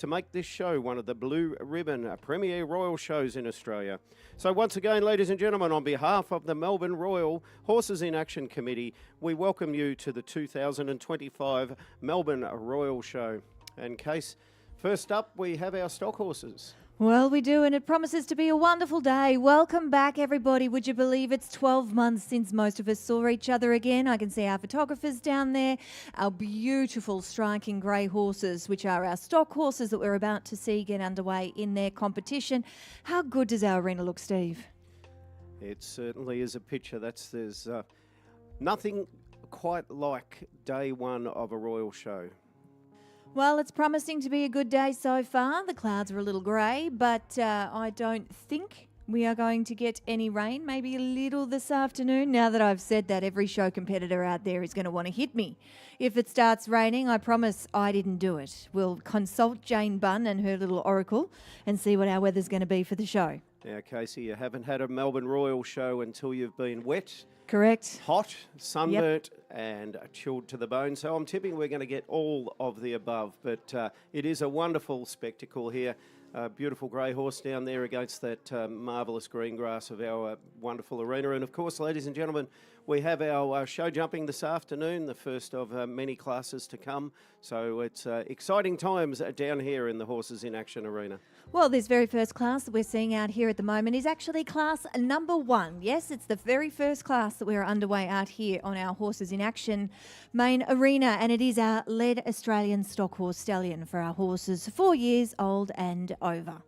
to make this show one of the Blue Ribbon premier royal shows in Australia. So once again, ladies and gentlemen, on behalf of the Melbourne Royal Horses in Action Committee, we welcome you to the 2025 Melbourne Royal Show. And Case, first up, we have our stock horses. Well, we do, and it promises to be a wonderful day. Welcome back, everybody. Would you believe it's 12 months since most of us saw each other again? I can see our photographers down there, our beautiful striking grey horses, which are our stock horses that we're about to see get underway in their competition. How good does our arena look, Steve? It certainly is a picture. There's nothing quite like day one of a royal show. Well, it's promising to be a good day so far. The clouds are a little grey, but I don't think we are going to get any rain, maybe a little this afternoon. Now that I've said that, every show competitor out there is going to want to hit me. If it starts raining, I promise I didn't do it. We'll consult Jane Bunn and her little oracle and see what our weather's going to be for the show. Now, Casey, you haven't had a Melbourne Royal show until you've been wet. Correct. Hot, sunburnt, and chilled to the bone. So I'm tipping we're going to get all of the above. But it is a wonderful spectacle here. Beautiful grey horse down there against that marvellous green grass of our wonderful arena. And of course, ladies and gentlemen, we have our show jumping this afternoon, the first of many classes to come. So it's exciting times down here in the Horses in Action arena. Well, this very first class that we're seeing out here at the moment is actually class number 1. Yes, it's the very first class that we're underway out here on our Horses in Action main arena, and it is our lead Australian stock horse stallion for our horses 4 years old and over.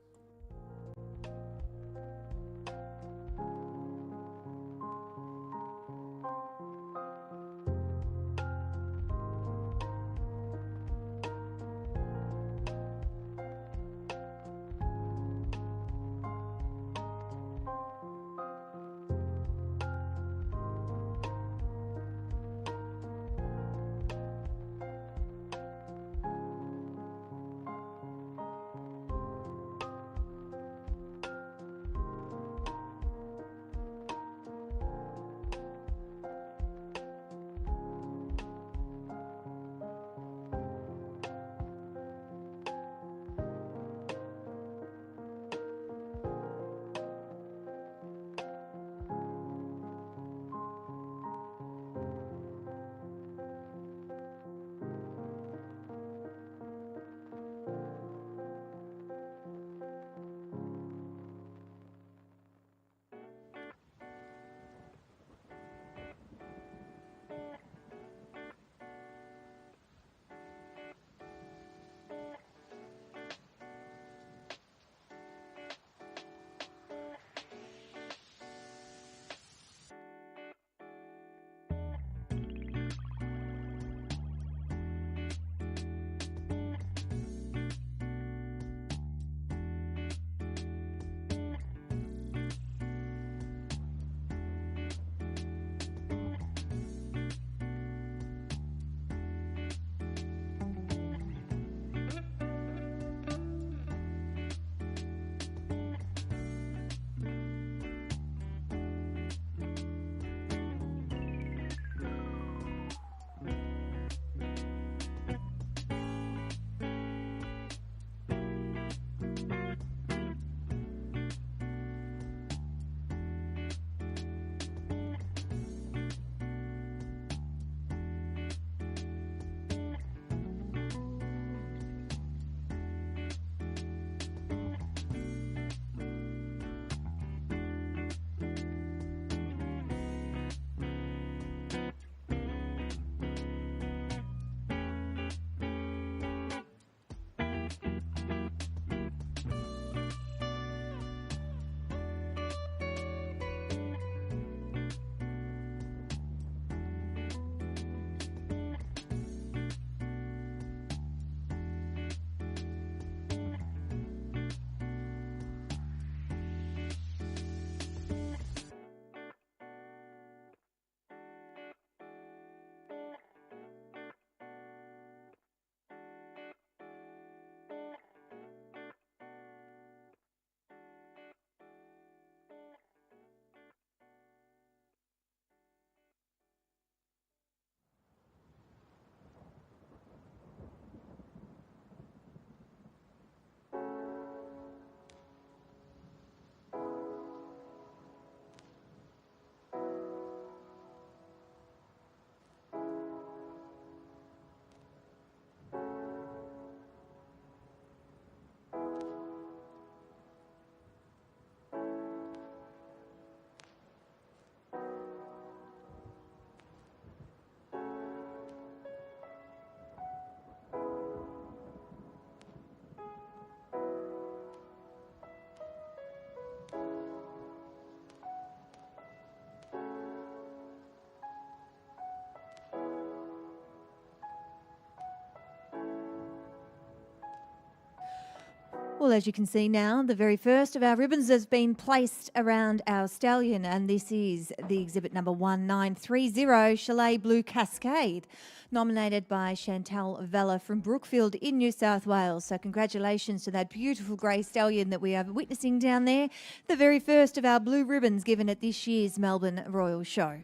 Well, as you can see now, the very first of our ribbons has been placed around our stallion, and this is the exhibit number 1930, Chalet Blue Cascade, nominated by Chantal Vella from Brookfield in New South Wales. So congratulations to that beautiful grey stallion that we are witnessing down there, the very first of our blue ribbons given at this year's Melbourne Royal Show.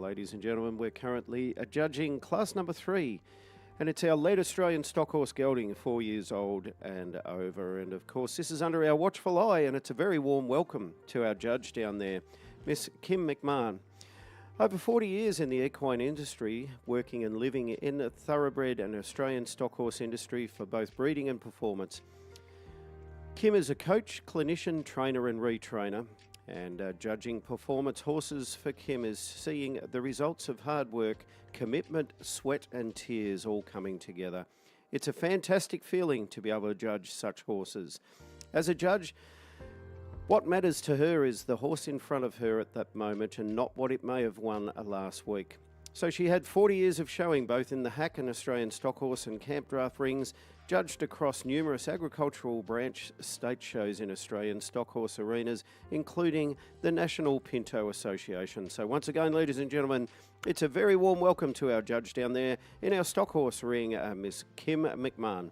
ladies and gentlemen. We're currently judging class number 3, and it's our lead Australian stock horse gelding, 4 years old and over. And of course, this is under our watchful eye, and it's a very warm welcome to our judge down there, Miss Kim McMahon. Over 40 years in the equine industry, working and living in a thoroughbred and Australian stock horse industry for both breeding and performance. Kim is a coach, clinician, trainer and retrainer, and judging performance horses for Kim is seeing the results of hard work, commitment, sweat and tears all coming together. It's a fantastic feeling to be able to judge such horses. As a judge, what matters to her is the horse in front of her at that moment and not what it may have won last week. So she had 40 years of showing both in the hack and Australian stock horse and camp draft rings, judged across numerous agricultural branch state shows in Australian stock horse arenas, including the National Pinto Association. So once again, ladies and gentlemen, it's a very warm welcome to our judge down there in our stock horse ring, Miss Kim McMahon.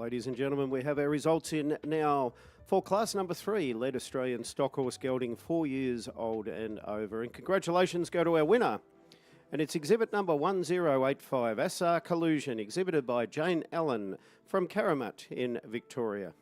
ladies and gentlemen, we have our results in now for class number 3, Lead Australian Stock Horse Gelding, 4 years old and over. And congratulations go to our winner. And it's exhibit number 1085, Assar Collusion, exhibited by Jane Allen from Garryowen in Victoria.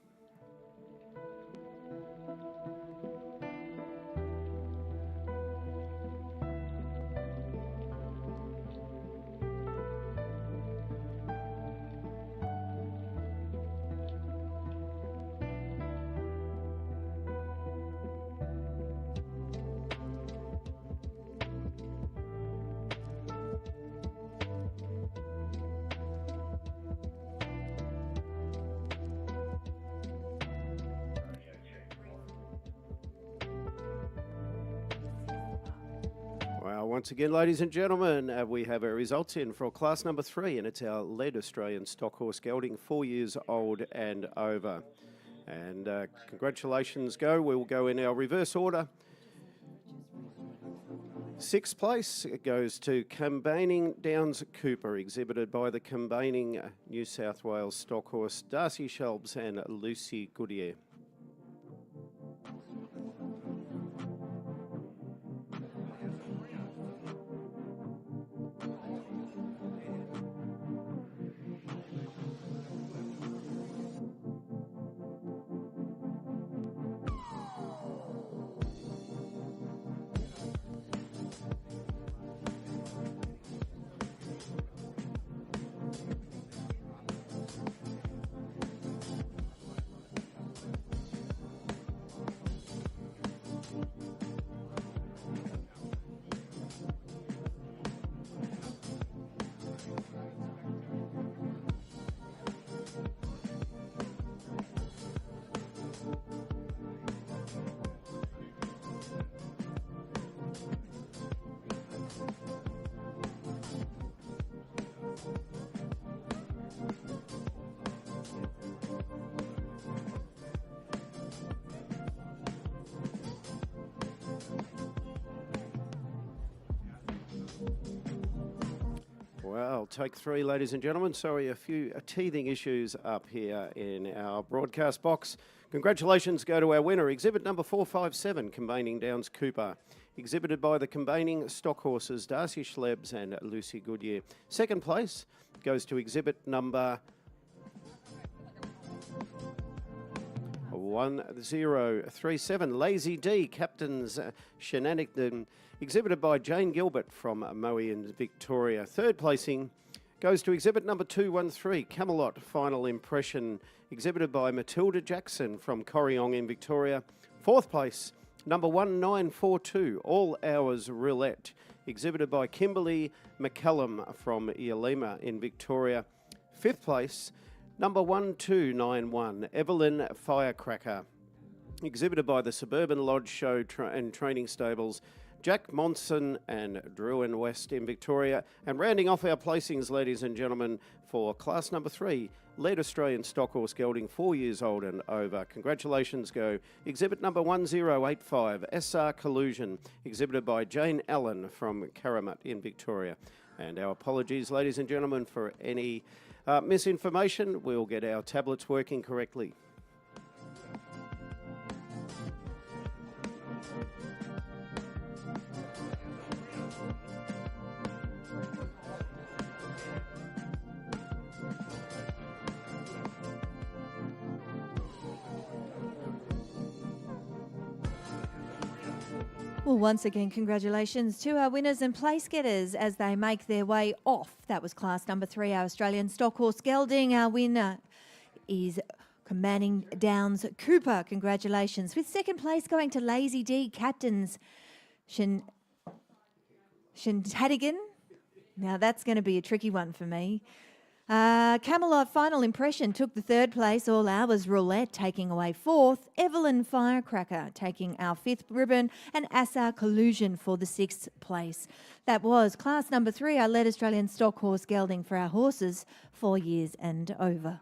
Well, once again, ladies and gentlemen, we have our results in for class number 3, and it's our Lead Australian Stock Horse Gelding, 4 years old and over. And congratulations go. We will go in our reverse order. 6th place goes to Combaining Downs Cooper, exhibited by the Combaining New South Wales Stock Horse, Darcy Shelbs and Lucy Goodyear. Well, take 3, ladies and gentlemen. Sorry, a few teething issues up here in our broadcast box. Congratulations go to our winner, exhibit number 457, Combaining Downs Cooper, exhibited by the Combaining Stock Horses, Darcy Schlebs and Lucy Goodyear. 2nd place goes to exhibit number 1037, Lazy D, Captain's Shenanigan, exhibited by Jane Gilbert from Moe in Victoria. 3rd placing goes to exhibit number 213, Camelot Final Impression, exhibited by Matilda Jackson from Garryowen in Victoria. 4th place, number 1942, All Hours Roulette, exhibited by Kimberly McCallum from Ialima in Victoria. 5th place, number 1291, Evelyn Firecracker, exhibited by the Suburban Lodge Show and Training Stables, Jack Monson and Druin West in Victoria. And rounding off our placings, ladies and gentlemen, for class number 3, Lead Australian Stock Horse Gelding, 4 years old and over. Congratulations go. Exhibit number 1085, Assar Collusion, exhibited by Jane Allen from Garryowen in Victoria. And our apologies, ladies and gentlemen, for any misinformation. We'll get our tablets working correctly. Well, once again, congratulations to our winners and place getters as they make their way off. That was class number 3, our Australian Stock Horse Gelding. Our winner is Combaining Downs Cooper. Congratulations. With 2nd place going to Lazy D, Captain's Shenanigan. Now that's going to be a tricky one for me. Camelot Final Impression took the 3rd place, All Hours Roulette taking away 4th, Evelyn Firecracker taking our 5th ribbon, and Assar Collusion for the 6th place. That was class number 3, our Lead Australian Stock Horse Gelding for our horses, 4 years and over.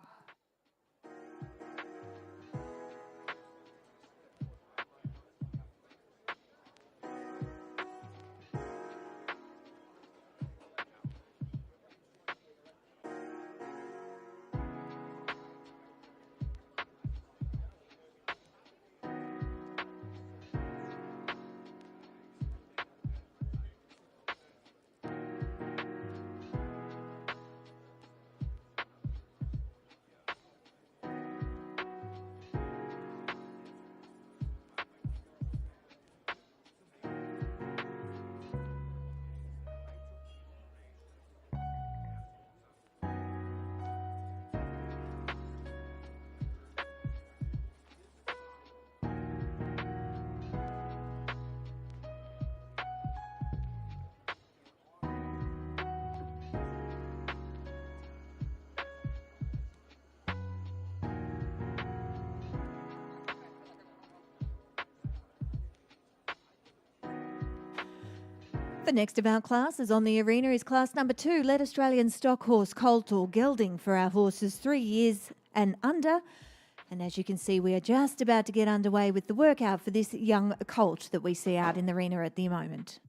The next of our classes on the arena is class number 2, Led Australian Stock Horse Colt or Gelding for our horses 3 years and under. And as you can see, we are just about to get underway with the workout for this young colt that we see out in the arena at the moment.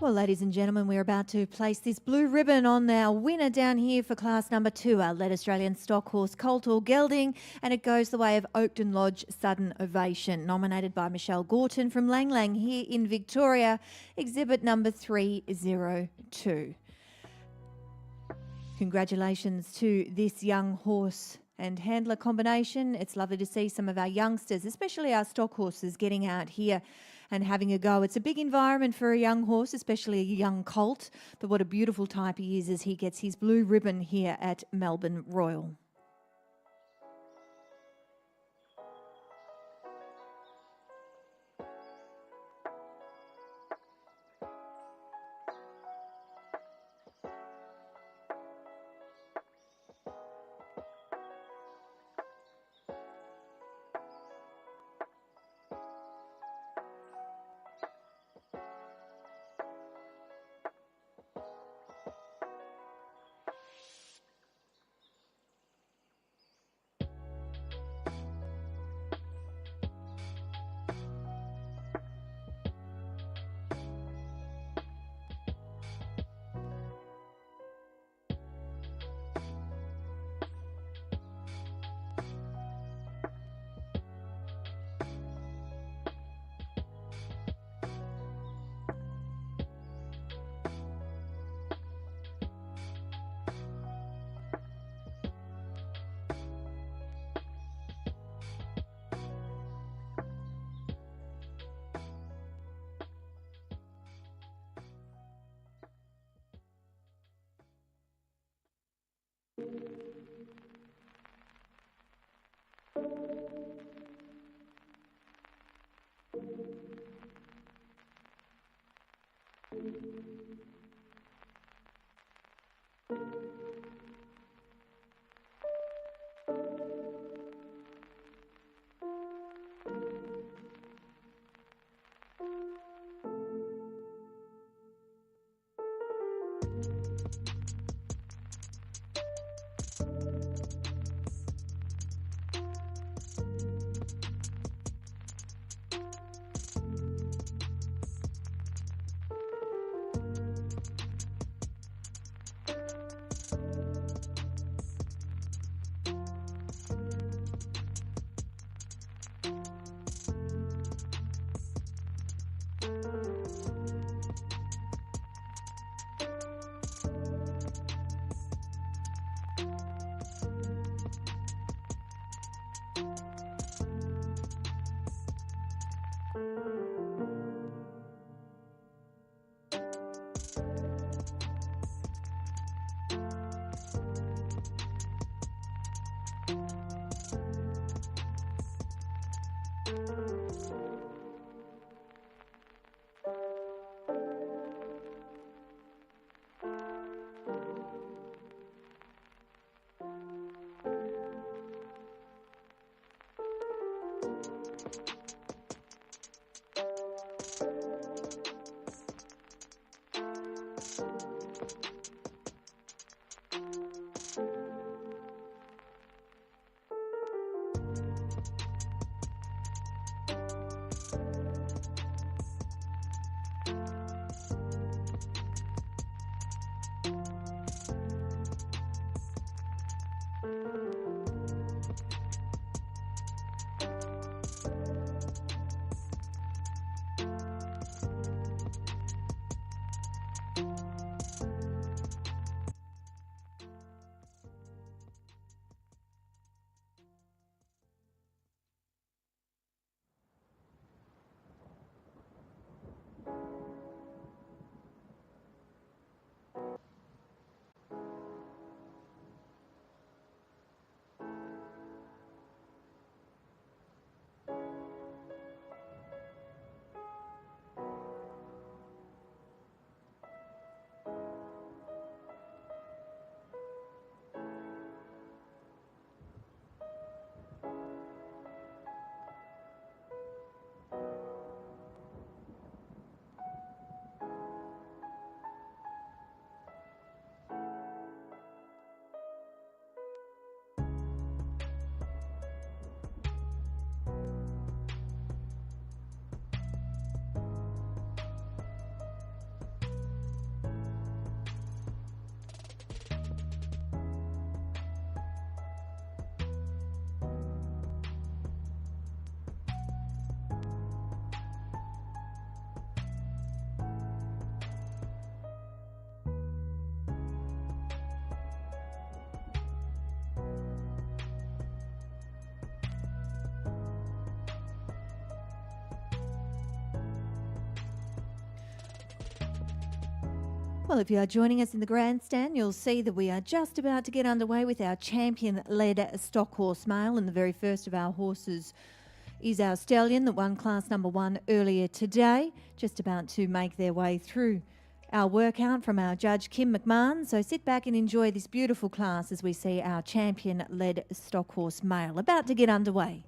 Well, ladies and gentlemen, we're about to place this blue ribbon on our winner down here for class number 2, our Led Australian Stock Horse Colt or Gelding, and it goes the way of Oakton Lodge Sudden Ovation, nominated by Michelle Gorton from Lang Lang here in Victoria, exhibit number 302. Congratulations to this young horse and handler combination. It's lovely to see some of our youngsters, especially our stock horses, getting out here and having a go. It's a big environment for a young horse, especially a young colt, but what a beautiful type he is as he gets his blue ribbon here at Melbourne Royal. Well, if you are joining us in the grandstand, you'll see that we are just about to get underway with our champion-led stock horse mail, and the very first of our horses is our stallion that won class number 1 earlier today, just about to make their way through our workout from our judge Kim McMahon. So sit back and enjoy this beautiful class as we see our champion-led stock horse mail about to get underway.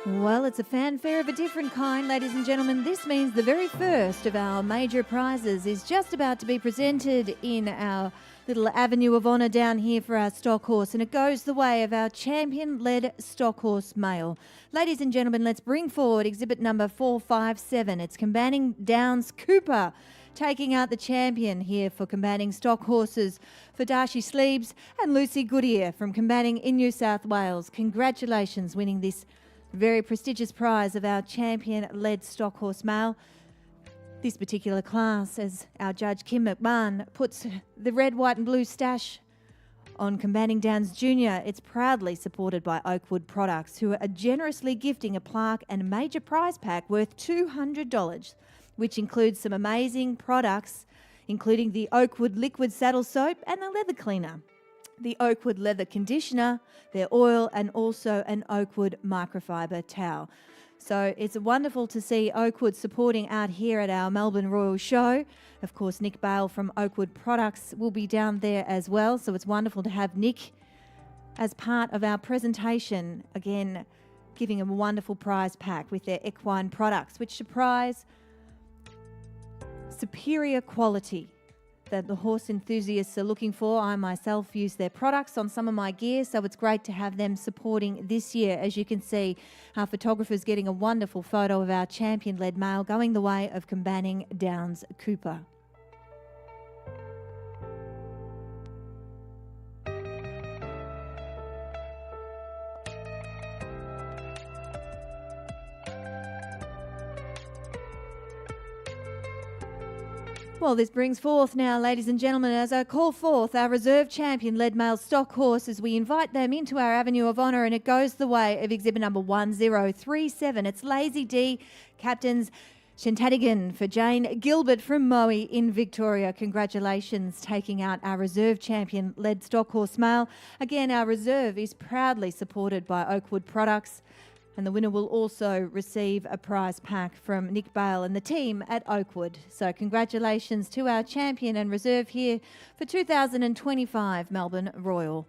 Well, it's a fanfare of a different kind, ladies and gentlemen. This means the very first of our major prizes is just about to be presented in our little avenue of honour down here for our stock horse, and it goes the way of our champion-led stock horse male. Ladies and gentlemen, let's bring forward exhibit number 457. It's Combating Downs Cooper, taking out the champion here for Combating Stock Horses for Darcy Sleeves and Lucy Goodyear from Combating in New South Wales. Congratulations winning this very prestigious prize of our champion-led stock horse male. This particular class, as our judge Kim McMahon puts the red, white and blue stash on Combating Downs Junior, it's proudly supported by Oakwood Products, who are generously gifting a plaque and a major prize pack worth $200, which includes some amazing products, including the Oakwood Liquid Saddle Soap and the Leather Cleaner, the Oakwood Leather Conditioner, their oil, and also an Oakwood microfiber towel. So it's wonderful to see Oakwood supporting out here at our Melbourne Royal Show. Of course, Nick Bale from Oakwood Products will be down there as well. So it's wonderful to have Nick as part of our presentation. Again, giving a wonderful prize pack with their equine products, which surprise superior quality that the horse enthusiasts are looking for. I myself use their products on some of my gear, so it's great to have them supporting this year. As you can see, our photographer's getting a wonderful photo of our champion-led male going the way of Combating Downs Cooper. Well, this brings forth now, ladies and gentlemen, as I call forth our reserve champion-led male stock horse as we invite them into our avenue of honour, and it goes the way of exhibit number 1037. It's Lazy D, captains Shantadigan for Jane Gilbert from Moe in Victoria. Congratulations, taking out our reserve champion-led stock horse male. Again, our reserve is proudly supported by Oakwood Products, and the winner will also receive a prize pack from Nick Bale and the team at Oakwood. So congratulations to our champion and reserve here for 2025 Melbourne Royal.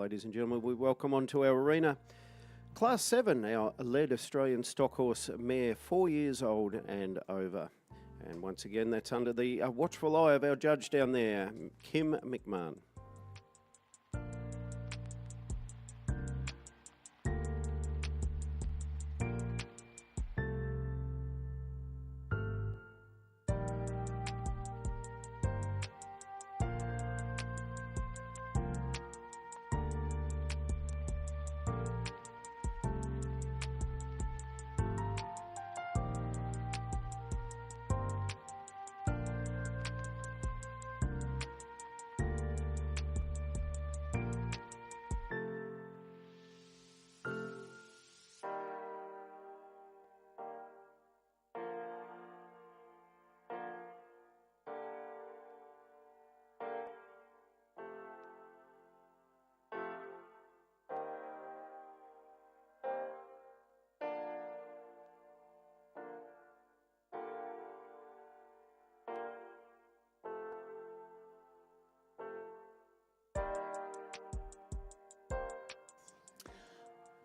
ladies and gentlemen, we welcome onto our arena Class 7, our lead Australian stock horse mare, 4 years old and over. And once again, that's under the watchful eye of our judge down there, Kim McMahon.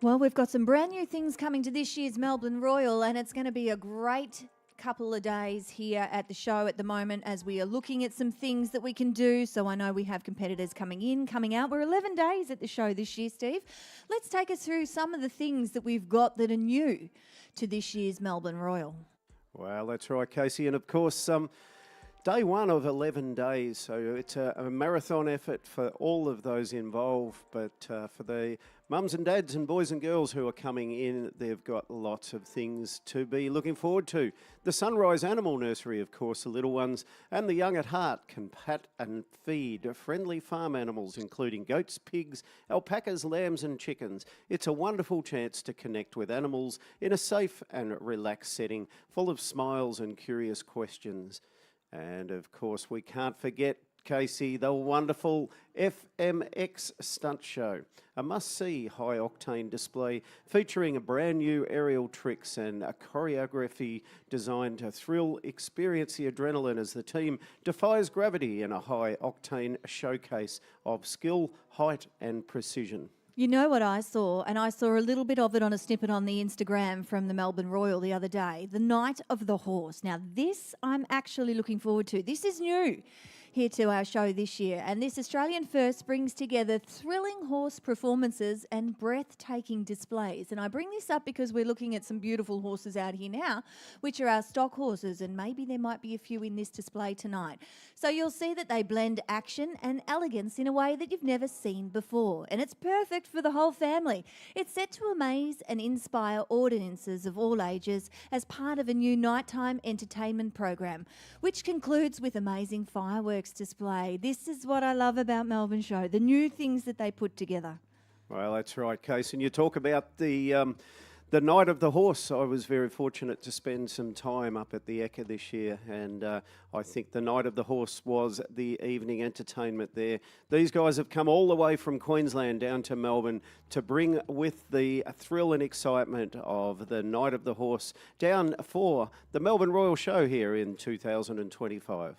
Well, we've got some brand new things coming to this year's Melbourne Royal, and it's going to be a great couple of days here at the show at the moment as we are looking at some things that we can do. So I know we have competitors coming in, coming out. We're 11 days at the show this year, Steve. Let's take us through some of the things that we've got that are new to this year's Melbourne Royal. Well, that's right, Casey. And of course, day one of 11 days, so it's a marathon effort for all of those involved, but for the mums and dads and boys and girls who are coming in, they've got lots of things to be looking forward to. The Sunrise Animal Nursery, of course, the little ones, and the young at heart can pat and feed friendly farm animals, including goats, pigs, alpacas, lambs and chickens. It's a wonderful chance to connect with animals in a safe and relaxed setting, full of smiles and curious questions. And of course, we can't forget, Casey, the wonderful FMX stunt show, a must-see high-octane display featuring a brand new aerial tricks and a choreography designed to thrill, experience the adrenaline as the team defies gravity in a high-octane showcase of skill, height and precision. You know what I saw, and I saw a little bit of it on a snippet on the Instagram from the Melbourne Royal the other day, the Night of the Horse. Now this I'm actually looking forward to. This is new here to our show this year, and this Australian first brings together thrilling horse performances and breathtaking displays. And I bring this up because we're looking at some beautiful horses out here now, which are our stock horses, and maybe there might be a few in this display tonight. So you'll see that they blend action and elegance in a way that you've never seen before, and it's perfect for the whole family. It's set to amaze and inspire audiences of all ages as part of a new nighttime entertainment program, which concludes with amazing fireworks display. This is what I love about Melbourne Show, the new things that they put together. Well, that's right, Case. And you talk about the Night of the Horse. I was very fortunate to spend some time up at the Ekka this year, and I think the Night of the Horse was the evening entertainment there. These guys have come all the way from Queensland down to Melbourne to bring with the thrill and excitement of the Night of the Horse down for the Melbourne Royal Show here in 2025.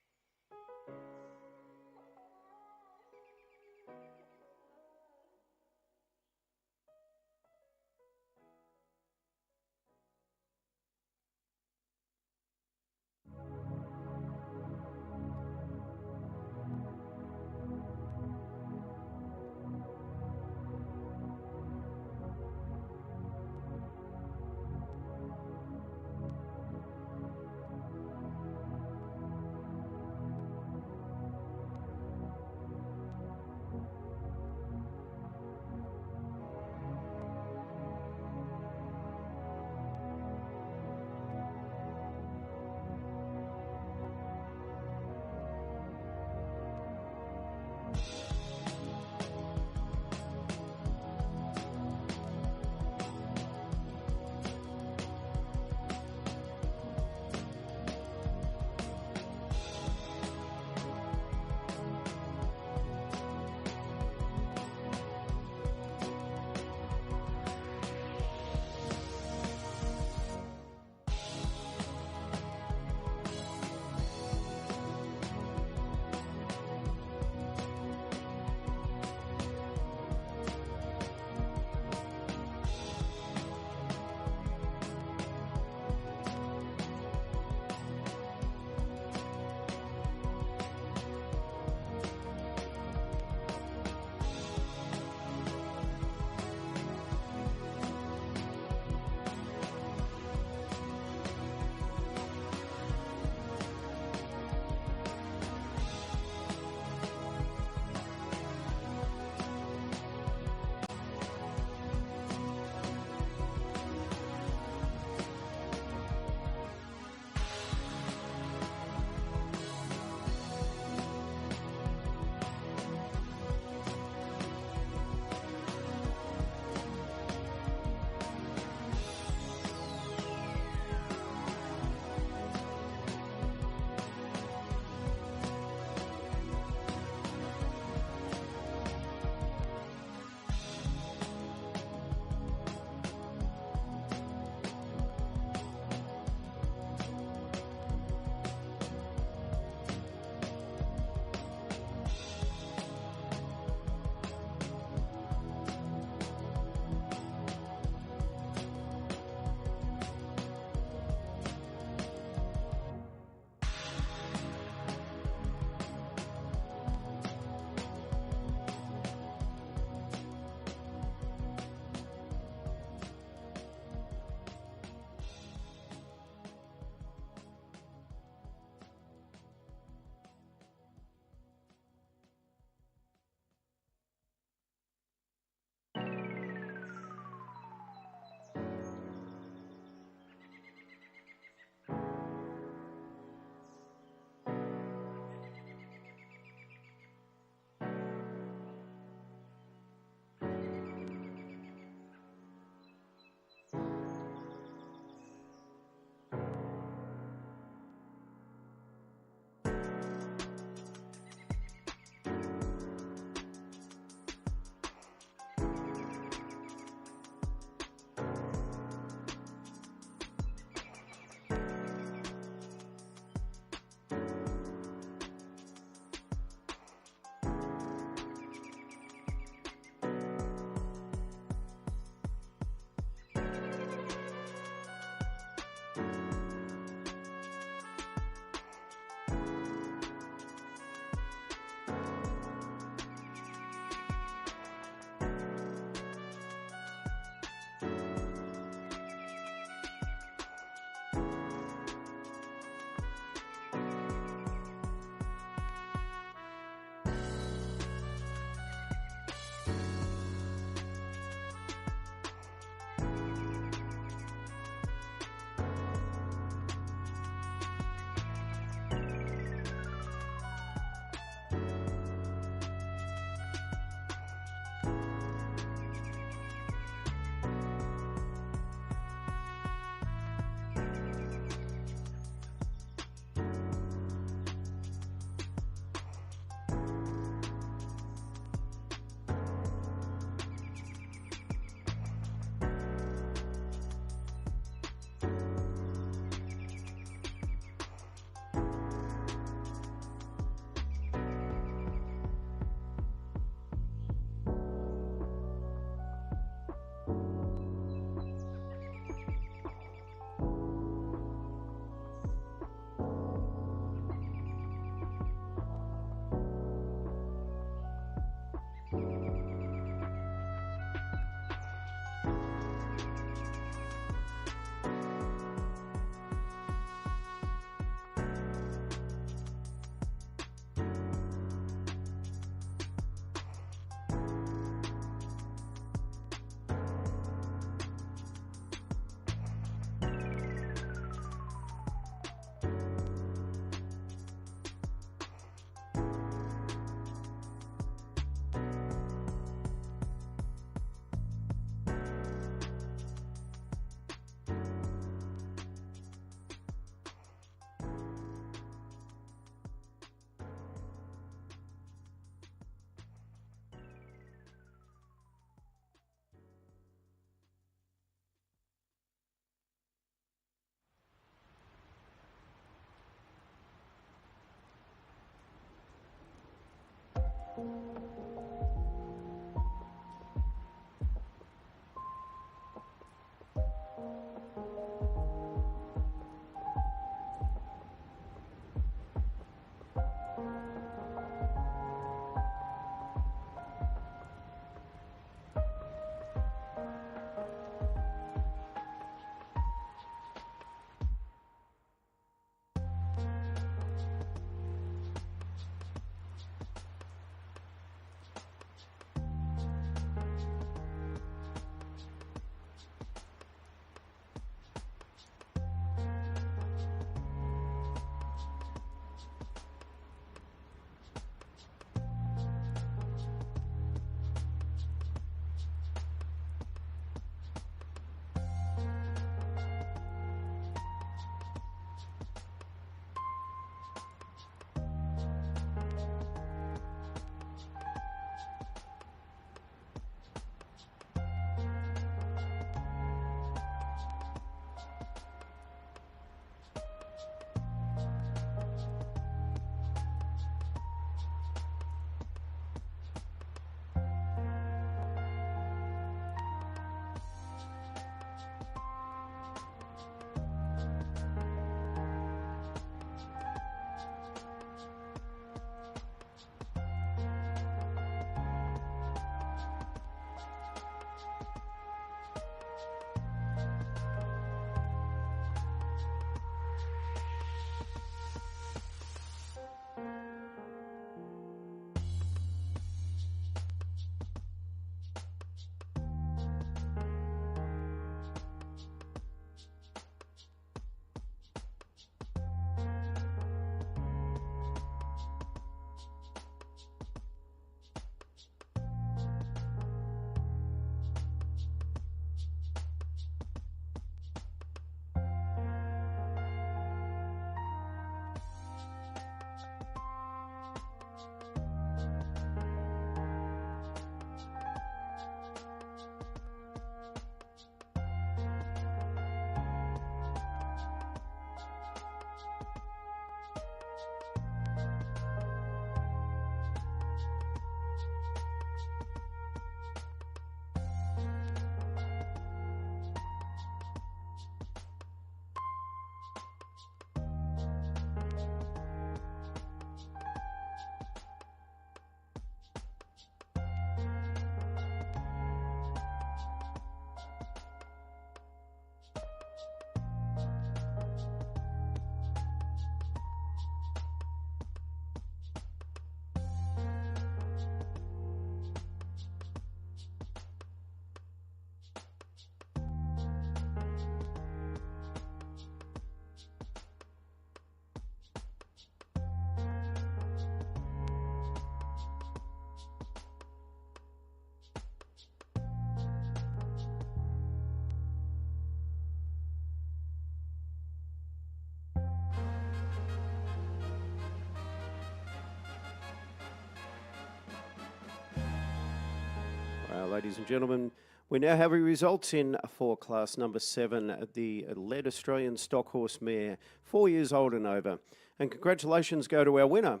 Ladies and gentlemen, we now have our results in for class number 7, the Lead Australian Stock Horse Mare, 4 years old and over. And congratulations go to our winner.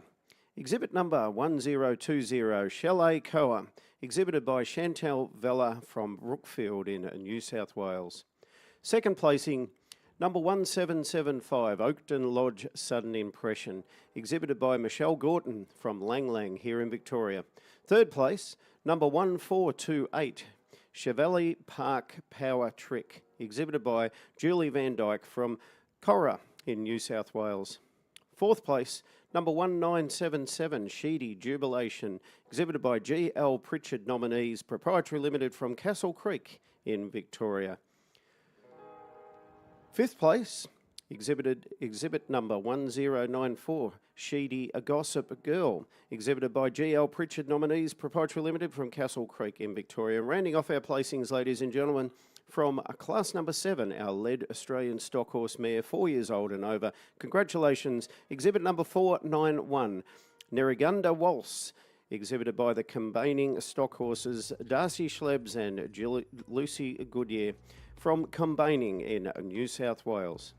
Exhibit number 1020, Chalet Coa, exhibited by Chantal Vella from Brookfield in New South Wales. Second placing, number 1775, Oakton Lodge Sudden Impression, exhibited by Michelle Gorton from Lang Lang here in Victoria. Third place, number 1428, Chevalier Park Power Trick, exhibited by Julie Van Dyke from Cora in New South Wales. Fourth place, number 1977, Sheedy Jubilation, exhibited by G.L. Pritchard Nominees, Proprietary Limited from Castle Creek in Victoria. Fifth place, exhibit number 1094, Sheedy A Gossip Girl, exhibited by G.L. Pritchard Nominees, Proprietary Limited from Castle Creek in Victoria. Rounding off our placings, ladies and gentlemen, from class number 7, our Lead Australian Stock Horse Mare, 4 years old and over. Congratulations, exhibit number 491, Nerigunda Waltz, exhibited by the combining stock horses Darcy Schlebs and Lucy Goodyear from combining in New South Wales.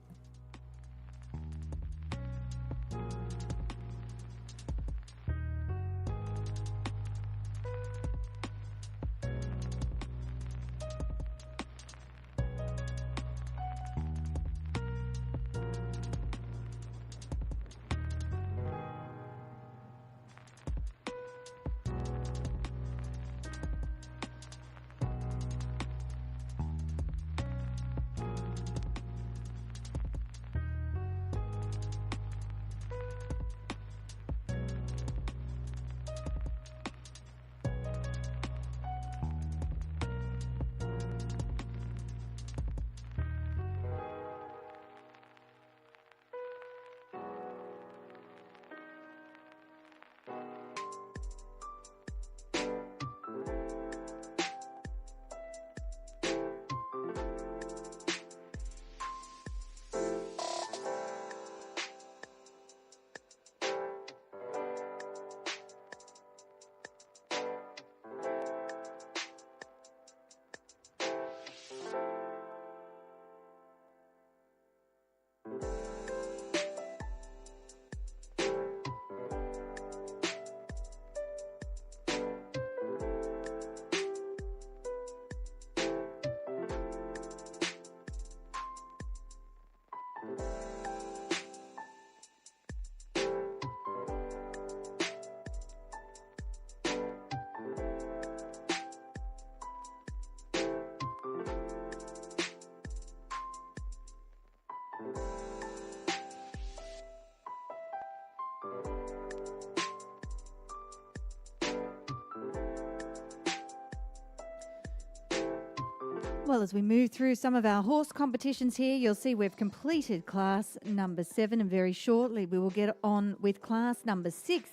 Well, as we move through some of our horse competitions here, you'll see we've completed class number 7, and very shortly we will get on with class number 6,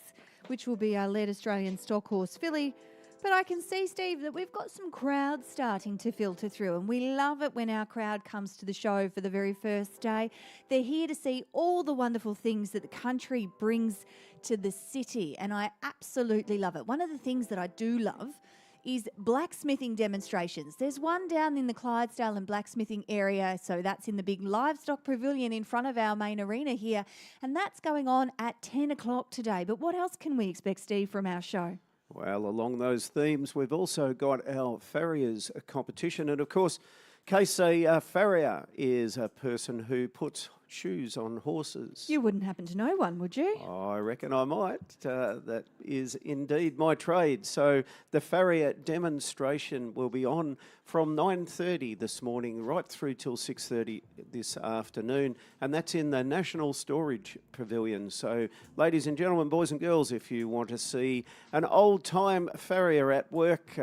which will be our Lead Australian Stock Horse filly. But I can see, Steve, that we've got some crowds starting to filter through, and we love it when our crowd comes to the show for the very first day. They're here to see all the wonderful things that the country brings to the city, and I absolutely love it. One of the things that I do love is blacksmithing demonstrations. There's one down in the Clydesdale and blacksmithing area, so that's in the big livestock pavilion in front of our main arena here, and that's going on at 10 o'clock today. But what else can we expect, Steve, from our show? Well, along those themes, we've also got our farriers competition, and of course, Casey, a farrier is a person who puts shoes on horses. You wouldn't happen to know one, would you? I reckon I might. That is indeed my trade. So the farrier demonstration will be on from 9:30 this morning right through till 6:30 this afternoon, and that's in the National Storage Pavilion. So ladies and gentlemen, boys and girls, if you want to see an old-time farrier at work,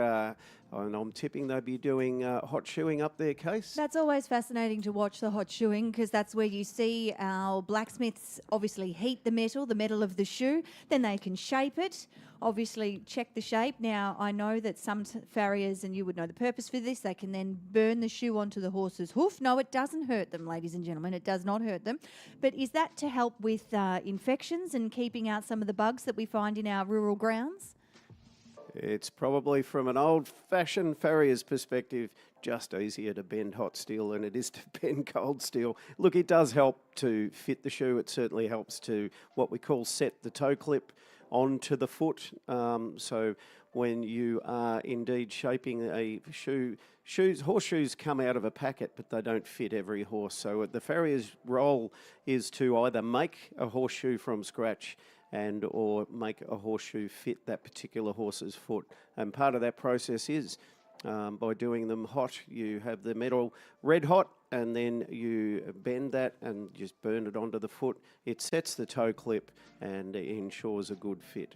and I'm tipping they'll be doing hot shoeing up there, Case. That's always fascinating to watch, the hot shoeing, because that's where you see our blacksmiths obviously heat the metal of the shoe, then they can shape it, obviously check the shape. Now, I know that some farriers, and you would know the purpose for this, they can then burn the shoe onto the horse's hoof. No, it doesn't hurt them, ladies and gentlemen, it does not hurt them. But is that to help with infections and keeping out some of the bugs that we find in our rural grounds? It's probably, from an old-fashioned farrier's perspective, just easier to bend hot steel than it is to bend cold steel. Look, it does help to fit the shoe. It certainly helps to what we call set the toe clip onto the foot. So when you are indeed shaping a horseshoes come out of a packet, but they don't fit every horse. So the farrier's role is to either make a horseshoe from scratch or make a horseshoe fit that particular horse's foot. And part of that process is by doing them hot. You have the metal red hot, and then you bend that and just burn it onto the foot. It sets the toe clip and ensures a good fit.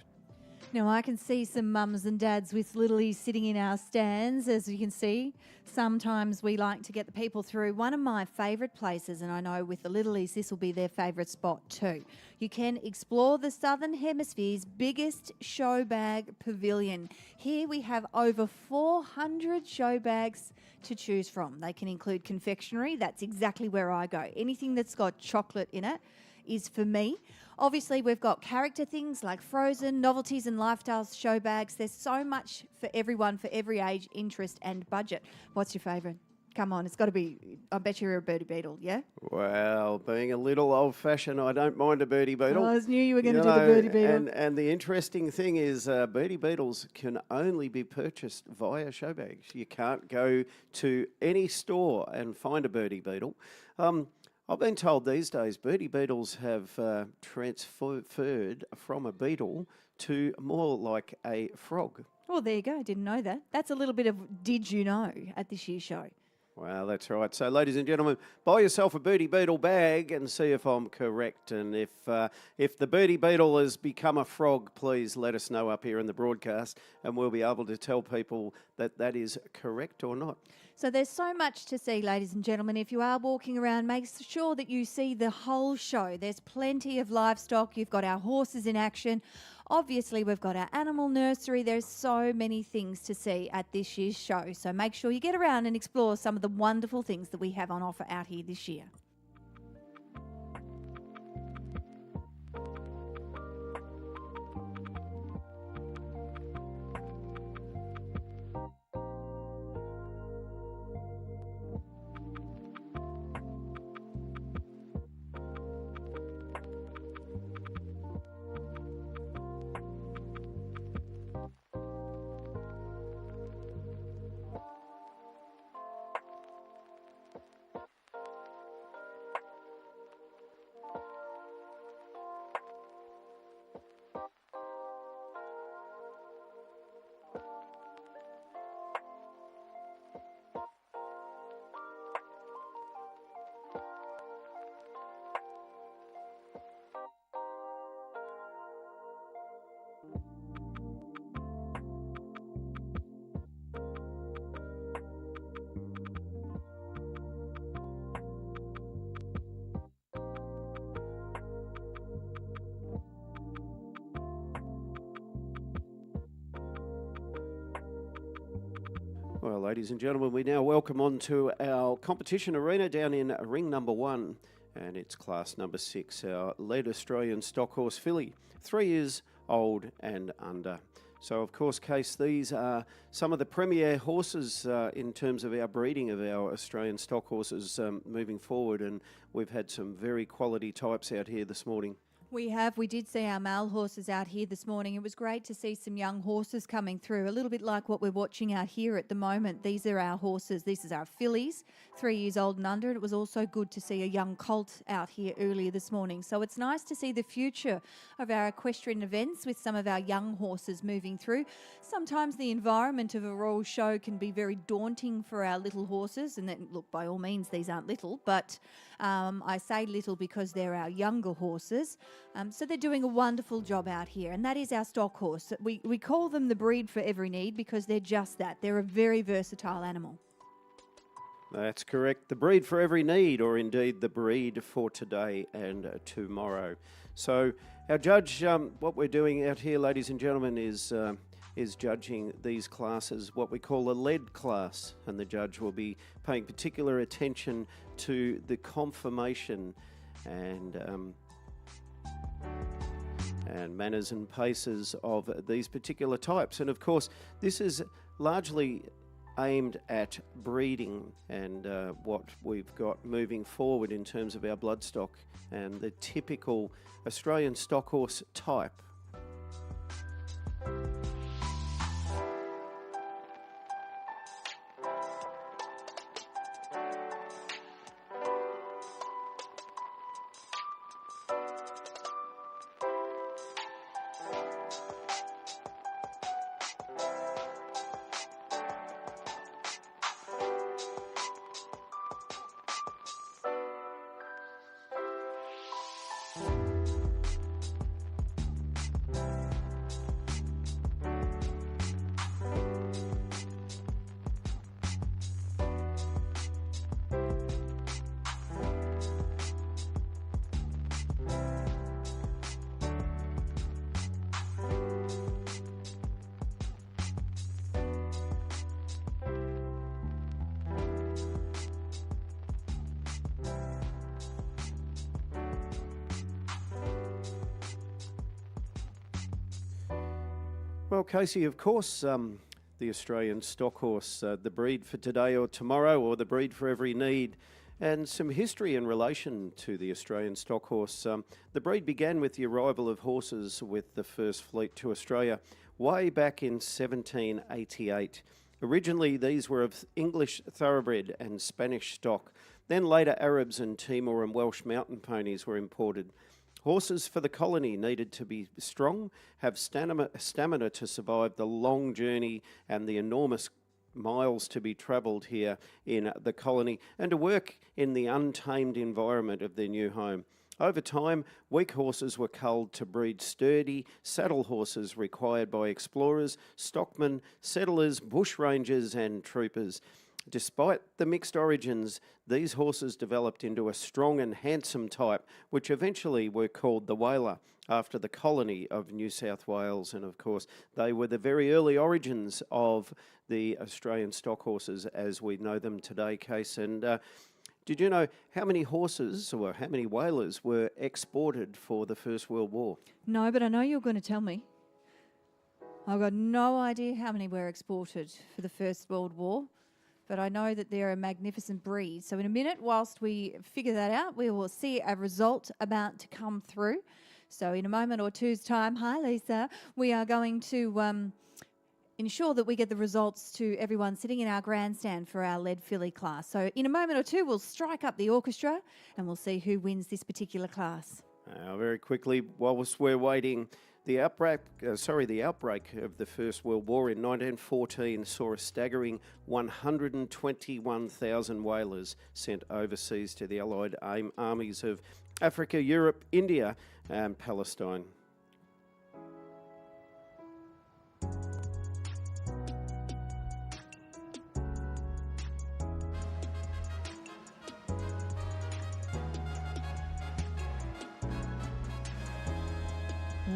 Now, I can see some mums and dads with littlies sitting in our stands, as you can see. Sometimes we like to get the people through one of my favourite places, and I know with the littlies this will be their favourite spot too. You can explore the Southern Hemisphere's biggest show bag pavilion. Here we have over 400 show bags to choose from. They can include confectionery. That's exactly where I go. Anything that's got chocolate in it is for me. Obviously, we've got character things like Frozen, novelties and lifestyle show bags. There's so much for everyone, for every age, interest and budget. What's your favourite? Come on, it's got to be, I bet you're a birdie beetle, yeah? Well, being a little old-fashioned, I don't mind a birdie beetle. Oh, I knew you were going to do the birdie beetle. And the interesting thing is birdie beetles can only be purchased via show bags. You can't go to any store and find a birdie beetle. I've been told these days birdie beetles have transferred from a beetle to more like a frog. Well, there you go. I didn't know that. That's a little bit of did you know at this year's show. Well, that's right. So, ladies and gentlemen, buy yourself a birdie beetle bag and see if I'm correct. And if the birdie beetle has become a frog, please let us know up here in the broadcast, and we'll be able to tell people that that is correct or not. So there's so much to see, ladies and gentlemen. If you are walking around, make sure that you see the whole show. There's plenty of livestock. You've got our horses in action. Obviously, we've got our animal nursery. There's so many things to see at this year's show. So make sure you get around and explore some of the wonderful things that we have on offer out here this year. Well, ladies and gentlemen, we now welcome on to our competition arena down in ring number 1, and it's class number 6, our lead Australian stock horse filly, 3 years old and under. So, of course, Case, these are some of the premier horses in terms of our breeding of our Australian stock horses moving forward, and we've had some very quality types out here this morning. We did see our male horses out here this morning. It was great to see some young horses coming through, a little bit like what we're watching out here at the moment. These are our horses. This is our fillies, 3 years old and under. And it was also good to see a young colt out here earlier this morning. So it's nice to see the future of our equestrian events with some of our young horses moving through. Sometimes the environment of a royal show can be very daunting for our little horses. And then, look, by all means, these aren't little, but I say little because they're our younger horses. So they're doing a wonderful job out here, and that is our stock horse. We call them the breed for every need because they're just that. They're a very versatile animal. That's correct. The breed for every need, or indeed the breed for today and tomorrow. So our judge, what we're doing out here, ladies and gentlemen, is judging these classes, what we call a lead class, and the judge will be paying particular attention to the conformation and manners and paces of these particular types. And of course, this is largely aimed at breeding and what we've got moving forward in terms of our bloodstock and the typical Australian stock horse type. Well, Casey, of course, the Australian stock horse, the breed for today or tomorrow, or the breed for every need, and some history in relation to the Australian stock horse. The breed began with the arrival of horses with the first fleet to Australia way back in 1788. Originally, these were of English thoroughbred and Spanish stock. Then later, Arabs and Timor and Welsh mountain ponies were imported. Horses for the colony needed to be strong, have stamina to survive the long journey and the enormous miles to be travelled here in the colony, and to work in the untamed environment of their new home. Over time, weak horses were culled to breed sturdy saddle horses required by explorers, stockmen, settlers, bushrangers and troopers. Despite the mixed origins, these horses developed into a strong and handsome type, which eventually were called the Whaler, after the colony of New South Wales. And of course, they were the very early origins of the Australian stock horses as we know them today, Case. And did you know how many horses or how many Whalers were exported for the First World War? No, but I know you're going to tell me. I've got no idea how many were exported for the First World War, but I know that they're a magnificent breed. So in a minute, whilst we figure that out, we will see a result about to come through. So in a moment or two's time, hi Lisa, we are going to ensure that we get the results to everyone sitting in our grandstand for our lead filly class. So in a moment or two, we'll strike up the orchestra and we'll see who wins this particular class. Very quickly, whilst we're waiting, the outbreak of the First World War in 1914 saw a staggering 121,000 whalers sent overseas to the Allied armies of Africa, Europe, India and Palestine.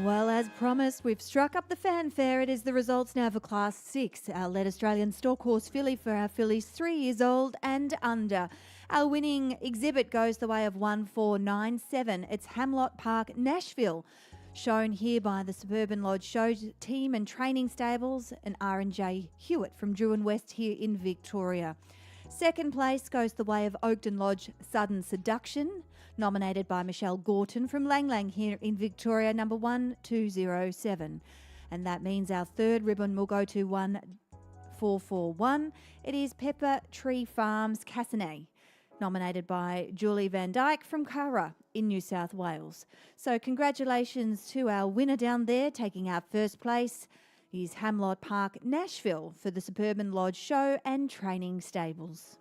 Well, as promised, we've struck up the fanfare. It is the results now for Class 6, our lead Australian stock horse filly for our fillies 3 years old and under. Our winning exhibit goes the way of 1497. It's Hamlot Park, Nashville, shown here by the Suburban Lodge Show Team and Training Stables and R&J Hewitt from Druin West here in Victoria. Second place goes the way of Oakden Lodge Sudden Seduction, nominated by Michelle Gorton from Lang Lang here in Victoria, number 1207. And that means our third ribbon will go to 1441. It is Pepper Tree Farms Cassinet, nominated by Julie Van Dyke from Curra in New South Wales. So congratulations to our winner down there, taking our first place is Hamlot Park, Nashville for the Suburban Lodge Show and Training Stables.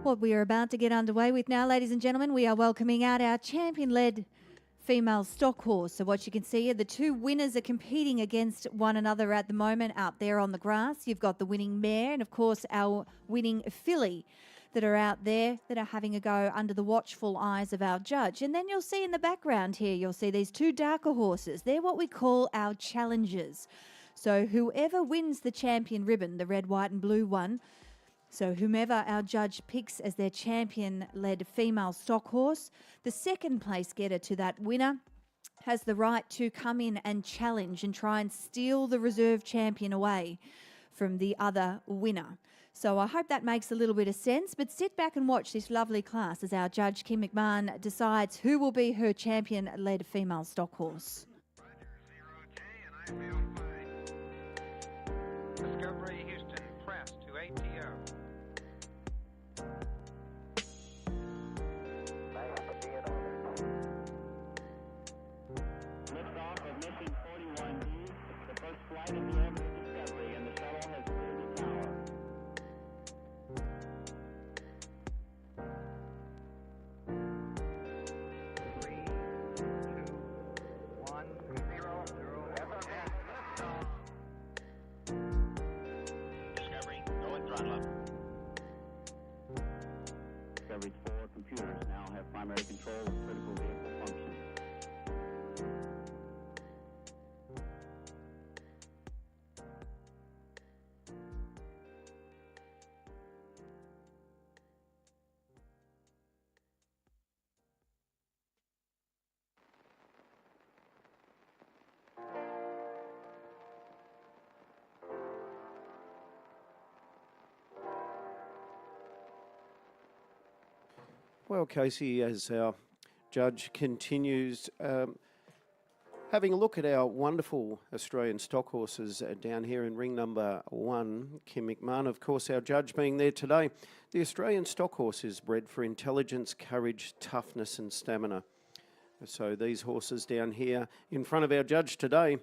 What we are about to get underway with now, ladies and gentlemen, we are welcoming out our champion-led female stock horse. So what you can see here, the two winners are competing against one another at the moment out there on the grass. You've got the winning mare and, of course, our winning filly that are out there that are having a go under the watchful eyes of our judge. And then you'll see in the background here, you'll see these two darker horses. They're what we call our challengers. So whoever wins the champion ribbon, the red, white and blue one, so whomever our judge picks as their champion-led female stock horse, the second place getter to that winner has the right to come in and challenge and try and steal the reserve champion away from the other winner. So I hope that makes a little bit of sense, but sit back and watch this lovely class as our judge, Kim McMahon, decides who will be her champion-led female stock horse. Discovery Houston, press to ATO. Liftoff of mission 41D, the first flight of the ever Discovery, and the shuttle has cleared the tower. 3, 2, 1, 0, 0. Discovery, go and throttle up. Discovery's 4 computers now have primary control of critical vehicle functions. Well, Casey, as our judge continues, having a look at our wonderful Australian stock horses down here in ring number 1, Kim McMahon, of course, our judge being there today. The Australian stock horse is bred for intelligence, courage, toughness and stamina. So these horses down here in front of our judge today,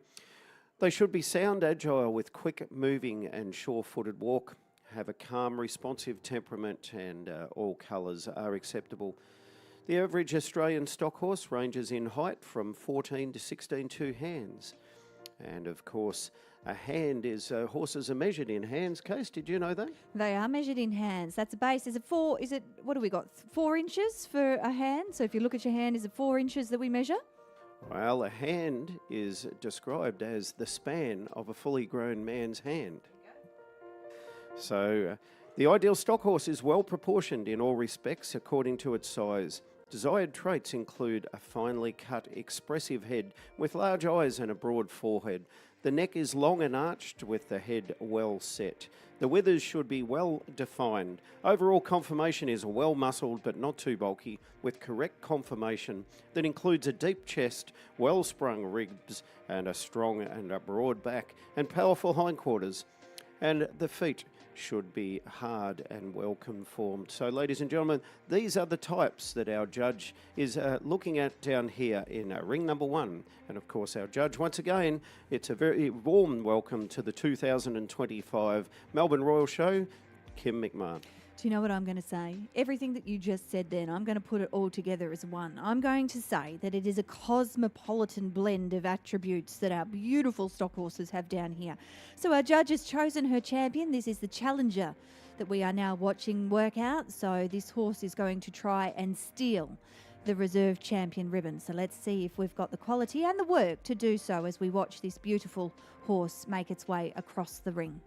they should be sound, agile with quick moving and sure-footed walk, have a calm, responsive temperament, and all colours are acceptable. The average Australian stock horse ranges in height from 14 to 16 hands. And of course, a hand is, horses are measured in hands. Case, did you know that? They are measured in hands. That's a base. What do we got? 4 inches for a hand? So if you look at your hand, is it 4 inches that we measure? Well, a hand is described as the span of a fully grown man's hand. So the ideal stock horse is well proportioned in all respects according to its size. Desired traits include a finely cut, expressive head with large eyes and a broad forehead. The neck is long and arched with the head well set. The withers should be well defined. Overall conformation is well muscled but not too bulky, with correct conformation that includes a deep chest, well sprung ribs and a strong and a broad back and powerful hindquarters. And the feet should be hard and well conformed. So, ladies and gentlemen, these are the types that our judge is looking at down here in ring number 1. And of course, our judge, once again, it's a very warm welcome to the 2025 Melbourne Royal Show, Kim McMahon. Do you know what I'm going to say? Everything that you just said then, I'm going to put it all together as one. I'm going to say that it is a cosmopolitan blend of attributes that our beautiful stock horses have down here. So our judge has chosen her champion. This is the challenger that we are now watching work out. So this horse is going to try and steal the reserve champion ribbon. So let's see if we've got the quality and the work to do so as we watch this beautiful horse make its way across the ring.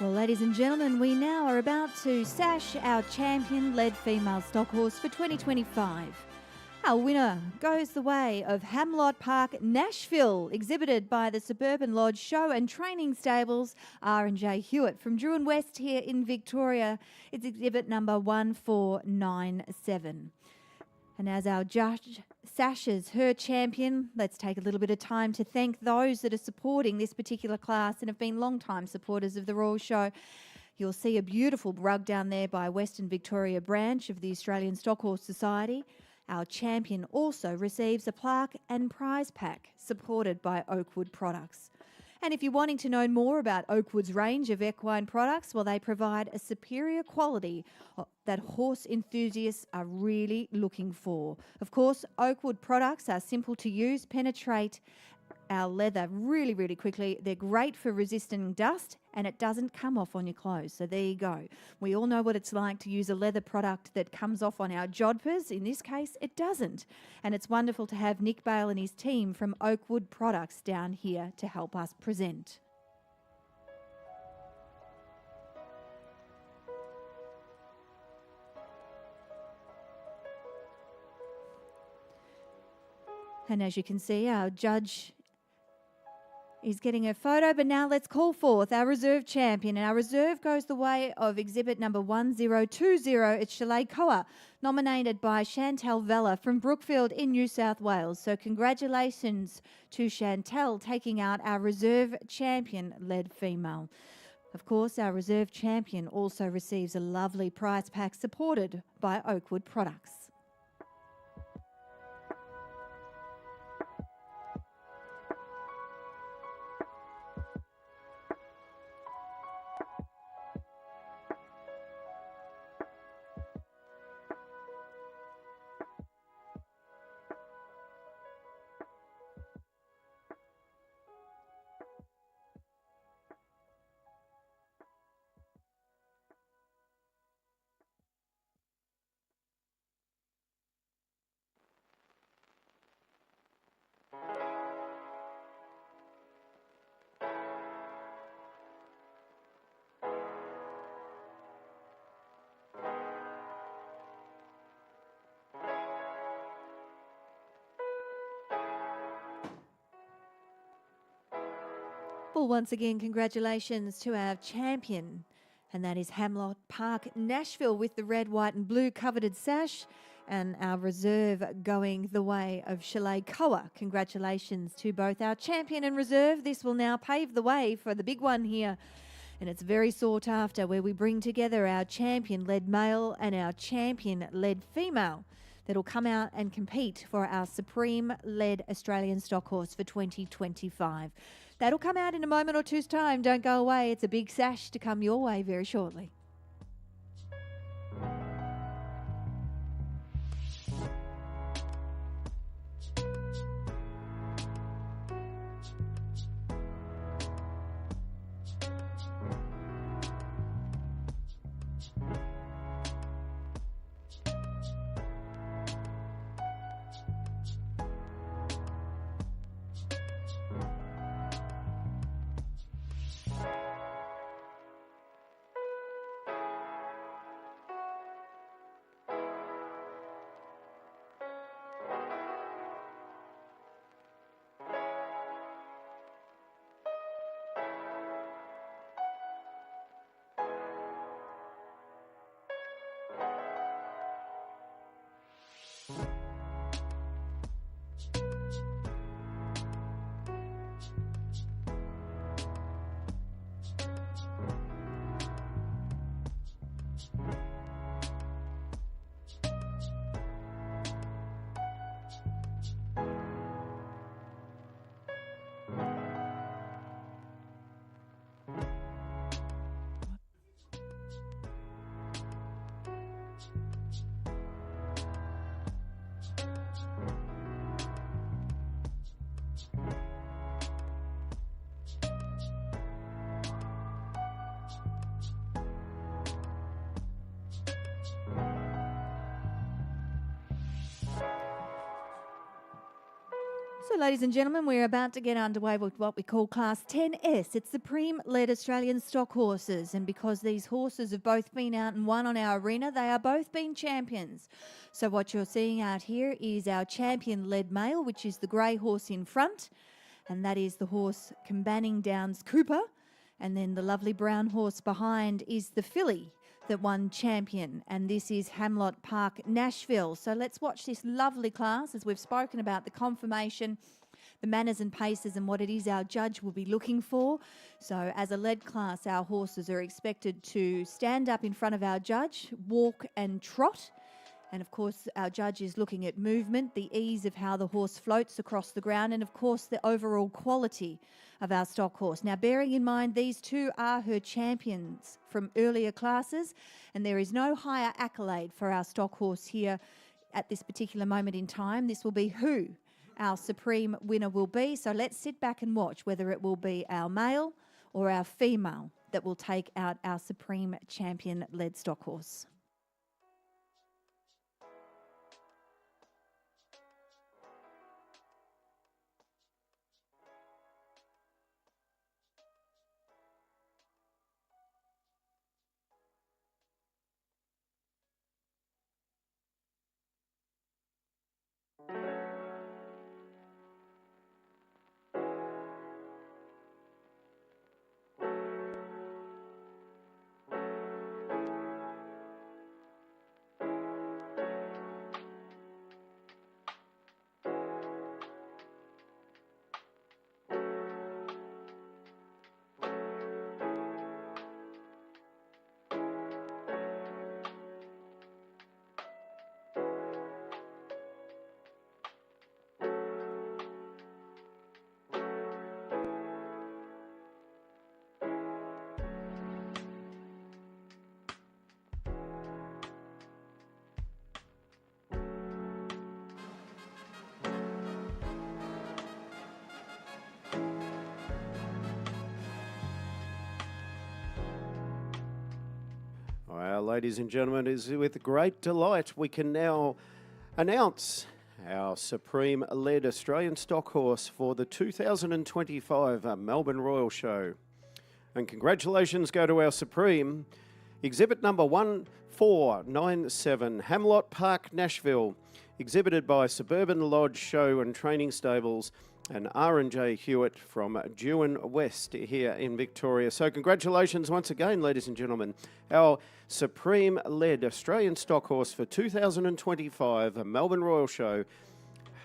Well, ladies and gentlemen, we now are about to sash our champion-led female stock horse for 2025. Our winner goes the way of Hamlot Park, Nashville, exhibited by the Suburban Lodge Show and Training Stables, R&J Hewitt from Druin West here in Victoria. It's exhibit number 1497. And as our judge sashes her champion, let's take a little bit of time to thank those that are supporting this particular class and have been long-time supporters of the Royal Show. You'll see a beautiful rug down there by Western Victoria branch of the Australian Stock Horse Society. Our champion also receives a plaque and prize pack supported by Oakwood Products. And if you're wanting to know more about Oakwood's range of equine products, well, they provide a superior quality that horse enthusiasts are really looking for. Of course, Oakwood products are simple to use, penetrate our leather really, really quickly. They're great for resisting dust, and it doesn't come off on your clothes. So there you go. We all know what it's like to use a leather product that comes off on our jodhpurs. In this case, it doesn't. And it's wonderful to have Nick Bale and his team from Oakwood Products down here to help us present. And as you can see, our judge is getting a photo, but now let's call forth our reserve champion. And our reserve goes the way of exhibit number 1020. It's Chalet Koa, nominated by Chantel Vella from Brookfield in New South Wales. So congratulations to Chantel taking out our reserve champion-led female. Of course, our reserve champion also receives a lovely prize pack supported by Oakwood Products. Well, once again, congratulations to our champion, and that is Hamlot Park, Nashville, with the red, white and blue coveted sash, and our reserve going the way of Chalet Koa. Congratulations to both our champion and reserve. This will now pave the way for the big one here, and it's very sought after, where we bring together our champion-led male and our champion-led female that'll come out and compete for our Supreme-led Australian stock horse for 2025. That'll come out in a moment or two's time. Don't go away. It's a big sash to come your way very shortly. So, ladies and gentlemen, we're about to get underway with what we call Class 10S. It's Supreme-led Australian stock horses, and because these horses have both been out and won on our arena, they are both been champions. So what you're seeing out here is our champion-led male, which is the grey horse in front, and that is the horse Cambanning Downs Cooper, and then the lovely brown horse behind is the filly that won champion, and this is Hamlot Park Nashville. So let's watch this lovely class as we've spoken about the conformation, the manners and paces and what it is our judge will be looking for. So as a lead class, our horses are expected to stand up in front of our judge, walk and trot. And of course, our judge is looking at movement, the ease of how the horse floats across the ground, and of course, the overall quality of our stock horse. Now, bearing in mind, these two are her champions from earlier classes, and there is no higher accolade for our stock horse here at this particular moment in time. This will be who our supreme winner will be. So let's sit back and watch whether it will be our male or our female that will take out our supreme champion-led stock horse. Well, ladies and gentlemen, it is with great delight we can now announce our Supreme-led Australian stock horse for the 2025 Melbourne Royal Show. And congratulations go to our Supreme, exhibit number 1497, Hamlot Park, Nashville, exhibited by Suburban Lodge Show and Training Stables and R&J Hewitt from Garryowen West here in Victoria. So congratulations once again, ladies and gentlemen. Our Supreme-led Australian stock horse for 2025 Melbourne Royal Show,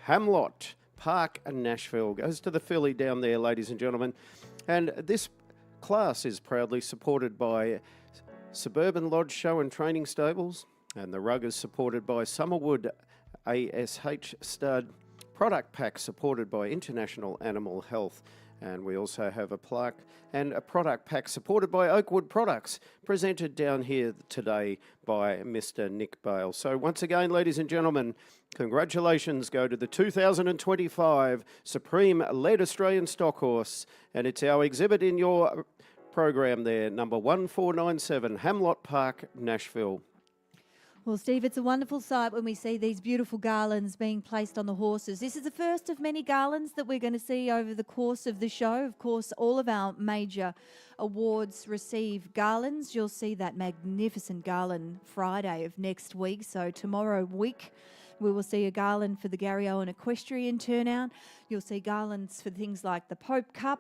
Hamlot Park, Nashville, goes to the filly down there, ladies and gentlemen. And this class is proudly supported by Suburban Lodge Show and Training Stables, and the rug is supported by Summerwood ASH Stud. Product pack supported by International Animal Health, and we also have a plaque and a product pack supported by Oakwood Products, presented down here today by Mr. Nick Bale. So once again, ladies and gentlemen, congratulations go to the 2025 Supreme-led Australian stock horse, and it's our exhibit in your program there, number 1497, Hamlot Park, Nashville. Well, Steve, it's a wonderful sight when we see these beautiful garlands being placed on the horses. This is the first of many garlands that we're going to see over the course of the show. Of course, all of our major awards receive garlands. You'll see that magnificent garland Friday of next week. So tomorrow week, we will see a garland for the Garryowen Equestrienne Turnout. You'll see garlands for things like the Pope Cup.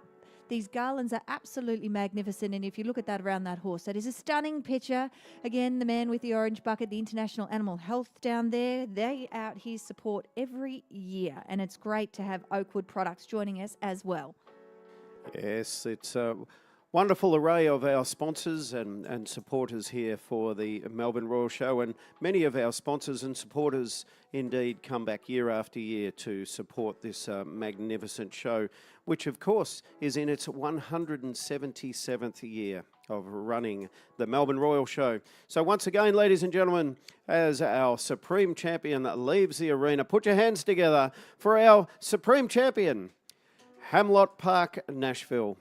These garlands are absolutely magnificent, and if you look at that around that horse, that is a stunning picture. Again, the man with the orange bucket, the International Animal Health down there, they out here support every year, and it's great to have Oakwood Products joining us as well. Yes, it's a wonderful array of our sponsors and supporters here for the Melbourne Royal Show, and many of our sponsors and supporters indeed come back year after year to support this magnificent show, which of course is in its 177th year of running the Melbourne Royal Show. So once again, ladies and gentlemen, as our Supreme Champion leaves the arena, put your hands together for our Supreme Champion, Hamlot Park, Nashville.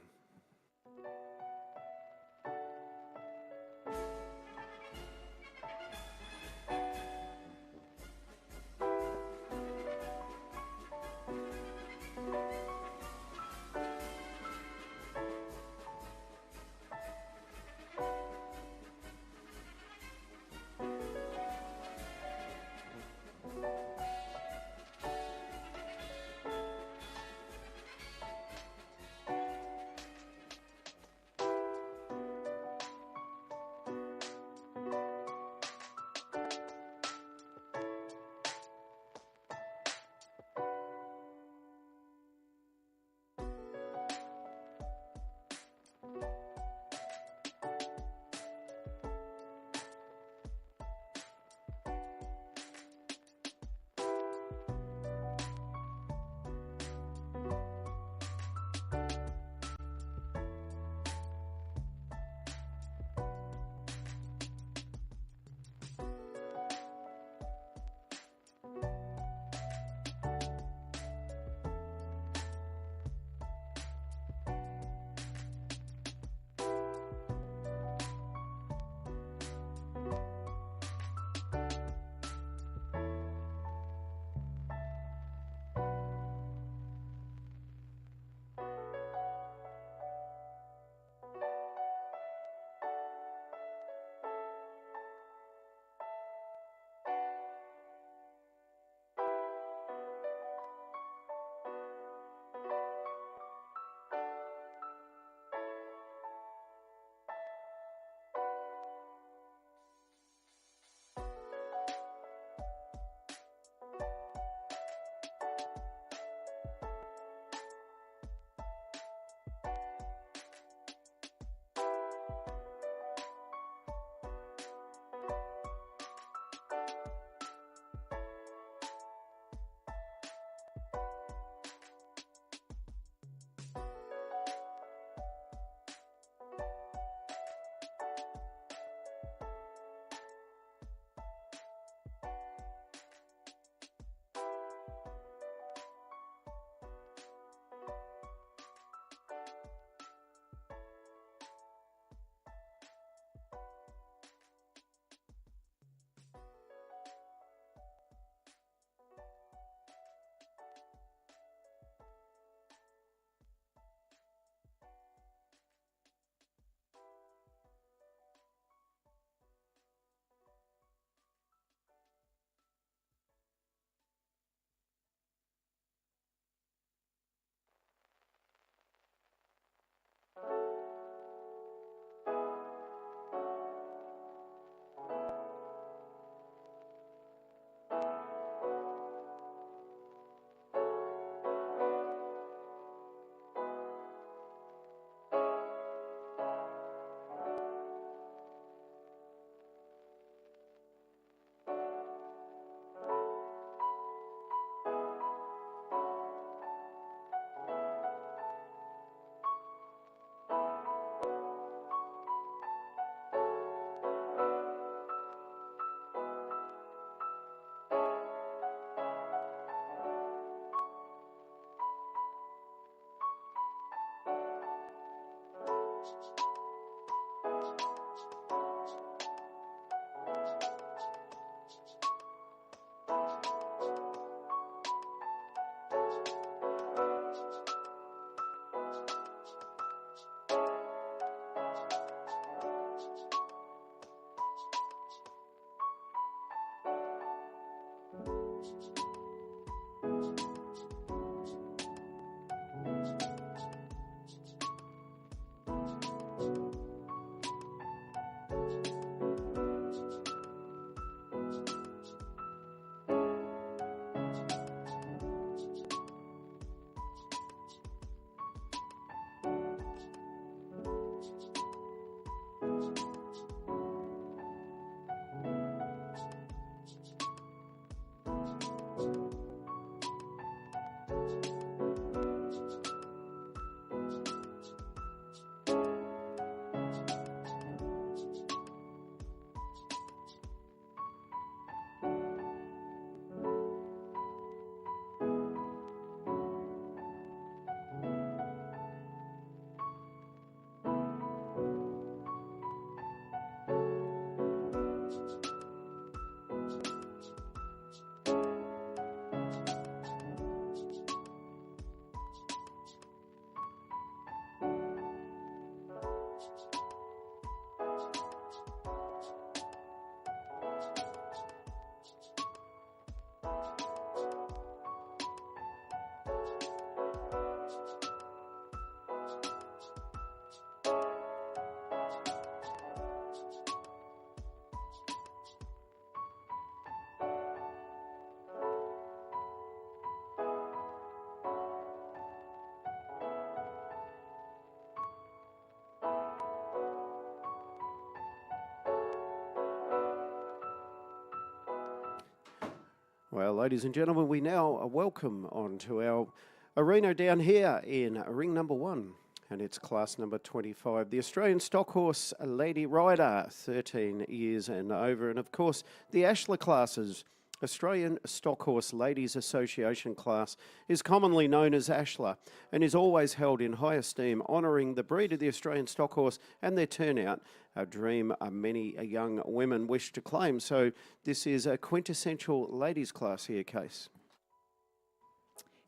Well, ladies and gentlemen, we now welcome onto our arena down here in ring number 1, and it's class number 25, the Australian Stock Horse Lady Rider, 13 years and over, and of course the Ashler classes. Australian Stock Horse Ladies Association class is commonly known as Ashler and is always held in high esteem, honouring the breed of the Australian stock horse and their turnout, a dream many young women wish to claim. So this is a quintessential ladies class here, Case.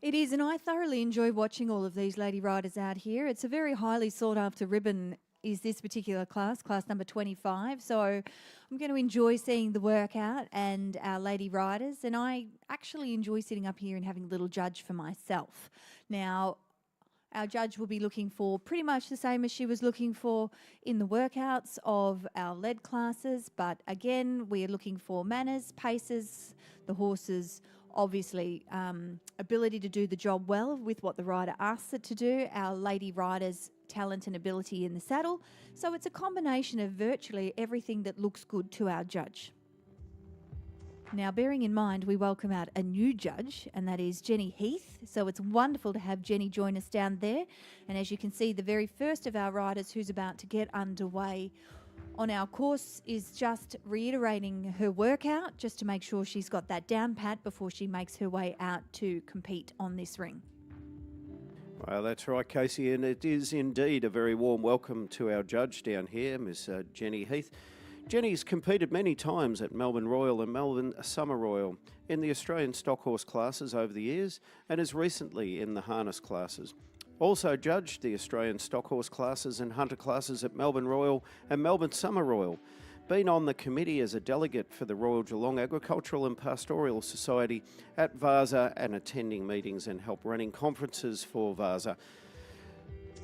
It is, and I thoroughly enjoy watching all of these lady riders out here. It's a very highly sought after ribbon is this particular class number 25. So I'm going to enjoy seeing the workout and our lady riders, and I actually enjoy sitting up here and having a little judge for myself. Now, our judge will be looking for pretty much the same as she was looking for in the workouts of our lead classes, but again, we are looking for manners, paces, the horses, obviously ability to do the job well with what the rider asks it to do, our lady riders' talent and ability in the saddle. So it's a combination of virtually everything that looks good to our judge. Now, bearing in mind, we welcome out a new judge, and that is Jenny Heath. So it's wonderful to have Jenny join us down there. And as you can see, the very first of our riders who's about to get underway on our course is just reiterating her workout, just to make sure she's got that down pat before she makes her way out to compete on this ring. Well, that's right, Casey, and it is indeed a very warm welcome to our judge down here, Miss Jenny Heath. Jenny's competed many times at Melbourne Royal and Melbourne Summer Royal in the Australian stock horse classes over the years, and is recently in the harness classes. Also judged the Australian stock horse classes and hunter classes at Melbourne Royal and Melbourne Summer Royal. Been on the committee as a delegate for the Royal Geelong Agricultural and Pastoral Society at VASA and attending meetings and help running conferences for VASA.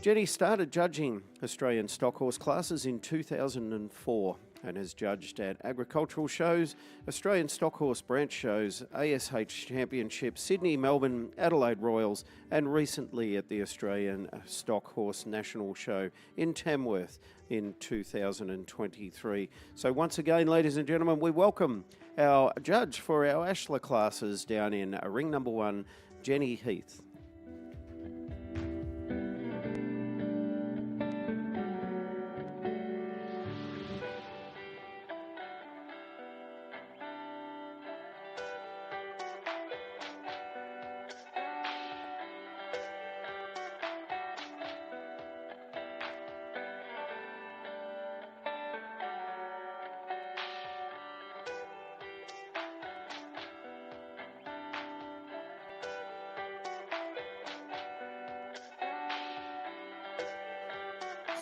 Jenny started judging Australian stock horse classes in 2004 and has judged at agricultural shows, Australian stock horse branch shows, ASH Championships, Sydney, Melbourne, Adelaide Royals, and recently at the Australian Stock Horse National Show in Tamworth in 2023. So once again, ladies and gentlemen, we welcome our judge for our Ashler classes down in ring number 1, Jenny Heath.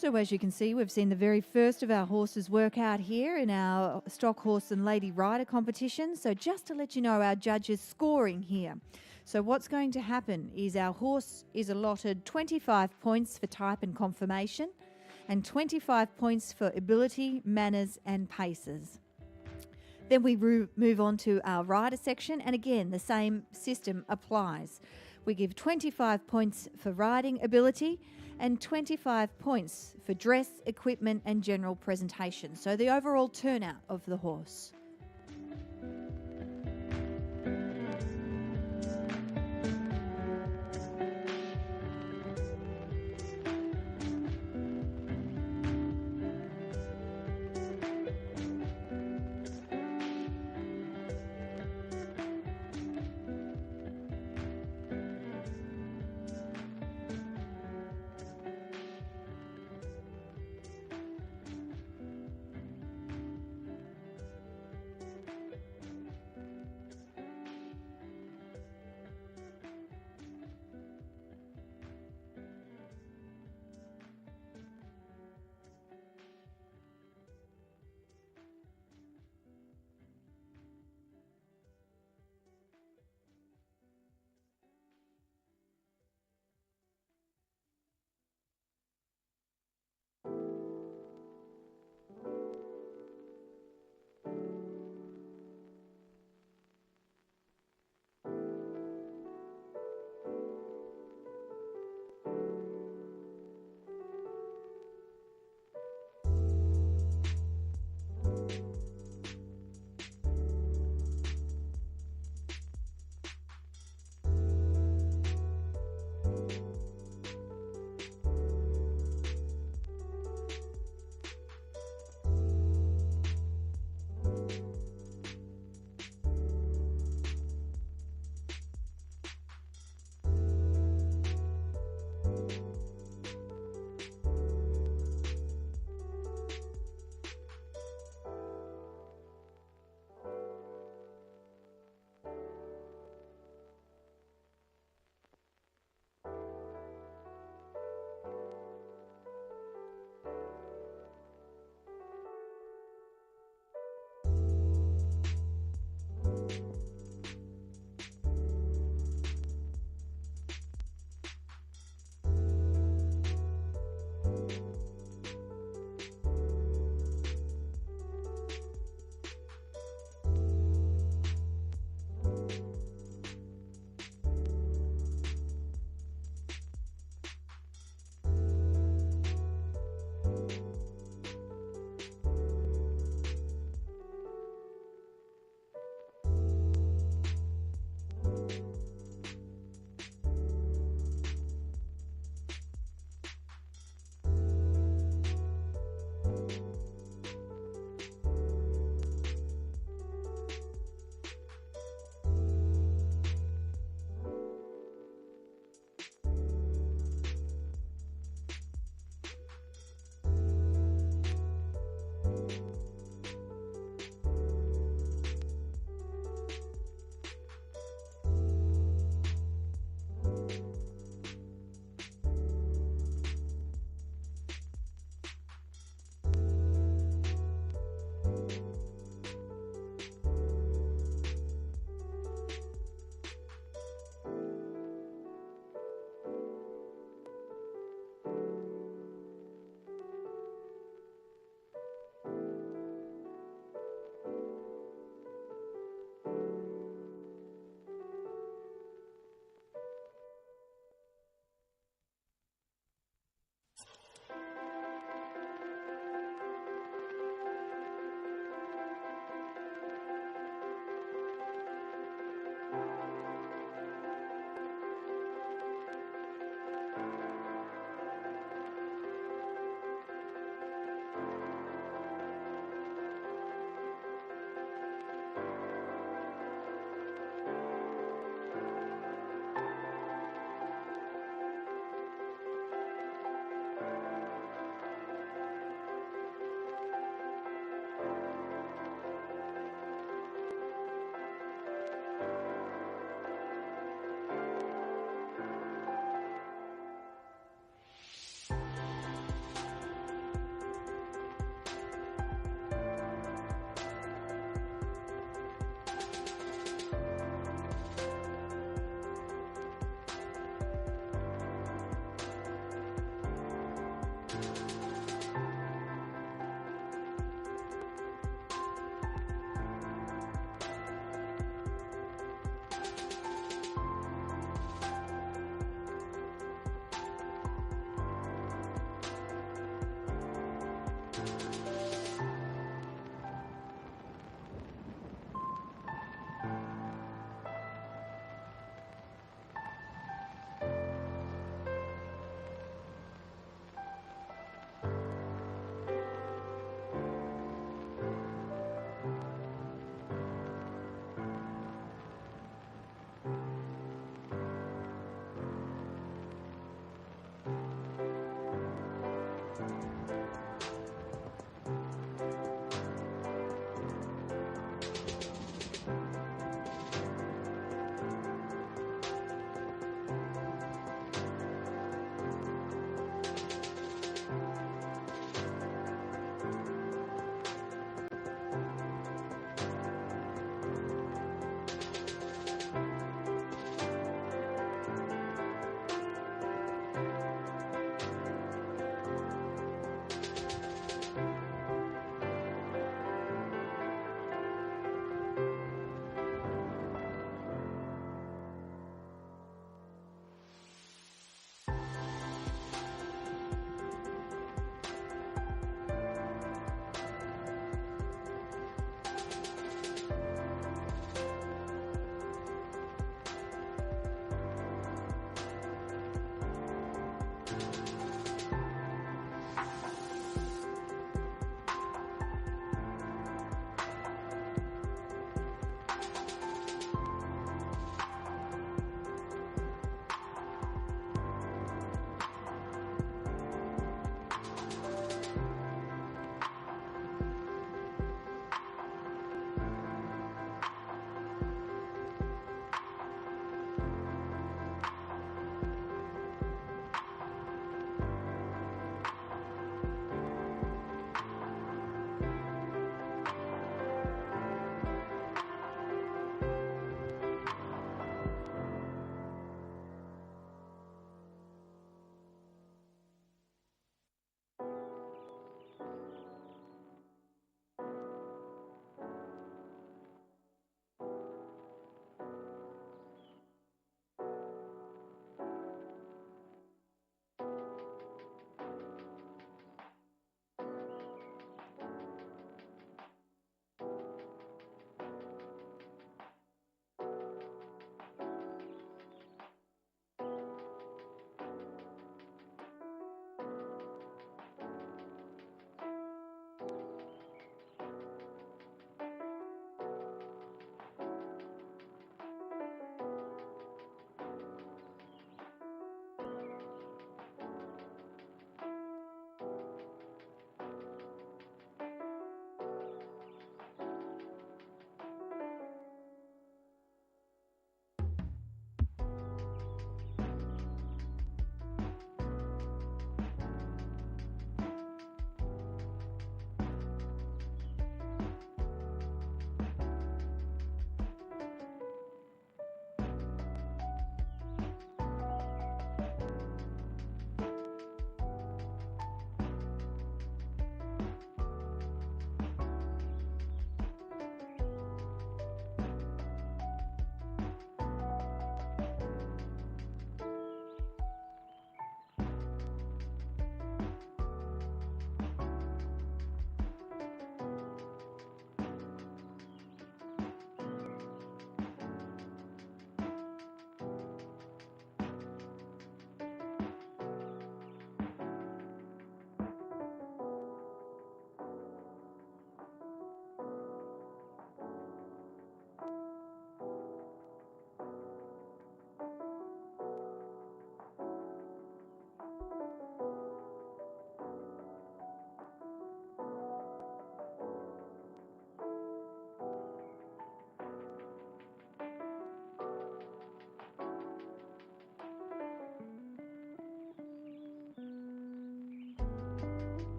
So as you can see, we've seen the very first of our horses work out here in our stock horse and lady rider competition. So just to let you know, our judge is scoring here. So what's going to happen is our horse is allotted 25 points for type and conformation and 25 points for ability, manners and paces. Then we move on to our rider section, and again, the same system applies. We give 25 points for riding ability and 25 points for dress, equipment and general presentation. So the overall turnout of the horse.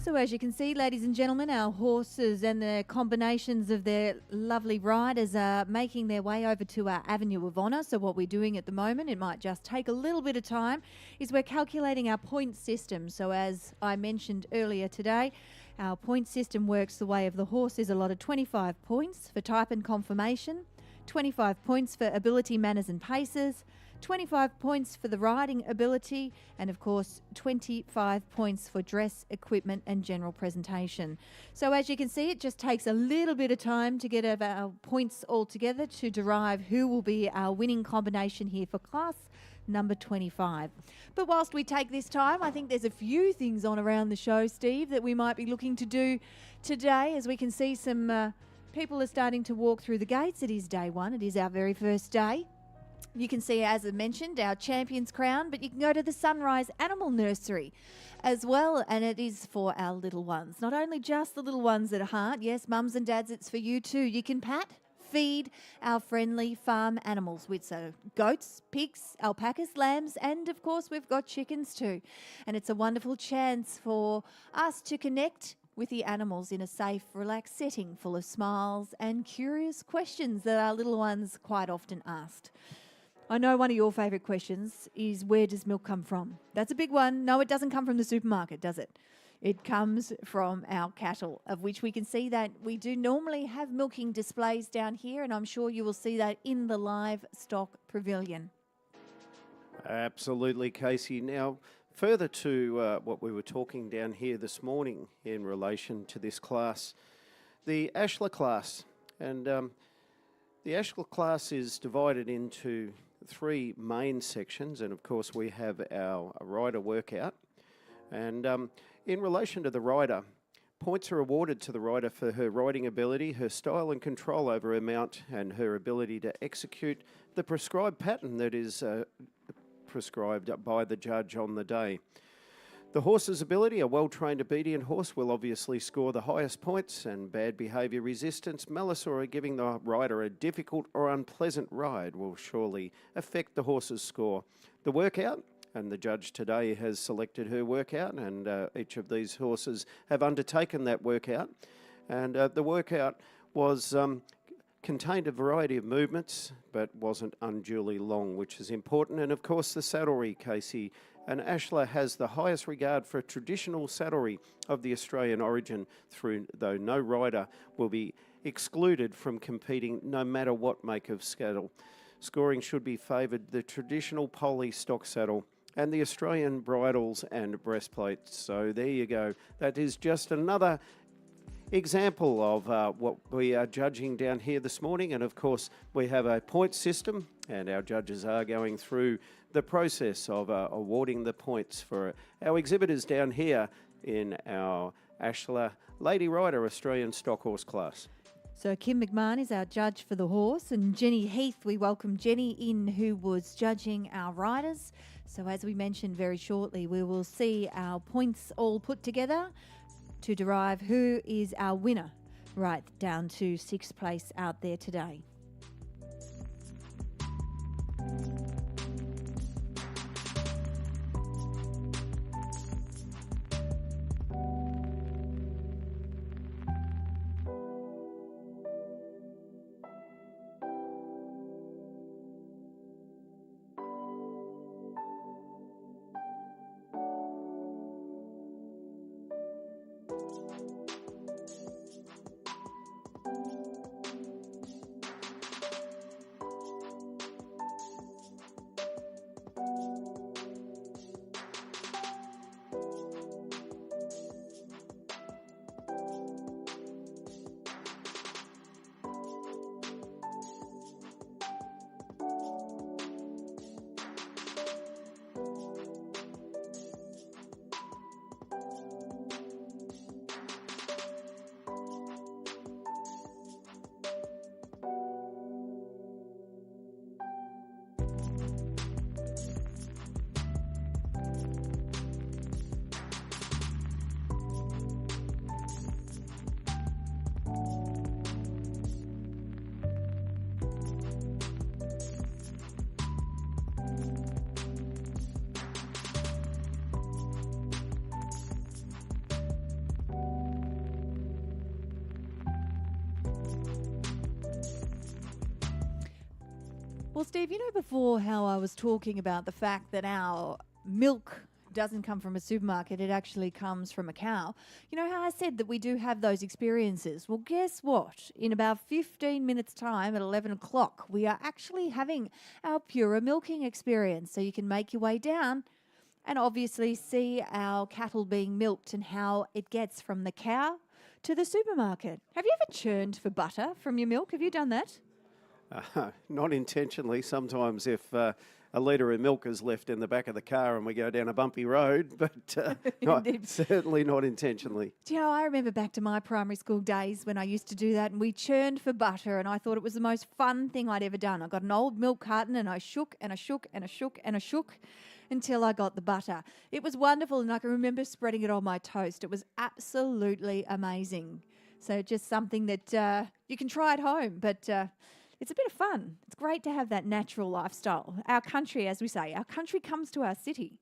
So as you can see, ladies and gentlemen, our horses and the combinations of their lovely riders are making their way over to our Avenue of Honour. So what we're doing at the moment, it might just take a little bit of time, is we're calculating our point system. So as I mentioned earlier today, our point system works the way of the horse is allotted 25 points for type and conformation, 25 points for ability, manners and paces, 25 points for the riding ability, and of course 25 points for dress, equipment and general presentation. So as you can see, it just takes a little bit of time to get our points all together to derive who will be our winning combination here for class number 25. But whilst we take this time, I think there's a few things on around the show, Steve, that we might be looking to do today. As we can see, some people are starting to walk through the gates. It is day one. It is our very first day. You can see, as I mentioned, our champion's crown, but you can go to the Sunrise Animal Nursery as well, and it is for our little ones. Not only just the little ones at heart, yes, mums and dads, it's for you too. You can pat, feed our friendly farm animals, which are goats, pigs, alpacas, lambs, and of course we've got chickens too. And it's a wonderful chance for us to connect with the animals in a safe, relaxed setting full of smiles and curious questions that our little ones quite often asked. I know one of your favourite questions is, where does milk come from? That's a big one. No, it doesn't come from the supermarket, does it? It comes from our cattle, of which we can see that we do normally have milking displays down here, and I'm sure you will see that in the livestock pavilion. Absolutely, Casey. Now, further to what we were talking down here this morning in relation to this class, the Ashler class. And the Ashler class is divided into three main sections, and of course we have our rider workout. And in relation to the rider, points are awarded to the rider for her riding ability, her style and control over her mount, and her ability to execute the prescribed pattern that is prescribed by the judge on the day. The horse's ability, a well-trained obedient horse, will obviously score the highest points, and bad behaviour, resistance, malice, or giving the rider a difficult or unpleasant ride will surely affect the horse's score. The workout, and the judge today has selected her workout, and each of these horses have undertaken that workout. And the workout was contained a variety of movements, but wasn't unduly long, which is important. And of course, the saddlery, Casey. And Ashler has the highest regard for traditional saddlery of the Australian origin, though no rider will be excluded from competing no matter what make of saddle. Scoring should be favoured the traditional poly stock saddle and the Australian bridles and breastplates. So there you go. That is just another example of what we are judging down here this morning. And of course, we have a point system, and our judges are going through the process of awarding the points for our exhibitors down here in our Ashler Lady Rider Australian Stock Horse class. So Kim McMahon is our judge for the horse, and Jenny Heath, we welcome Jenny in, who was judging our riders. So as we mentioned very shortly, we will see our points all put together to derive who is our winner, right down to sixth place out there today. Well, Steve, you know before how I was talking about the fact that our milk doesn't come from a supermarket, it actually comes from a cow. You know how I said that we do have those experiences? Well, guess what? In about 15 minutes' time at 11 o'clock, we are actually having our Pura milking experience. So you can make your way down and obviously see our cattle being milked and how it gets from the cow to the supermarket. Have you ever churned for butter from your milk? Have you done that? Not intentionally. Sometimes if a litre of milk is left in the back of the car and we go down a bumpy road, but certainly not intentionally. Do you know, I remember back to my primary school days when I used to do that and we churned for butter and I thought it was the most fun thing I'd ever done. I got an old milk carton and I shook and I shook and I shook and I shook until I got the butter. It was wonderful and I can remember spreading it on my toast. It was absolutely amazing. So just something that you can try at home, but it's a bit of fun. It's great to have that natural lifestyle. Our country, as we say, our country comes to our city.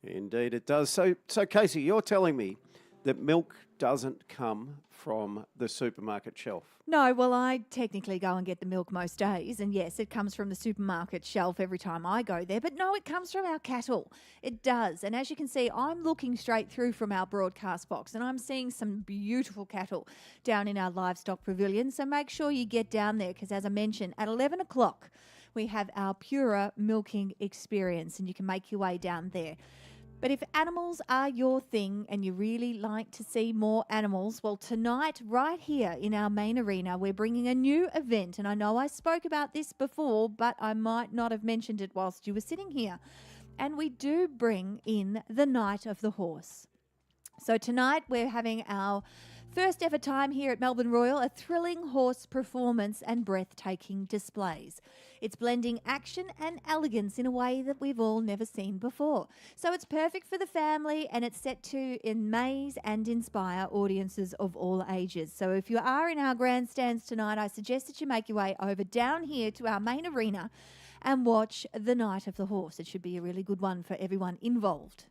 Indeed it does. So Casey, you're telling me that milk doesn't come from the supermarket shelf? No, well, I technically go and get the milk most days, and yes, it comes from the supermarket shelf every time I go there, but no, it comes from our cattle. It does, and as you can see, I'm looking straight through from our broadcast box, and I'm seeing some beautiful cattle down in our livestock pavilion, so make sure you get down there, because as I mentioned, at 11 o'clock, we have our Pura milking experience, and you can make your way down there. But if animals are your thing and you really like to see more animals, well, tonight, right here in our main arena, we're bringing a new event. And I know I spoke about this before, but I might not have mentioned it whilst you were sitting here. And we do bring in the Night of the Horse. So tonight we're having our first ever time here at Melbourne Royal, a thrilling horse performance and breathtaking displays. It's blending action and elegance in a way that we've all never seen before. So it's perfect for the family and it's set to amaze and inspire audiences of all ages. So if you are in our grandstands tonight, I suggest that you make your way over down here to our main arena and watch the Night of the Horse. It should be a really good one for everyone involved.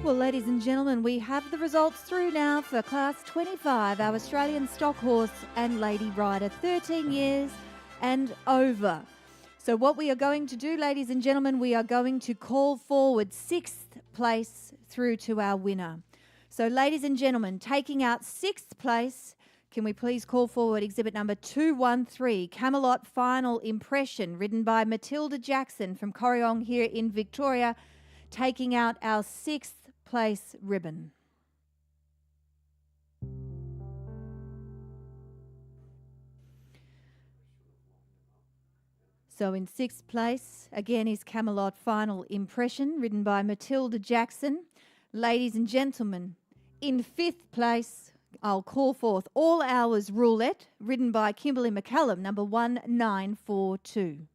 Well, ladies and gentlemen, we have the results through now for Class 25, our Australian stock horse and lady rider, 13 years and over. So what we are going to do, ladies and gentlemen, we are going to call forward 6th place through to our winner. So, ladies and gentlemen, taking out 6th place, can we please call forward exhibit number 213, Camelot Final Impression, ridden by Matilda Jackson from Garryowen here in Victoria, taking out our 6th place ribbon. So in 6th place, again, is Camelot Final Impression, ridden by Matilda Jackson. Ladies and gentlemen, in 5th place, I'll call forth All Hours Roulette, ridden by Kimberly McCallum, number 1942.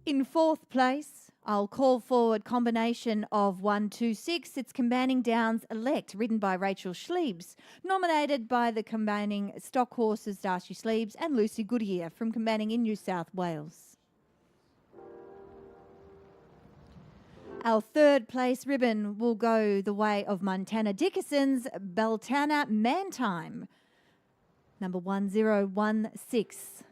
In 4th place, I'll call forward combination of 126. It's Combaning Downs Elect, ridden by Rachel Schliebs, nominated by the combining stock horses Darcy Schliebs and Lucy Goodyear from Combaning in New South Wales. Our 3rd place ribbon will go the way of Montana Dickinson's Beltana Mantime, number 1016.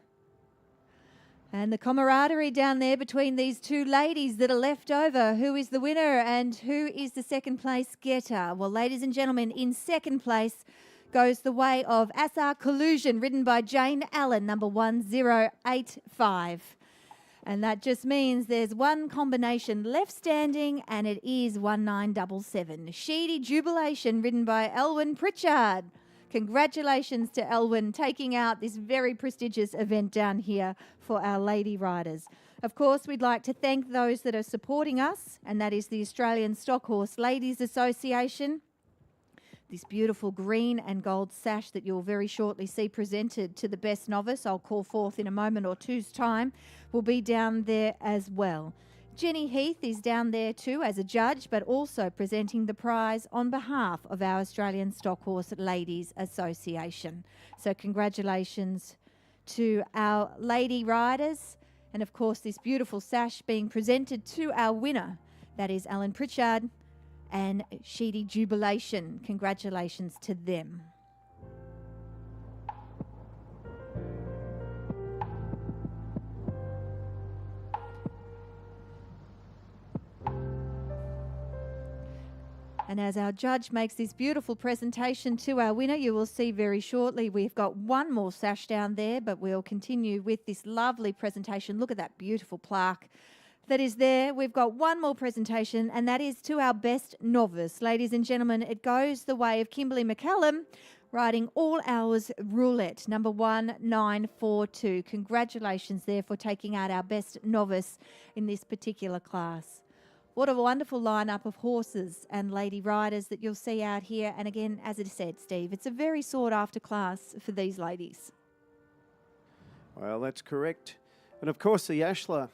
And the camaraderie down there between these two ladies that are left over. Who is the winner and who is the 2nd place getter? Well, ladies and gentlemen, in 2nd place goes the way of Assar Collusion, ridden by Jane Allen, number 1085. And that just means there's one combination left standing, and it is 1977. Sheedy Jubilation, ridden by Elwyn Pritchard. Congratulations to Elwyn taking out this very prestigious event down here for our lady riders. Of course, we'd like to thank those that are supporting us, and that is the Australian Stock Horse Ladies Association. This beautiful green and gold sash that you'll very shortly see presented to the best novice, I'll call forth in a moment or two's time, will be down there as well. Jenny Heath is down there too as a judge, but also presenting the prize on behalf of our Australian Stock Horse Ladies Association. So congratulations to our lady riders, and of course this beautiful sash being presented to our winner, that is Alan Pritchard and Sheedy Jubilation. Congratulations to them. And as our judge makes this beautiful presentation to our winner, you will see very shortly we've got one more sash down there, but we'll continue with this lovely presentation. Look at that beautiful plaque that is there. We've got one more presentation, and that is to our best novice. Ladies and gentlemen, it goes the way of Kimberly McCallum, riding All Hours Roulette, number 1942. Congratulations there for taking out our best novice in this particular class. What a wonderful lineup of horses and lady riders that you'll see out here. And again, as I said, Steve, it's a very sought-after class for these ladies. Well, that's correct. And of course, the Ashlar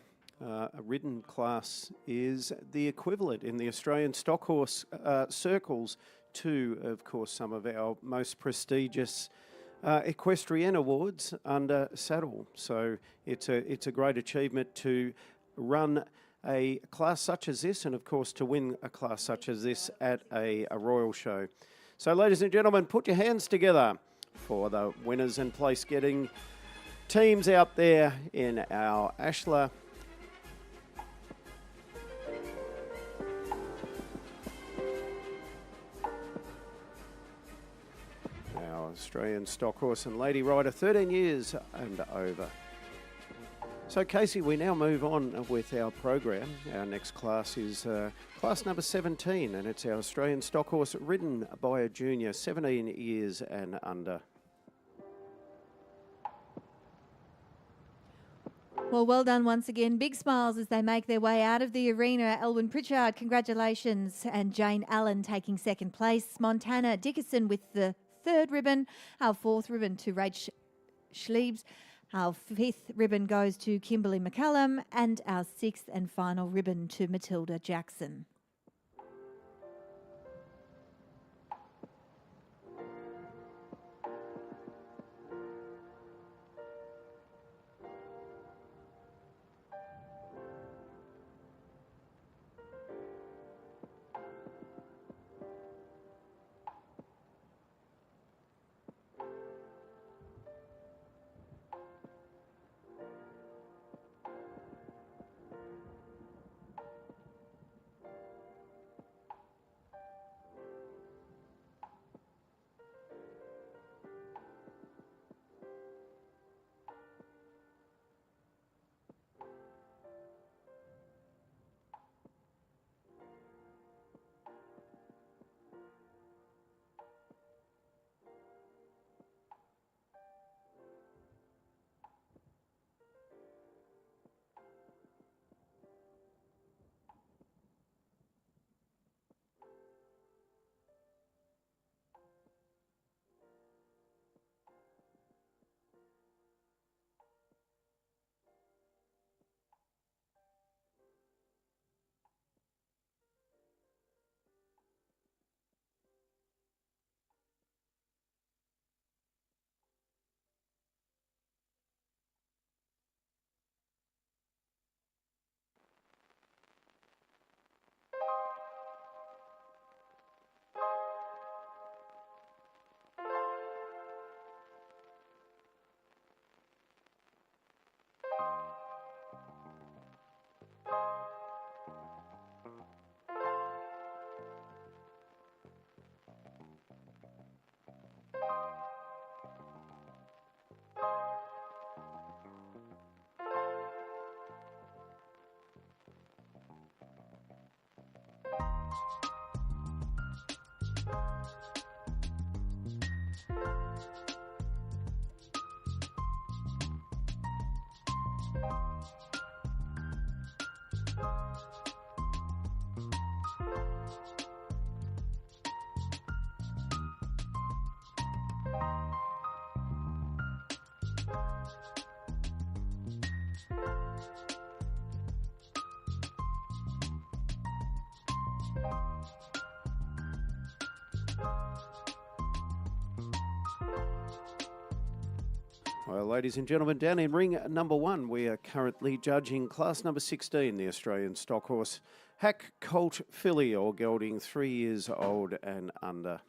ridden class is the equivalent in the Australian stock horse circles to, of course, some of our most prestigious equestrienne awards under saddle. So it's a great achievement to run a class such as this, and of course to win a class such as this at a royal show. So ladies and gentlemen, put your hands together for the winners and place getting teams out there in our Ashlar Australian stock horse and lady rider, 13 years and over. So Casey, we now move on with our program. Our next class is class number 17, and it's our Australian stock horse ridden by a junior, 17 years and under. Well done once again. Big smiles as they make their way out of the arena. Elwyn Pritchard, congratulations. And Jane Allen taking 2nd place. Montana Dickinson with the 3rd ribbon. Our 4th ribbon to Rach Schliebs. Our 5th ribbon goes to Kimberly McCallum, and our 6th and final ribbon to Matilda Jackson. Well, ladies and gentlemen, down in ring number 1, we are currently judging class number 16, the Australian stock horse Hack Colt Filly, or gelding 3 years old and under.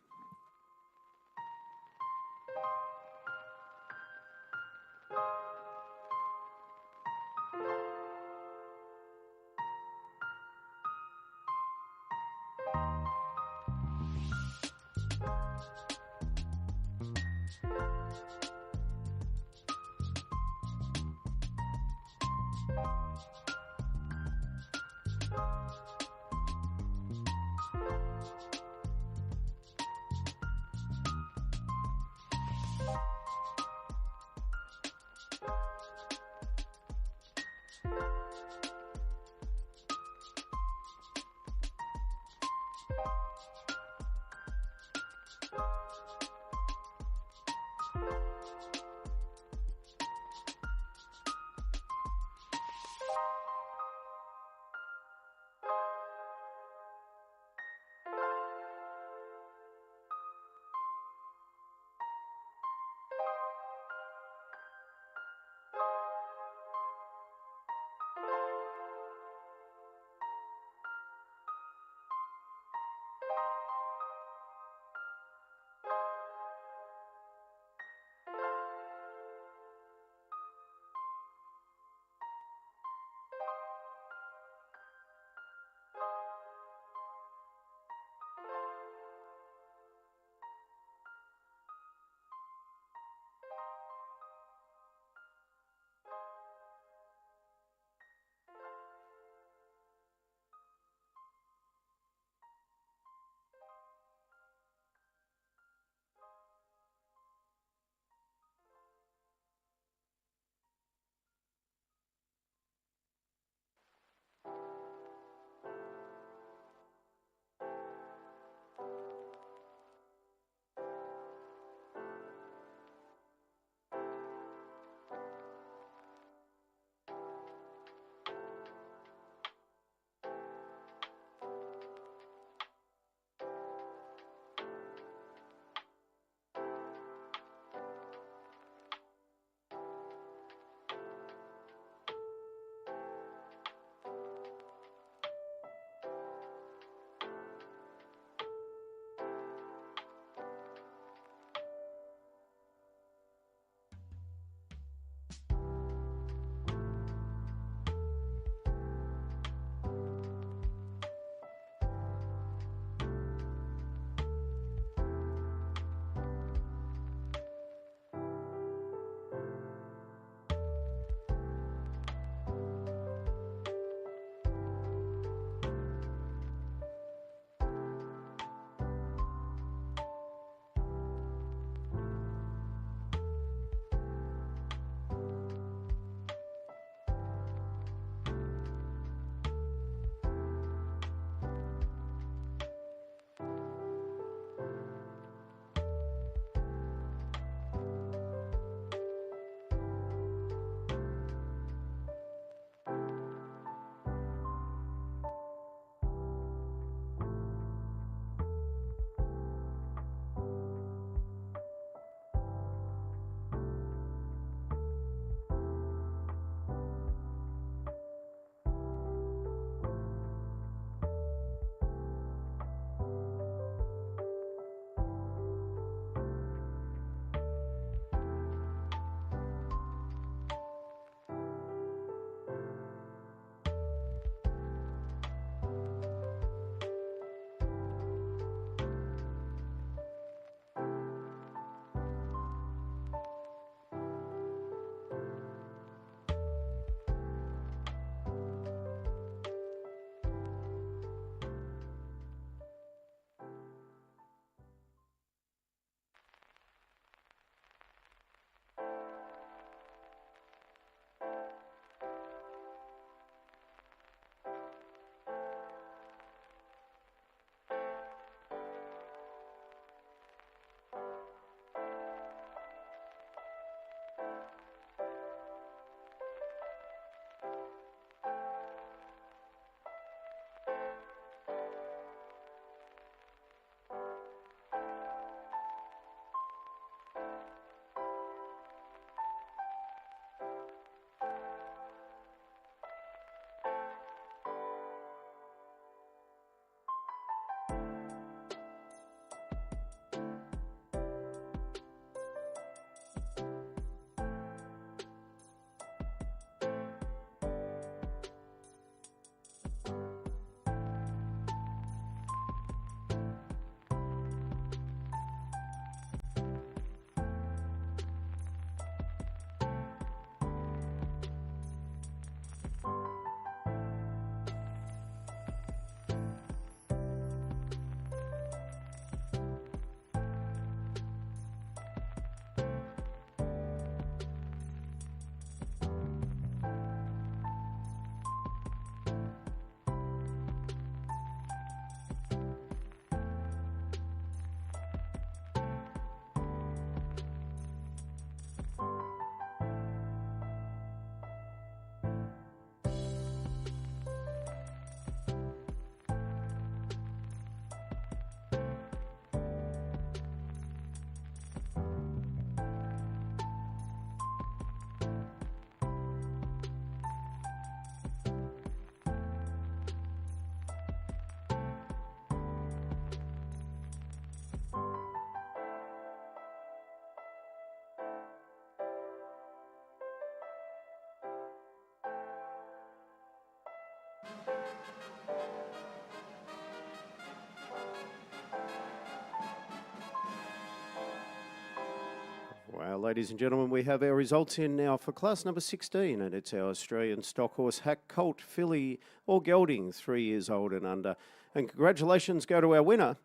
Well, ladies and gentlemen, we have our results in now for class number 16, and it's our Australian stock horse hack colt filly or gelding, 3 years old and under. And congratulations go to our winner,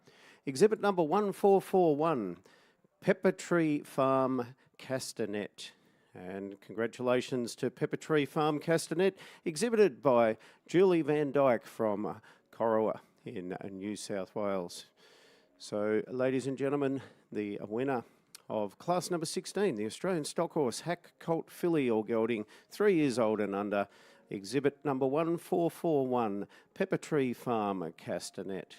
exhibit number 1441, Pepper Tree Farm Castanet. And congratulations to Pepper Tree Farm Castanet, exhibited by Julie Van Dyke from Corowa in New South Wales. So, ladies and gentlemen, the winner of class number 16, the Australian stock horse hack colt filly or gelding, 3 years old and under, exhibit number 1441, Pepper Tree Farm Castanet.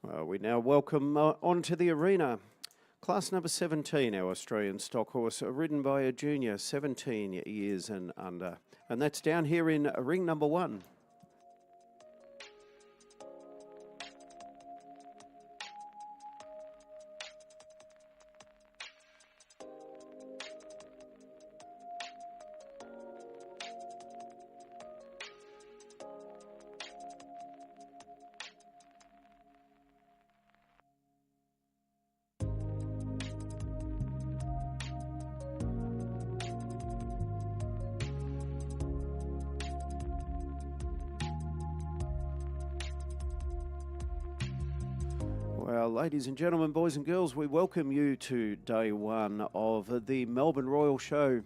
Well, we now welcome onto the arena class number 17, our Australian stock horse, ridden by a junior, 17 years and under. And that's down here in ring number 1. Well, ladies and gentlemen, boys and girls, we welcome you to day 1 of the Melbourne Royal Show.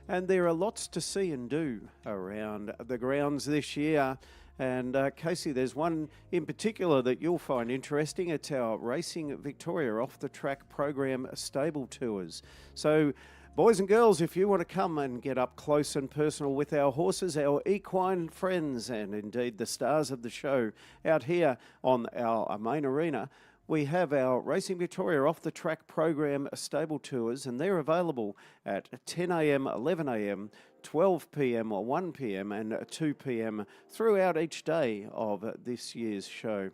And there are lots to see and do around the grounds this year. And Casey, there's one in particular that you'll find interesting. It's our Racing Victoria off-the-track program stable tours. So, boys and girls, if you want to come and get up close and personal with our horses, our equine friends, and indeed the stars of the show out here on our main arena, we have our Racing Victoria off-the-track program stable tours, and they're available at 10 a.m, 11 a.m, 12 p.m, or 1 p.m, and 2 p.m. throughout each day of this year's show.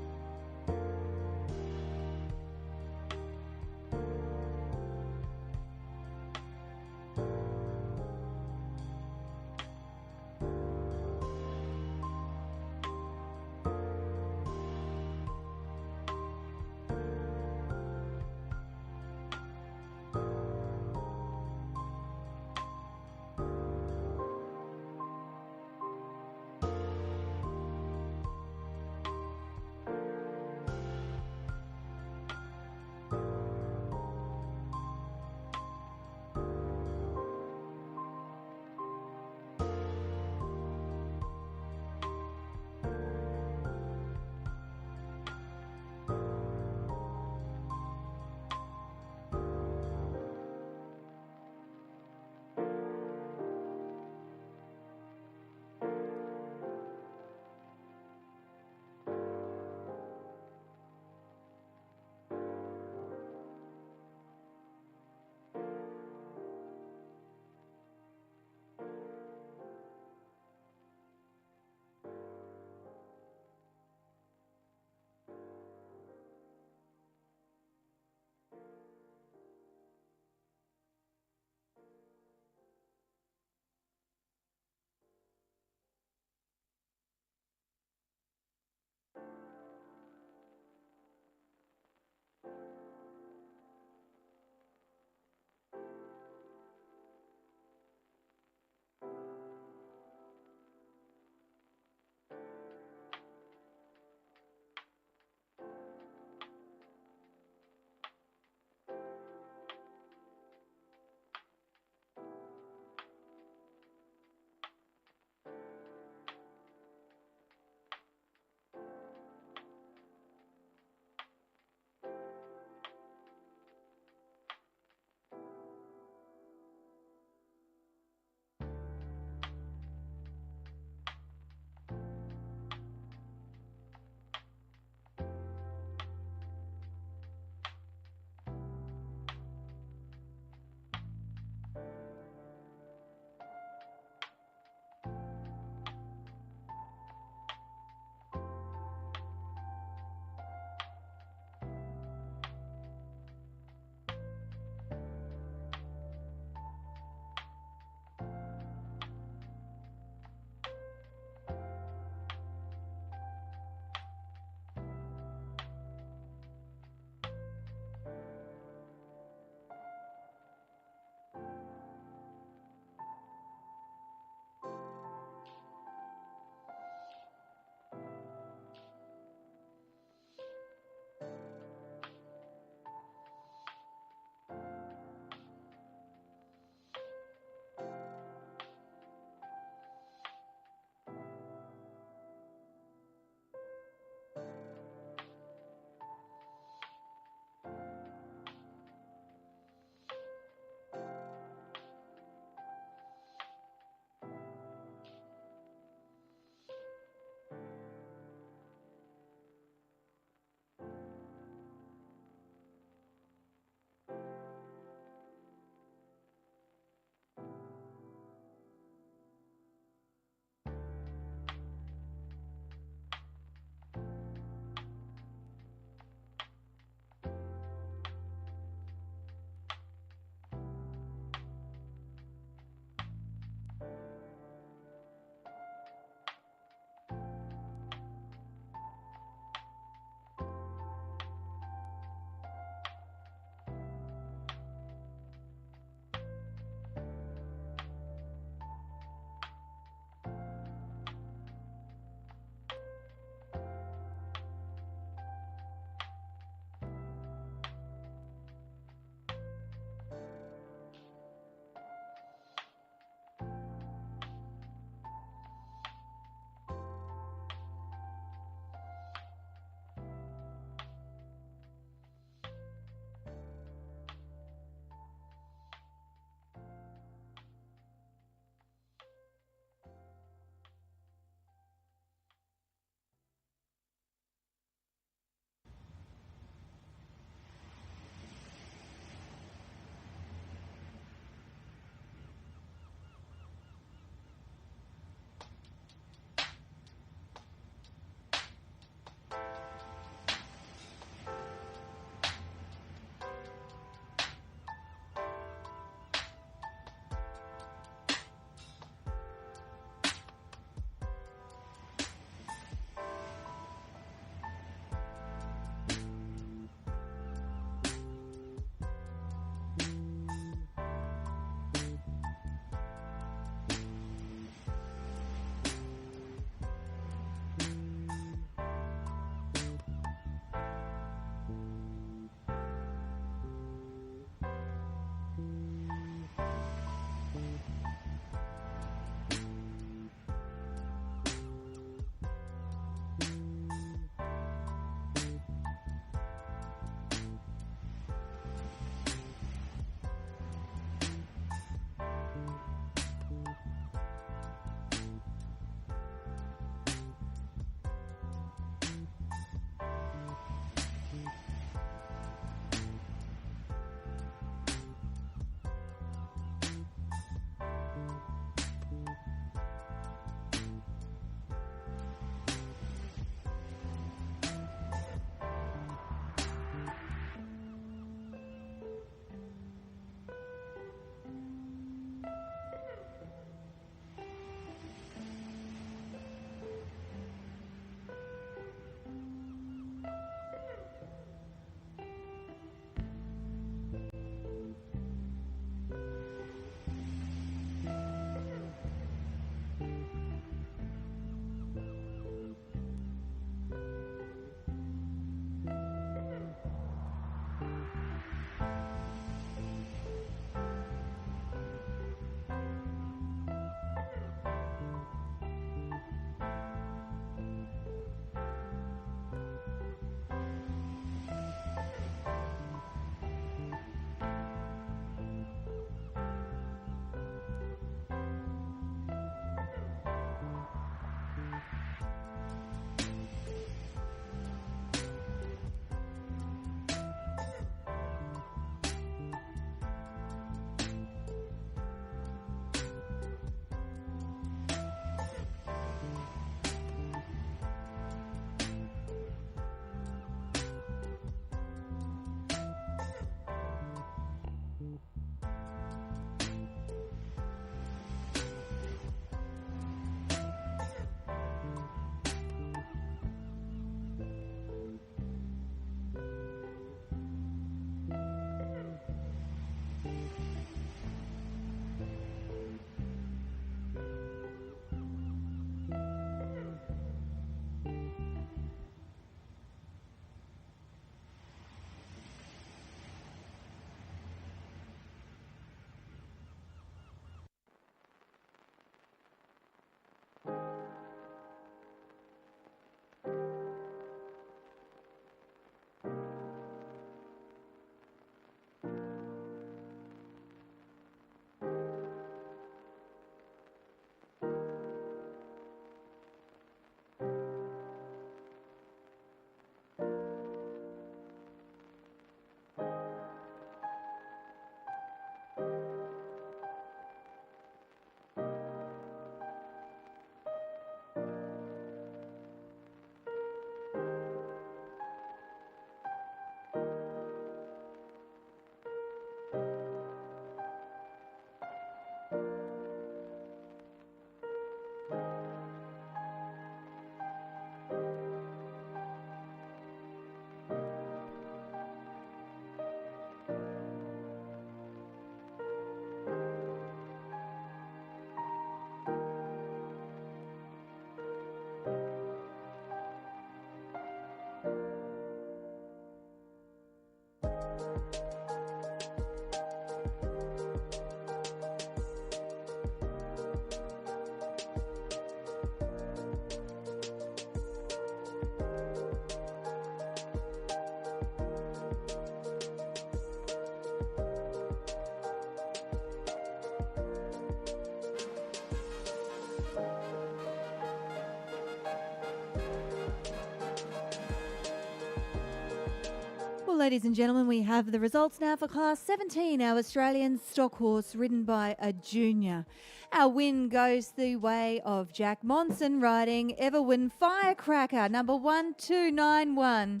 ladies and gentlemen, we have the results now for Class 17, our Australian stock horse ridden by a junior. Our win goes the way of Jack Monson riding Everwin Firecracker, number 1291.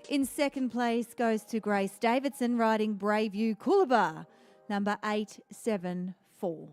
In second place goes to Grace Davidson riding Braveview Coolabah, number 874.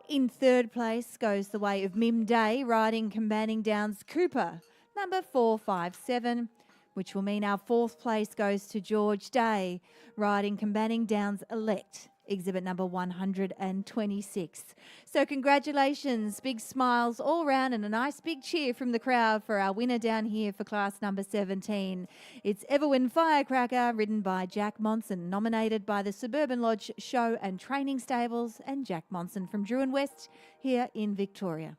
In third place goes the way of Mim Day riding Combanning Downs Cooper, number 457, which will mean our fourth place goes to George Day riding Combanning Downs Elect, exhibit number 126. So congratulations, big smiles all round and a nice big cheer from the crowd for our winner down here for class number 17. It's Everwin Firecracker, ridden by Jack Monson, nominated by the Suburban Lodge Show and Training Stables and Jack Monson from Druin West here in Victoria.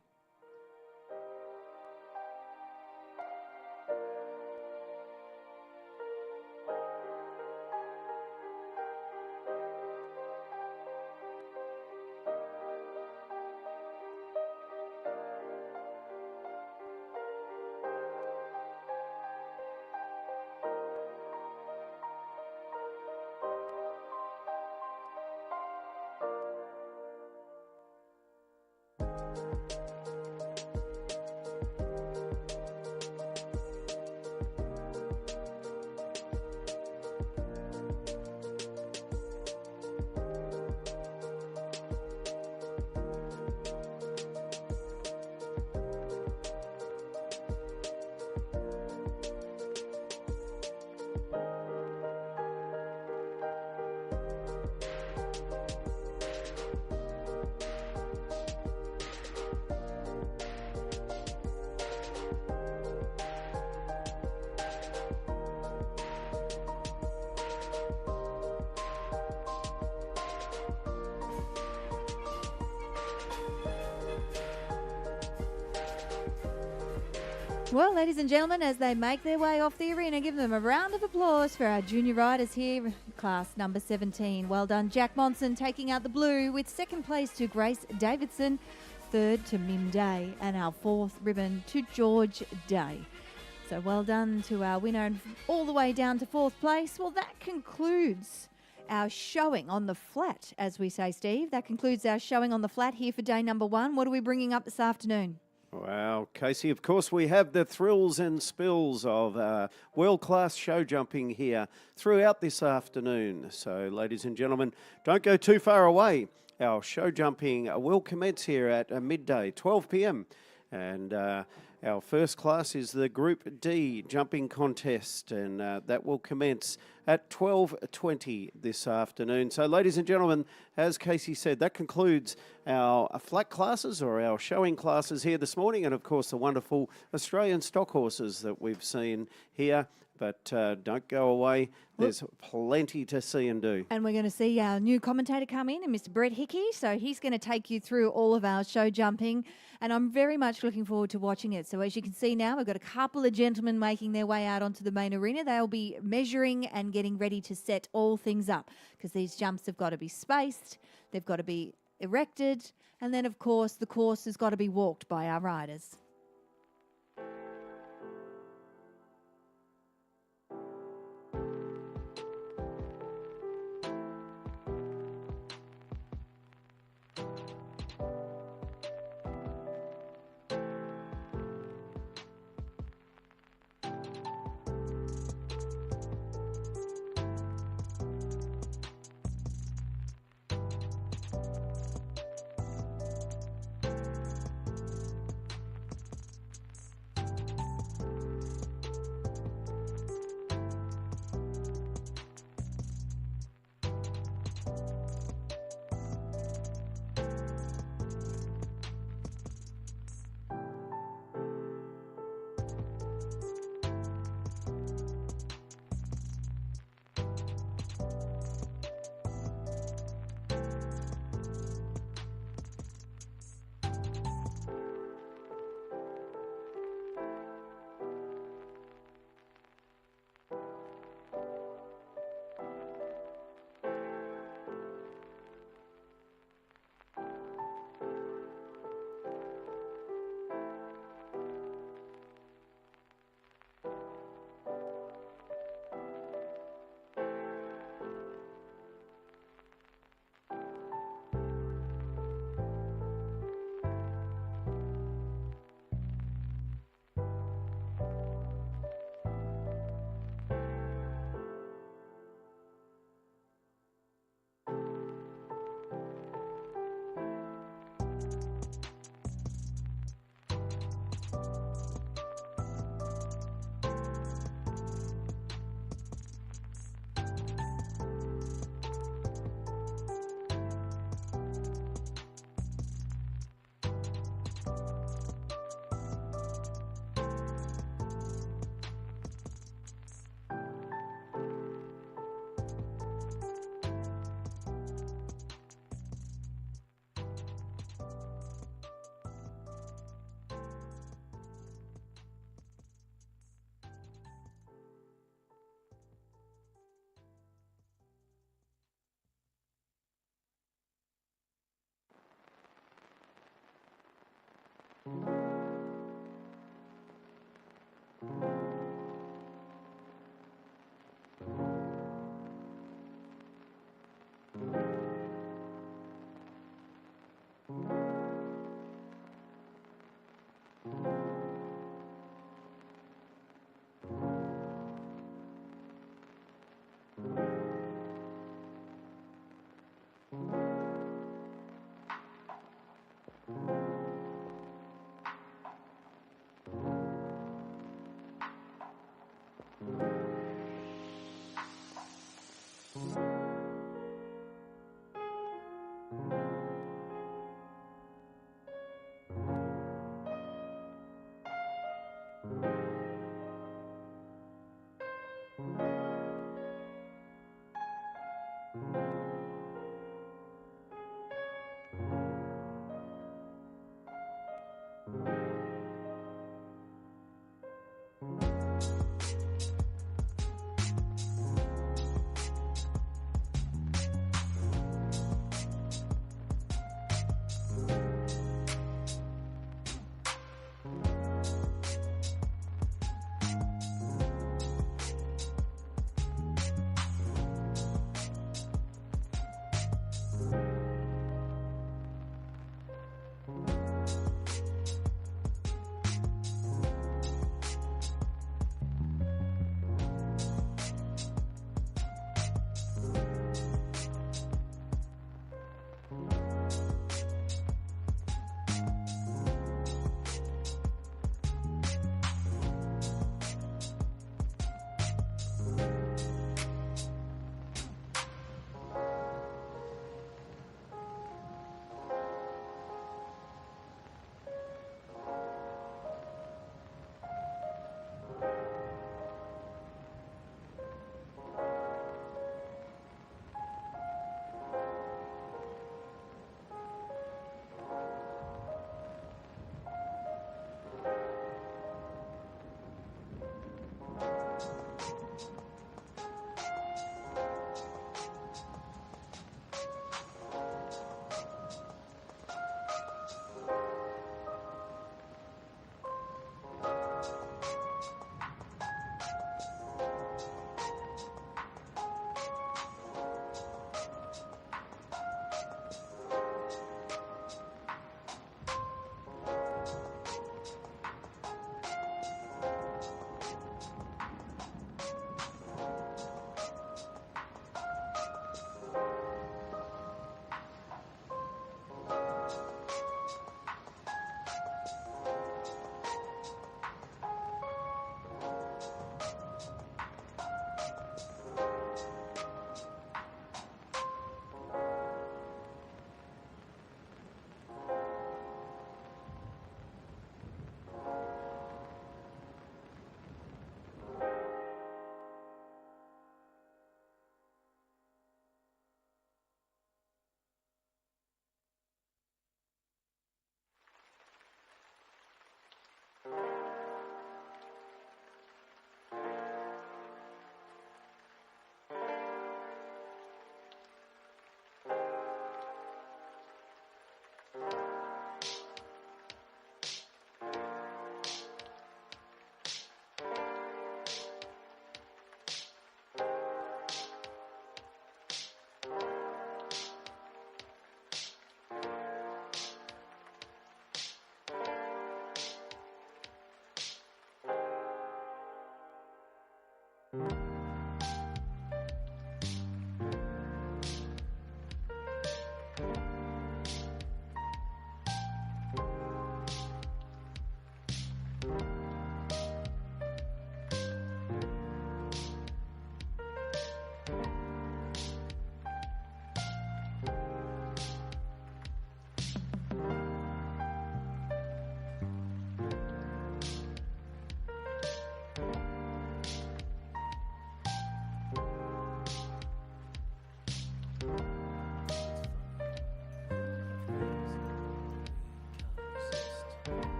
Well, ladies and gentlemen, as they make their way off the arena, give them a round of applause for our junior riders here, class number 17. Well done, Jack Monson taking out the blue with second place to Grace Davidson, third to Mim Day, and our fourth ribbon to George Day. So well done to our winner, and all the way down to fourth place. Well, that concludes our showing on the flat, as we say, Steve. That concludes our showing on the flat here for day number 1. What are we bringing up this afternoon? Well, Casey, of course, we have the thrills and spills of world-class show jumping here throughout this afternoon. So, ladies and gentlemen, don't go too far away. Our show jumping will commence here at midday, 12 p.m. And our first class is the Group D jumping contest, and that will commence at 12:20 this afternoon. So, ladies and gentlemen, as Casey said, that concludes our flat classes or our showing classes here this morning, and of course the wonderful Australian stock horses that we've seen here. But don't go away. There's plenty to see and do. And we're going to see our new commentator come in, and Mr. Brett Hickey. So he's going to take you through all of our show jumping, and I'm very much looking forward to watching it. So as you can see now, we've got a couple of gentlemen making their way out onto the main arena. They'll be measuring and getting ready to set all things up, because these jumps have got to be spaced, they've got to be erected, and then, of course, the course has got to be walked by our riders.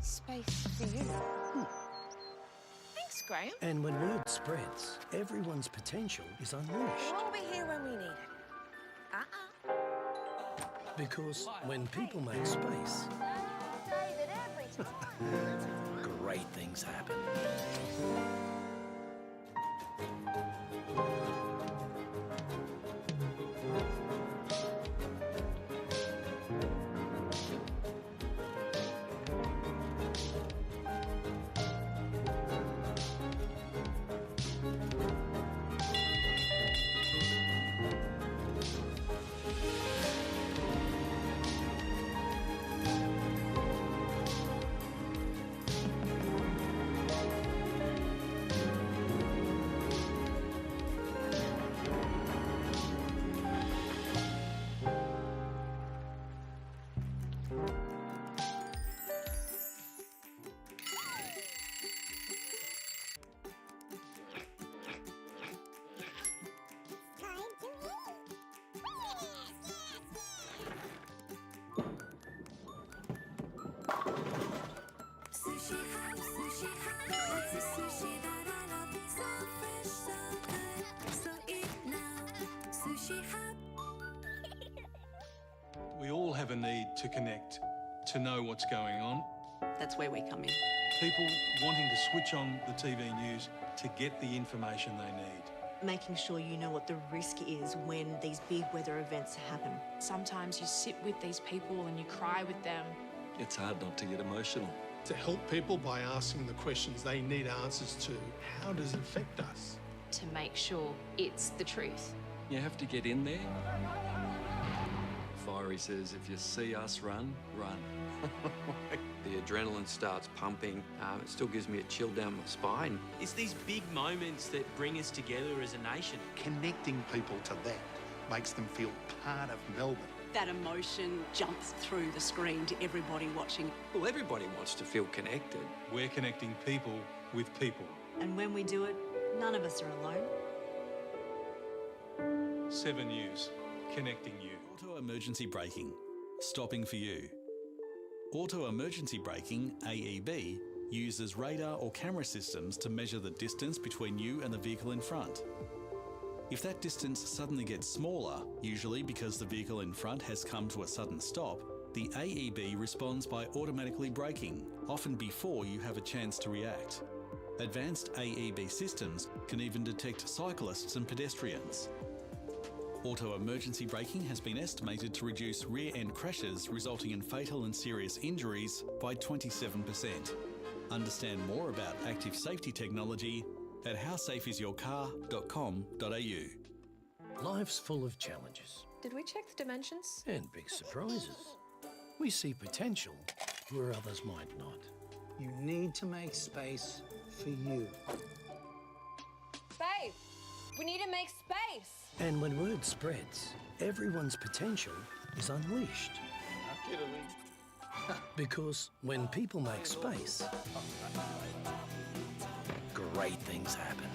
Space for you. Thanks, Graham. And when word spreads, everyone's potential is unleashed. We'll be here when we need it. Because when people make space, David, every time. great things happen. We all have a need to connect, to know what's going on. That's where we come in. People wanting to switch on the TV news to get the information they need. Making sure you know what the risk is when these big weather events happen. Sometimes you sit with these people and you cry with them. It's hard not to get emotional. To help people by asking the questions they need answers to, how does it affect us? To make sure it's the truth. You have to get in there. Fiery says, if you see us run, run. The adrenaline starts pumping. It still gives me a chill down my spine. It's these big moments that bring us together as a nation. Connecting people to that makes them feel part of Melbourne. That emotion jumps through the screen to everybody watching. Well, everybody wants to feel connected. We're connecting people with people. And when we do it, none of us are alone. 7 News, connecting you. Auto emergency braking, stopping for you. Auto emergency braking, AEB, uses radar or camera systems to measure the distance between you and the vehicle in front. If that distance suddenly gets smaller, usually because the vehicle in front has come to a sudden stop, the AEB responds by automatically braking, often before you have a chance to react. Advanced AEB systems can even detect cyclists and pedestrians. Auto emergency braking has been estimated to reduce rear-end crashes resulting in fatal and serious injuries by 27%. Understand more about active safety technology at howsafeisyourcar.com.au. Life's full of challenges. Did we check the dimensions? And big surprises. We see potential where others might not. You need to make space for you. Babe, we need to make space. And when word spreads, everyone's potential is unleashed. Because when people make space, great things happen.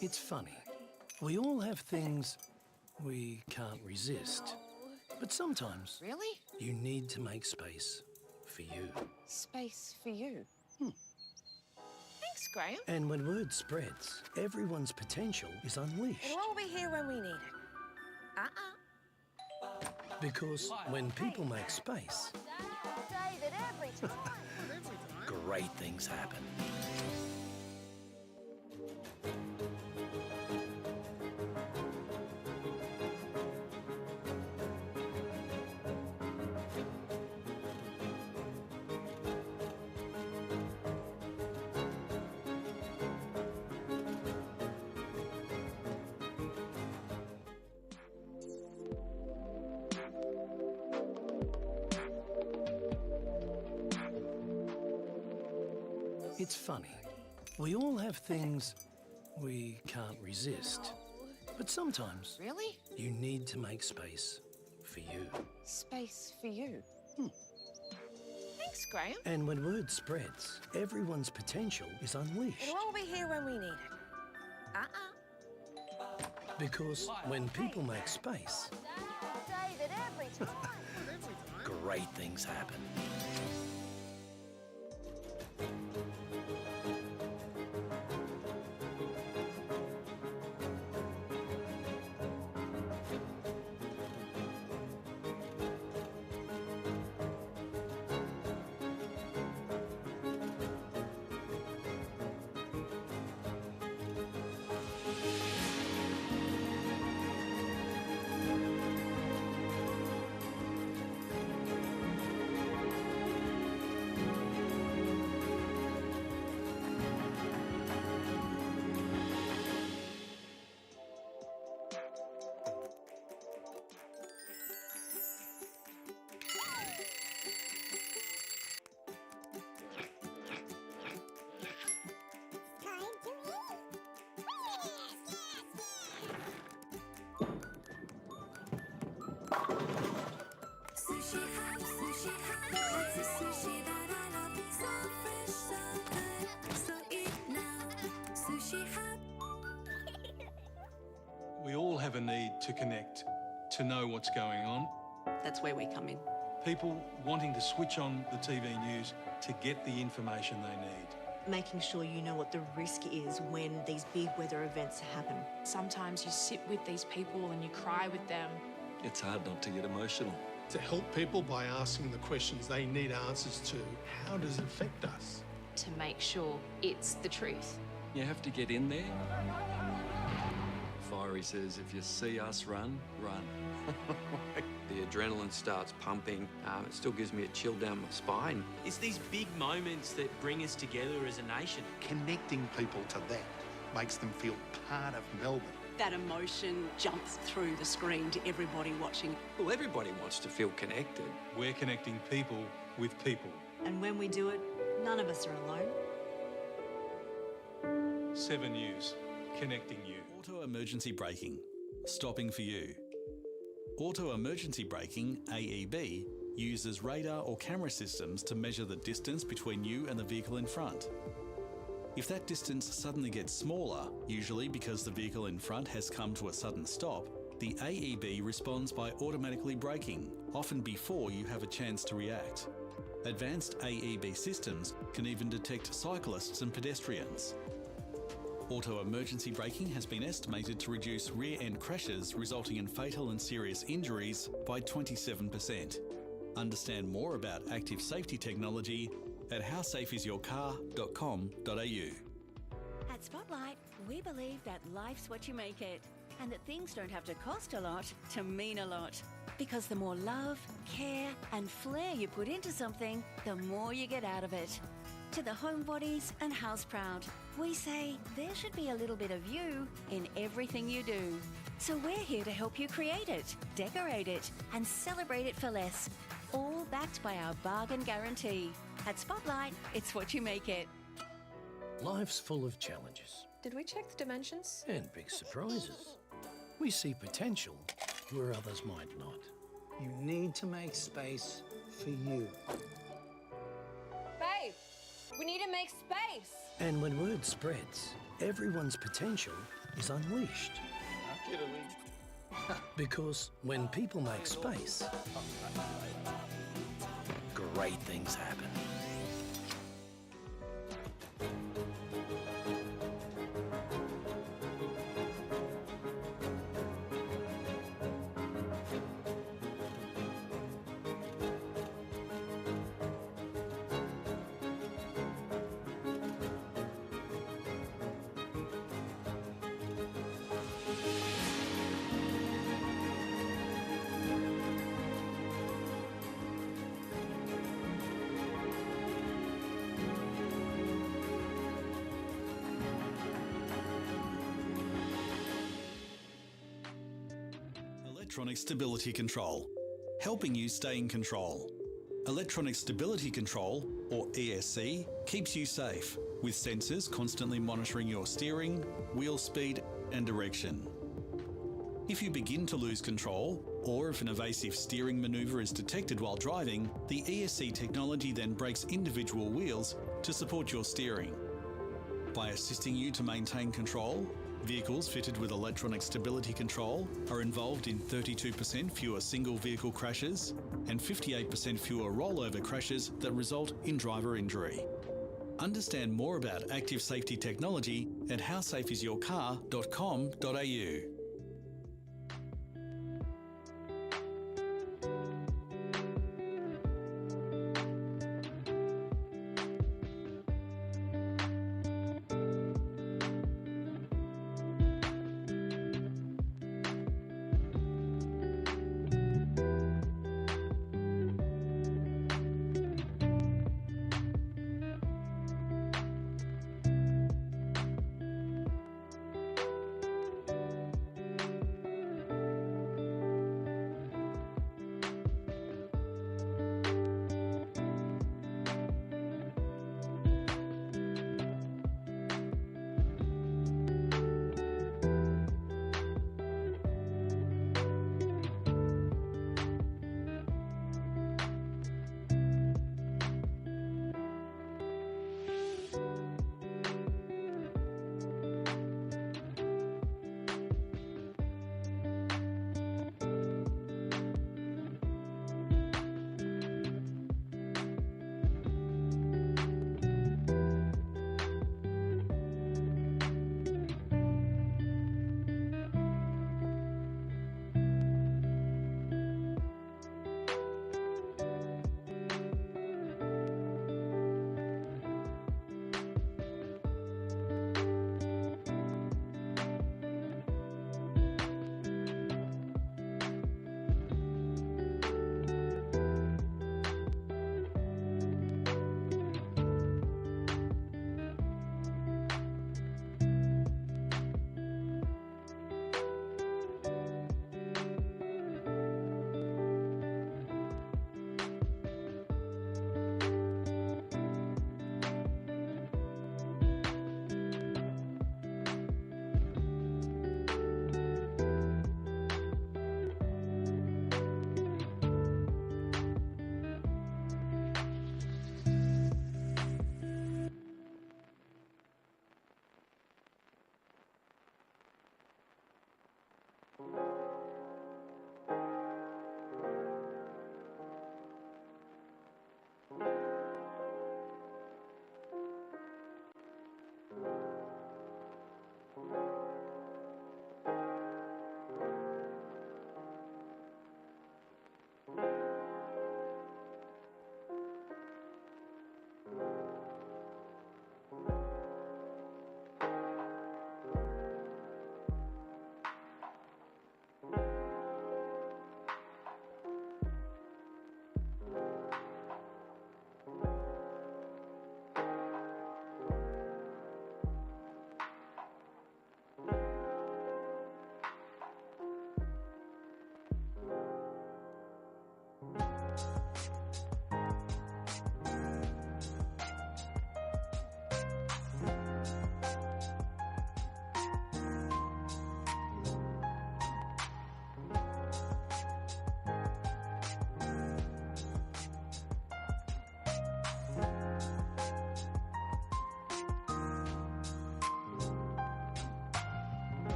It's funny. We all have things we can't resist. But sometimes Really? you need to make space for you. Space for you. Thanks, Graham. And when word spreads, everyone's potential is unleashed. It'll all be here when we need it. Because when people make space, David, every time. great things happen. It's funny. We all have things we can't resist. But sometimes Really? you need to make space for you. Space for you. Thanks, Graham. And when word spreads, everyone's potential is unleashed. It'll all be here when we need it. Because when people make space, David, every time. great things happen. We all have a need to connect, to know what's going on. That's where we come in. People wanting to switch on the TV news to get the information they need. Making sure you know what the risk is when these big weather events happen. Sometimes you sit with these people and you cry with them. It's hard not to get emotional. To help people by asking the questions they need answers to, how does it affect us? To make sure it's the truth. You have to get in there. Fiery says, if you see us run, run. The adrenaline starts pumping. It still gives me a chill down my spine. It's these big moments that bring us together as a nation. Connecting people to that makes them feel part of Melbourne. That emotion jumps through the screen to everybody watching. Well, everybody wants to feel connected. We're connecting people with people. And when we do it, none of us are alone. 7 News, connecting you. Auto emergency braking, stopping for you. Auto emergency braking, AEB, uses radar or camera systems to measure the distance between you and the vehicle in front. If that distance suddenly gets smaller, usually because the vehicle in front has come to a sudden stop, the AEB responds by automatically braking, often before you have a chance to react. Advanced AEB systems can even detect cyclists and pedestrians. Auto emergency braking has been estimated to reduce rear-end crashes resulting in fatal and serious injuries by 27%. Understand more about active safety technology at howsafeisyourcar.com.au. At Spotlight, we believe that life's what you make it, and that things don't have to cost a lot to mean a lot. Because the more love, care, and flair you put into something, the more you get out of it. To the homebodies and houseproud, we say there should be a little bit of you in everything you do. So we're here to help you create it, decorate it, and celebrate it for less. All backed by our bargain guarantee. At Spotlight, it's what you make it. Life's full of challenges Did we check the dimensions? and big surprises. We see potential where others might not. You need to make space for you. Babe, we need to make space. And when word spreads, everyone's potential is unleashed. Because when people make space, great things happen. Electronic Stability Control, helping you stay in control. Electronic Stability Control, or ESC, keeps you safe, with sensors constantly monitoring your steering, wheel speed and direction. If you begin to lose control, or if an evasive steering manoeuvre is detected while driving, the ESC technology then brakes individual wheels to support your steering. By assisting you to maintain control, vehicles fitted with electronic stability control are involved in 32% fewer single vehicle crashes and 58% fewer rollover crashes that result in driver injury. Understand more about active safety technology at howsafeisyourcar.com.au.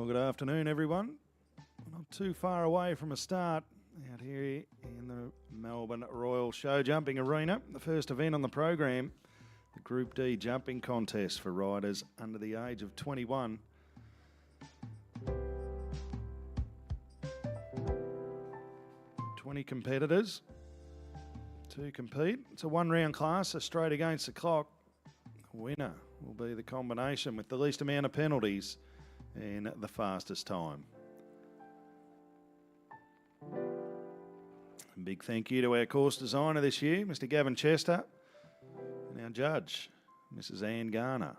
good afternoon, everyone. Not too far away from a start out here in the Melbourne Royal Show Jumping Arena. The first event on the program, the Group D jumping contest for riders under the age of 21. Competitors to compete. It's a one-round class, so straight against the clock. Winner will be the combination with the least amount of penalties and the fastest time. A big thank you to our course designer this year, Mr. Gavin Chester, and our judge, Mrs. Anne Garner.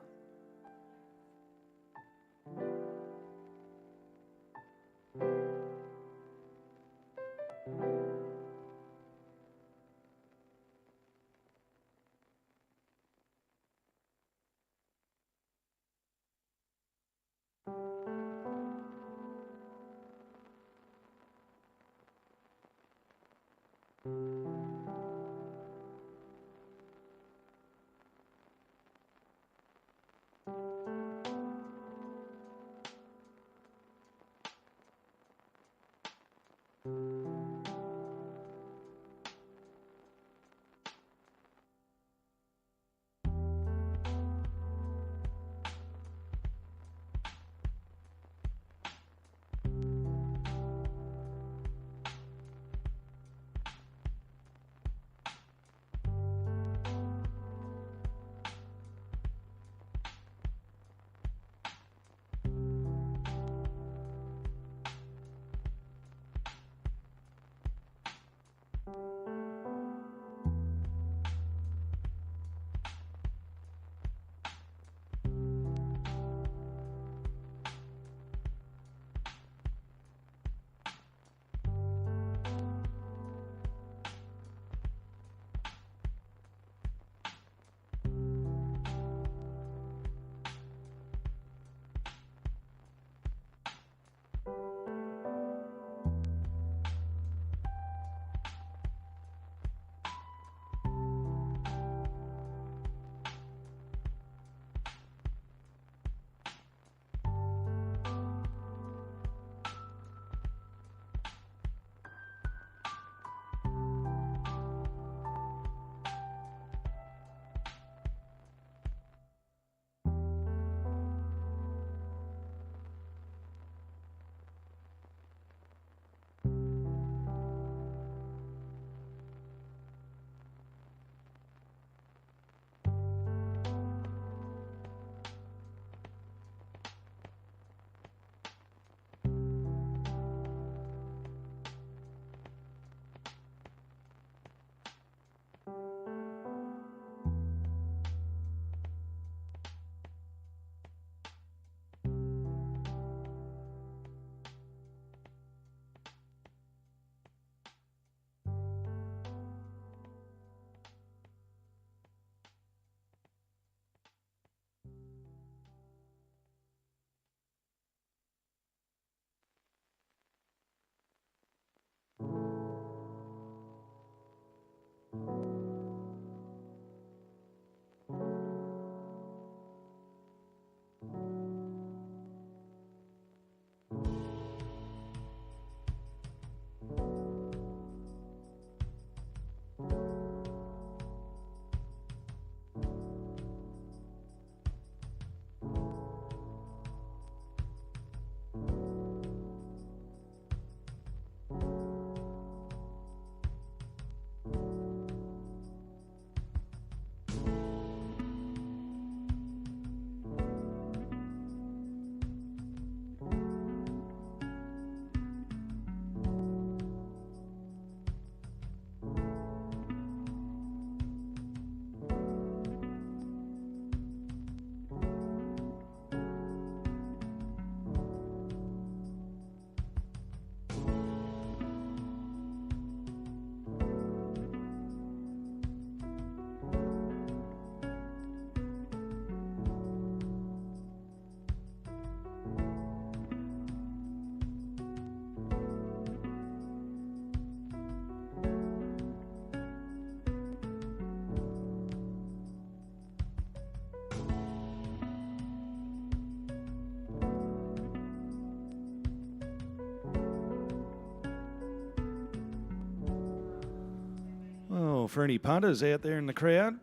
for any punters out there in the crowd,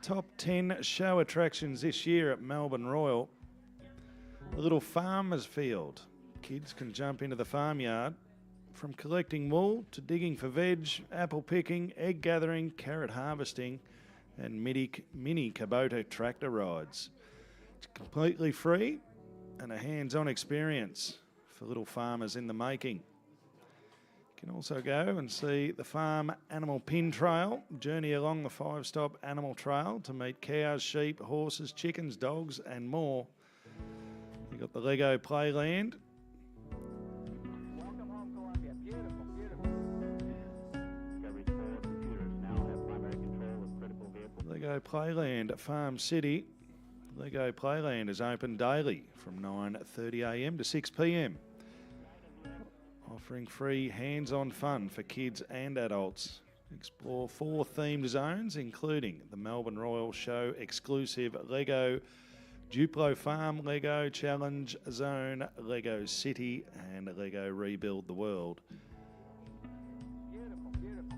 top 10 show attractions this year at Melbourne Royal. The little farmer's field. Kids can jump into the farmyard. From collecting wool to digging for veg, apple picking, egg gathering, carrot harvesting, and mini Kubota tractor rides. It's completely free and a hands-on experience for little farmers in the making. You can also go and see the Farm Animal Pin Trail, journey along the 5-stop animal trail to meet cows, sheep, horses, chickens, dogs, and more. You've got the Lego Playland. Welcome home, Columbia. Beautiful, beautiful. Discovery 4 computers now have primary control of critical vehicles. Lego Playland at Farm City. Lego Playland is open daily from 9:30 a.m. to 6 p.m. offering free hands-on fun for kids and adults. Explore 4 themed zones, including the Melbourne Royal Show exclusive Lego Duplo Farm, Lego Challenge Zone, Lego City, and Lego Rebuild the World. Beautiful, beautiful.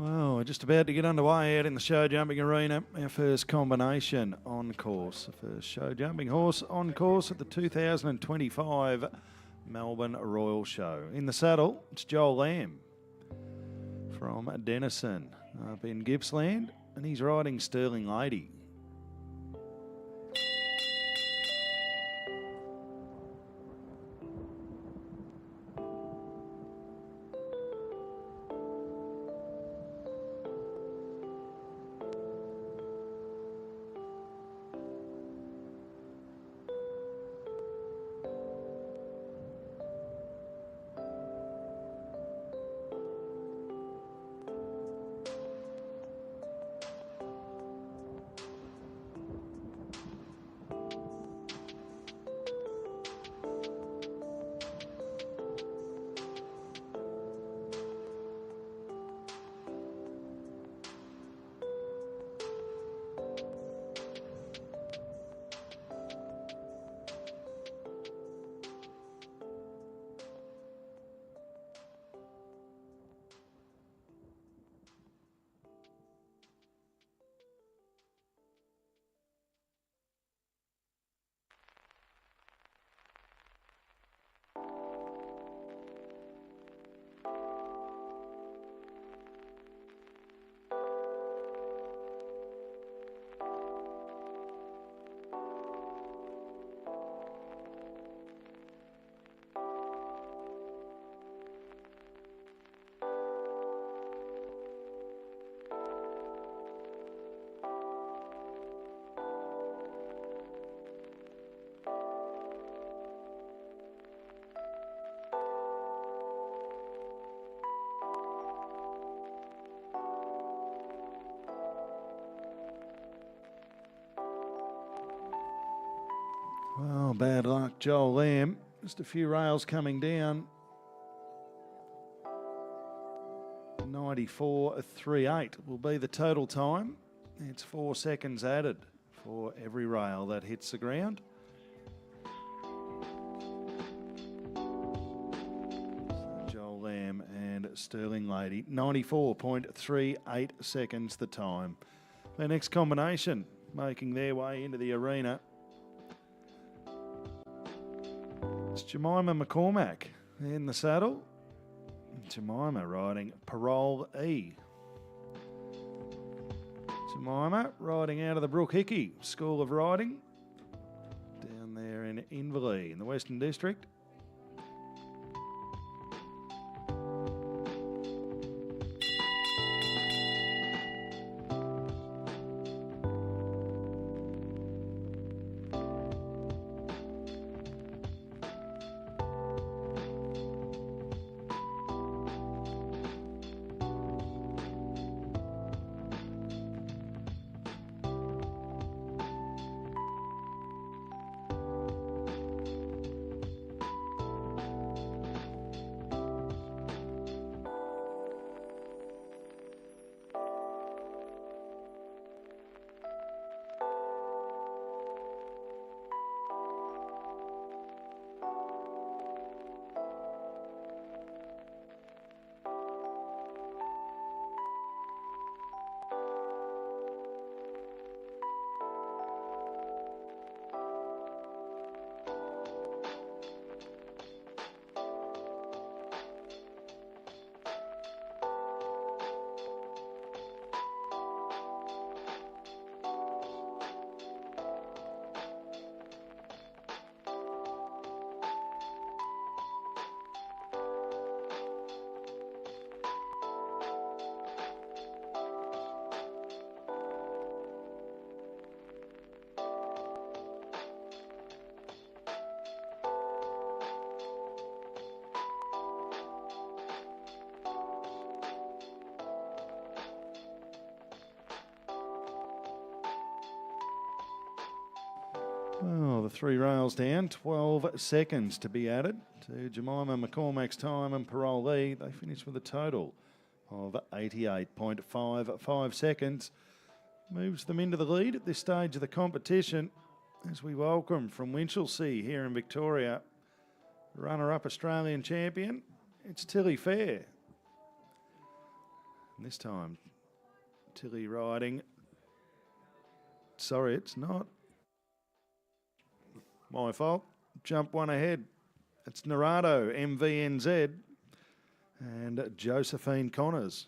Well, we're just about to get underway out in the show jumping arena. Our first combination on course. The first show jumping horse on course at the 2025 Melbourne Royal Show. In the saddle, it's Joel Lamb from Denison up in Gippsland, and he's riding Sterling Lady. Well, bad luck, Joel Lamb. Just a few rails coming down. 94.38 will be the total time. It's 4 seconds added for every rail that hits the ground. So Joel Lamb and Sterling Lady, 94.38 seconds the time. The next combination making their way into the arena. It's Jemima McCormack in the saddle. Jemima riding Parole E. Jemima riding out of the Brook Hickey School of Riding down there in Inverleigh in the Western District. Well, the 3 rails down, 12 seconds to be added to Jemima McCormack's time and Parole Lee. They finished with a total of 88.55 seconds. Moves them into the lead at this stage of the competition as we welcome from Winchelsea here in Victoria, runner-up Australian champion, it's Tilly Fair. And this time, Tilly riding. Sorry, it's not. My fault. Jump one ahead. It's Narado, MVNZ, and Josephine Connors.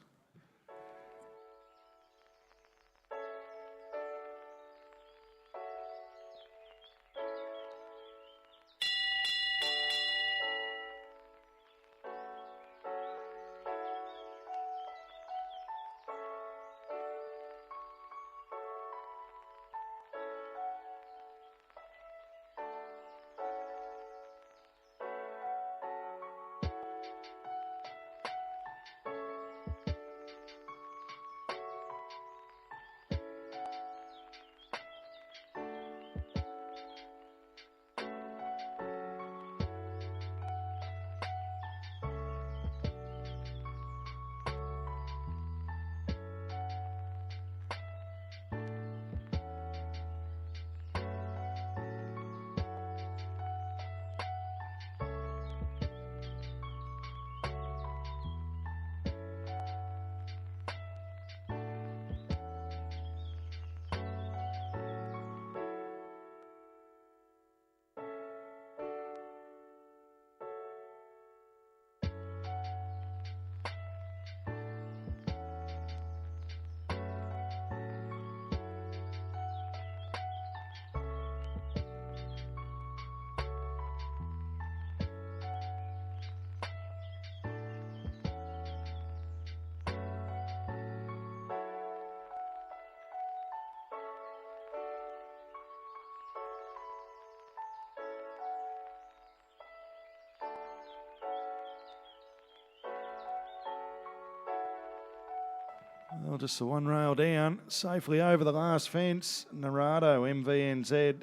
Well, just the one rail down, safely over the last fence. Narado, MVNZ,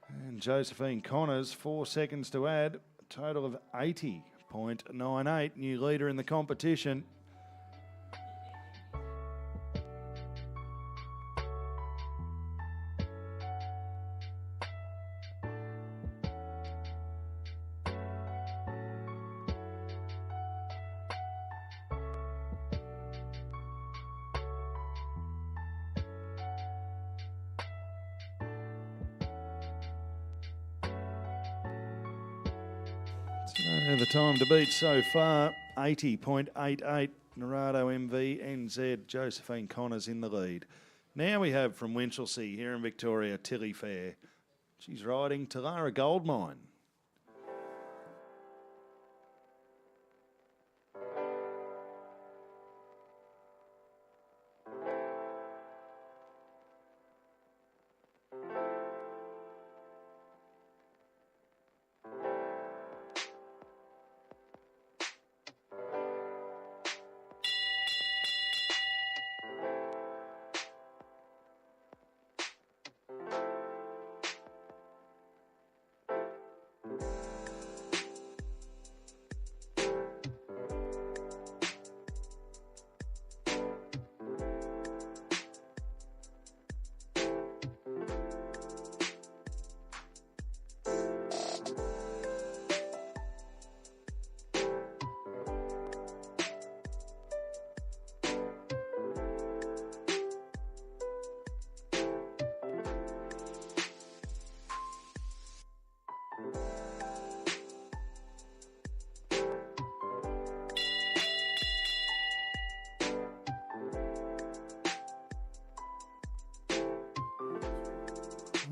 and Josephine Connors, 4 seconds to add. A total of 80.98. New leader in the competition. So the time to beat so far, 80.88. Narado MVNZ, Josephine Connors in the lead. Now we have from Winchelsea here in Victoria, Tilly Fair. She's riding Talara Goldmine.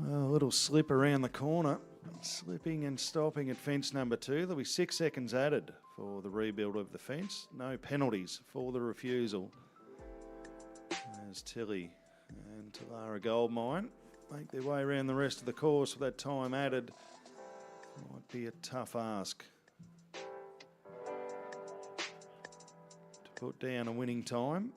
Well, a little slip around the corner. Slipping and stopping at fence number 2. There'll be 6 seconds added for the rebuild of the fence. No penalties for the refusal. As Tilly and Talara Goldmine make their way around the rest of the course with that time added. Might be a tough ask to put down a winning time.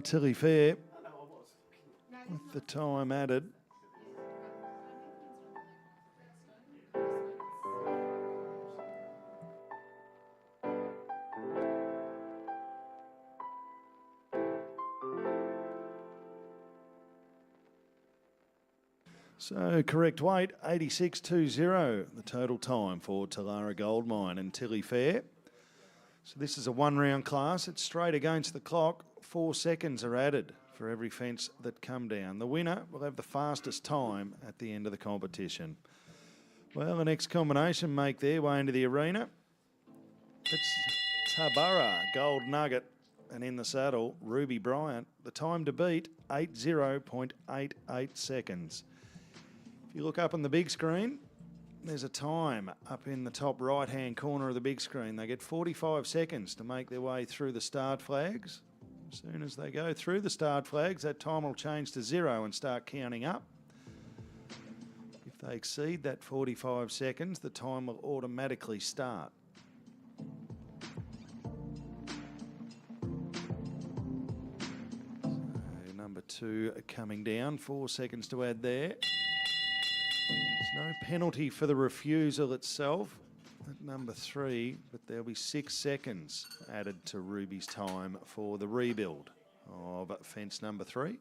Tilly Fair with the time added. So correct weight, 86.20, the total time for Talara Goldmine and Tilly Fair. So this is a one-round class. It's straight against the clock. 4 seconds are added for every fence that come down. The winner will have the fastest time at the end of the competition. Well, the next combination make their way into the arena. It's Tabara Gold Nugget, and in the saddle, Ruby Bryant. The time to beat, 80.88 seconds. If you look up on the big screen, there's a time up in the top right-hand corner of the big screen. They get 45 seconds to make their way through the start flags. As soon as they go through the start flags, that time will change to 0 and start counting up. If they exceed that 45 seconds, the time will automatically start. So number 2 coming down, 4 seconds to add there. There's no penalty for the refusal itself at number 3, but there'll be 6 seconds added to Ruby's time for the rebuild of fence number 3.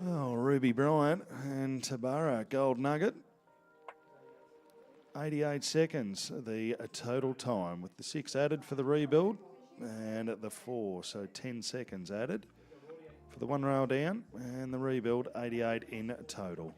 Well, Ruby Bryant and Tabara Gold Nugget. 88 seconds, the total time, with the 6 added for the rebuild and the 4, so 10 seconds added for the one rail down, and the rebuild 88 in total.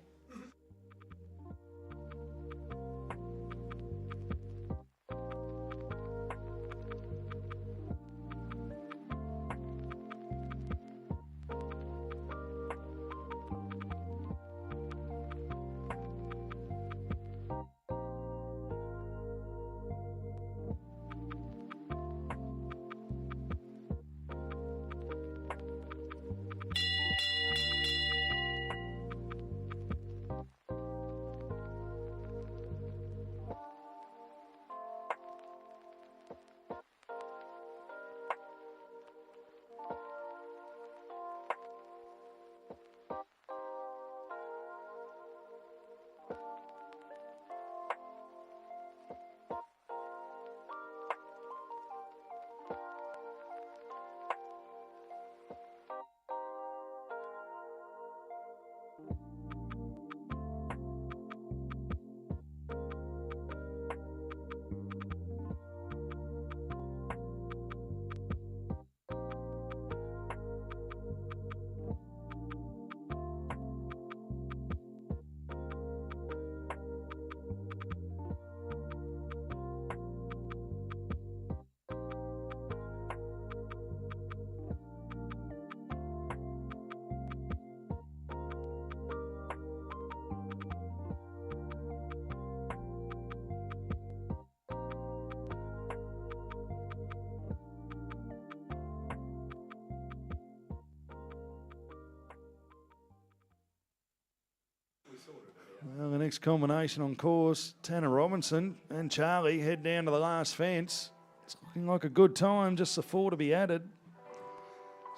next combination on course, Tanner Robinson and Charlie head down to the last fence. It's looking like a good time, just the 4 to be added.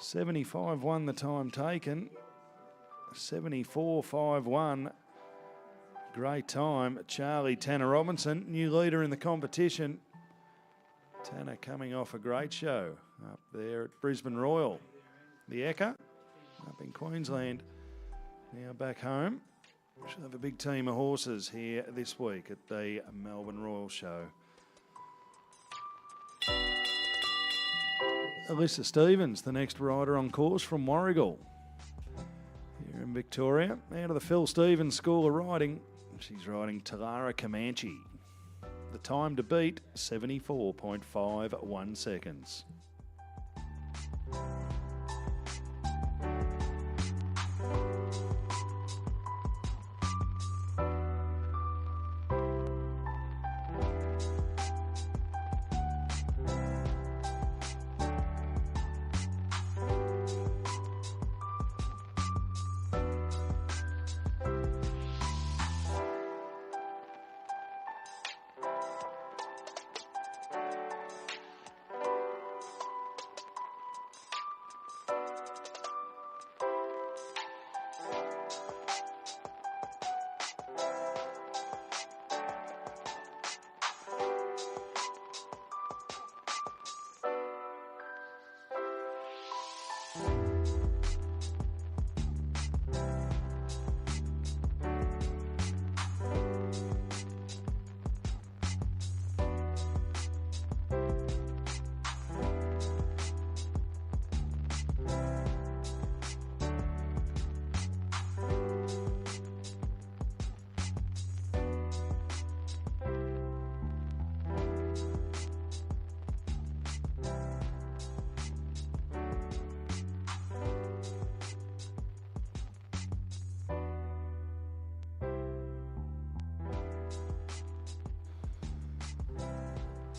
75.1 the time taken. 74.51. Great time. Charlie, Tanner Robinson, new leader in the competition. Tanner coming off a great show up there at Brisbane Royal. The Ekka up in Queensland. Now back home. She'll have a big team of horses here this week at the Melbourne Royal Show. Alyssa Stevens, the next rider on course from Warragul. Here in Victoria, out of the Phil Stevens School of Riding, she's riding Talara Comanche. The time to beat, 74.51 seconds.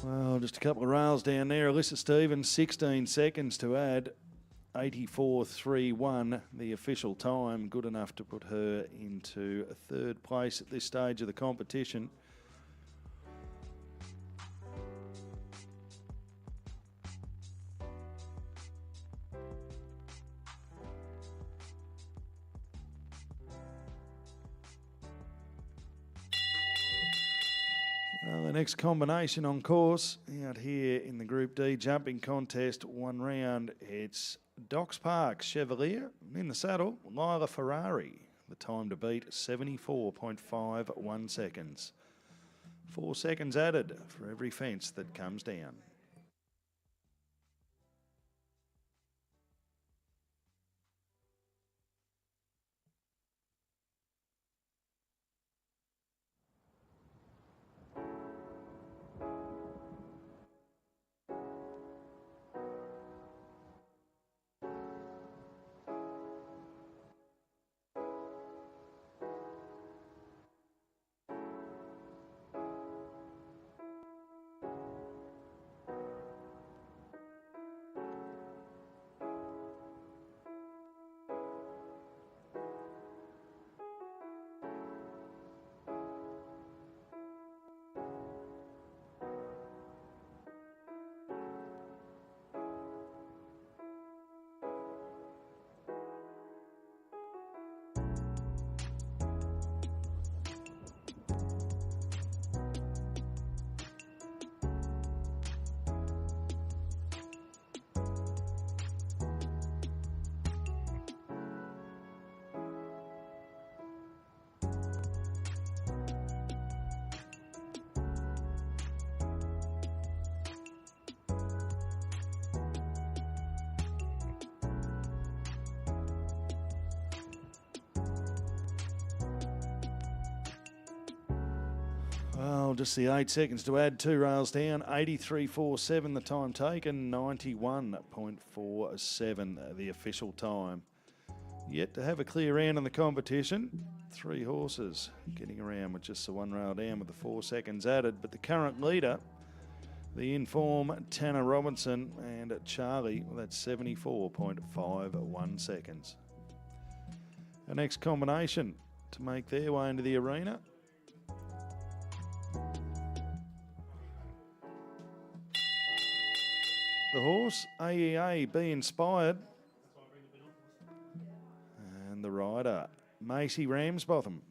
Well, just a couple of rails down there. Alyssa Stevens, 16 seconds to add. 84.31, the official time. Good enough to put her into a third place at this stage of the competition. Well, the next combination on course out here in the Group D jumping contest, one round. It's Docks Park Chevalier. In the saddle, Lila Ferrari. The time to beat, 74.51 seconds. 4 seconds added for every fence that comes down. Well, just the 8 seconds to add, 2 rails down, 83.47 the time taken, 91.47 the official time. Yet to have a clear round in the competition, 3 horses getting around with just the 1 rail down with the 4 seconds added, but the current leader, the in-form Tanner Robinson and Charlie, well, that's 74.51 seconds. The next combination to make their way into the arena, The horse, AEA, Be Inspired. And the rider, Macy Ramsbotham.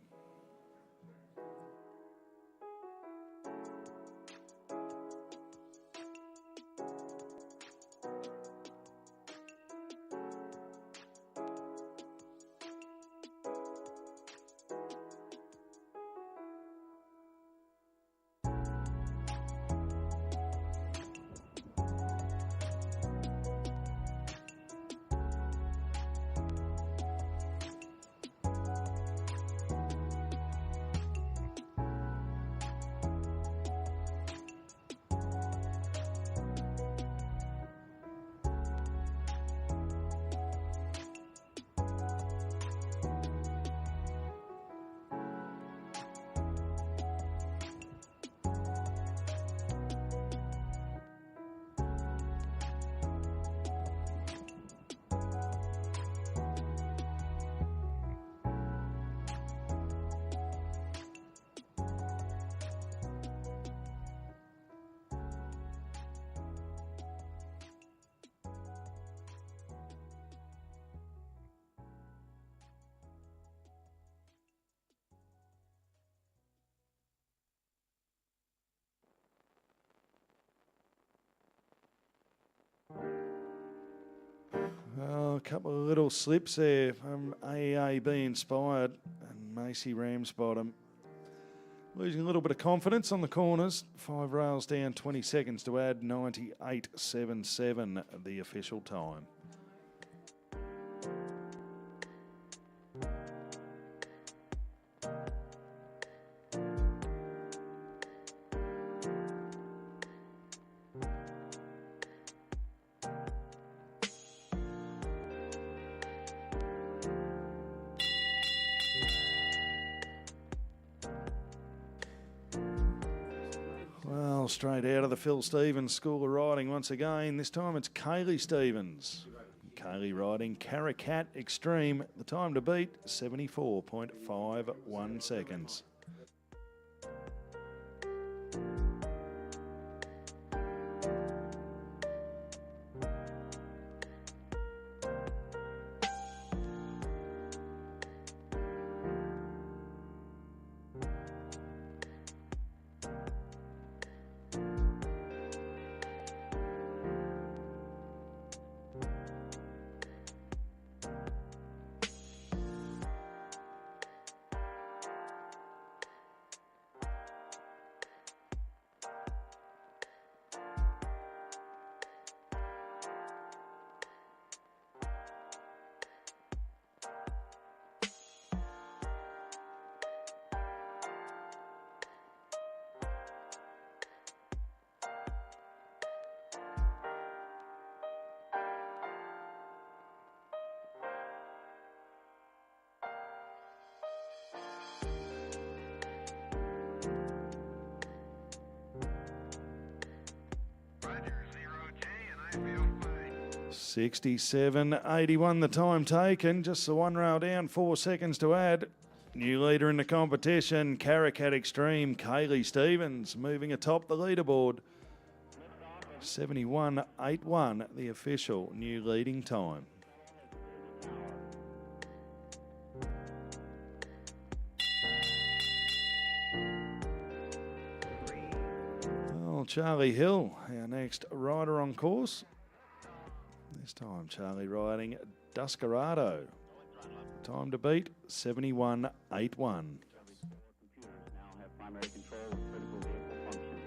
Oh, a couple of little slips there from AEA Be Inspired and Macy Ramsbottom. Losing a little bit of confidence on the corners. 5 rails down, 20 seconds to add, 98.77 the official time. Well, straight out of the Phil Stevens School of Riding once again. This time it's Kaylee Stevens. Kaylee riding Caracat Extreme. The time to beat, 74.51 seconds. Roger, 0G, and I feel fine. 67.81 the time taken. Just the 1 rail down, 4 seconds to add. New leader in the competition, Caracat Extreme, Kaylee Stevens, moving atop the leaderboard. 71.81 the official new leading time. Well, Charlie Hill, our next rider on course. This time Charlie riding Descarado. Time to beat, 71.81. Computers now have primary control of critical vehicle functions.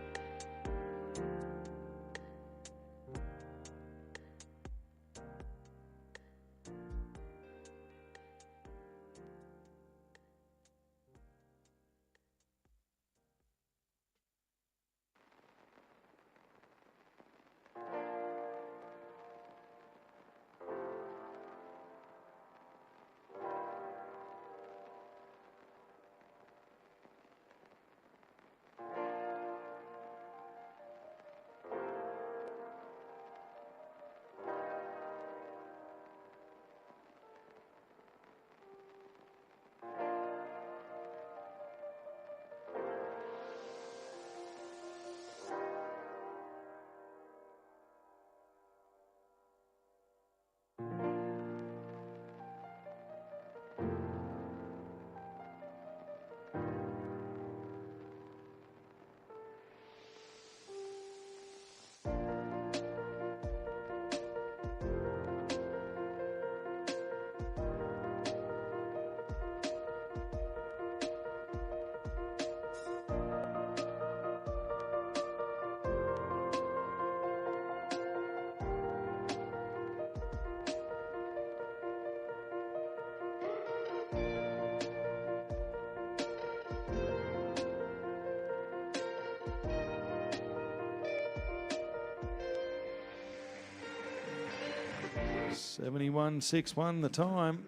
71.61 the time.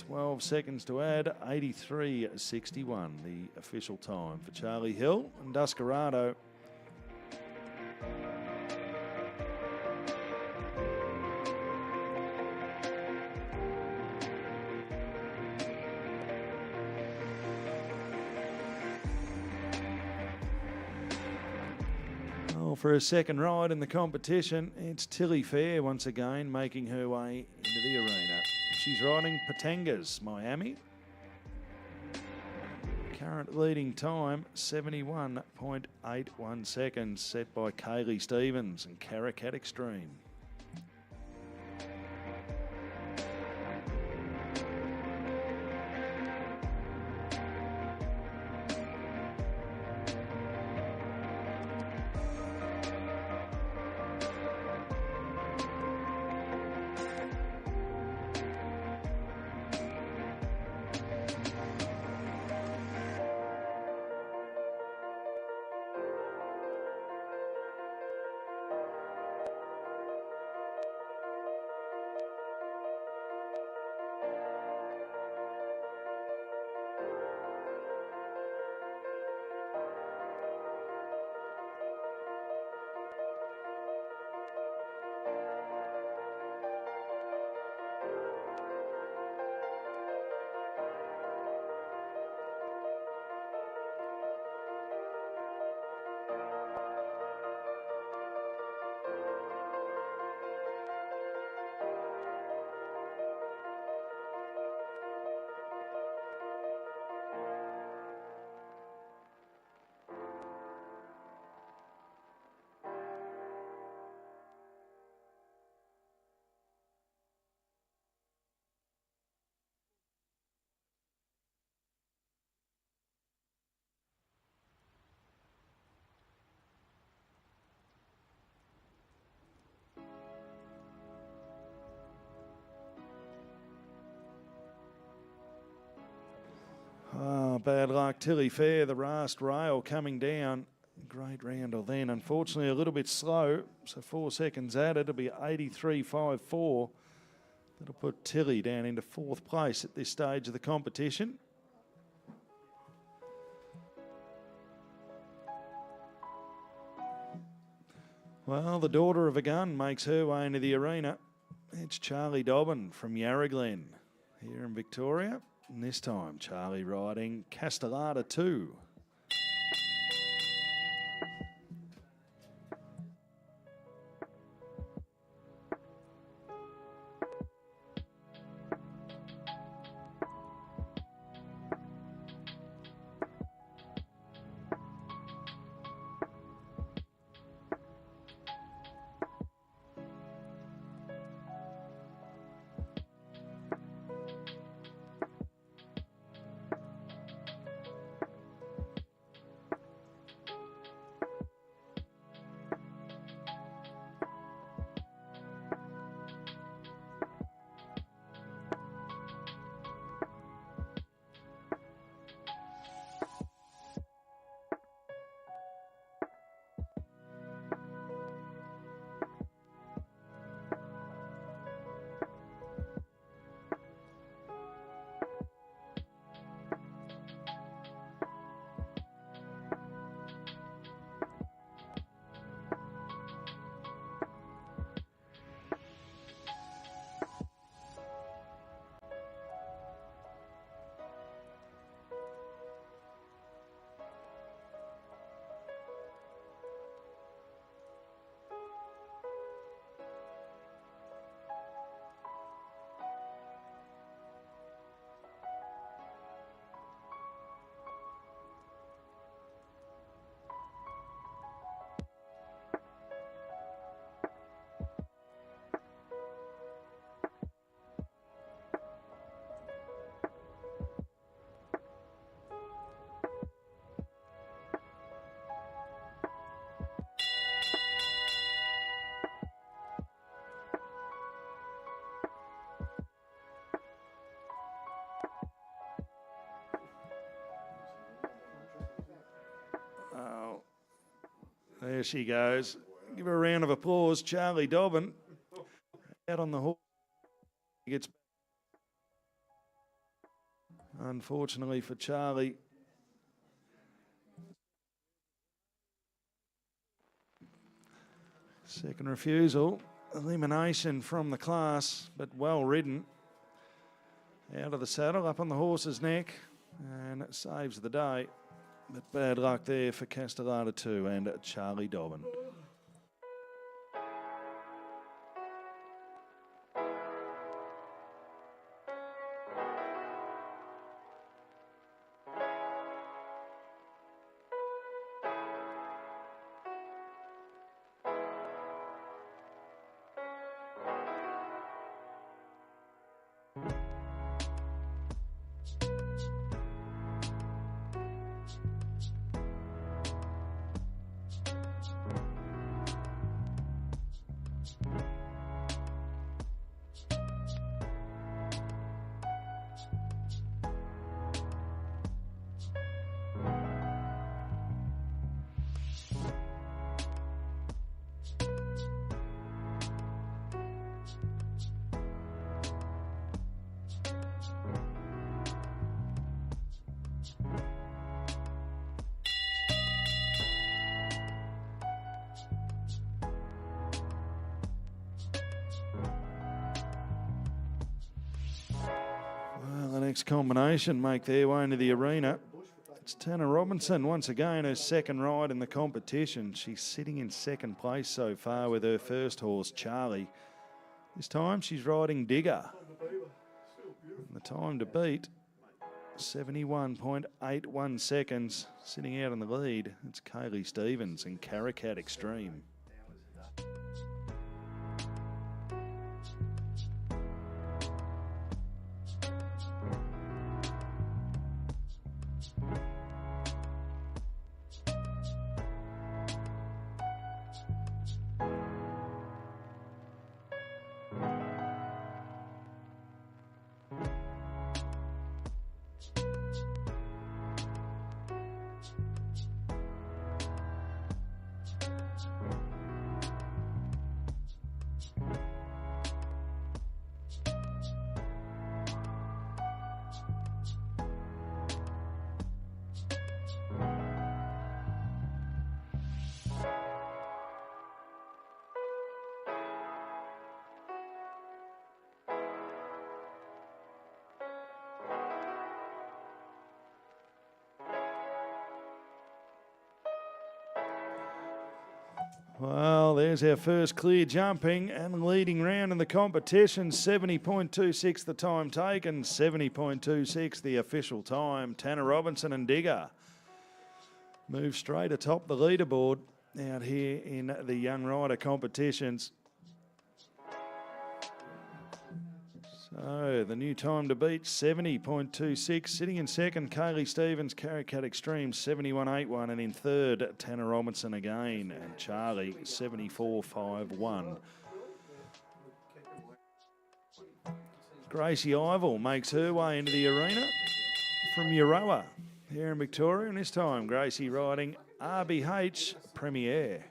12 seconds to add. 83.61 the official time for Charlie Hill and Descarado. For a second ride in the competition, it's Tilly Fair once again making her way into the arena. She's riding Patangas, Miami. Current leading time, 71.81 seconds, set by Kaylee Stevens and Caracat Extreme. Bad luck. Tilly Fair, the last rail coming down. Great roundel then. Unfortunately, a little bit slow. So 4 seconds added. It'll be 83.54. That'll put Tilly down into 4th place at this stage of the competition. Well, the daughter of a gun makes her way into the arena. It's Charlie Dobbin from Yarraglen here in Victoria. And this time, Charlie riding Castellata 2. There she goes. Give her a round of applause, Charlie Dobbin. Out on the horse. gets. Unfortunately for Charlie. Second refusal. Elimination from the class, but well ridden. Out of the saddle, up on the horse's neck, and it saves the day. But bad luck there for Castellana 2 and Charlie Dobbin. Next combination make their way into the arena. It's Tanner Robinson once again, her second ride in the competition. She's sitting in second place so far with her first horse, Charlie. This time she's riding Digger. And the time to beat, 71.81 seconds. Sitting out in the lead, it's Kaylee Stevens and Caracat Extreme. Well, there's our first clear jumping and leading round in the competition. 70.26 the time taken, 70.26 the official time. Tanner Robinson and Digger move straight atop the leaderboard out here in the young rider competitions. So the new time to beat, 70.26. Sitting in second, Kaylee Stevens, Caracat Extreme, 71.81. And in third, Tanner Robinson again. And Charlie, 74.51. Gracie Ivel makes her way into the arena from Euroa here in Victoria. And this time, Gracie riding RBH Premier.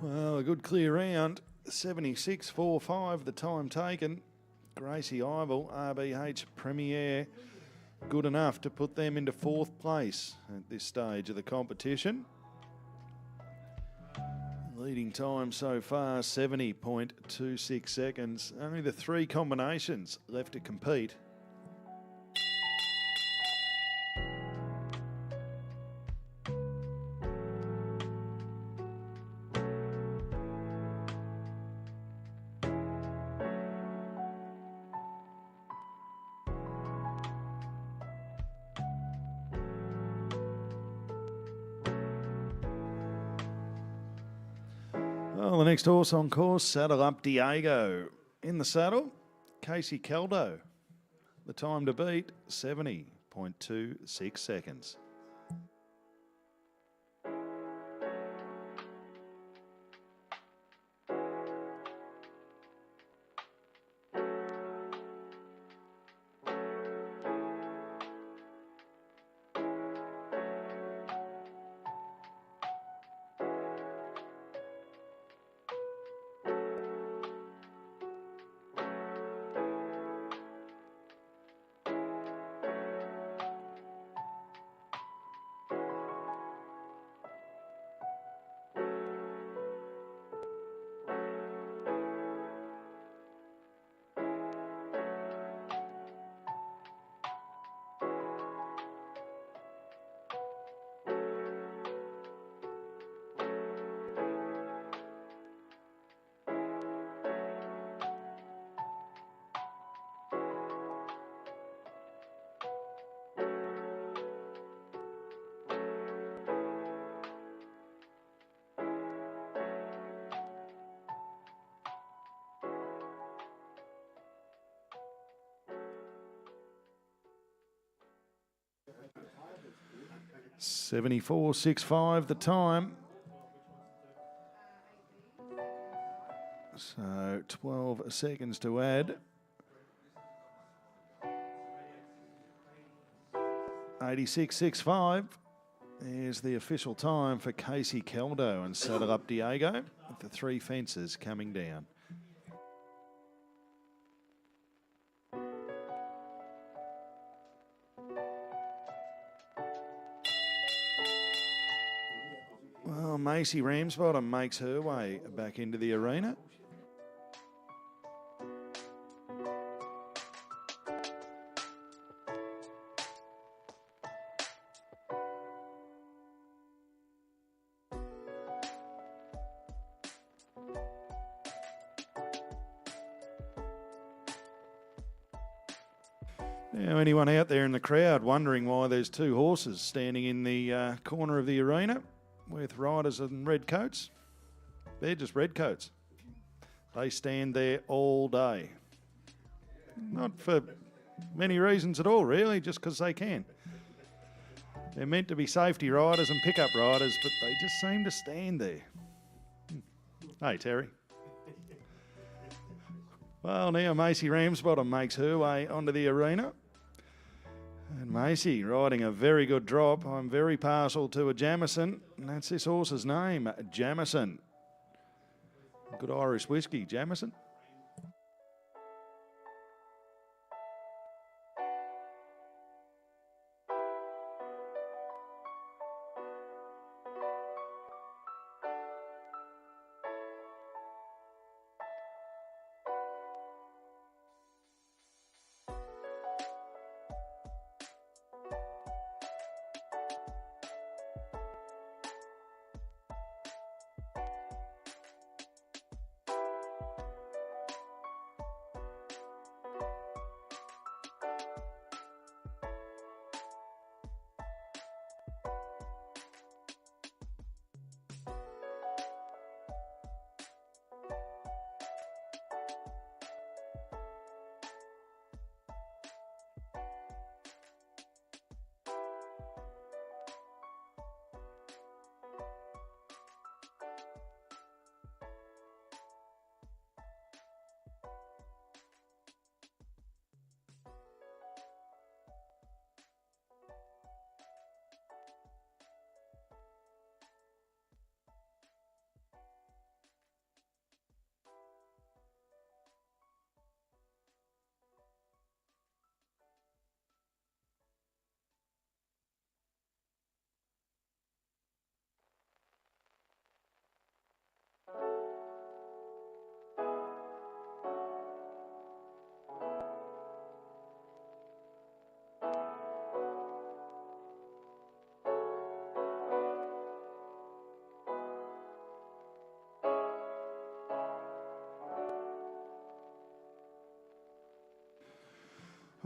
Well, a good clear round. 76.45 the time taken. Gracie Ivel, RBH Premier, good enough to put them into 4th place at this stage of the competition. Leading time so far, 70.26 seconds. Only the 3 combinations left to compete. Well, the next horse on course, Saddle Up Diego. In the saddle, Casey Caldo. The time to beat, 70.26 seconds. $74.65 the time. So 12 seconds to add. 86.65 is the official time for Casey Caldo and Saddle Up Diego, with the 3 fences coming down. Well, Macy Ramsbottom makes her way back into the arena. Now, anyone out there in the crowd wondering why there's 2 horses standing in the corner of the arena with riders in red coats? They're just red coats. They stand there all day. Not for many reasons at all, really, just because they can. They're meant to be safety riders and pickup riders, but they just seem to stand there. Hey, Terry. Well, now Macy Ramsbottom makes her way onto the arena. And Macy riding a very good drop. I'm very partial to a Jamison, and that's this horse's name, Jamison. Good Irish whiskey, Jamison.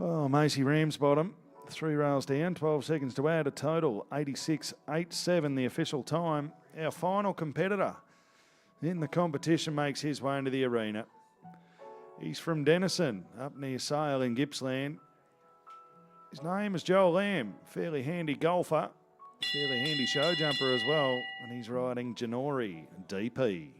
Oh, Macy Ramsbottom, 3 rails down, 12 seconds to add, a total 86.87 the official time. Our final competitor in the competition makes his way into the arena. He's from Denison, up near Sale in Gippsland. His name is Joel Lamb, fairly handy golfer, fairly handy show jumper as well, and he's riding Janori DP.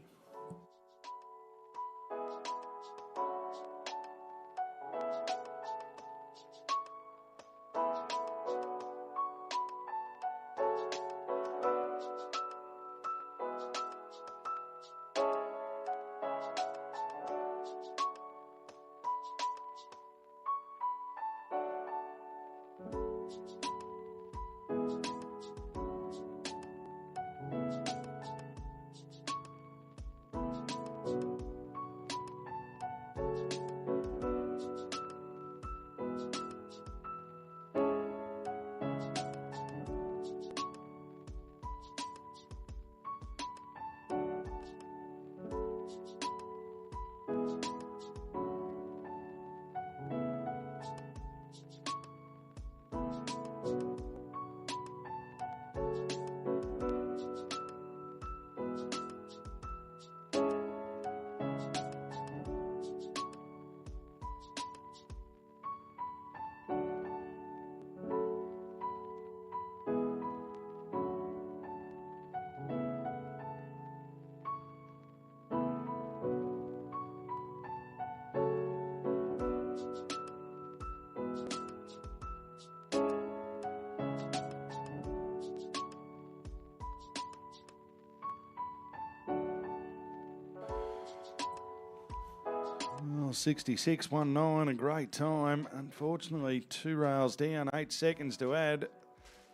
Oh, 66.19, a great time. Unfortunately, 2 rails down, 8 seconds to add.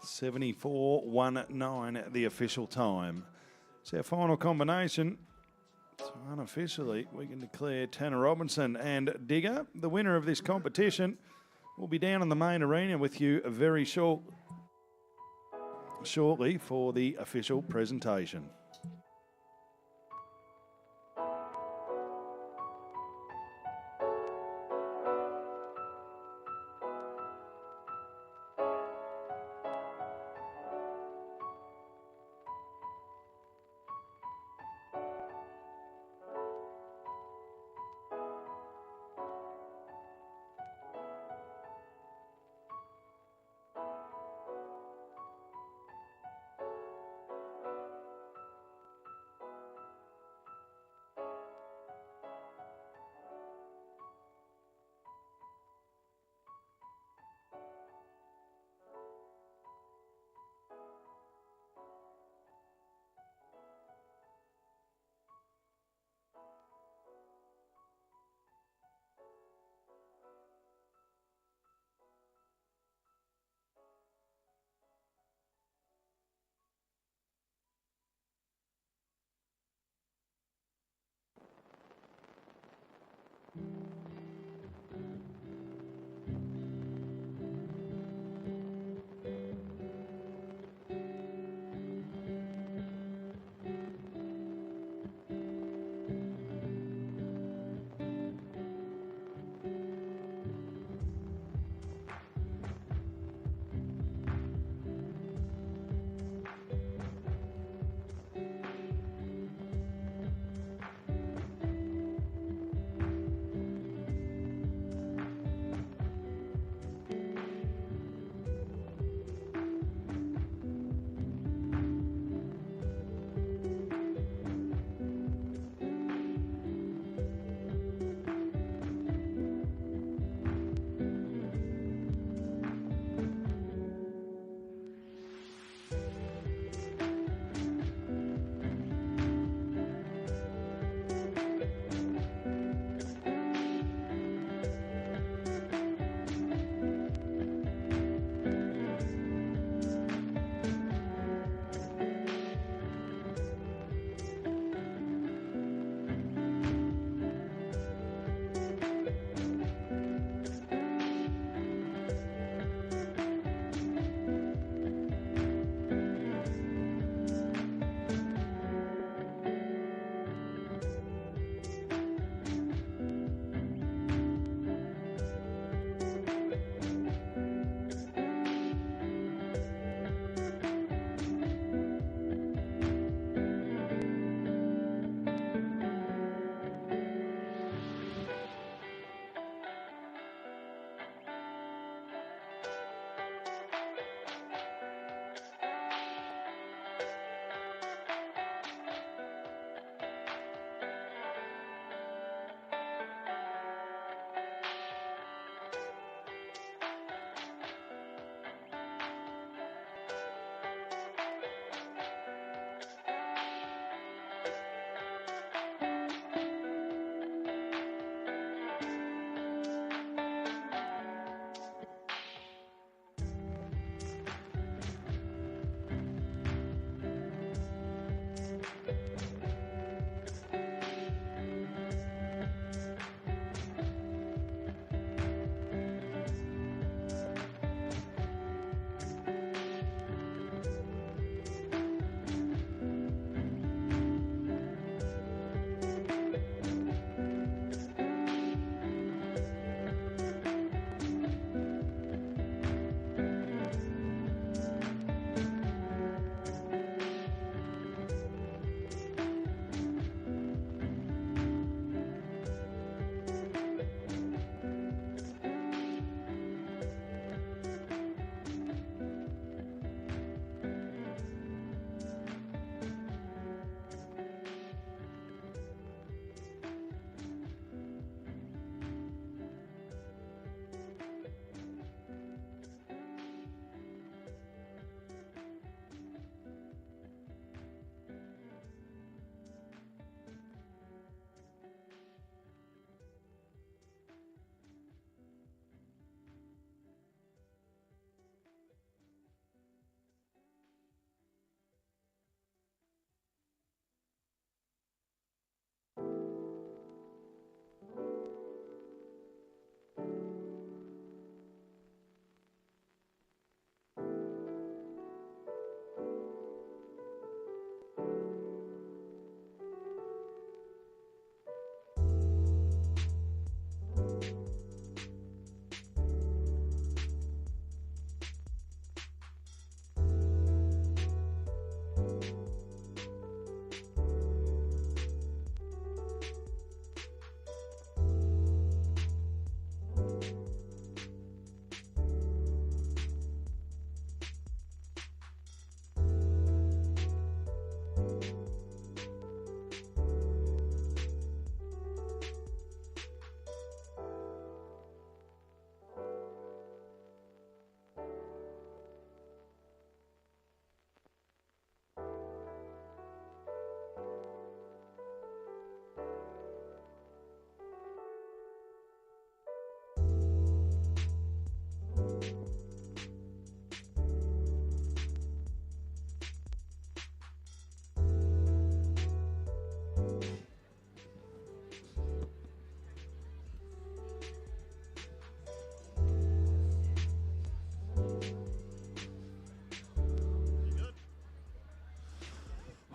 74.19 the official time. It's our final combination. So unofficially, we can declare Tanner Robinson and Digger the winner of this competition. We'll be down in the main arena with you very shortly for the official presentation.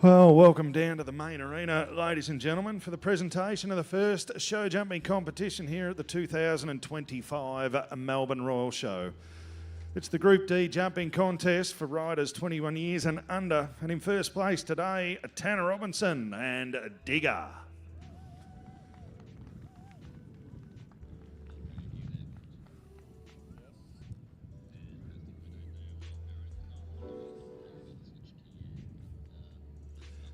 Well, welcome down to the main arena, ladies and gentlemen, for the presentation of the first show jumping competition here at the 2025 Melbourne Royal Show. It's the Group D jumping contest for riders 21 years and under, and in first place today, Tanner Robinson and Digger.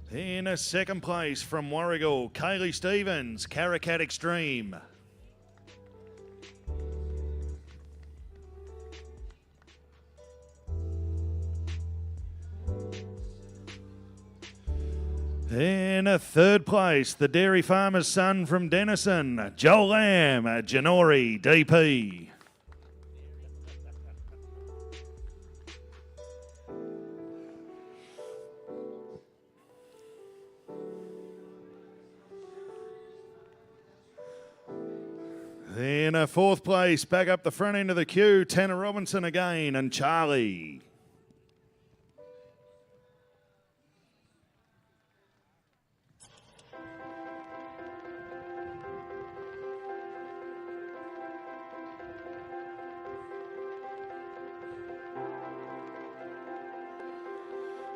In second place from Warragul, Kaylee Stevens, Caracat Extreme. In third place, the dairy farmer's son from Denison, Joel Lamb, Janori DP. In fourth place, back up the front end of the queue, Tanner Robinson again and Charlie.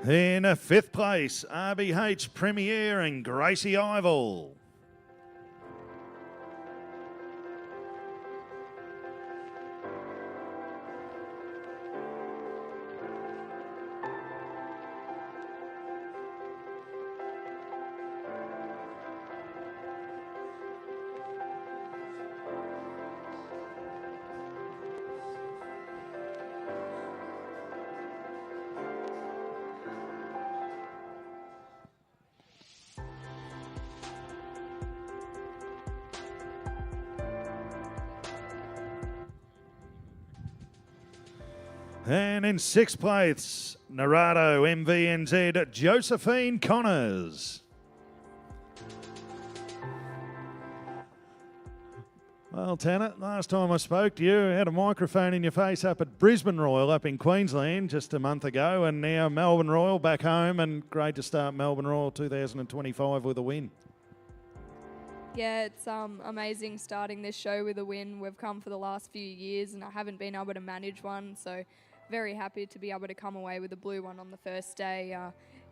In fifth place, RBH Premier and Gracie Ival. And in sixth place, Narado MVNZ, Josephine Connors. Well, Tanner, last time I spoke to you, I had a microphone in your face up at Brisbane Royal up in Queensland just a month ago, and now Melbourne Royal back home, and great to start Melbourne Royal 2025 with a win. Yeah, it's amazing starting this show with a win. We've come for the last few years and I haven't been able to manage one, so very happy to be able to come away with a blue one on the first day.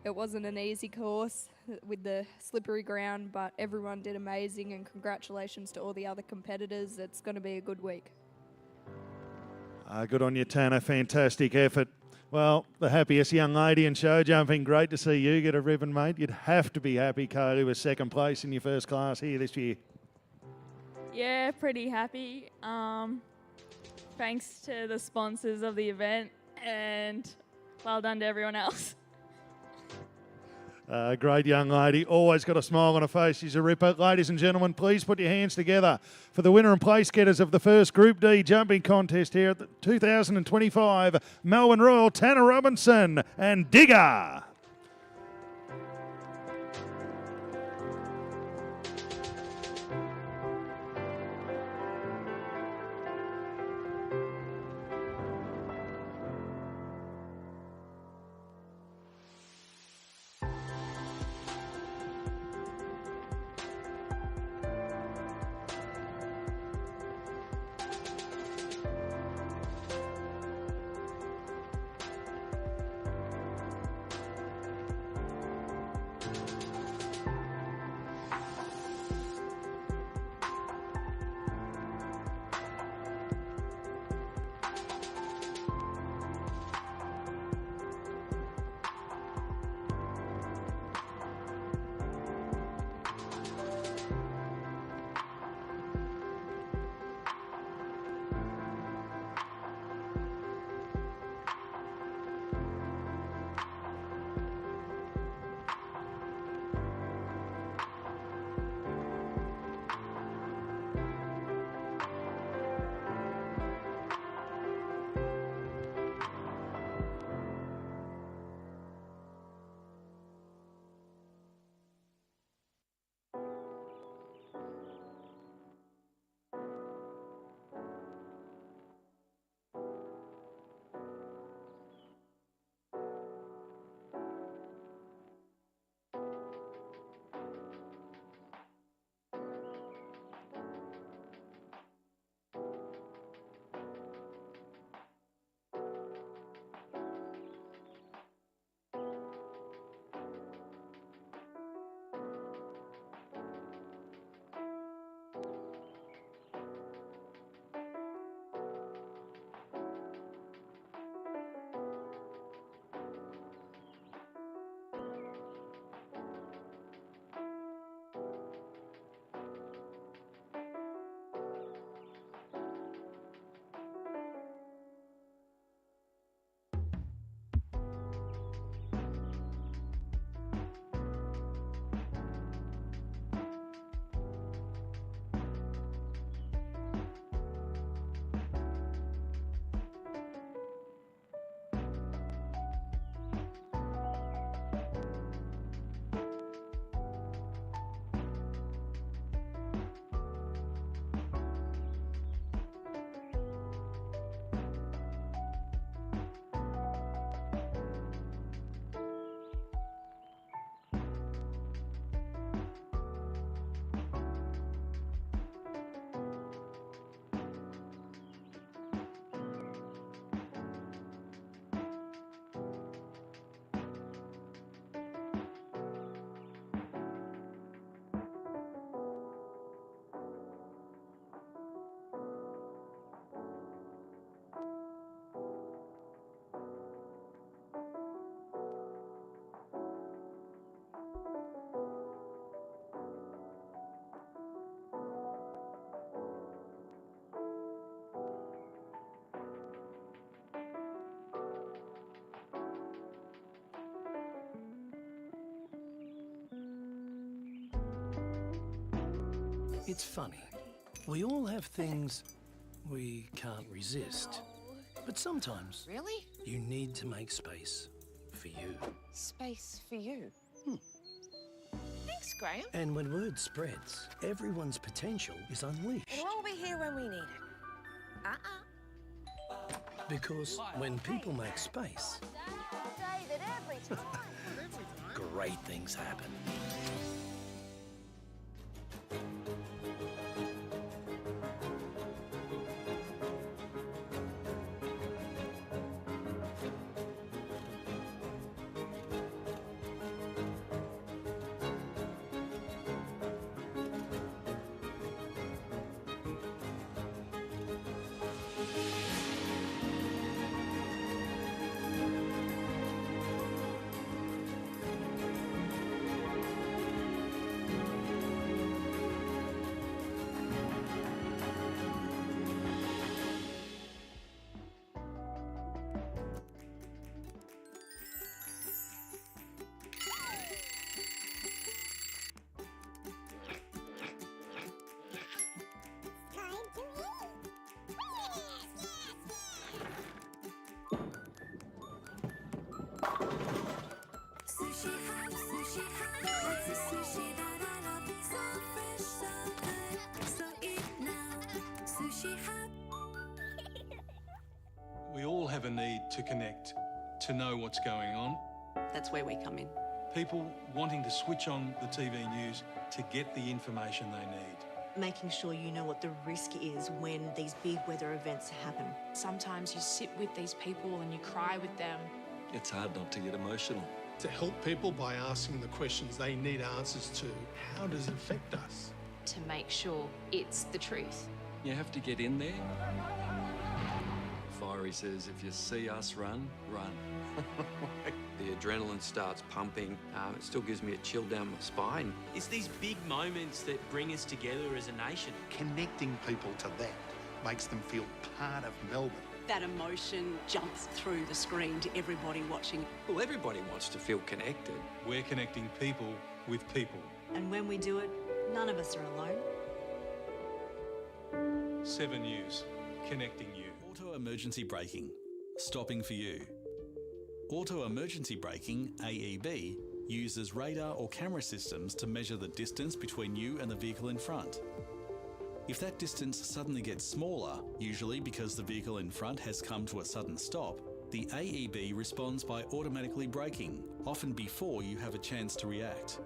It wasn't an easy course with the slippery ground, but everyone did amazing, and congratulations to all the other competitors. It's going to be a good week. Good on you, Tanner. Fantastic effort. Well, the happiest young lady in show jumping. Great to see you get a ribbon, mate. You'd have to be happy, Kaylee, with second place in your first class here this year. Yeah, pretty happy. Thanks to the sponsors of the event, and well done to everyone else. Great young lady, always got a smile on her face. She's a ripper. Ladies and gentlemen, please put your hands together for the winner and place getters of the first Group D jumping contest here at the 2025 Melbourne Royal, Tanner Robinson and Digger. It's funny. We all have things we can't resist. But sometimes Really? you need to make space for you. Space for you. Thanks, Graham. And when word spreads, everyone's potential is unleashed. It'll all be here when we need it. Because when people make space, David, every time. great things happen. We all have a need to connect, to know what's going on. That's where we come in. People wanting to switch on the TV news to get the information they need. Making sure you know what the risk is when these big weather events happen. Sometimes you sit with these people and you cry with them. It's hard not to get emotional. To help people by asking the questions they need answers to, how does it affect us? To make sure it's the truth. You have to get in there. Fiery says, if you see us run, run. The adrenaline starts pumping. It still gives me a chill down my spine. It's these big moments that bring us together as a nation. Connecting people to that makes them feel part of Melbourne. That emotion jumps through the screen to everybody watching. Well, everybody wants to feel connected. We're connecting people with people. And when we do it, none of us are alone. 7 News, connecting you. Auto emergency braking, stopping for you. Auto emergency braking, AEB, uses radar or camera systems to measure the distance between you and the vehicle in front. If that distance suddenly gets smaller, usually because the vehicle in front has come to a sudden stop, the AEB responds by automatically braking, often before you have a chance to react.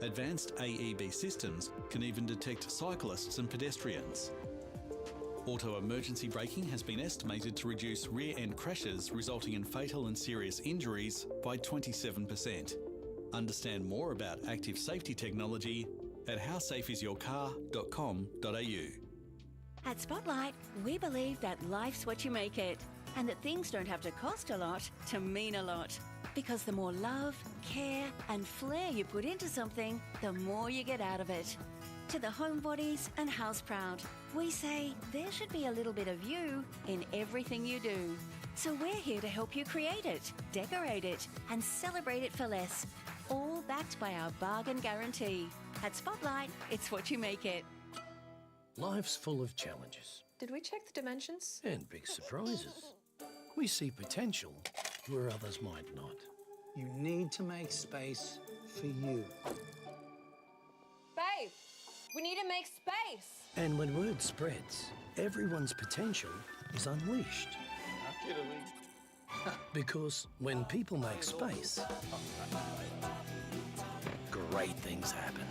Advanced AEB systems can even detect cyclists and pedestrians. Auto emergency braking has been estimated to reduce rear-end crashes resulting in fatal and serious injuries by 27%. Understand more about active safety technology at howsafeisyourcar.com.au. At Spotlight, we believe that life's what you make it, and that things don't have to cost a lot to mean a lot. Because the more love, care, and flair you put into something, the more you get out of it. To the homebodies and house proud, we say there should be a little bit of you in everything you do. So we're here to help you create it, decorate it, and celebrate it for less. All backed by our bargain guarantee. At Spotlight, it's what you make it. Life's full of challenges Did we check the dimensions? and big surprises. We see potential where others might not. You need to make space for you. Babe, we need to make space. And when word spreads, everyone's potential is unleashed. Because when people make space, great things happen.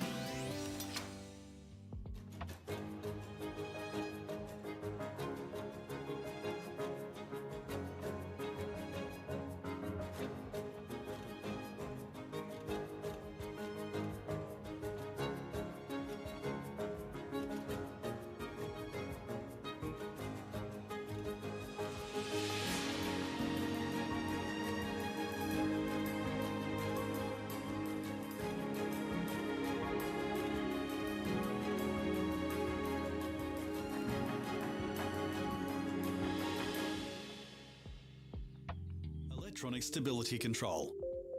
Electronic Stability Control,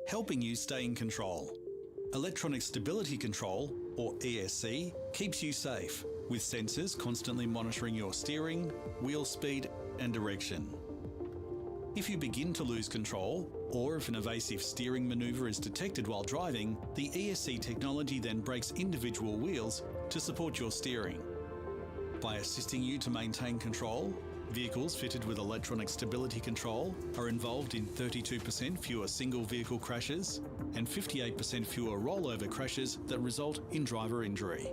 helping you stay in control. Electronic Stability Control, or ESC, keeps you safe, with sensors constantly monitoring your steering, wheel speed and direction. If you begin to lose control, or if an evasive steering manoeuvre is detected while driving, the ESC technology then brakes individual wheels to support your steering. By assisting you to maintain control, vehicles fitted with electronic stability control are involved in 32% fewer single vehicle crashes and 58% fewer rollover crashes that result in driver injury.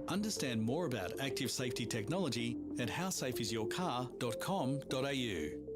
Understand more about active safety technology at howsafeisyourcar.com.au.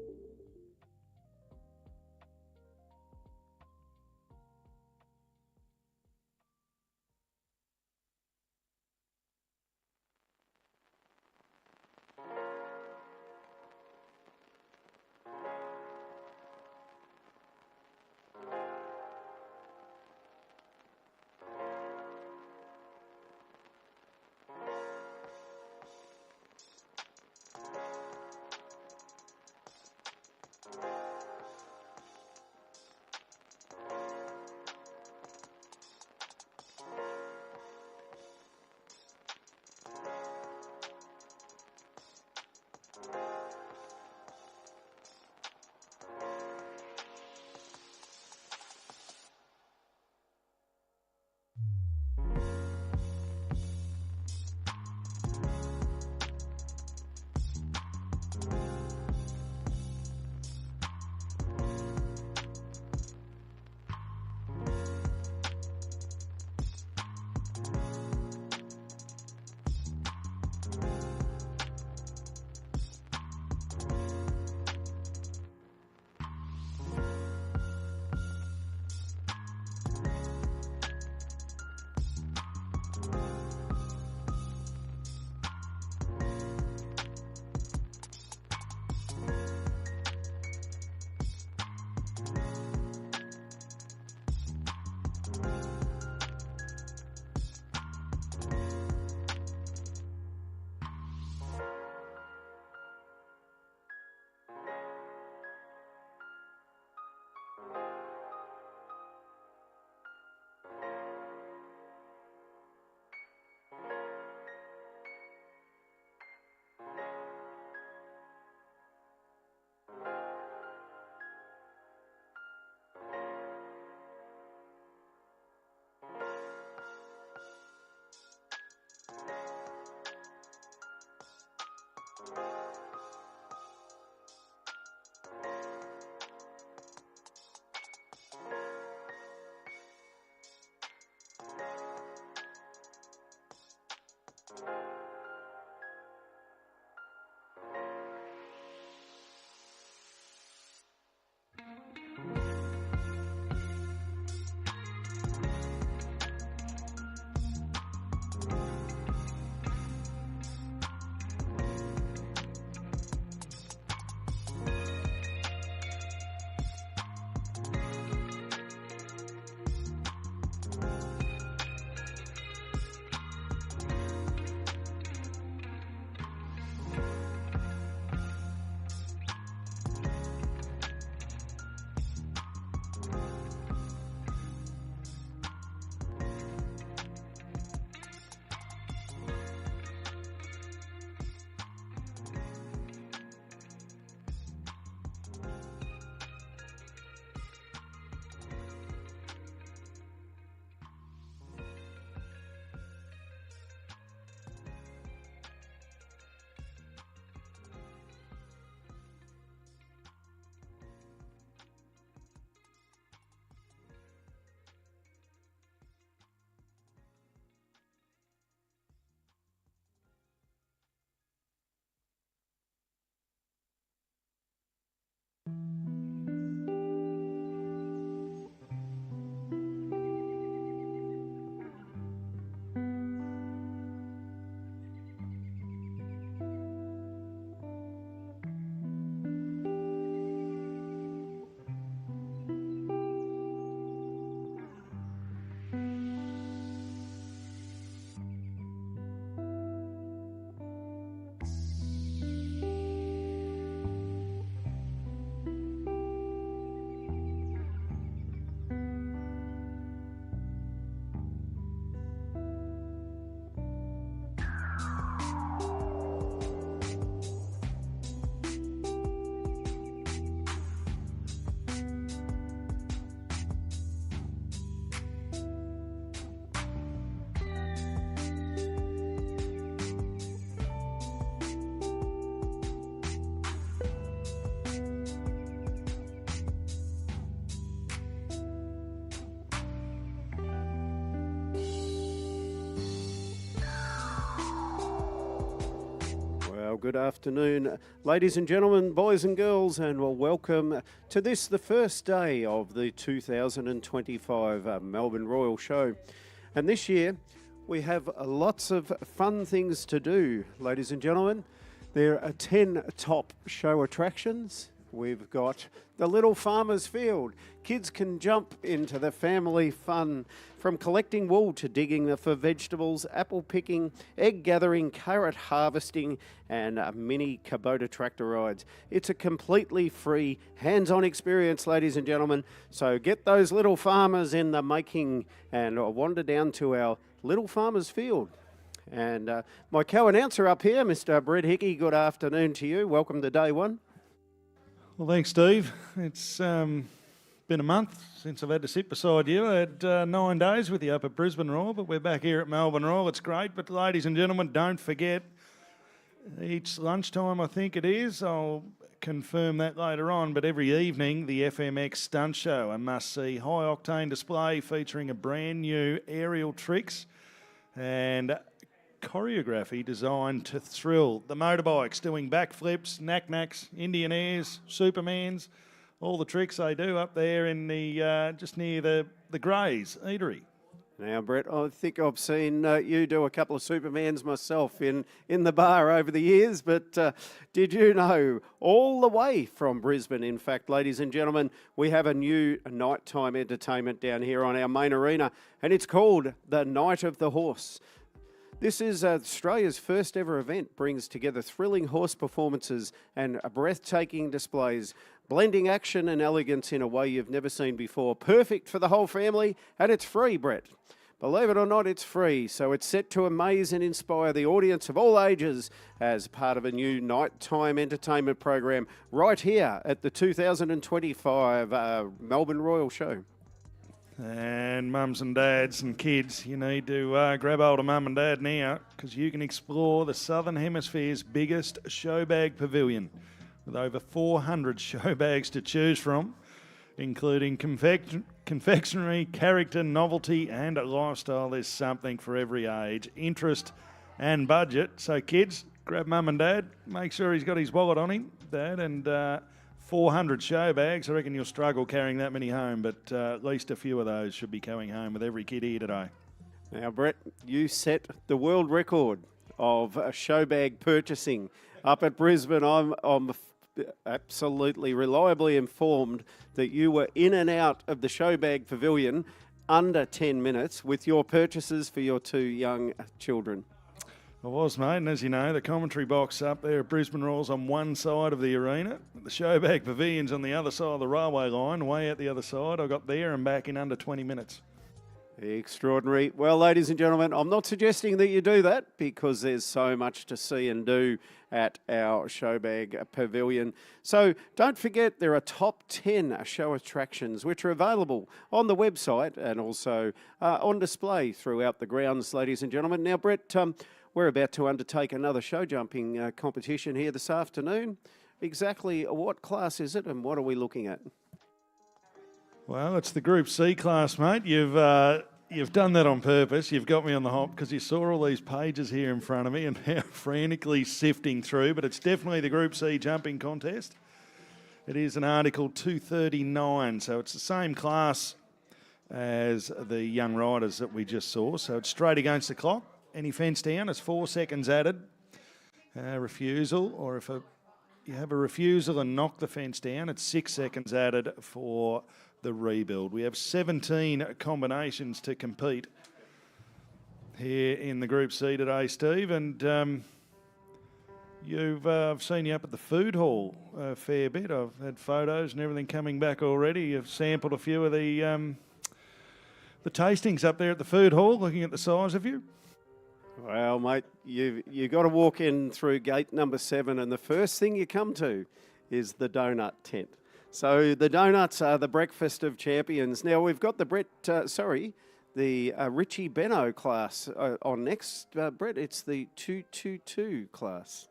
good afternoon, ladies and gentlemen, boys and girls, and welcome to this, the first day of the 2025 Melbourne Royal Show. And this year, we have lots of fun things to do, ladies and gentlemen. There are 10 top show attractions. We've got the Little Farmer's Field. Kids can jump into the family fun, from collecting wool to digging for vegetables, apple picking, egg gathering, carrot harvesting, and mini Kubota tractor rides. It's a completely free, hands-on experience, ladies and gentlemen. So get those little farmers in the making and wander down to our Little Farmer's Field. And my co-announcer up here, Mr. Brett Hickey, good afternoon to you. Welcome to day one. Well, thanks, Steve. It's been a month since I've had to sit beside you. I had 9 days with you up at Brisbane Royal, but we're back here at Melbourne Royal. It's great. But ladies and gentlemen, don't forget, each lunchtime, I think it is, I'll confirm that later on, but every evening, the FMX Stunt Show, a must-see high-octane display featuring a brand new aerial tricks and choreography designed to thrill the motorbikes, doing backflips, knack-knacks, Indian airs, Supermans, all the tricks they do up there in the just near the Greys Eatery. Now, Brett, I think I've seen you do a couple of Supermans myself in the bar over the years, but did you know, all the way from Brisbane, in fact, ladies and gentlemen, we have a new nighttime entertainment down here on our main arena, and it's called the Night of the Horse. This is Australia's first ever event, brings together thrilling horse performances and breathtaking displays, blending action and elegance in a way you've never seen before. Perfect for the whole family, and it's free, Brett. Believe it or not, it's free, so it's set to amaze and inspire the audience of all ages as part of a new nighttime entertainment program right here at the 2025 Melbourne Royal Show. And mums and dads and kids, you need to grab hold of mum and dad now, because you can explore the Southern Hemisphere's biggest show bag pavilion with over 400 show bags to choose from, including confectionery, character, novelty and lifestyle. There's something for every age, interest and budget. So kids, grab mum and dad, make sure he's got his wallet on him, Dad, and 400 show bags. I reckon you'll struggle carrying that many home, but at least a few of those should be going home with every kid here today. Now, Brett, you set the world record of show bag purchasing up at Brisbane. I'm absolutely reliably informed that you were in and out of the show bag pavilion under 10 minutes with your purchases for your two young children. I was, mate, and as you know, the commentary box up there at Brisbane Royals on one side of the arena, the showbag pavilion's on the other side of the railway line, way out the other side. I got there and back in under 20 minutes. Extraordinary. Well, ladies and gentlemen, I'm not suggesting that you do that because there's so much to see and do at our showbag pavilion. So don't forget there are top 10 show attractions which are available on the website and also on display throughout the grounds, ladies and gentlemen. Now, Brett, we're about to undertake another show jumping competition here this afternoon. Exactly what class is it and what are we looking at? Well, it's the Group C class, mate. You've done that on purpose. You've got me on the hop because you saw all these pages here in front of me and how frantically sifting through, but it's definitely the Group C jumping contest. It is an Article 239, so it's the same class as the young riders that we just saw, so it's straight against the clock. Any fence down, it's 4 seconds added. Refusal, or if you have a refusal and knock the fence down, it's 6 seconds added for the rebuild. We have 17 combinations to compete here in the Group C today, Steve, and I've seen you up at the food hall a fair bit. I've had photos and everything coming back already. You've sampled a few of the tastings up there at the food hall, looking at the size of you. Well, mate, you got to walk in through gate number 7 and the first thing you come to is the donut tent. So the donuts are the breakfast of champions. Now we've got the Richie Benno class on next. Brett, it's the 222 class.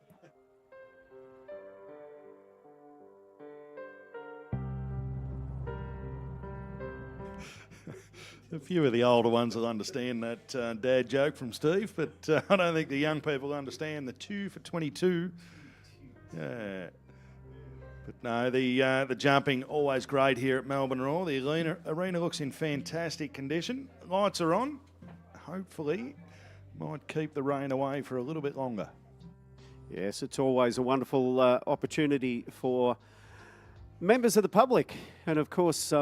A few of the older ones will understand that dad joke from Steve, but I don't think the young people understand the 2 for 22 Yeah. But no, the jumping always great here at Melbourne Royal. The arena looks in fantastic condition. Lights are on. Hopefully, might keep the rain away for a little bit longer. Yes, it's always a wonderful opportunity for members of the public. And of course,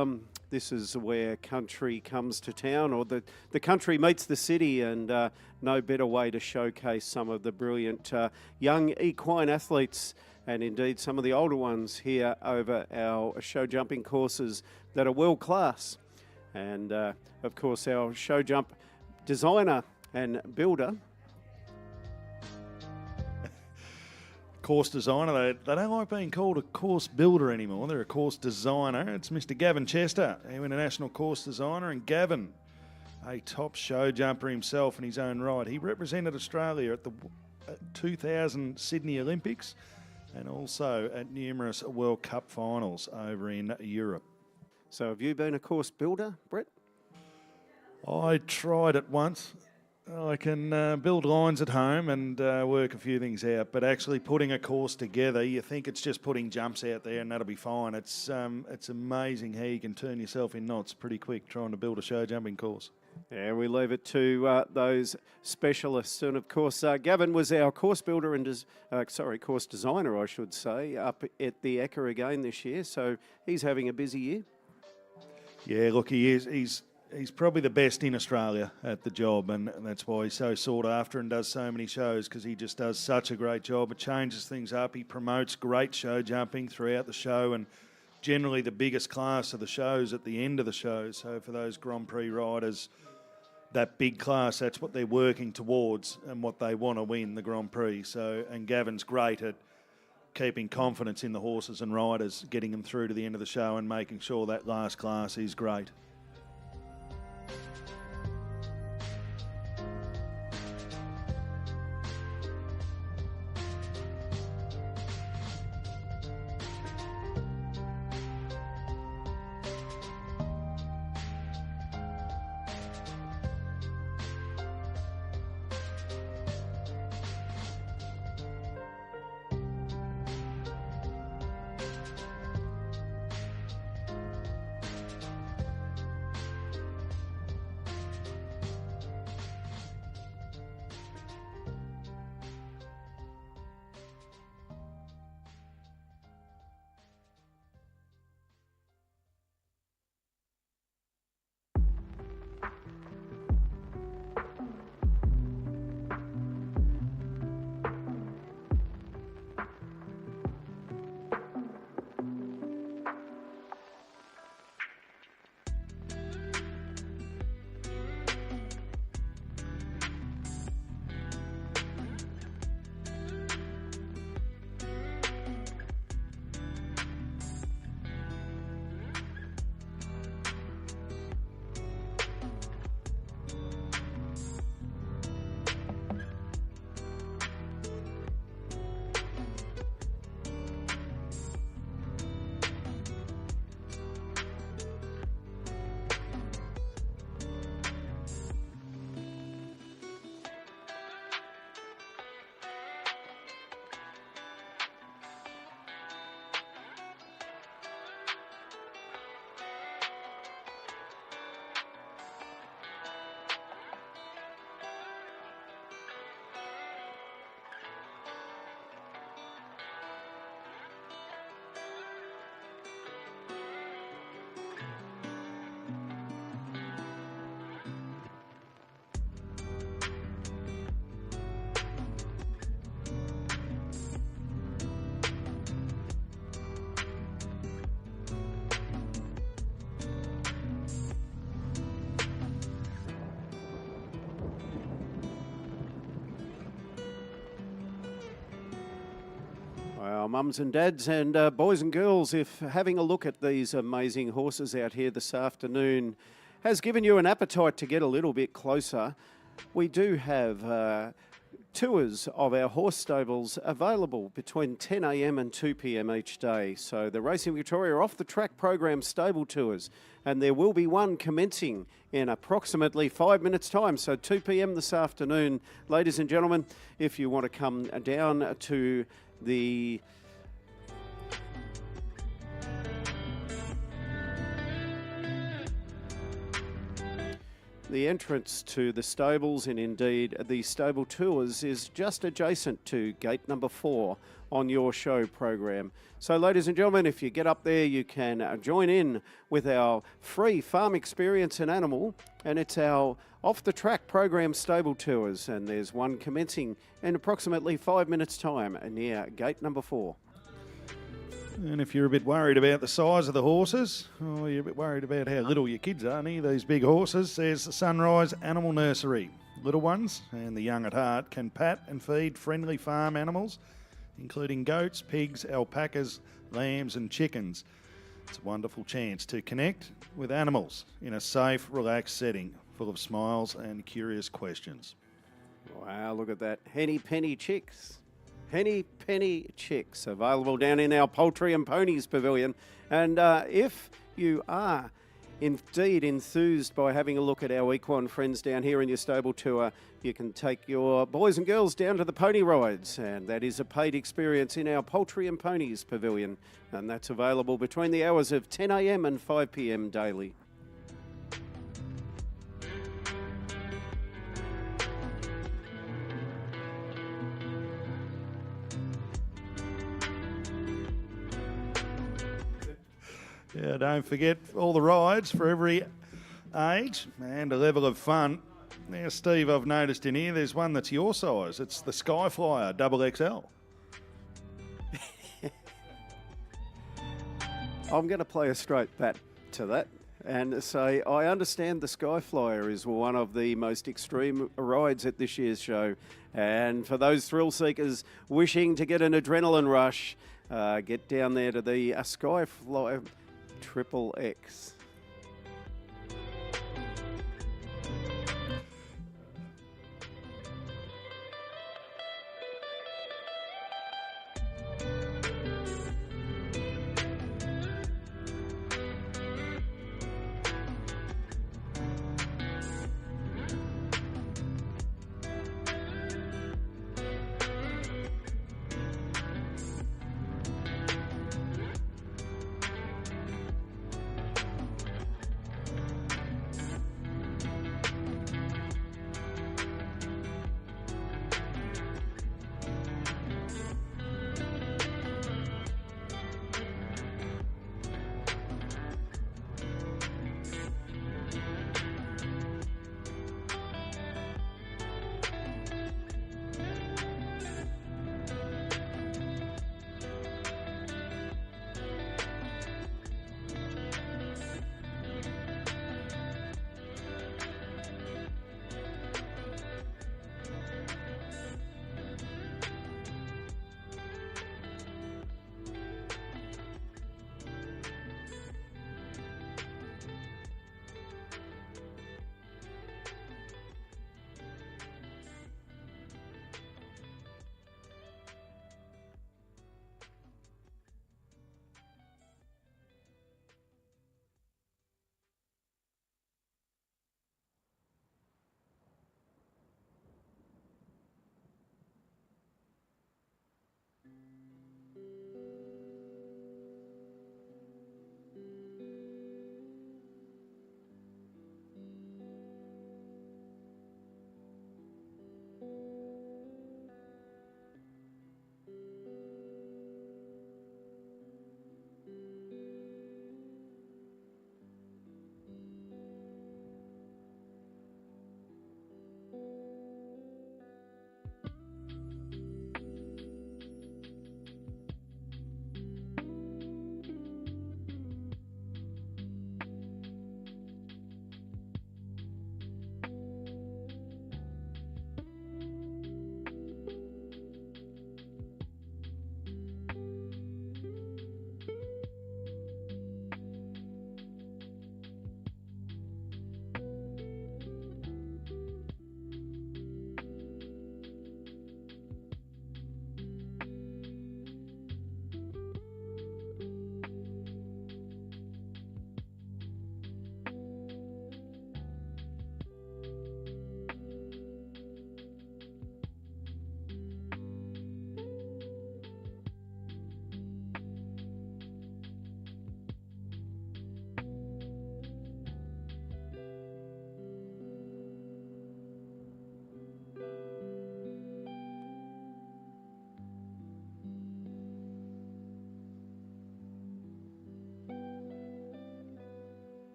this is where country comes to town, or the country meets the city, and no better way to showcase some of the brilliant young equine athletes, and indeed some of the older ones here over our show jumping courses that are world class. And of course, our show jump designer and builder, course designer. They don't like being called a course builder anymore. They're a course designer. It's Mr. Gavin Chester, our international course designer. And Gavin, a top show jumper himself in his own right. He represented Australia at the 2000 Sydney Olympics and also at numerous World Cup finals over in Europe. So have you been a course builder, Brett? I tried it once. I can build lines at home and work a few things out, but actually putting a course together, you think it's just putting jumps out there and that'll be fine. It's amazing how you can turn yourself in knots pretty quick trying to build a show jumping course. Yeah, we leave it to those specialists. And of course, Gavin was our course builder and course designer, I should say, up at the Ekka again this year. So he's having a busy year. Yeah, look, he is. He's probably the best in Australia at the job, and that's why he's so sought after and does so many shows, because he just does such a great job. It changes things up. He promotes great show jumping throughout the show, and generally the biggest class of the shows at the end of the show. So for those Grand Prix riders, that big class, that's what they're working towards and what they want to win, the Grand Prix. So, and Gavin's great at keeping confidence in the horses and riders, getting them through to the end of the show and making sure that last class is great. Well, mums and dads and boys and girls, if having a look at these amazing horses out here this afternoon has given you an appetite to get a little bit closer, we do have tours of our horse stables available between 10 a.m. and 2 p.m. each day. So the Racing Victoria Off the Track program stable tours, and there will be one commencing in approximately 5 minutes time. So 2 p.m. this afternoon, ladies and gentlemen, if you want to come down to the The entrance to the stables and indeed the stable tours is just adjacent to gate number 4 on your show program. So ladies and gentlemen, if you get up there, you can join in with our free farm experience and animal, and it's our off the track program stable tours, and there's one commencing in approximately 5 minutes time near gate number 4. And if you're a bit worried about the size of the horses, or you're a bit worried about how little your kids are near these big horses, there's the Sunrise Animal Nursery. Little ones and the young at heart can pat and feed friendly farm animals, including goats, pigs, alpacas, lambs and chickens. It's a wonderful chance to connect with animals in a safe, relaxed setting, full of smiles and curious questions. Wow, look at that. Henny Penny Chicks. Henny Penny Chicks available down in our Poultry and Ponies Pavilion. And if you are indeed enthused by having a look at our equine friends down here in your stable tour, you can take your boys and girls down to the pony rides, and that is a paid experience in our Poultry and Ponies Pavilion, and that's available between the hours of 10 a.m. and 5 p.m. daily. Yeah, don't forget all the rides for every age and a level of fun. Now, Steve, I've noticed in here there's one that's your size. It's the Skyflyer XXL. I'm going to play a straight bat to that and say I understand the Skyflyer is one of the most extreme rides at this year's show. And for those thrill seekers wishing to get an adrenaline rush, get down there to the Skyflyer XXX.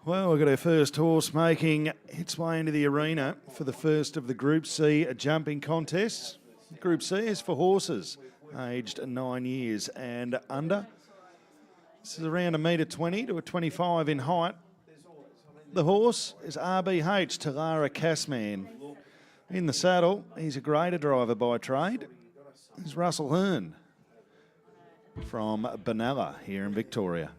Well, we've got our first horse making its way into the arena for the first of the Group C jumping contests. Group C is for horses aged 9 years and under. This is around $1.20 to $1.25 in height. The horse is RBH Talara Casman. In the saddle, he's a grader driver by trade. He's Russell Hearn from Benalla here in Victoria.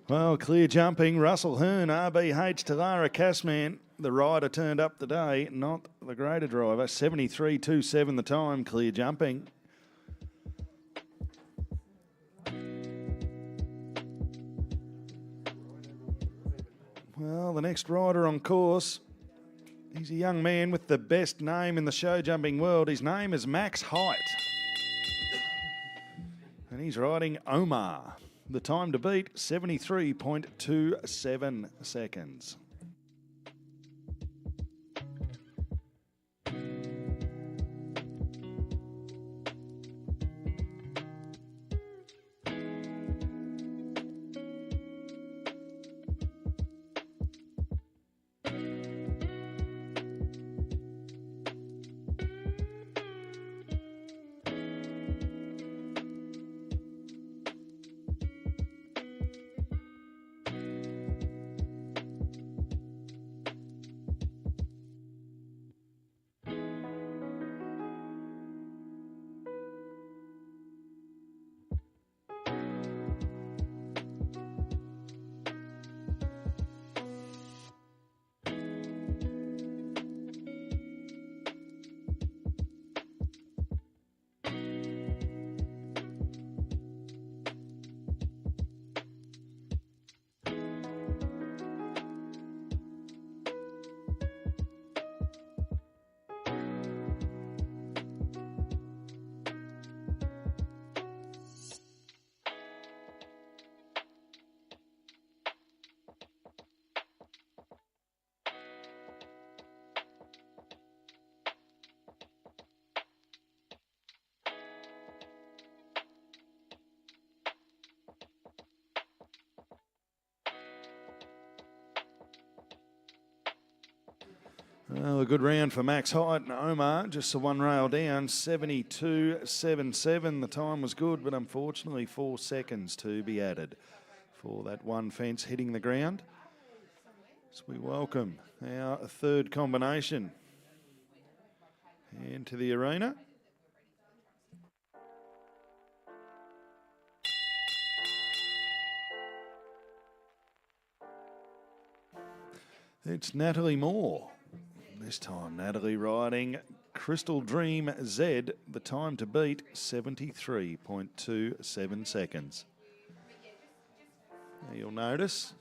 Well, clear jumping. Russell Hearn, RBH Talara Casman. The rider turned up today, not the grader driver. 73.27 the time, clear jumping. Well, the next rider on course, he's a young man with the best name in the show jumping world. His name is Max Height. And he's riding Omar. The time to beat, 73.27 seconds. Well, a good round for Max Height and Omar, just the one rail down, 72.77. The time was good, but unfortunately 4 seconds to be added for that one fence hitting the ground. So we welcome our third combination into the arena. It's Natalie Moore, This time, Natalie riding Crystal Dream Z, the time to beat 73.27 seconds. Now you'll notice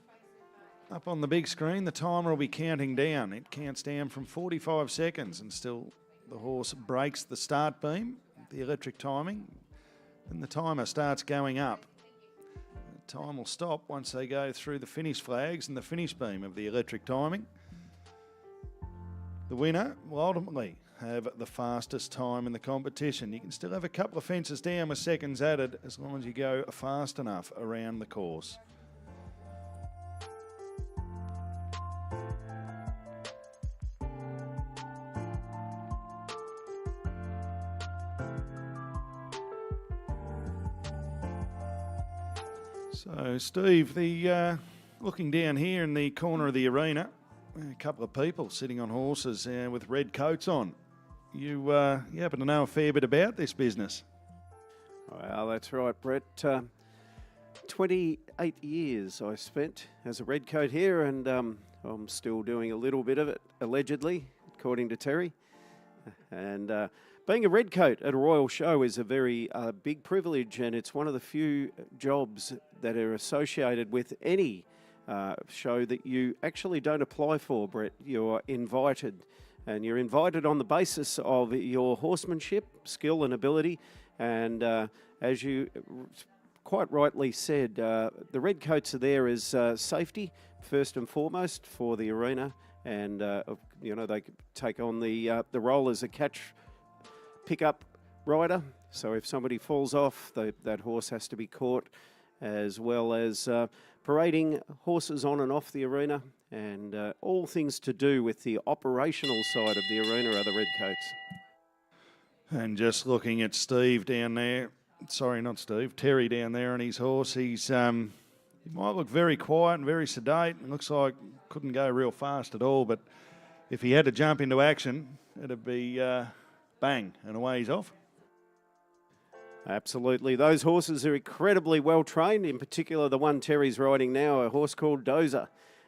up on the big screen, the timer will be counting down. It counts down from 45 seconds and still the horse breaks the start beam, the electric timing, and the timer starts going up. The time will stop once they go through the finish flags and the finish beam of the electric timing. The winner will ultimately have the fastest time in the competition. You can still have a couple of fences down with seconds added as long as you go fast enough around the course. So, Steve, looking down here in the corner of the arena, a couple of people sitting on horses with red coats on. You happen to know a fair bit about this business. Well, that's right, Brett. 28 years I spent as a redcoat here, and I'm still doing a little bit of it, allegedly, according to Terry. And being a redcoat at a royal show is a very big privilege, and it's one of the few jobs that are associated with any show that you actually don't apply for, Brett. You're invited, and you're invited on the basis of your horsemanship, skill and ability. And as you quite rightly said, the redcoats are there as safety, first and foremost, for the arena. And, they take on the role as a pick-up rider. So if somebody falls off, that horse has to be caught, as well as parading horses on and off the arena, and all things to do with the operational side of the arena are the redcoats. And just looking at Steve down there, sorry, not Steve, Terry down there on his horse, he might look very quiet and very sedate, and looks like couldn't go real fast at all, but if he had to jump into action, it'd be bang, and away he's off. Absolutely. Those horses are incredibly well trained, in particular the one Terry's riding now, a horse called Dozer.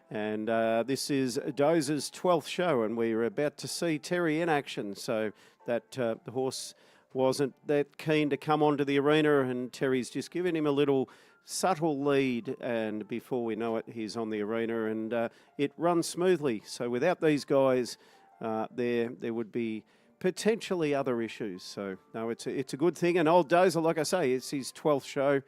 And this is Dozer's 12th show, and we're about to see Terry in action. So that the horse wasn't that keen to come onto the arena, and Terry's just given him a little subtle lead, and before we know it, he's on the arena, and it runs smoothly. So without these guys, there would be potentially other issues. So no, it's a good thing. And old Dozer, like I say, it's his 12th show.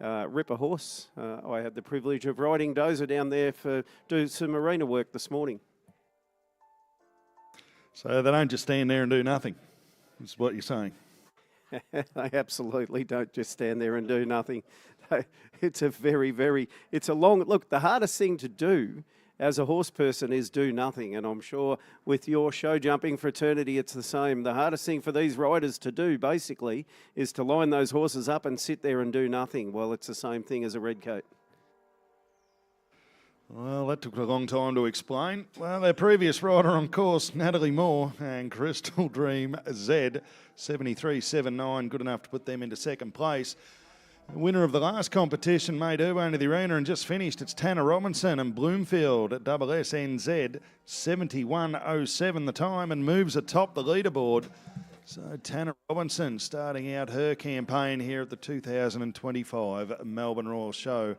Ripper horse. I had the privilege of riding Dozer down there for do some arena work this morning. So they don't just stand there and do nothing, is what you're saying. They absolutely don't just stand there and do nothing. It's a long, look, the hardest thing to do as a horse person is do nothing. And I'm sure with your show jumping fraternity, it's the same. The hardest thing for these riders to do, basically, is to line those horses up and sit there and do nothing. Well, it's the same thing as a redcoat. Well, that took a long time to explain. Well, their previous rider on course, Natalie Moore and Crystal Dream Z, 73.79, good enough to put them into second place. The winner of the last competition made her way into the arena and just finished. It's Tanner Robinson and Bloomfield at SSNZ, 71.07 the time, and moves atop the leaderboard. So Tanner Robinson starting out her campaign here at the 2025 Melbourne Royal Show.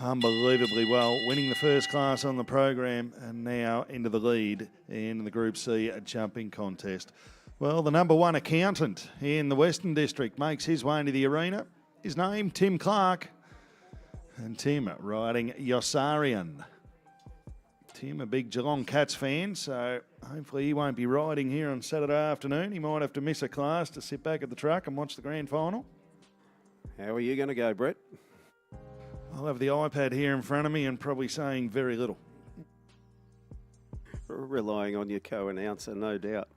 Unbelievably well, winning the first class on the program and now into the lead in the Group C jumping contest. Well, the number one accountant in the Western District makes his way into the arena. His name, Tim Clark. And Tim riding Yossarian. Tim, a big Geelong Cats fan, so hopefully he won't be riding here on Saturday afternoon. He might have to miss a class to sit back at the truck and watch the grand final. How are you going to go, Brett? I'll have the iPad here in front of me and probably saying very little. Relying on your co-announcer, no doubt.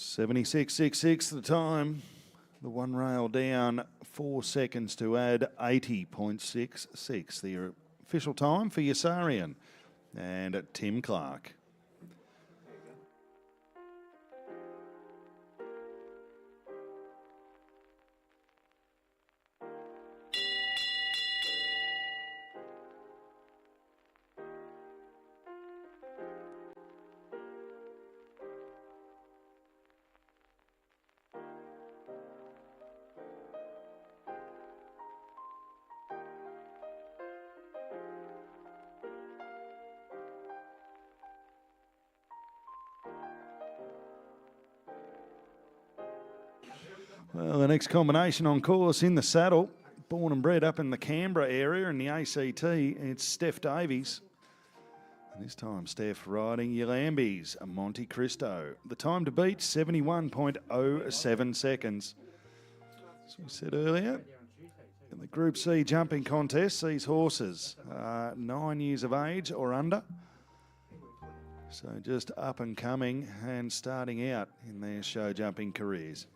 76.66 the time. The one rail down, 4 seconds to add, 80.66. The official time for Yassarian and Tim Clark. Well, the next combination on course in the saddle, born and bred up in the Canberra area in the ACT, it's Steph Davies. And this time, Steph riding Yalambis, Monte Cristo. The time to beat, 71.07 seconds. As we said earlier, in the Group C jumping contest, these horses are 9 years of age or under. So just up and coming and starting out in their show jumping careers.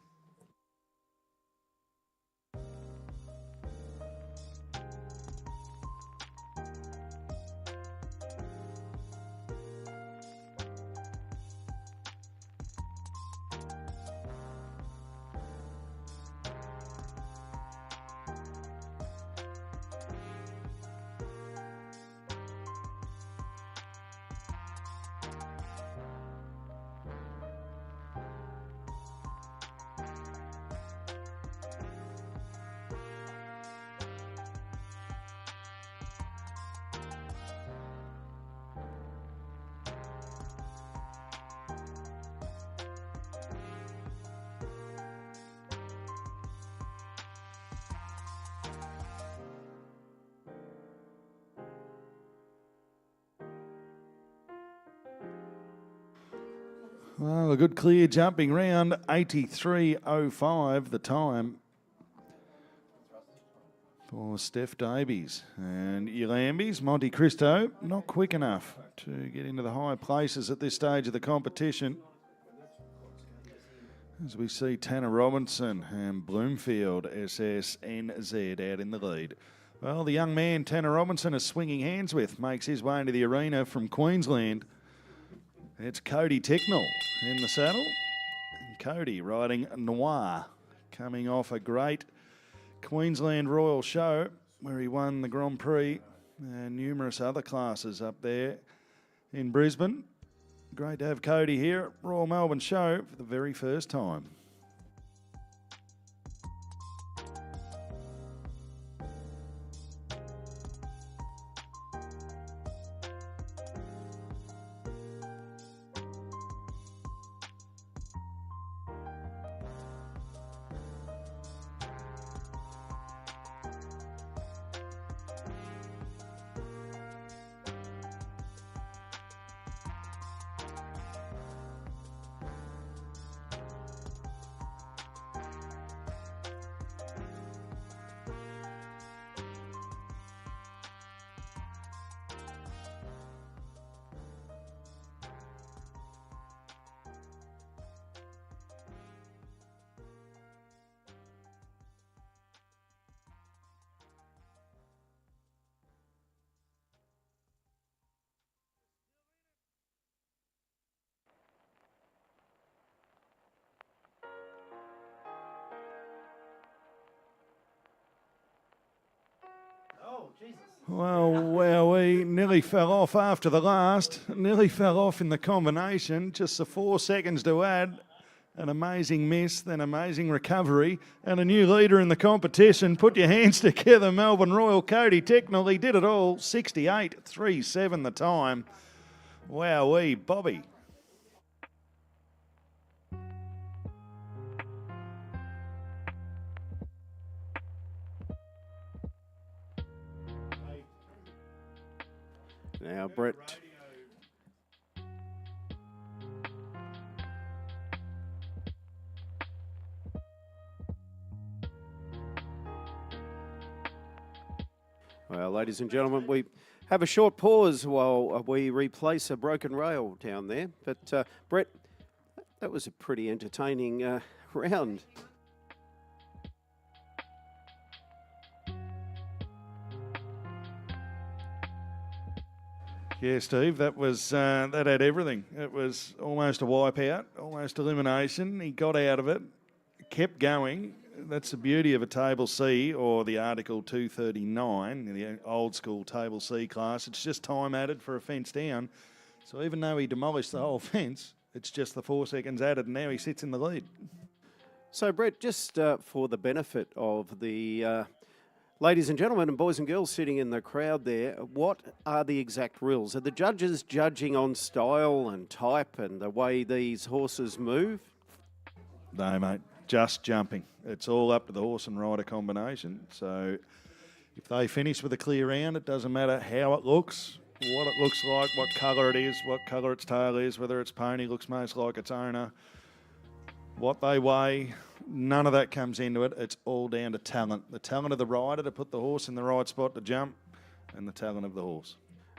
Well, a good clear jumping round, 83.05 the time for Steph Davies. And Yalambis, Monte Cristo, not quick enough to get into the high places at this stage of the competition. As we see Tanner Robinson and Bloomfield SSNZ out in the lead. Well, the young man Tanner Robinson is swinging hands with, makes his way into the arena from Queensland. It's Cody Ticknell in the saddle. And Cody riding Noir, coming off a great Queensland Royal Show where he won the Grand Prix and numerous other classes up there in Brisbane. Great to have Cody here at Royal Melbourne Show for the very first time. Well, we nearly fell off after the last. Nearly fell off in the combination. Just the 4 seconds to add. An amazing miss, then amazing recovery. And a new leader in the competition. Put your hands together, Melbourne Royal, Cody Ticknell. He did it all. 68.37 the time. Wowee, Bobby. Now, Brett. Well, ladies and gentlemen, we have a short pause while we replace a broken rail down there. But, Brett, That was a pretty entertaining round. Yeah, Steve, that was that had everything. It was almost a wipeout, almost elimination. He got out of it, kept going. That's the beauty of a Table C or the Article 239, the old school Table C class. It's just time added for a fence down. So even though he demolished the whole fence, it's just the 4 seconds added, and now he sits in the lead. So, Brett, just for the benefit of the ladies and gentlemen and boys and girls sitting in the crowd there, what are the exact rules? Are the judges judging on style and type and the way these horses move? No, mate, just jumping. It's all up to the horse and rider combination. So if they finish with a clear round, it doesn't matter how it looks, what it looks like, what colour it is, what colour its tail is, whether its pony looks most like its owner, what they weigh. None of that comes into it. It's all down to talent. The talent of the rider to put the horse in the right spot to jump, and the talent of the horse.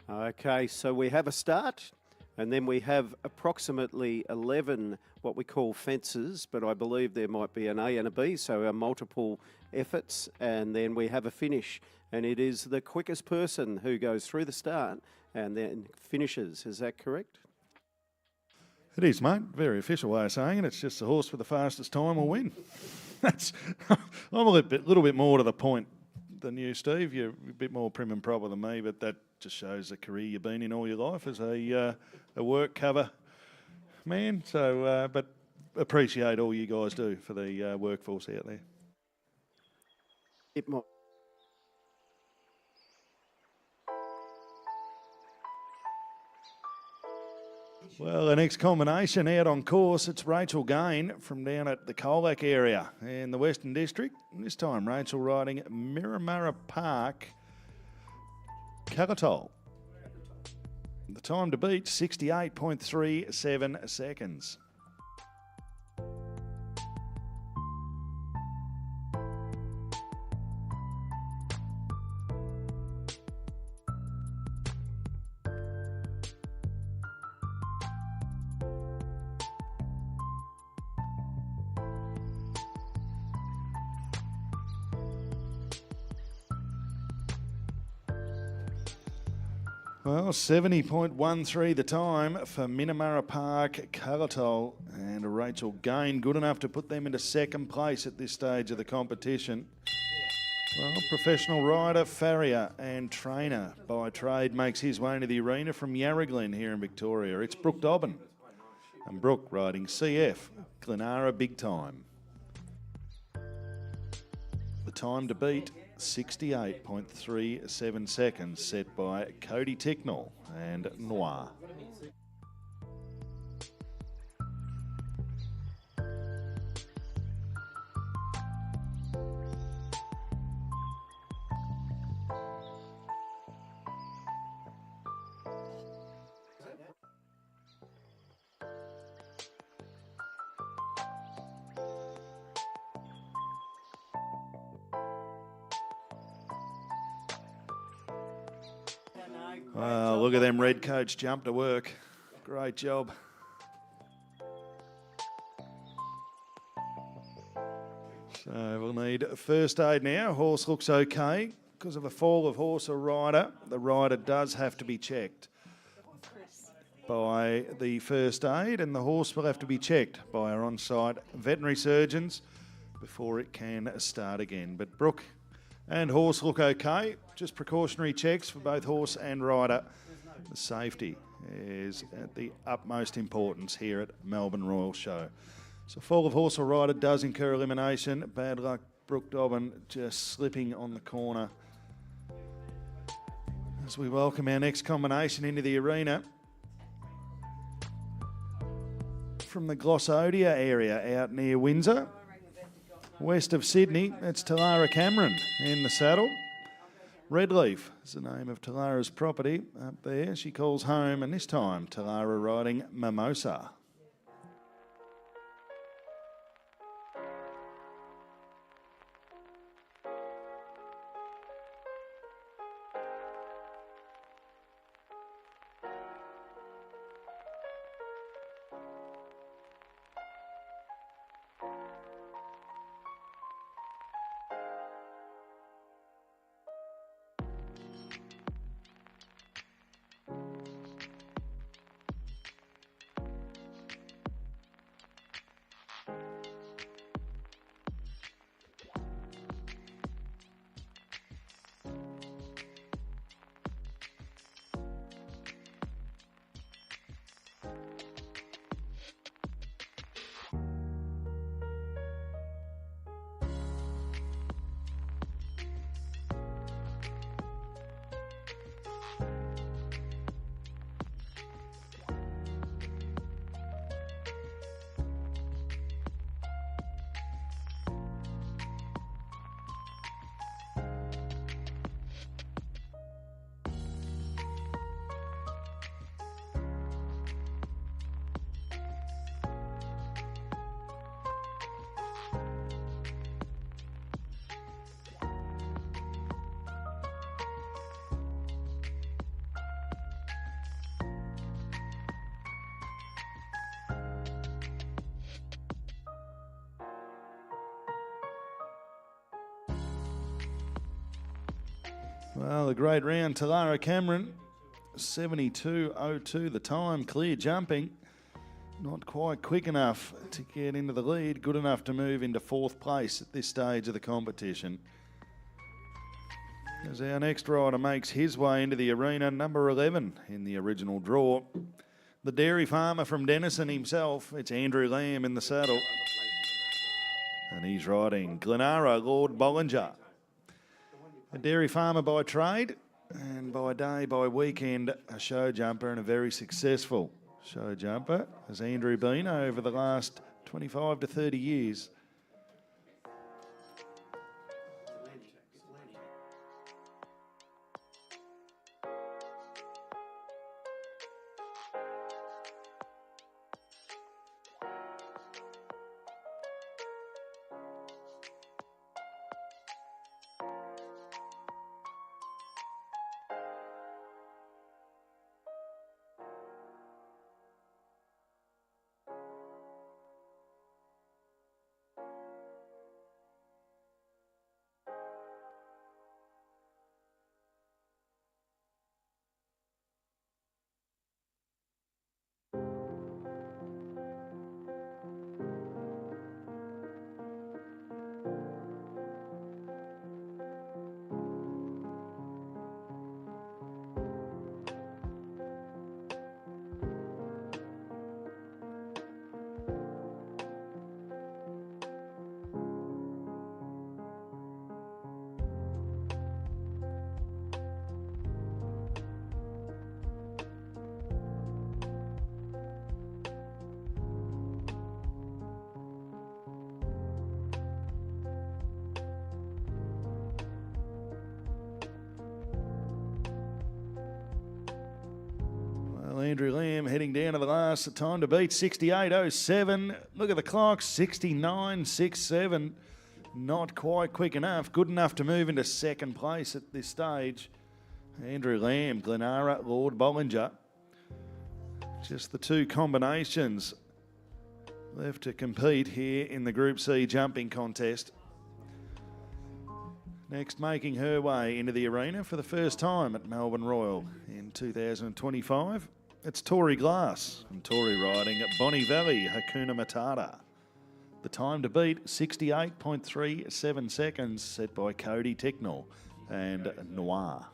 Okay, so we have a start, and then we have approximately 11 what we call fences, but I believe there might be an A and a B, so multiple efforts, and then we have a finish, and it is the quickest person who goes through the start and then finishes. Is that correct? It is, mate. Very official way of saying it. It's just the horse with the fastest time will win. That's. I'm a little bit more to the point than you, Steve. You're a bit more prim and proper than me, but that just shows the career you've been in all your life as a work cover man. So, but appreciate all you guys do for the workforce out there. It might. Well, the next combination out on course, it's Rachel Gain from down at the Colac area in the Western District. This time, Rachel riding Miramara Park Cagatol. The time to beat, 68.37 seconds. Well, 70.13 the time for Miramara Park Cagatol, and Rachel Gain good enough to put them into second place at this stage of the competition. Well, professional rider, farrier and trainer by trade makes his way into the arena from Yarraglen here in Victoria. It's Brooke Dobbin, and Brooke riding CF Glenara Big Time. The time to beat, 68.37 seconds, set by Cody Ticknell and Noir. Well, look at them red coats jump to work. Great job. So we'll need first aid now. Horse looks okay. Because of a fall of horse or rider, the rider does have to be checked by the first aid, and the horse will have to be checked by our on-site veterinary surgeons before it can start again. But Brooke and horse look okay. Just precautionary checks for both horse and rider. The safety is at the utmost importance here at Melbourne Royal Show. So fall of horse or rider does incur elimination. Bad luck, Brooke Dobbin just slipping on the corner. As we welcome our next combination into the arena. From the Glossodia area out near Windsor. West of Sydney, it's Talara Cameron in the saddle. Redleaf is the name of Talara's property up there. She calls home, and this time Talara riding Mimosa. Well, a great round. Talara Cameron, 72.02 the time, clear jumping. Not quite quick enough to get into the lead, good enough to move into 4th place at this stage of the competition. As our next rider makes his way into the arena, number 11 in the original draw. The dairy farmer from Denison himself, it's Andrew Lamb in the saddle. And he's riding Glenara Lord Bollinger. A dairy farmer by trade, and by day, by weekend, a show jumper, and a very successful show jumper has Andrew been over the last 25 to 30 years. Andrew Lamb heading down to the last. The time to beat 68.07. Look at the clock, 69.67. Not quite quick enough. Good enough to move into 2nd place at this stage. Andrew Lamb, Glenara, Lord Bollinger. Just the 2 combinations left to compete here in the Group C jumping contest. Next, making her way into the arena for the first time at Melbourne Royal in 2025. It's Tori Glass, and Tori riding at Bonnie Valley, Hakuna Matata. The time to beat, 68.37 seconds, set by Cody Ticknell and Noir.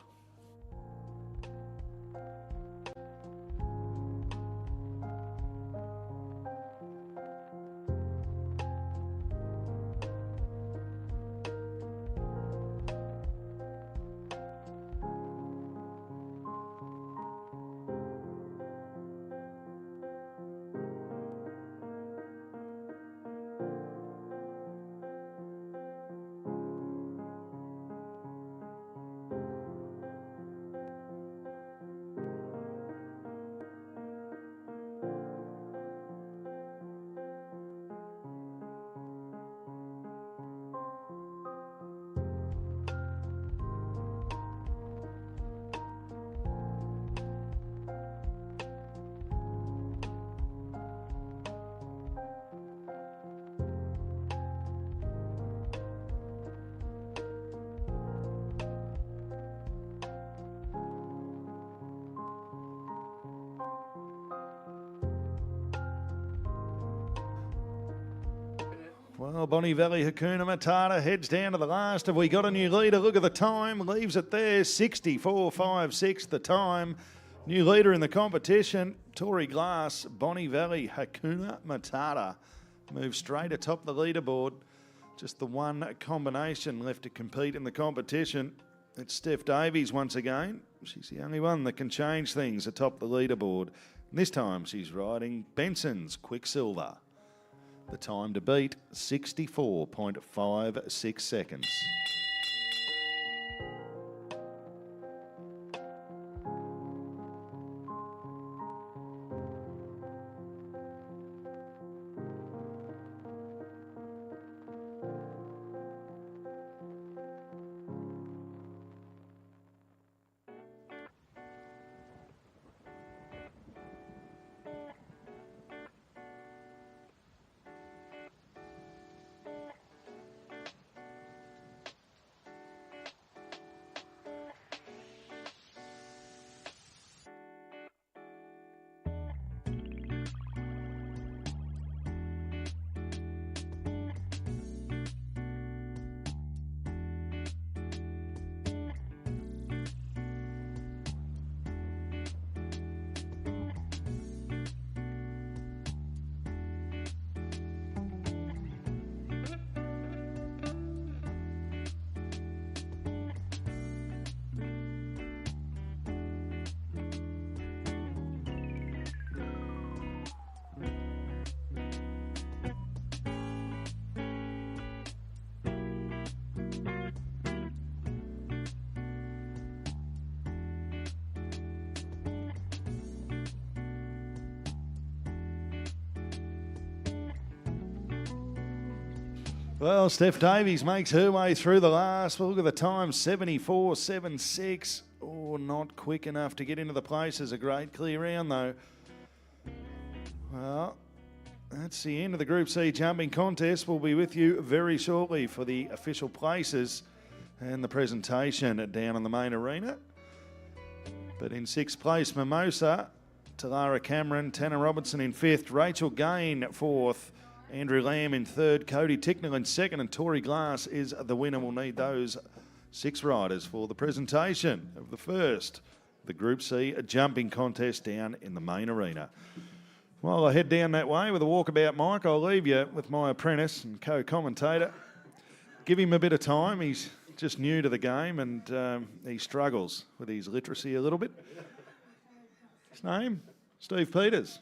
Well, Bonnie Valley Hakuna Matata heads down to the last. Have we got a new leader? Look at the time. Leaves it there. 64.56 the time. New leader in the competition. Tori Glass, Bonnie Valley Hakuna Matata. Moves straight atop the leaderboard. Just the one combination left to compete in the competition. It's Steph Davies once again. She's the only one that can change things atop the leaderboard. And this time she's riding Benson's Quicksilver. The time to beat, 64.56 seconds. Well, Steph Davies makes her way through the last. Well, look at the time, 74.76. Oh, not quick enough to get into the places. A great clear round, though. Well, that's the end of the Group C jumping contest. We'll be with you very shortly for the official places and the presentation down in the main arena. But in 6th place, Mimosa, Talara Cameron, Tanner Robertson in 5th, Rachel Gain 4th, Andrew Lamb in 3rd, Cody Ticknell in 2nd, and Tori Glass is the winner. We'll need those 6 riders for the presentation of the first, the Group C jumping contest down in the main arena. While I head down that way with a walkabout mic, I'll leave you with my apprentice and co-commentator. Give him a bit of time. He's just new to the game and he struggles with his literacy a little bit. His name? Steve Peters.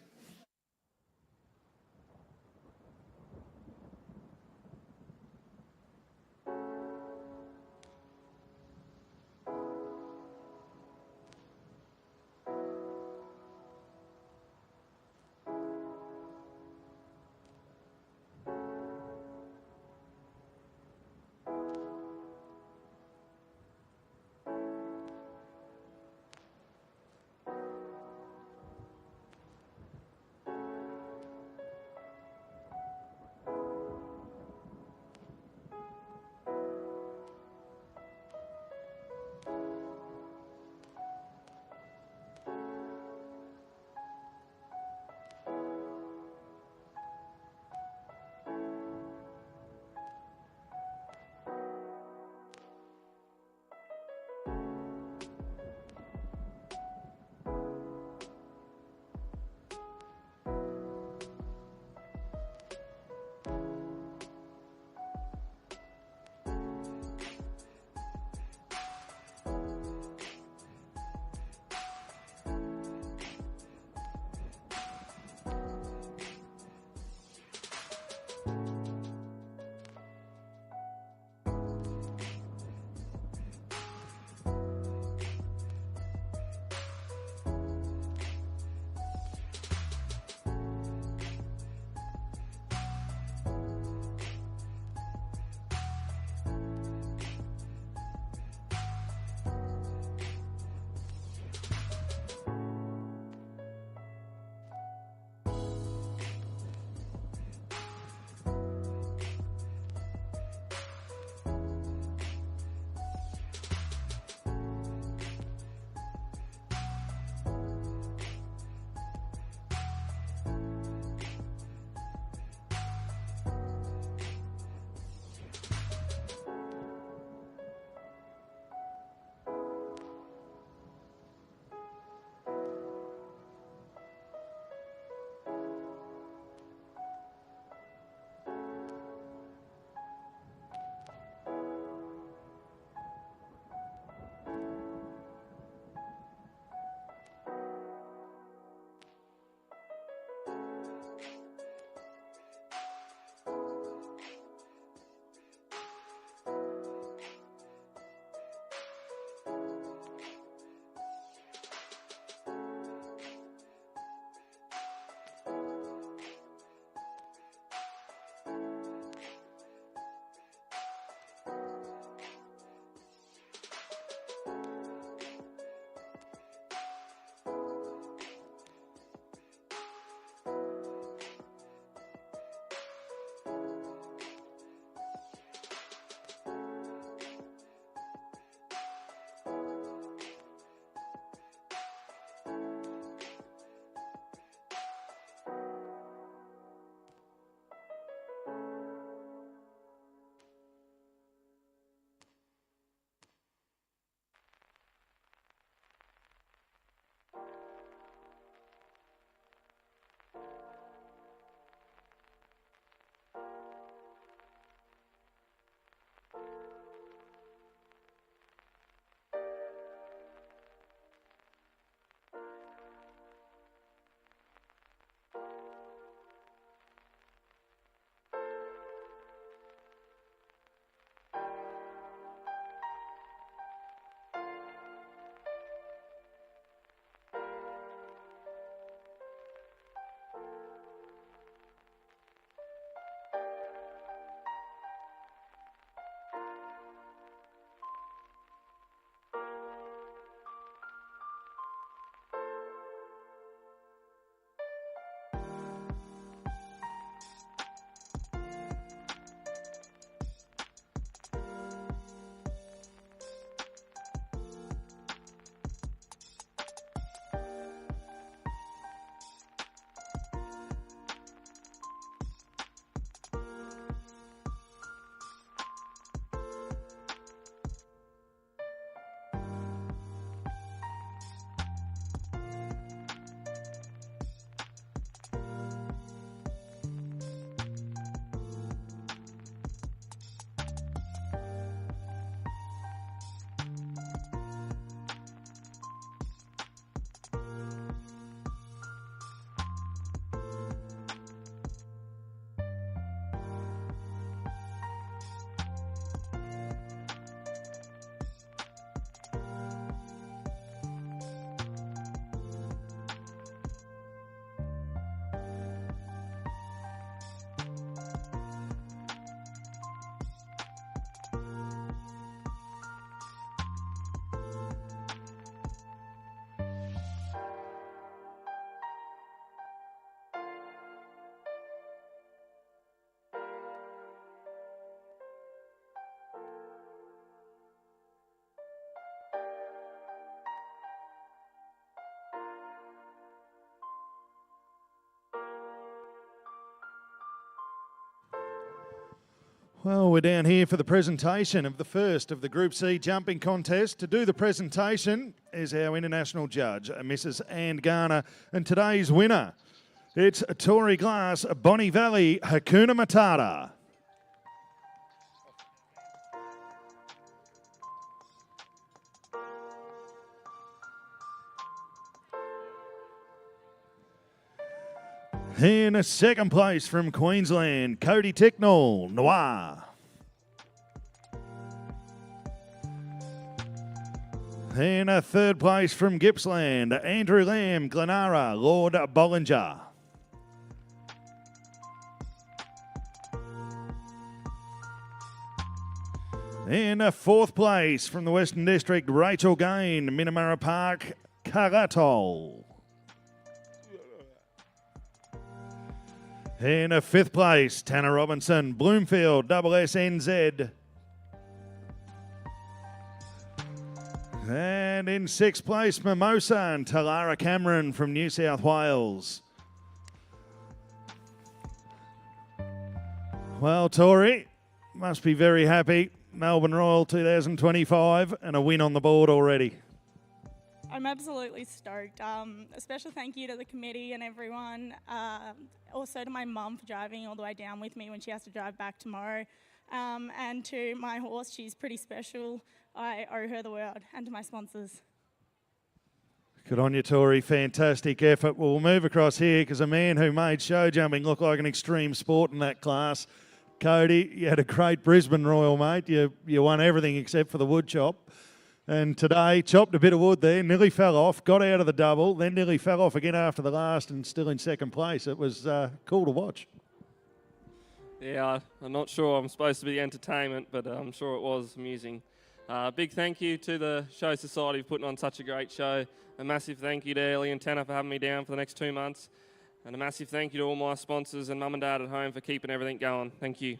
Well, we're down here for the presentation of the first of the Group C jumping contest. To do the presentation is our international judge, Mrs. Ann Garner, and today's winner, it's Tory Glass, Bonnie Valley, Hakuna Matata. In a second place from Queensland, Cody Ticknell, Noir. In a third place from Gippsland, Andrew Lamb, Glenara, Lord Bollinger. In a fourth place from the Western District, Rachel Gain, Minamara Park, Karatol. In a fifth place, Tanner Robinson, Bloomfield, SSNZ. And in sixth place, Mimosa and Talara Cameron from New South Wales. Well, Tori, must be very happy. Melbourne Royal 2025 and a win on the board already. I'm absolutely stoked. A special thank you to the committee and everyone. Also to my mum for driving all the way down with me when she has to drive back tomorrow. And to my horse, she's pretty special. I owe her the world. And to my sponsors. Good on you, Tori. Fantastic effort. We'll move across here because a man who made show jumping look like an extreme sport in that class. Cody, you had a great Brisbane Royal, mate. You won everything except for the wood chop. And today, chopped a bit of wood there, nearly fell off, got out of the double, then nearly fell off again after the last and still in second place. It was cool to watch. Yeah, I'm not sure I'm supposed to be entertainment, but I'm sure it was amusing. Big thank you to the Show Society for putting on such a great show. A massive thank you to Ellie and Tanner for having me down for the next 2 months. And a massive thank you to all my sponsors and mum and dad at home for keeping everything going. Thank you.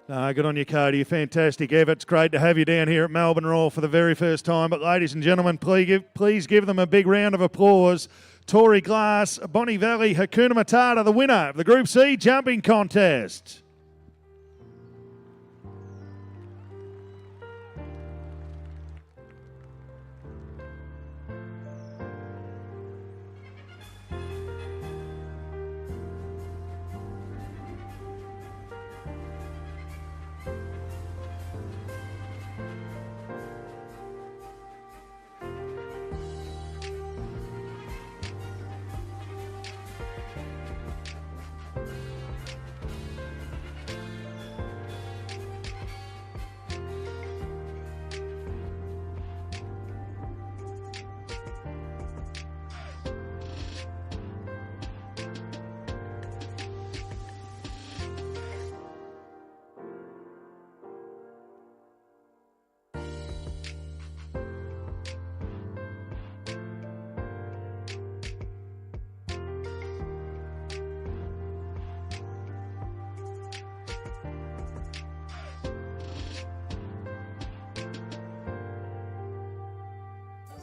Good on you, Cody. Fantastic effort. It's great to have you down here at Melbourne Royal for the very first time. But ladies and gentlemen, please give them a big round of applause. Tory Glass, Bonnie Valley, Hakuna Matata, the winner of the Group C jumping contest.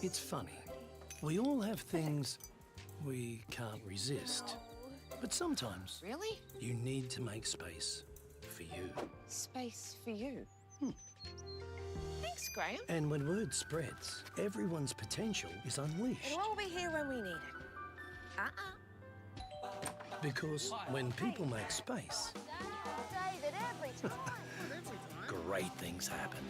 It's funny. We all have things we can't resist. But sometimes Really? you need to make space for you. Space for you. Thanks, Graham. And when word spreads, everyone's potential is unleashed. It'll all be here when we need it. Because when people make space, David, every time. great things happen.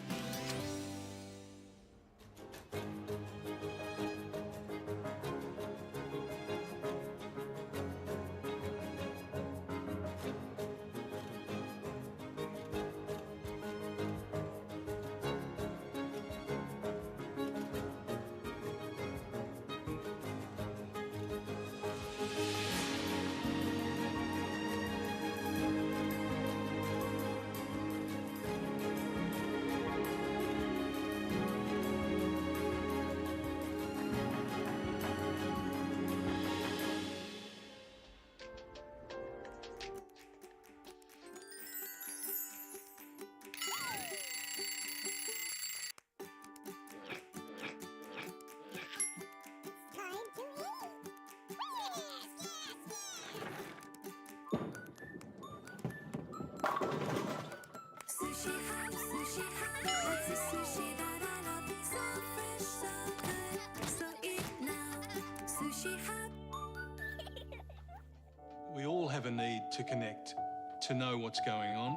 have a need to connect, to know what's going on.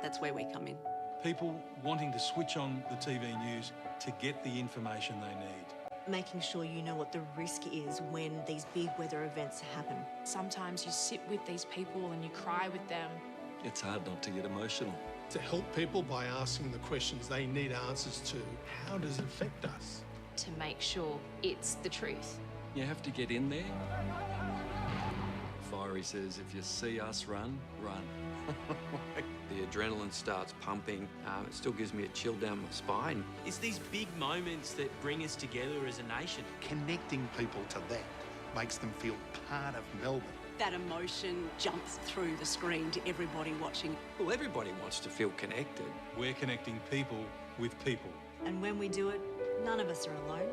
That's where we come in. People wanting to switch on the TV news to get the information they need. Making sure you know what the risk is when these big weather events happen. Sometimes you sit with these people and you cry with them. It's hard not to get emotional. To help people by asking the questions they need answers to, how does it affect us? To make sure it's the truth. You have to get in there. Fiery says, if you see us run, run. The adrenaline starts pumping. It still gives me a chill down my spine. It's these big moments that bring us together as a nation. Connecting people to that makes them feel part of Melbourne. That emotion jumps through the screen to everybody watching. Well, everybody wants to feel connected. We're connecting people with people. And when we do it, none of us are alone.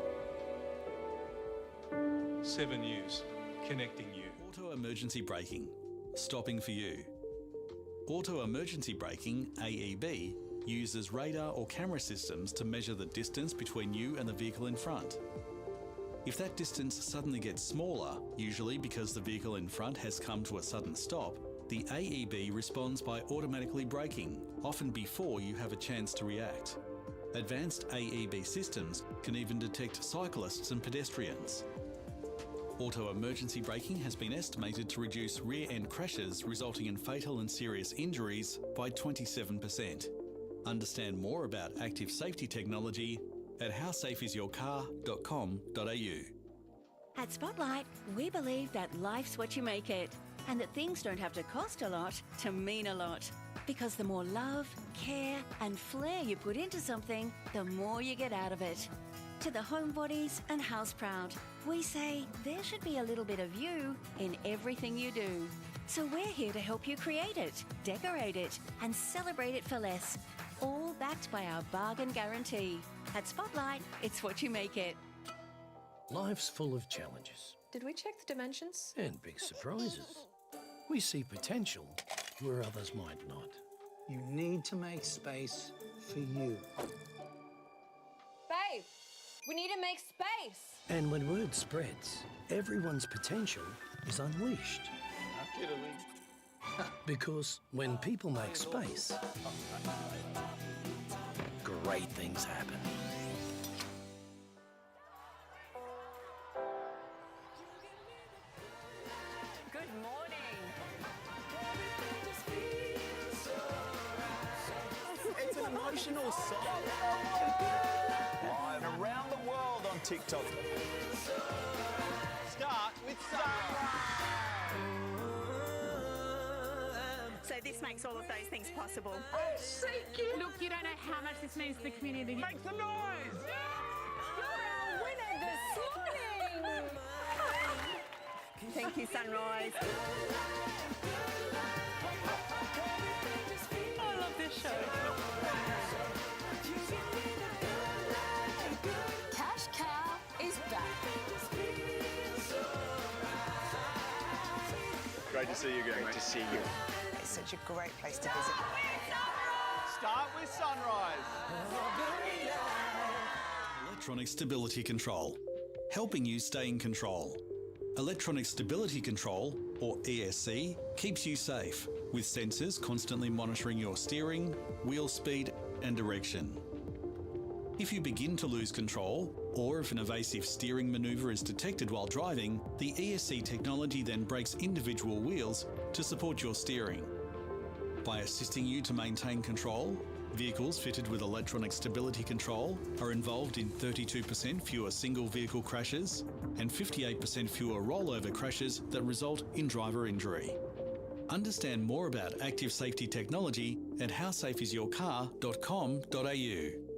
7 News, connecting you. Auto emergency braking, stopping for you. Auto emergency braking, AEB, uses radar or camera systems to measure the distance between you and the vehicle in front. If that distance suddenly gets smaller, usually because the vehicle in front has come to a sudden stop, the AEB responds by automatically braking, often before you have a chance to react. Advanced AEB systems can even detect cyclists and pedestrians. Auto emergency braking has been estimated to reduce rear-end crashes resulting in fatal and serious injuries by 27%. Understand more about active safety technology at howsafeisyourcar.com.au. At Spotlight, we believe that life's what you make it, and that things don't have to cost a lot to mean a lot. Because the more love, care and flair you put into something, the more you get out of it. To the homebodies and house-proud, we say there should be a little bit of you in everything you do. So we're here to help you create it, decorate it and celebrate it for less. All backed by our bargain guarantee. At Spotlight, it's what you make it. Life's full of challenges Did we check the dimensions? and big surprises. We see potential where others might not. You need to make space for you. Babe, we need to make space. And when word spreads, everyone's potential is unleashed. Because when people make space, great things happen. Good morning. It's an emotional song. Live around the world on TikTok. Start with So this makes all of those things possible. Thank you. Look, you don't know how much this means to the community. Make some noise! You're our winner this morning. Thank you, Sunrise. I love this show. Cash Cow is back. Great to see you again. Great to see you. It's such a great place to visit. Start with Sunrise. Electronic stability control, helping you stay in control. Electronic stability control, or ESC, keeps you safe, with sensors constantly monitoring your steering, wheel speed and direction. If you begin to lose control, or if an evasive steering manoeuvre is detected while driving, the ESC technology then brakes individual wheels to support your steering. By assisting you to maintain control, vehicles fitted with electronic stability control are involved in 32% fewer single vehicle crashes and 58% fewer rollover crashes that result in driver injury. Understand more about active safety technology at howsafeisyourcar.com.au.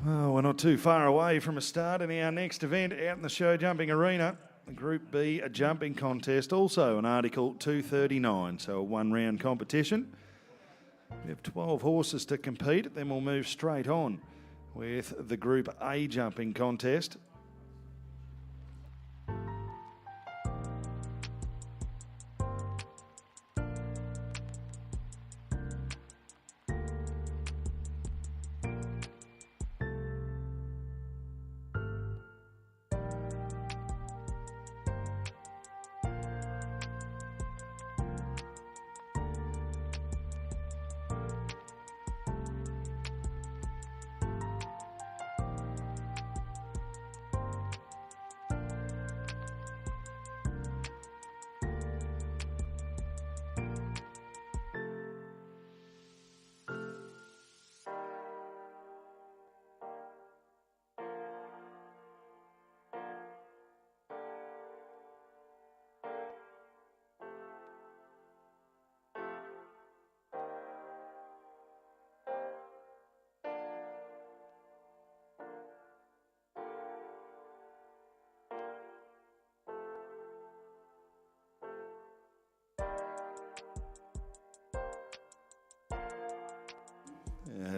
Well, we're not too far away from a start in our next event out in the show jumping arena. The Group B, a jumping contest, also an Article 239, so a one-round competition. We have 12 horses to compete, then we'll move straight on with the Group A jumping contest.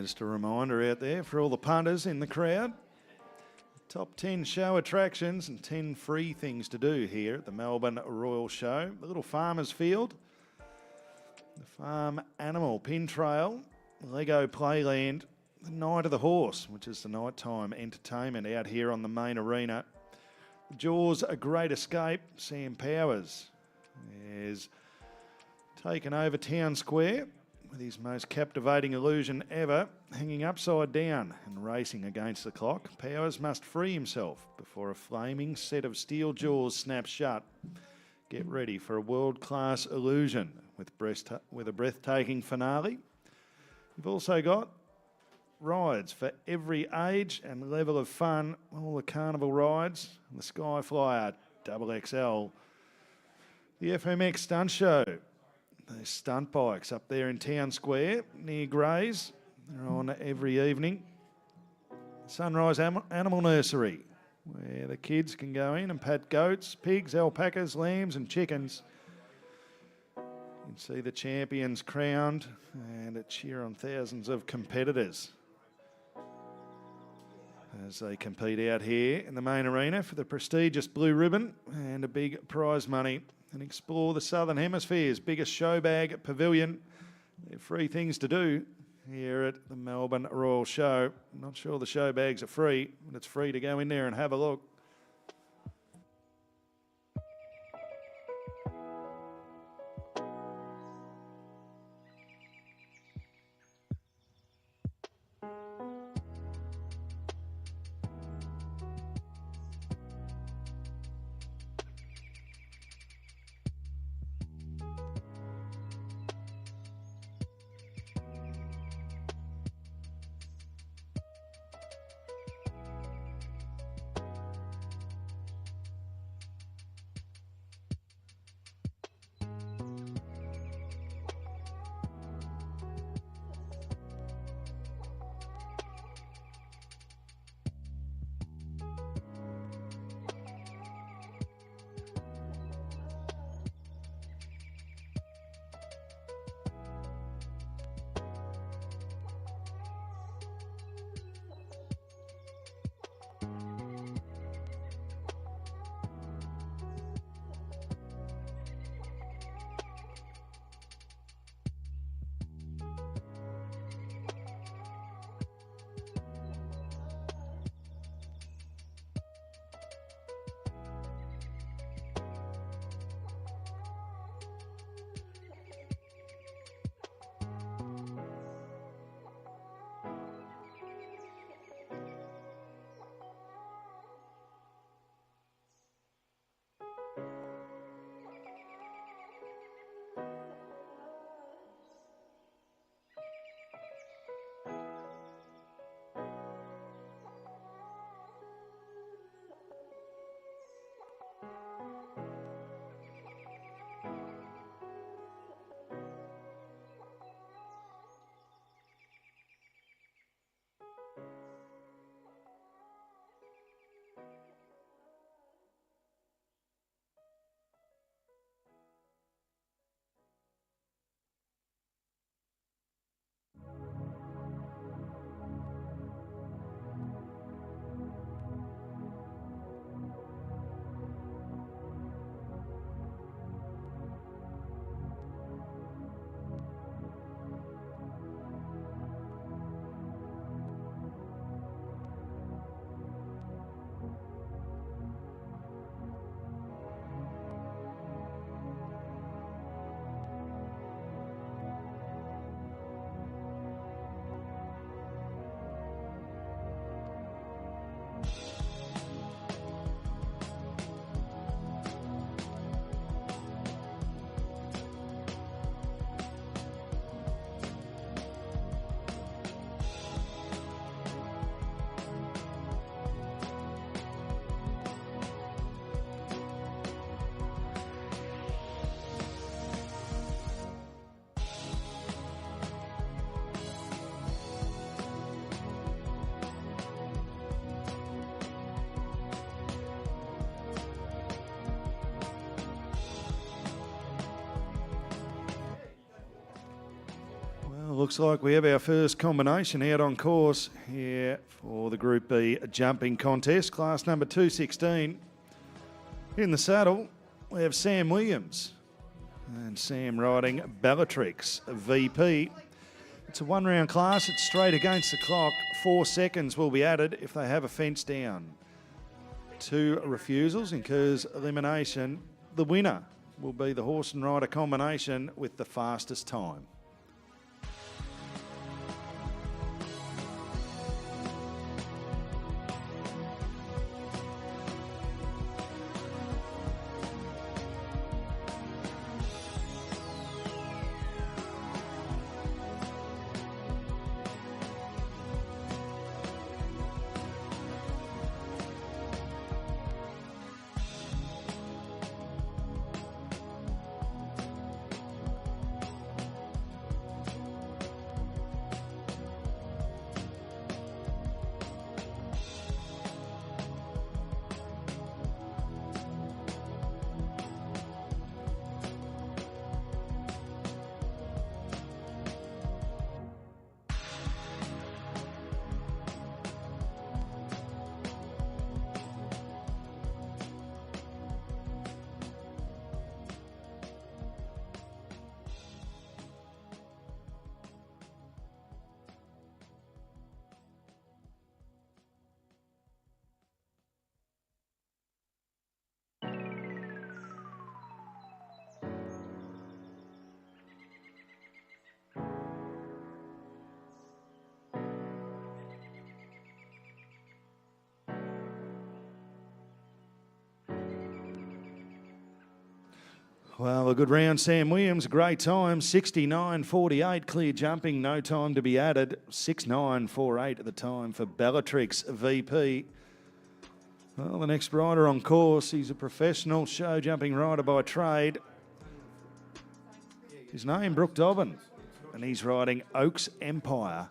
Just a reminder out there for all the punters in the crowd. Top 10 show attractions and 10 free things to do here at the Melbourne Royal Show. The little farmer's field, the farm animal pin trail, Lego Playland, the Night of the Horse, which is the nighttime entertainment out here on the main arena. The Jaws, A Great Escape, Sam Powers is taken over Town Square with his most captivating illusion ever, hanging upside down and racing against the clock. Powers must free himself before a flaming set of steel jaws snaps shut. Get ready for a world-class illusion with a breathtaking finale. We've also got rides for every age and level of fun. All the carnival rides, the Sky Flyer XXL, the FMX Stunt Show, the stunt bikes up there in Town Square near Grays. They're on every evening. Sunrise Animal Nursery, where the kids can go in and pat goats, pigs, alpacas, lambs and chickens. You can see the champions crowned and cheer on thousands of competitors as they compete out here in the main arena for the prestigious Blue Ribbon and a big prize money. And explore the Southern Hemisphere's biggest show bag pavilion. There are free things to do here at the Melbourne Royal Show. I'm not sure the show bags are free, but it's free to go in there and have a look. Looks like we have our first combination out on course here for the Group B jumping contest, class number 216. In the saddle, we have Sam Williams and Sam riding Bellatrix VP. It's a one-round class. It's straight against the clock. 4 seconds will be added if they have a fence down. 2 refusals incurs elimination. The winner will be the horse and rider combination with the fastest time. Well, a good round, Sam Williams. Great time, 69.48. Clear jumping, no time to be added. 6.948 at the time for Bellatrix VP. Well, the next rider on course, he's a professional show jumping rider by trade. His name, Brooke Dobbin, and he's riding Oaks Empire.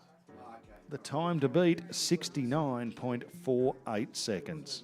The time to beat, 69.48 seconds.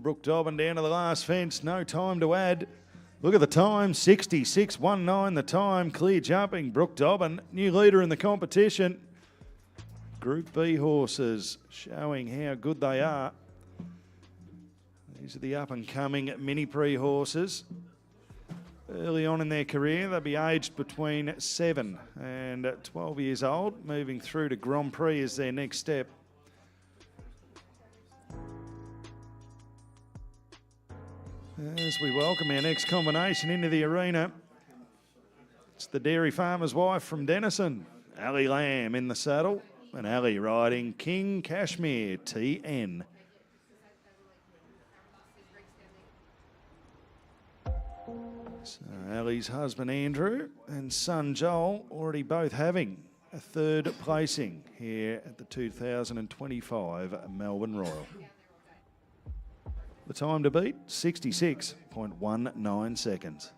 Brooke Dobbin down to the last fence, no time to add. Look at the time, 66.19 the time, clear jumping. Brooke Dobbin, new leader in the competition. Group B horses showing how good they are. These are the up and coming mini pre horses. early on in their career. They'll be aged between 7 and 12 years old, moving through to Grand Prix as their next step. As we welcome our next combination into the arena, it's the dairy farmer's wife from Denison, Ali Lamb in the saddle, and Ali riding King Kashmir TN. So Ali's husband Andrew and son Joel already both having a third placing here at the 2025 Melbourne Royal. The time to beat, 66.19 seconds.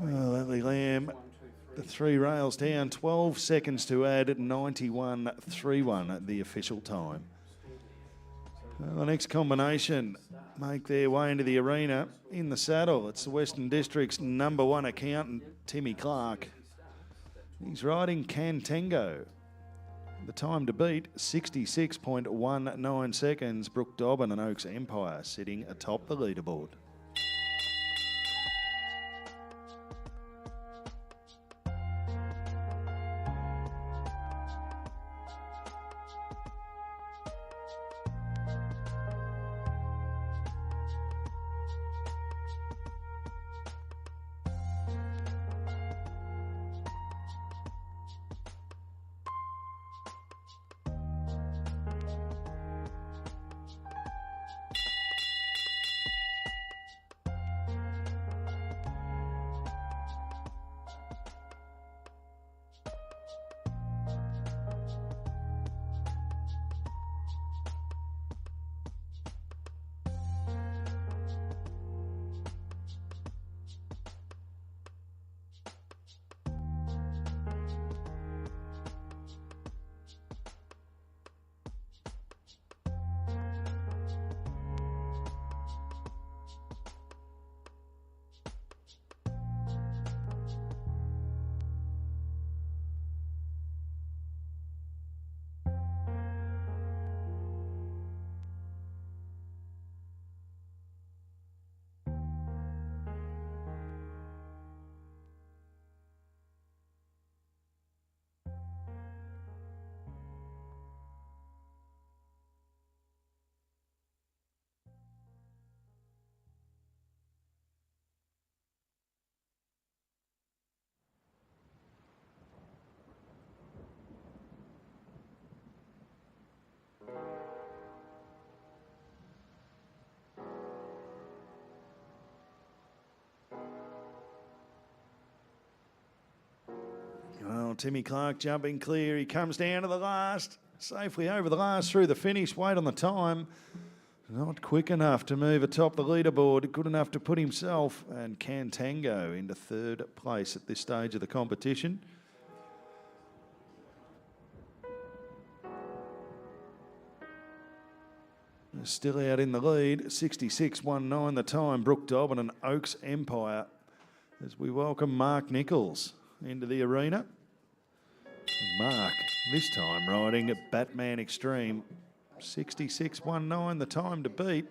Well, Ali Lamb, the 3 rails down, 12 seconds to add at 91.31 at the official time. Well, the next combination make their way into the arena in the saddle. It's the Western District's #1 accountant, Timmy Clark. He's riding Cantango. The time to beat, 66.19 seconds. Brooke Dobbin and Oaks Empire sitting atop the leaderboard. Well, Timmy Clark jumping clear. He comes down to the last, safely over the last through the finish. Wait on the time. Not quick enough to move atop the leaderboard. Good enough to put himself and Cantango into third place at this stage of the competition. Still out in the lead, 66.19 the time, Brooke Dobbin and Oaks Empire, as we welcome Mark Nichols into the arena. Mark, this time riding Batman Extreme, 66.19 the time to beat.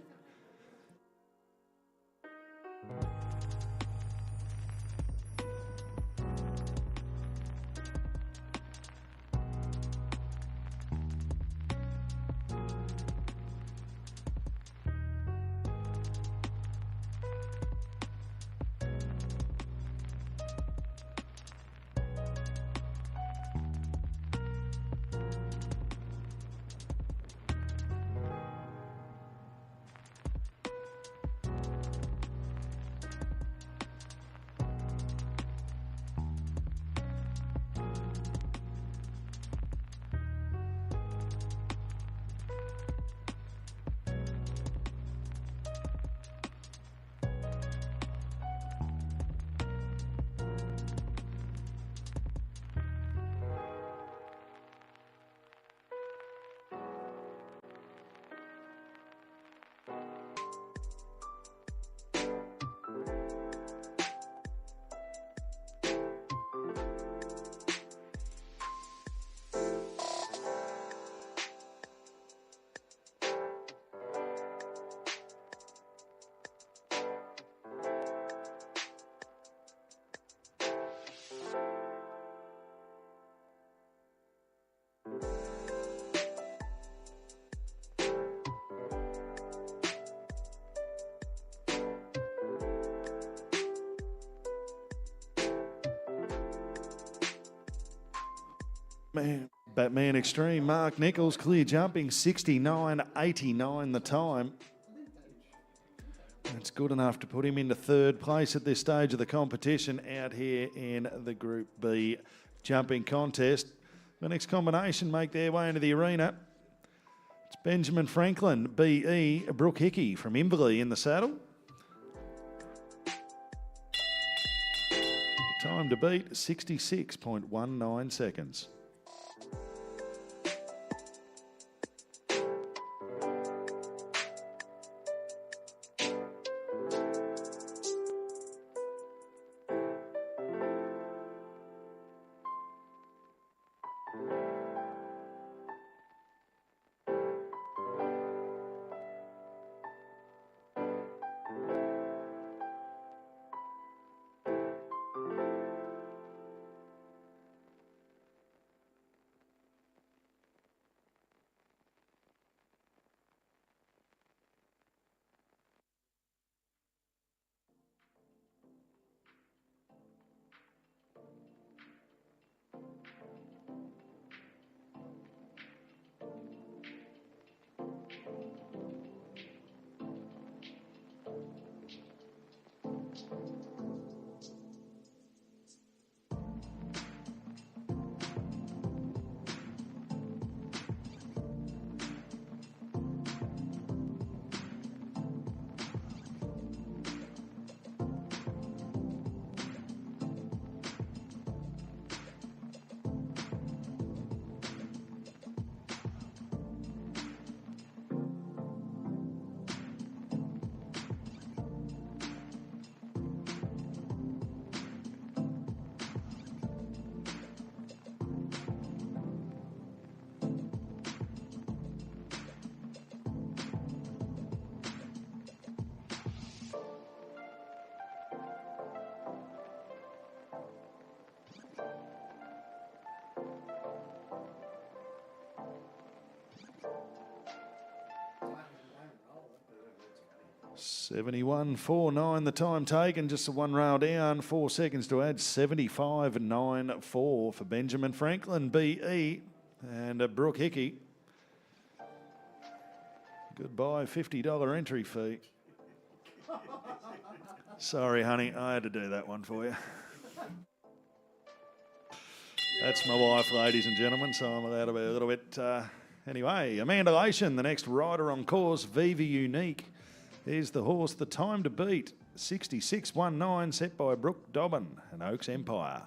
Batman Extreme, Mark Nichols, clear jumping, 69.89 the time. That's good enough to put him into third place at this stage of the competition out here in the Group B jumping contest. The next combination make their way into the arena. It's Benjamin Franklin, BE, Brooke Hickey from Inverleigh in the saddle. Time to beat, 66.19 seconds. $71.49 the time taken, just a one rail down, 4 seconds to add, 75.94 for Benjamin Franklin, BE, and Brooke Hickey. Goodbye, $50 entry fee. Sorry, honey, I had to do that one for you. That's my wife, ladies and gentlemen, so I'm allowed to be a little bit... Anyway, Amanda Lation, the next rider on course, Viva Unique. Here's the horse, the time to beat, 66.19, set by Brooke Dobbin and Oaks Empire.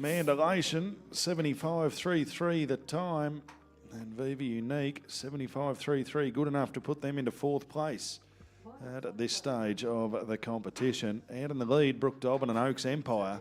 Mandalation, 75.33 the time. And Viva Unique, 75.33, good enough to put them into 4th place at this stage of the competition. Out in the lead, Brooke Dobbin and Oaks Empire.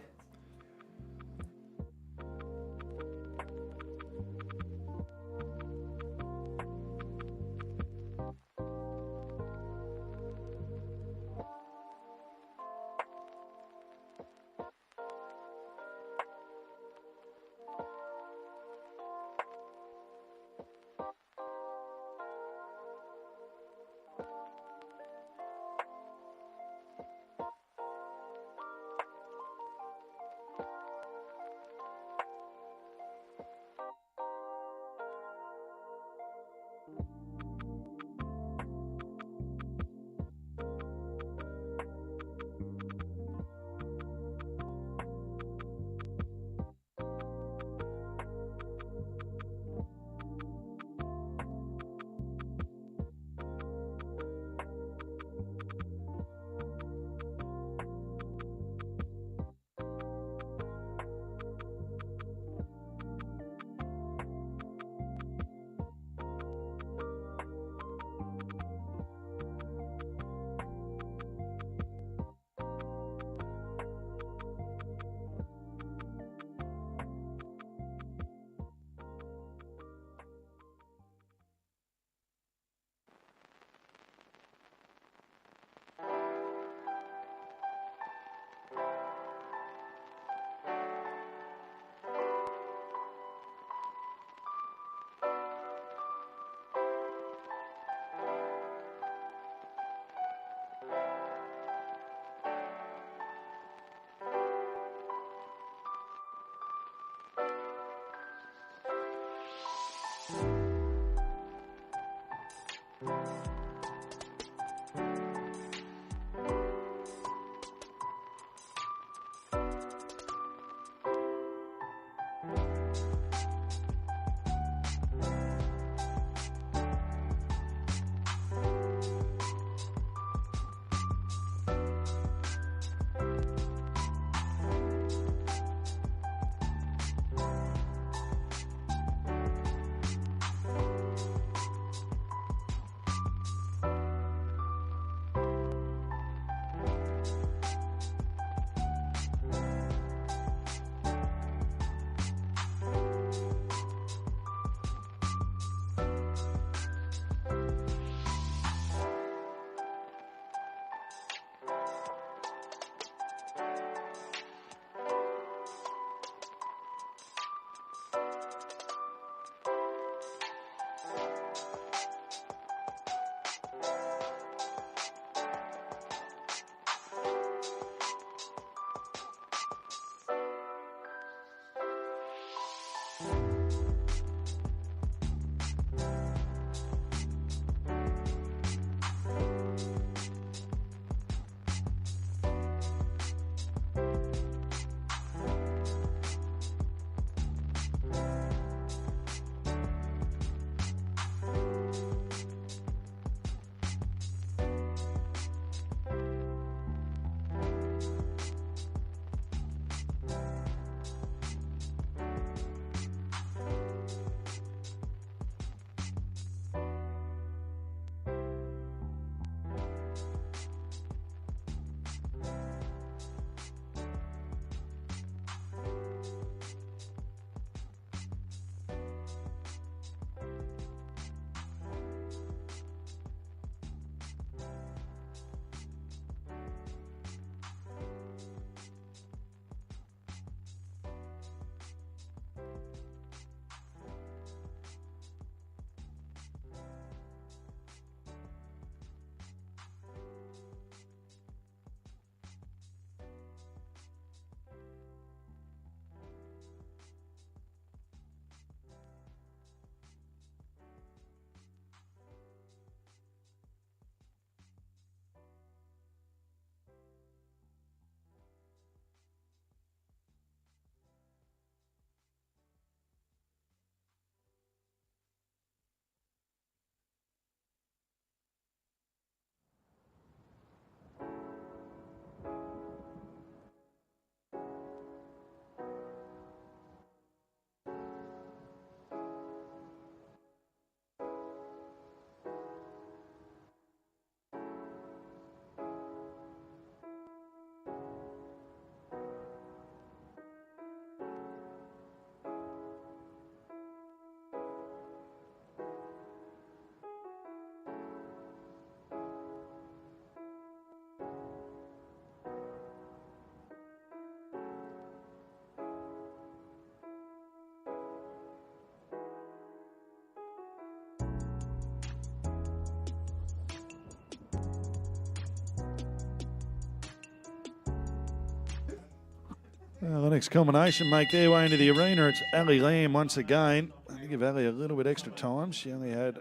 Well, the next combination make their way into the arena. It's Ali Lamb once again. I think give Ali a little bit extra time. She only had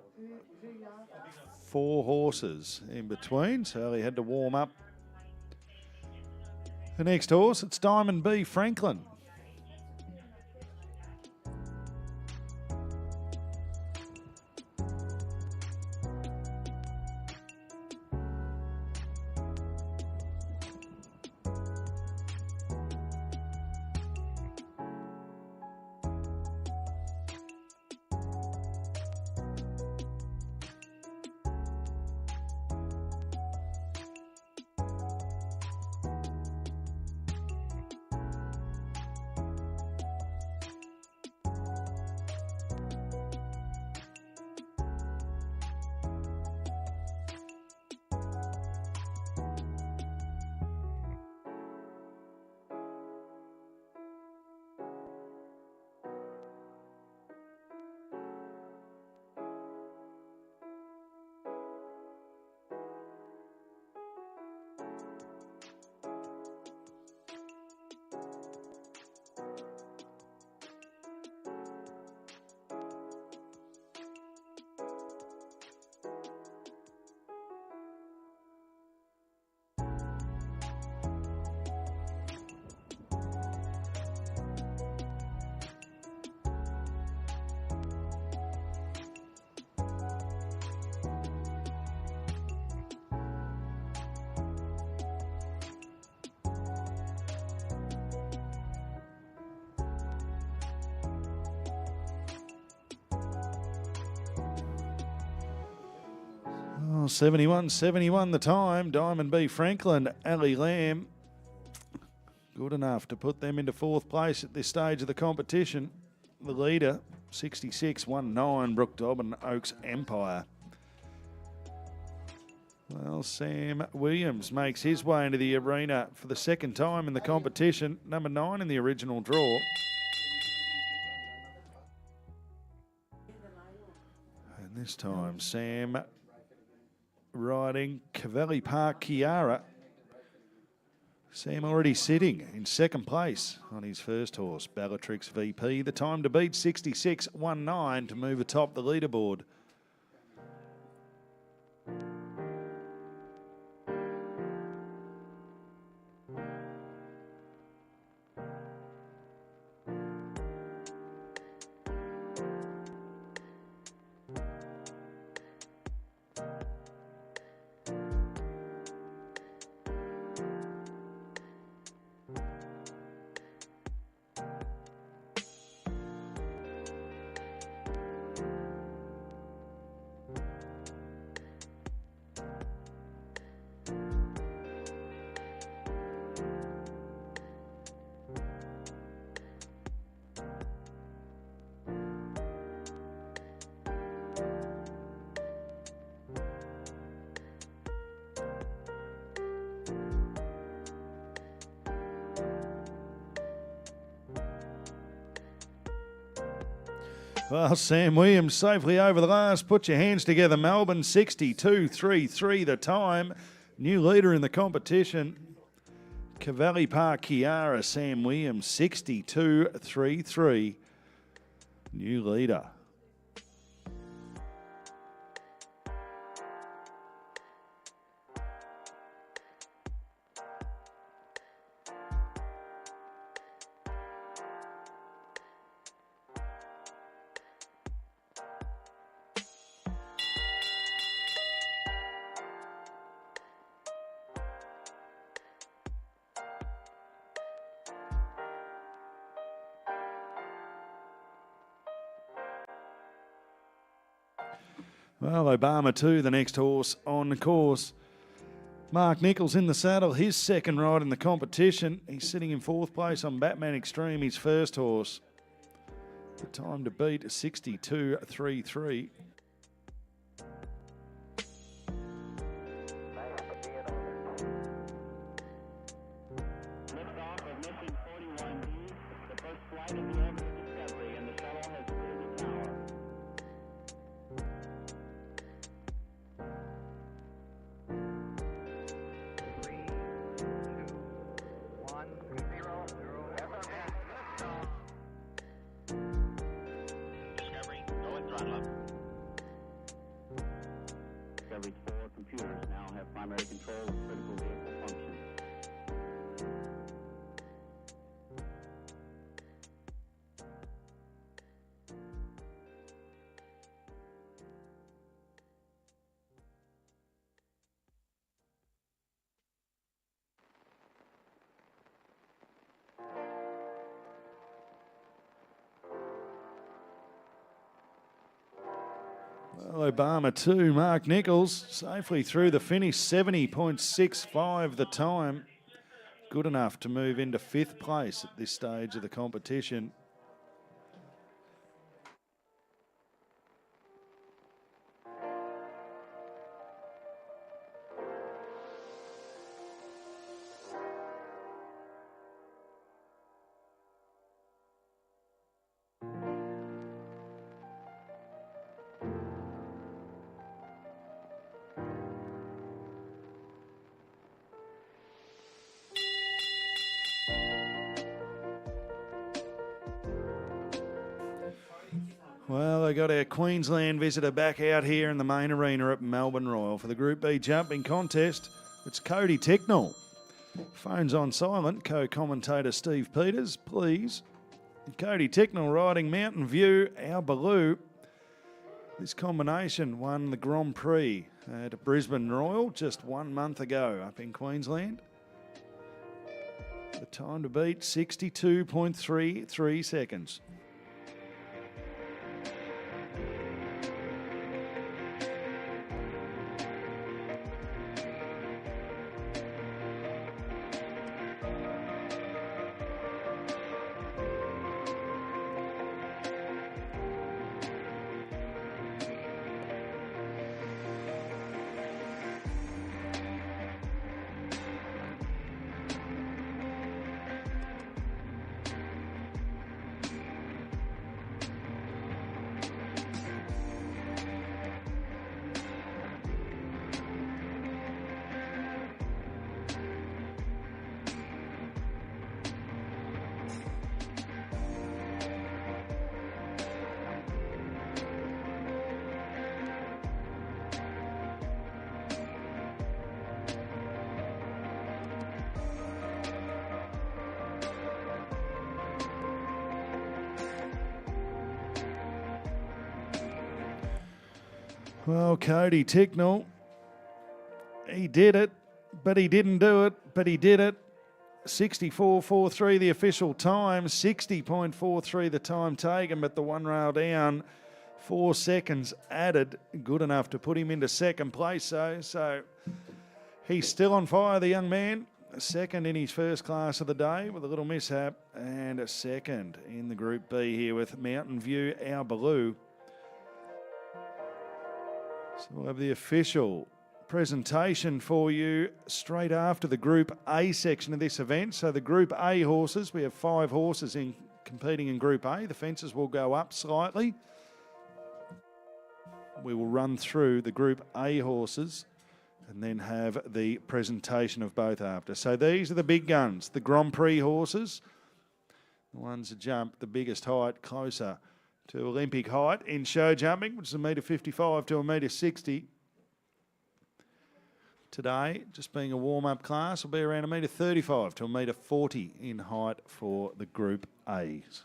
4 horses in between, so Ali had to warm up. The next horse, it's Diamond B Franklin. Oh, 71 the time. Diamond B Franklin, Ali Lamb. Good enough to put them into 4th place at this stage of the competition. The leader, 66-19, Brooke Dobbin, Oaks Empire. Well, Sam Williams makes his way into the arena for the 2nd time in the competition. Number 9 in the original draw. And this time, Sam riding Cavalli Park Kiara. Sam already sitting in 2nd place on his first horse, Bellatrix VP. The time to beat, 66.19 to move atop the leaderboard. Well, Sam Williams safely over the last. Put your hands together, Melbourne. 62.33 the time. New leader in the competition. Cavalli Park Kiara, Sam Williams, 62.33. New leader. Well, Obama too, the next horse on the course. Mark Nichols in the saddle, his 2nd ride in the competition. He's sitting in 4th place on Batman Extreme, his first horse. The time to beat, 62.33. primary control of critical vehicle functions. Well, Obama 2, Mark Nichols safely through the finish, 70.65 the time. Good enough to move into 5th place at this stage of the competition. Well, they got our Queensland visitor back out here in the main arena at Melbourne Royal for the Group B jumping contest. It's Cody Ticknell. Phone's on silent. Co-commentator Steve Peters, please. Cody Ticknell riding Mountain View, our Baloo. This combination won the Grand Prix at Brisbane Royal just 1 month ago up in Queensland. The time to beat, 62.33 seconds. Well, Cody Ticknell, he did it, but he didn't do it, but he did it. 64.43 the official time, 60.43 the time taken, but the one rail down, 4 seconds added, good enough to put him into second place. So he's still on fire, the young man. Second in his first class of the day with a little mishap, and a second in the Group B here with Mountain View, our Baloo. So we'll have the official presentation for you straight after the Group A section of this event. So the Group A horses, we have 5 horses competing in Group A. The fences will go up slightly. We will run through the Group A horses and then have the presentation of both after. So these are the big guns, the Grand Prix horses. The ones that jump the biggest height closer to Olympic height in show jumping, which is 1.55 to 1.60. Today, just being a warm-up class, will be around 1.35 to 1.40 in height for the Group A's.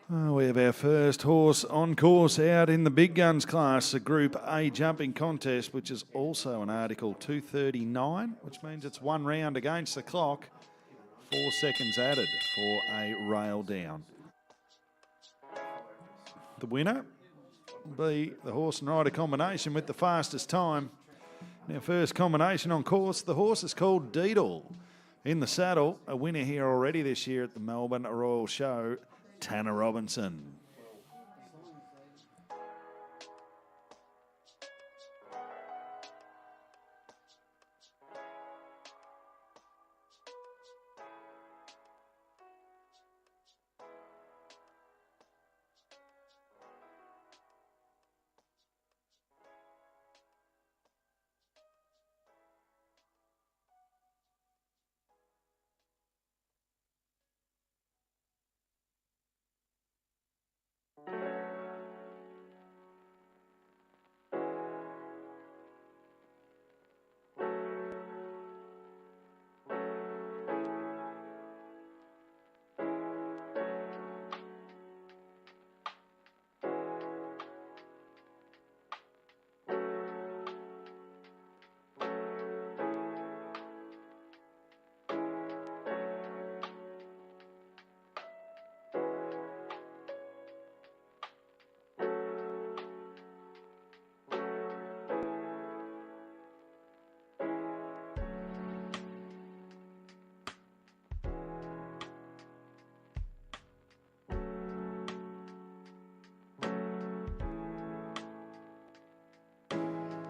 We have our first horse on course out in the big guns class, a Group A jumping contest, which is also an Article 239, which means it's 1 round against the clock, 4 seconds added for a rail down. The winner will be the horse and rider combination with the fastest time. Now, first combination on course, the horse is called Deedle. In the saddle, a winner here already this year at the Melbourne Royal Show, Tanner Robinson.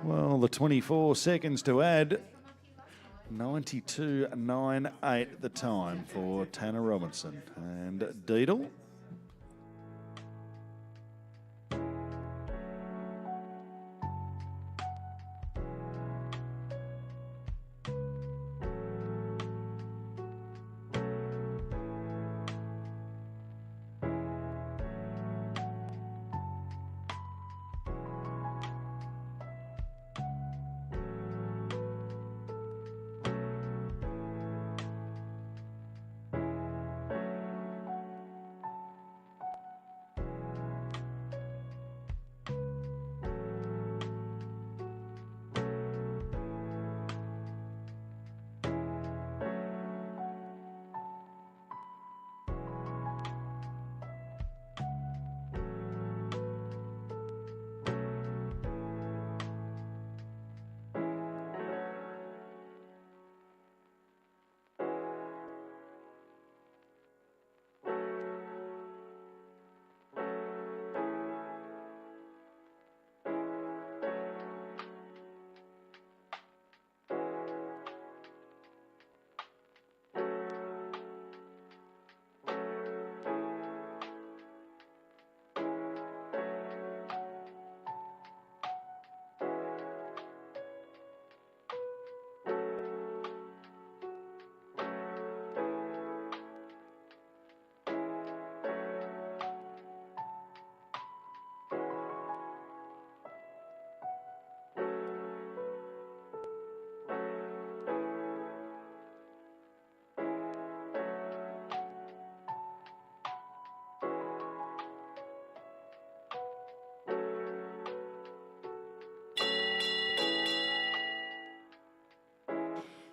Well, the 24 seconds to add, 92.98 the time for Tanner Robinson. And Deedle.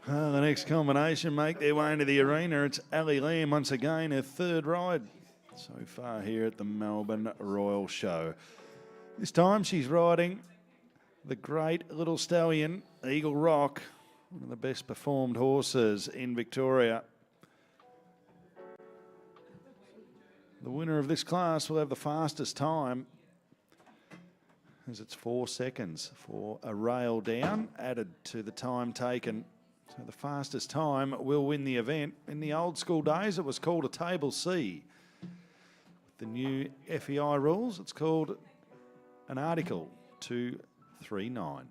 The next combination make their way into the arena. It's Ali Lamb once again, her third ride so far here at the Melbourne Royal Show. This time she's riding the great little stallion, Eagle Rock, one of the best performed horses in Victoria. The winner of this class will have the fastest time, as it's 4 seconds for a rail down added to the time taken. So the fastest time will win the event. In the old school days, it was called a Table C. With the new FEI rules, it's called an Article 239.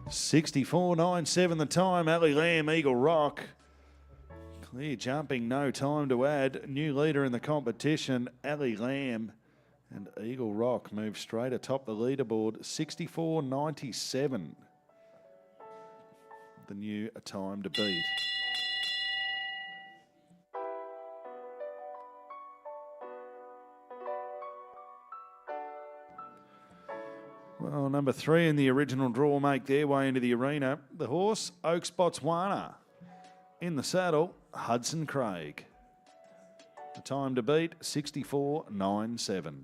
64.97 the time. Ali Lamb, Eagle Rock. Clear jumping, no time to add. New leader in the competition, Ali Lamb. And Eagle Rock moves straight atop the leaderboard, 64.97. The new time to beat. Well, number 3 in the original draw make their way into the arena. The horse, Oaks Botswana. In the saddle, Hudson Craig. The time to beat, 64.97.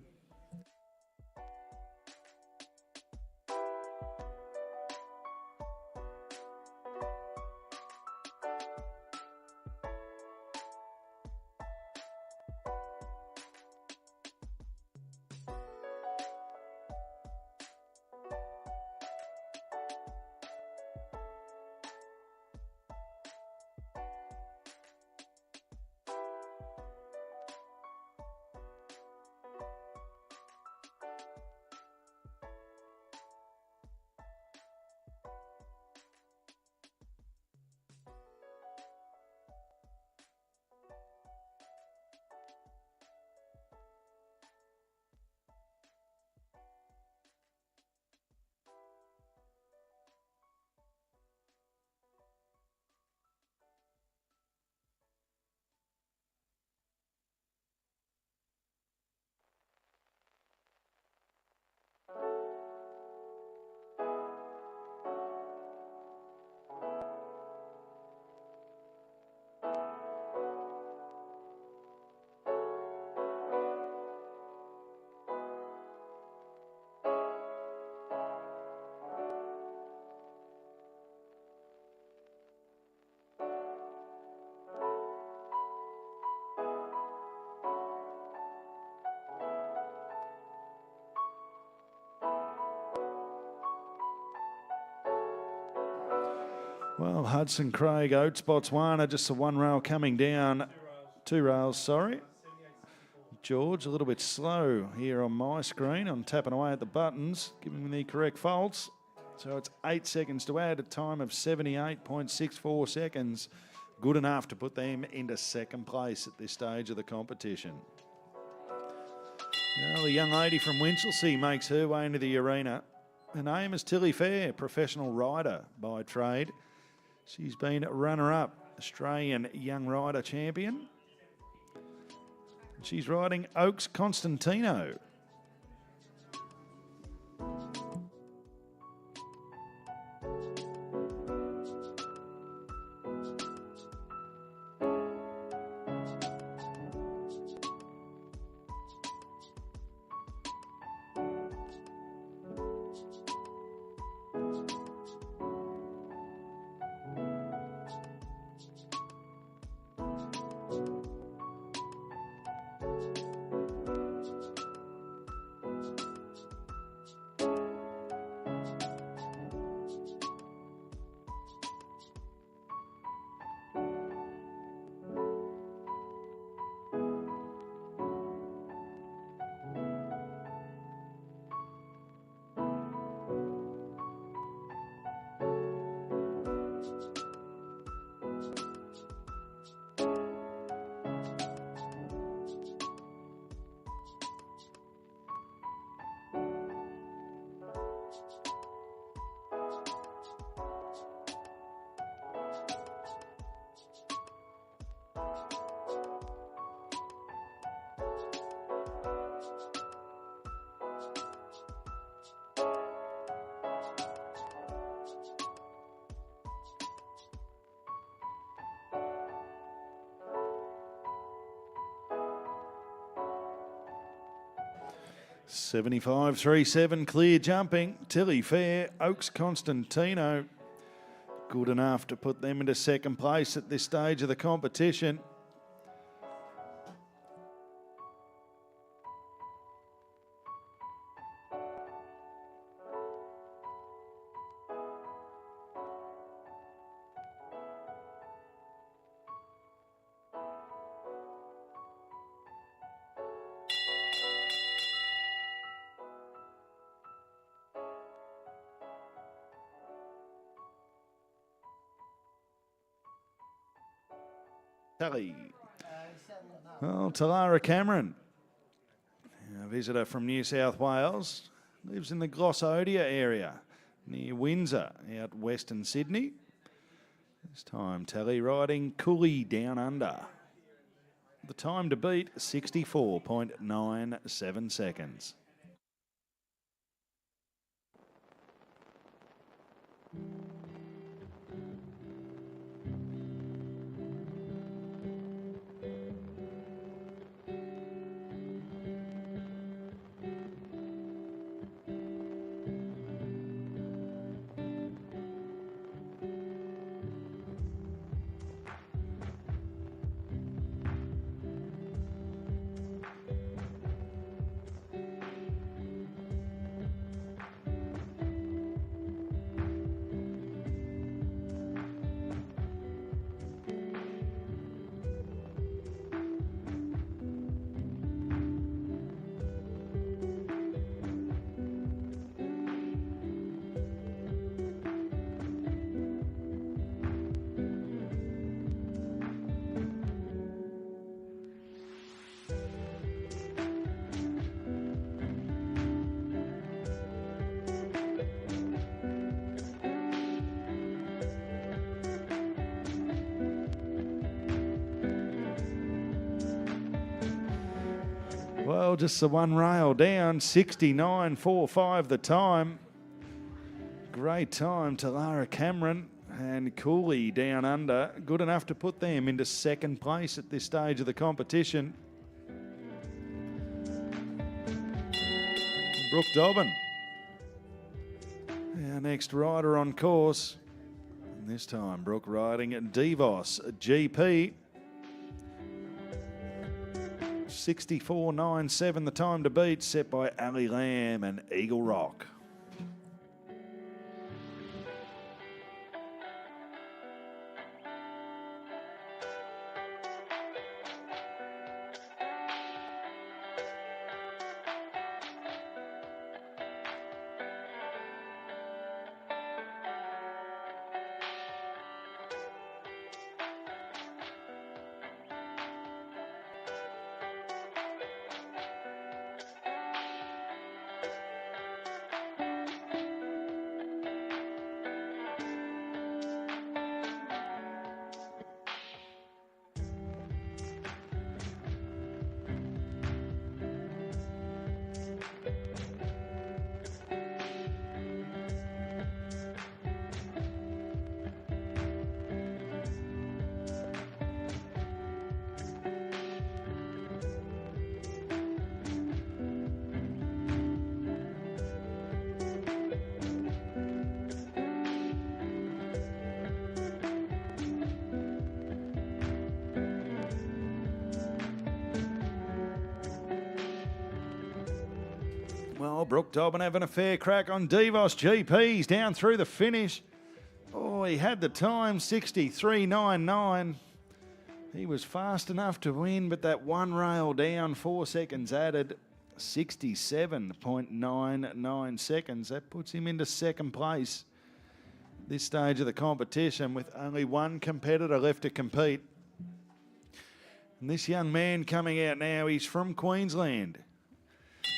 Well, Hudson Craig, Oats Botswana, just the one rail coming down. 2 rails, sorry. George, a little bit slow here on my screen. I'm tapping away at the buttons, giving me the correct faults. So it's 8 seconds to add, a time of 78.64 seconds. Good enough to put them into second place at this stage of the competition. Now the young lady from Winchelsea makes her way into the arena. Her name is Tilly Fair, professional rider by trade. She's been runner-up, Australian Young Rider Champion. She's riding Oaks Constantino. $75.37 clear jumping. Tilly Fair, Oaks Constantino. Good enough to put them into second place at this stage of the competition. Tally. Well, Talara Cameron, a visitor from New South Wales, lives in the Glossodia area near Windsor, out Western Sydney. This time, Tally riding Cooley Down Under. The time to beat, 64.97 seconds. Well, just the one rail down, 69.45 the time. Great time, Talara Cameron and Cooley Down Under. Good enough to put them into second place at this stage of the competition. Brooke Dobbin, our next rider on course. And this time, Brooke riding at Devos GP. 64.97 the time to beat, set by Ali Lamb and Eagle Rock. Well, Brooke Dobbin having a fair crack on Devos GPs down through the finish. Oh, he had the time, 63.99. He was fast enough to win, but that one rail down, 4 seconds added, 67.99 seconds. That puts him into second place this stage of the competition with only one competitor left to compete. And this young man coming out now, he's from Queensland.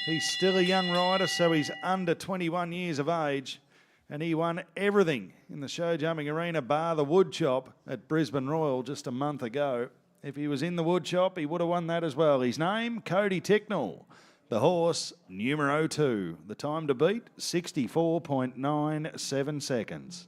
He's still a young rider, so he's under 21 years of age, and he won everything in the show jumping arena bar the wood chop at Brisbane Royal just a month ago. If he was in the wood chop, he would have won that as well. His name, Cody Ticknell. The horse, numero 2. The time to beat, 64.97 seconds.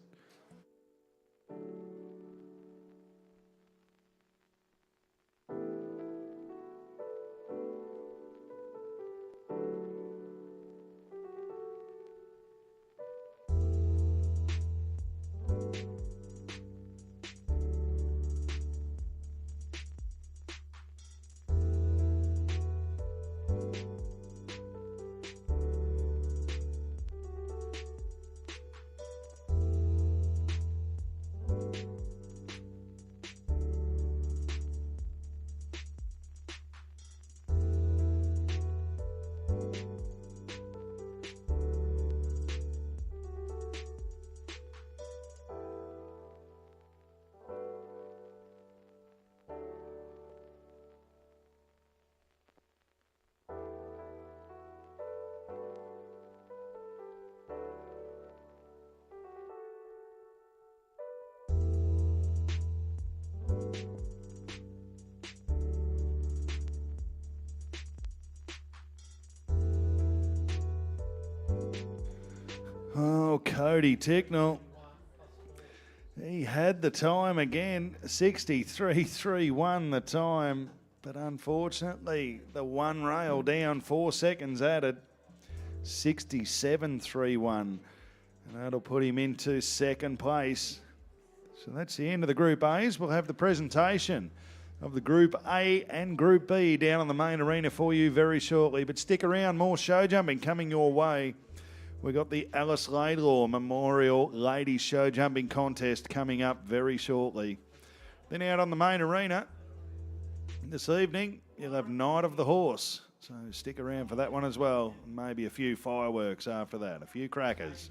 Oh, Cody Ticknell. He had the time again, 63.31 the time, but unfortunately the one rail down, 4 seconds added, 67.31, and that'll put him into second place. So that's the end of the Group A's. We'll have the presentation of the Group A and Group B down on the main arena for you very shortly, but stick around, more show jumping coming your way. We've got the Alice Laidlaw Memorial Ladies Show Jumping Contest coming up very shortly. Then out on the main arena this evening, you'll have Night of the Horse. So stick around for that one as well. Maybe a few fireworks after that, a few crackers.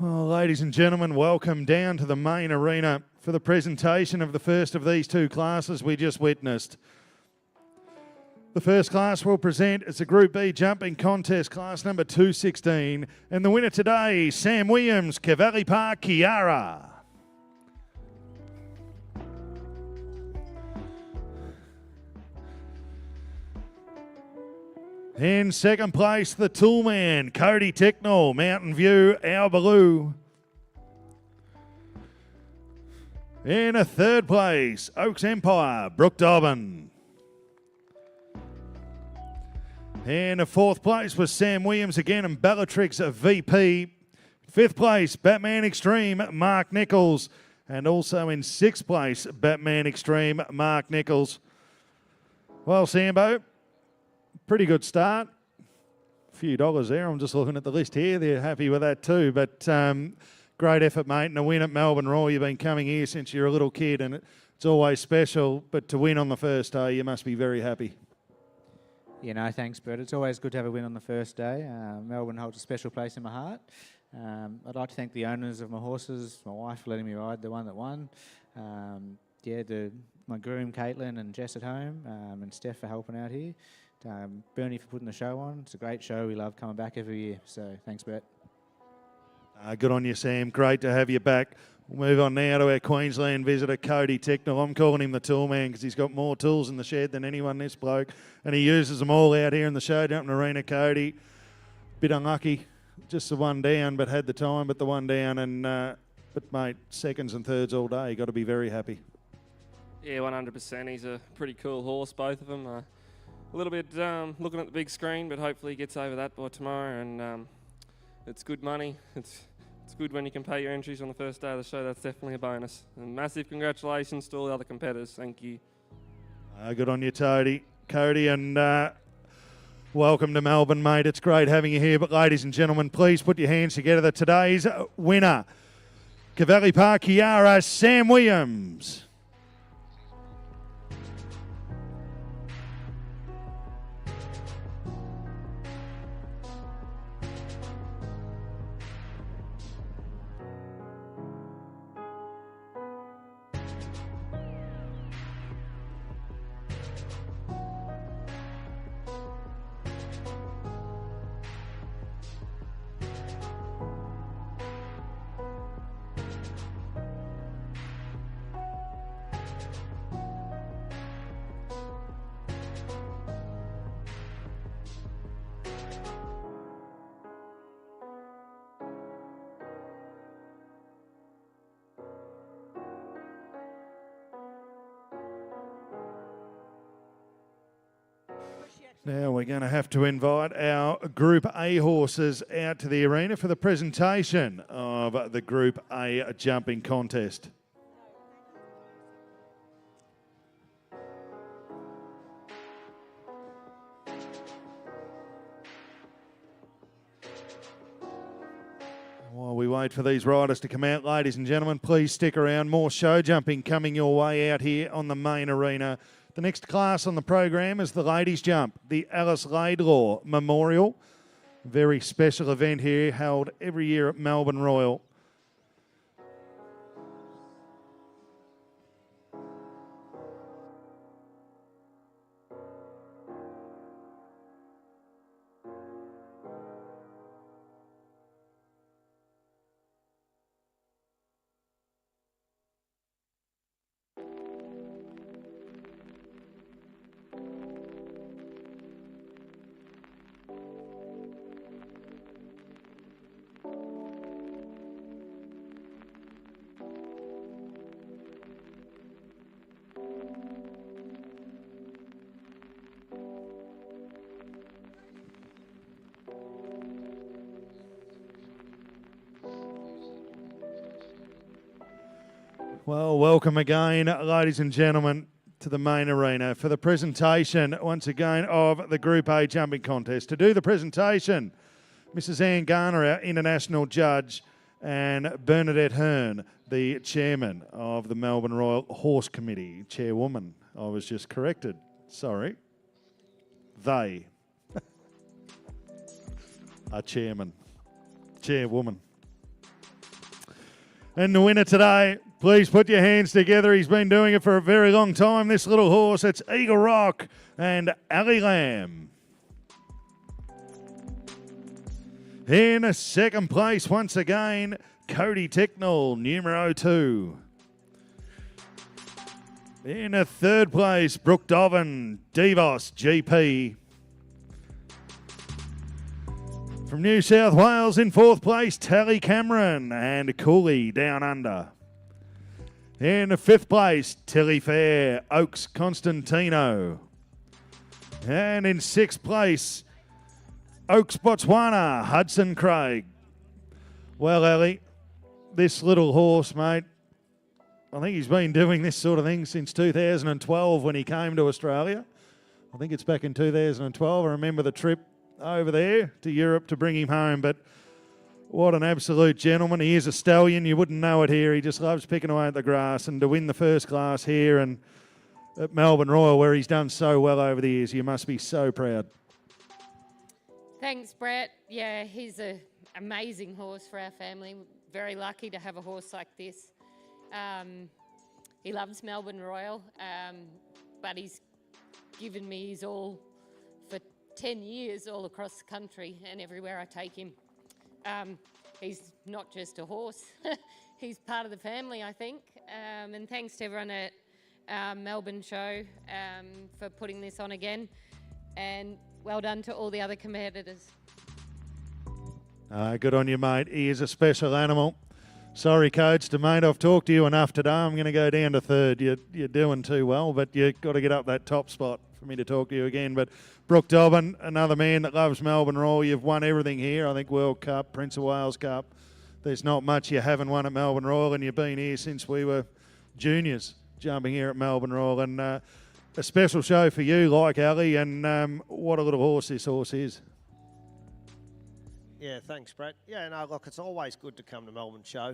Well, ladies and gentlemen, welcome down to the main arena for the presentation of the first of these two classes we just witnessed. The first class we'll present is the Group B jumping contest, class number 216, and the winner today, Sam Williams, Cavalli Park Kiara. In second place, the Toolman, Cody Ticknell, Mountain View, Albaloo. In a third place, Oaks Empire, Brooke Dobbin. In a fourth place was Sam Williams again and Bellatrix VP. Fifth place, Batman Extreme, Mark Nichols. And also in sixth place, Batman Extreme, Mark Nichols. Well, Sambo, pretty good start. A few dollars there. I'm just looking at the list here. They're happy with that too. But great effort, mate. And a win at Melbourne Royal. You've been coming here since you're a little kid and it's always special. But to win on the first day, you must be very happy. Yeah, no, thanks, Bert. It's always good to have a win on the first day. Melbourne holds a special place in my heart. I'd like to thank the owners of my horses, my wife for letting me ride the one that won. My groom, Caitlin, and Jess at home, and Steph for helping out here. Bernie for putting the show on. It's a great show. We love coming back every year. So thanks, Bert. Good on you, Sam. Great to have you back. We'll move on now to our Queensland visitor, Cody Ticknell. I'm calling him the tool man because he's got more tools in the shed than anyone, this bloke. And he uses them all out here in the show jumping arena, Cody. Bit unlucky, just the one down, but had the time, but the one down. And but, mate, seconds and thirds all day. You've got to be very happy. Yeah, 100%. He's a pretty cool horse, both of them. A little bit looking at the big screen, but hopefully he gets over that by tomorrow. And it's good money. It's good when you can pay your entries on the first day of the show. That's definitely a bonus. And massive congratulations to all the other competitors. Thank you. Good on you, Cody, and welcome to Melbourne, mate. It's great having you here. But ladies and gentlemen, please put your hands together. Today's winner, Cavalli Park Kiara, Sam Williams. Now we're going to have to invite our Group A horses out to the arena for the presentation of the Group A jumping contest. While we wait for these riders to come out, ladies and gentlemen, please stick around. More show jumping coming your way out here on the main arena. The next class on the program is the ladies jump, the Alice Laidlaw Memorial. Very special event here held every year at Melbourne Royal. Well, welcome again, ladies and gentlemen, to the main arena for the presentation, once again, of the Group A jumping contest. To do the presentation, Mrs. Ann Garner, our international judge, and Bernadette Hearn, the chairman of the Melbourne Royal Horse Committee. Chairwoman, I was just corrected. Sorry. They are chairman. Chairwoman. And the winner today, please put your hands together. He's been doing it for a very long time. This little horse, it's Eagle Rock and Ali Lamb. In a second place, once again, Cody Ticknell, numero 2. In a third place, Brooke Dovan, Devos GP. From New South Wales in fourth place, Tally Cameron and Cooley Down Under. In fifth place, Tilly Fair, Oaks Constantino. And in sixth place, Oaks Botswana, Hudson Craig. Well, Ellie, this little horse, mate, I think he's been doing this sort of thing since 2012 when he came to Australia. I think it's back in 2012. I remember the trip over there to Europe to bring him home, but what an absolute gentleman. He is a stallion. You wouldn't know it here. He just loves picking away at the grass, and to win the first class here and at Melbourne Royal, where he's done so well over the years, you must be so proud. Thanks, Brett. Yeah, he's an amazing horse for our family. Very lucky to have a horse like this. He loves Melbourne Royal, but he's given me his all for 10 years all across the country and everywhere I take him. He's not just a horse, he's part of the family, I think. And thanks to everyone at Melbourne Show for putting this on again. And well done to all the other competitors. Good on you, mate. He is a special animal. Sorry, Coach, to mate, I've talked to you enough today. I'm going to go down to third. You're doing too well, but you've got to get up that top spot for me to talk to you again. But Brooke Dobbin, another man that loves Melbourne Royal. You've won everything here. I think World Cup, Prince of Wales Cup. There's not much you haven't won at Melbourne Royal, and you've been here since we were juniors jumping here at Melbourne Royal. And a special show for you, like Ali, and what a little horse this horse is. Yeah, thanks, Brett. Yeah, no, look, it's always good to come to Melbourne Show.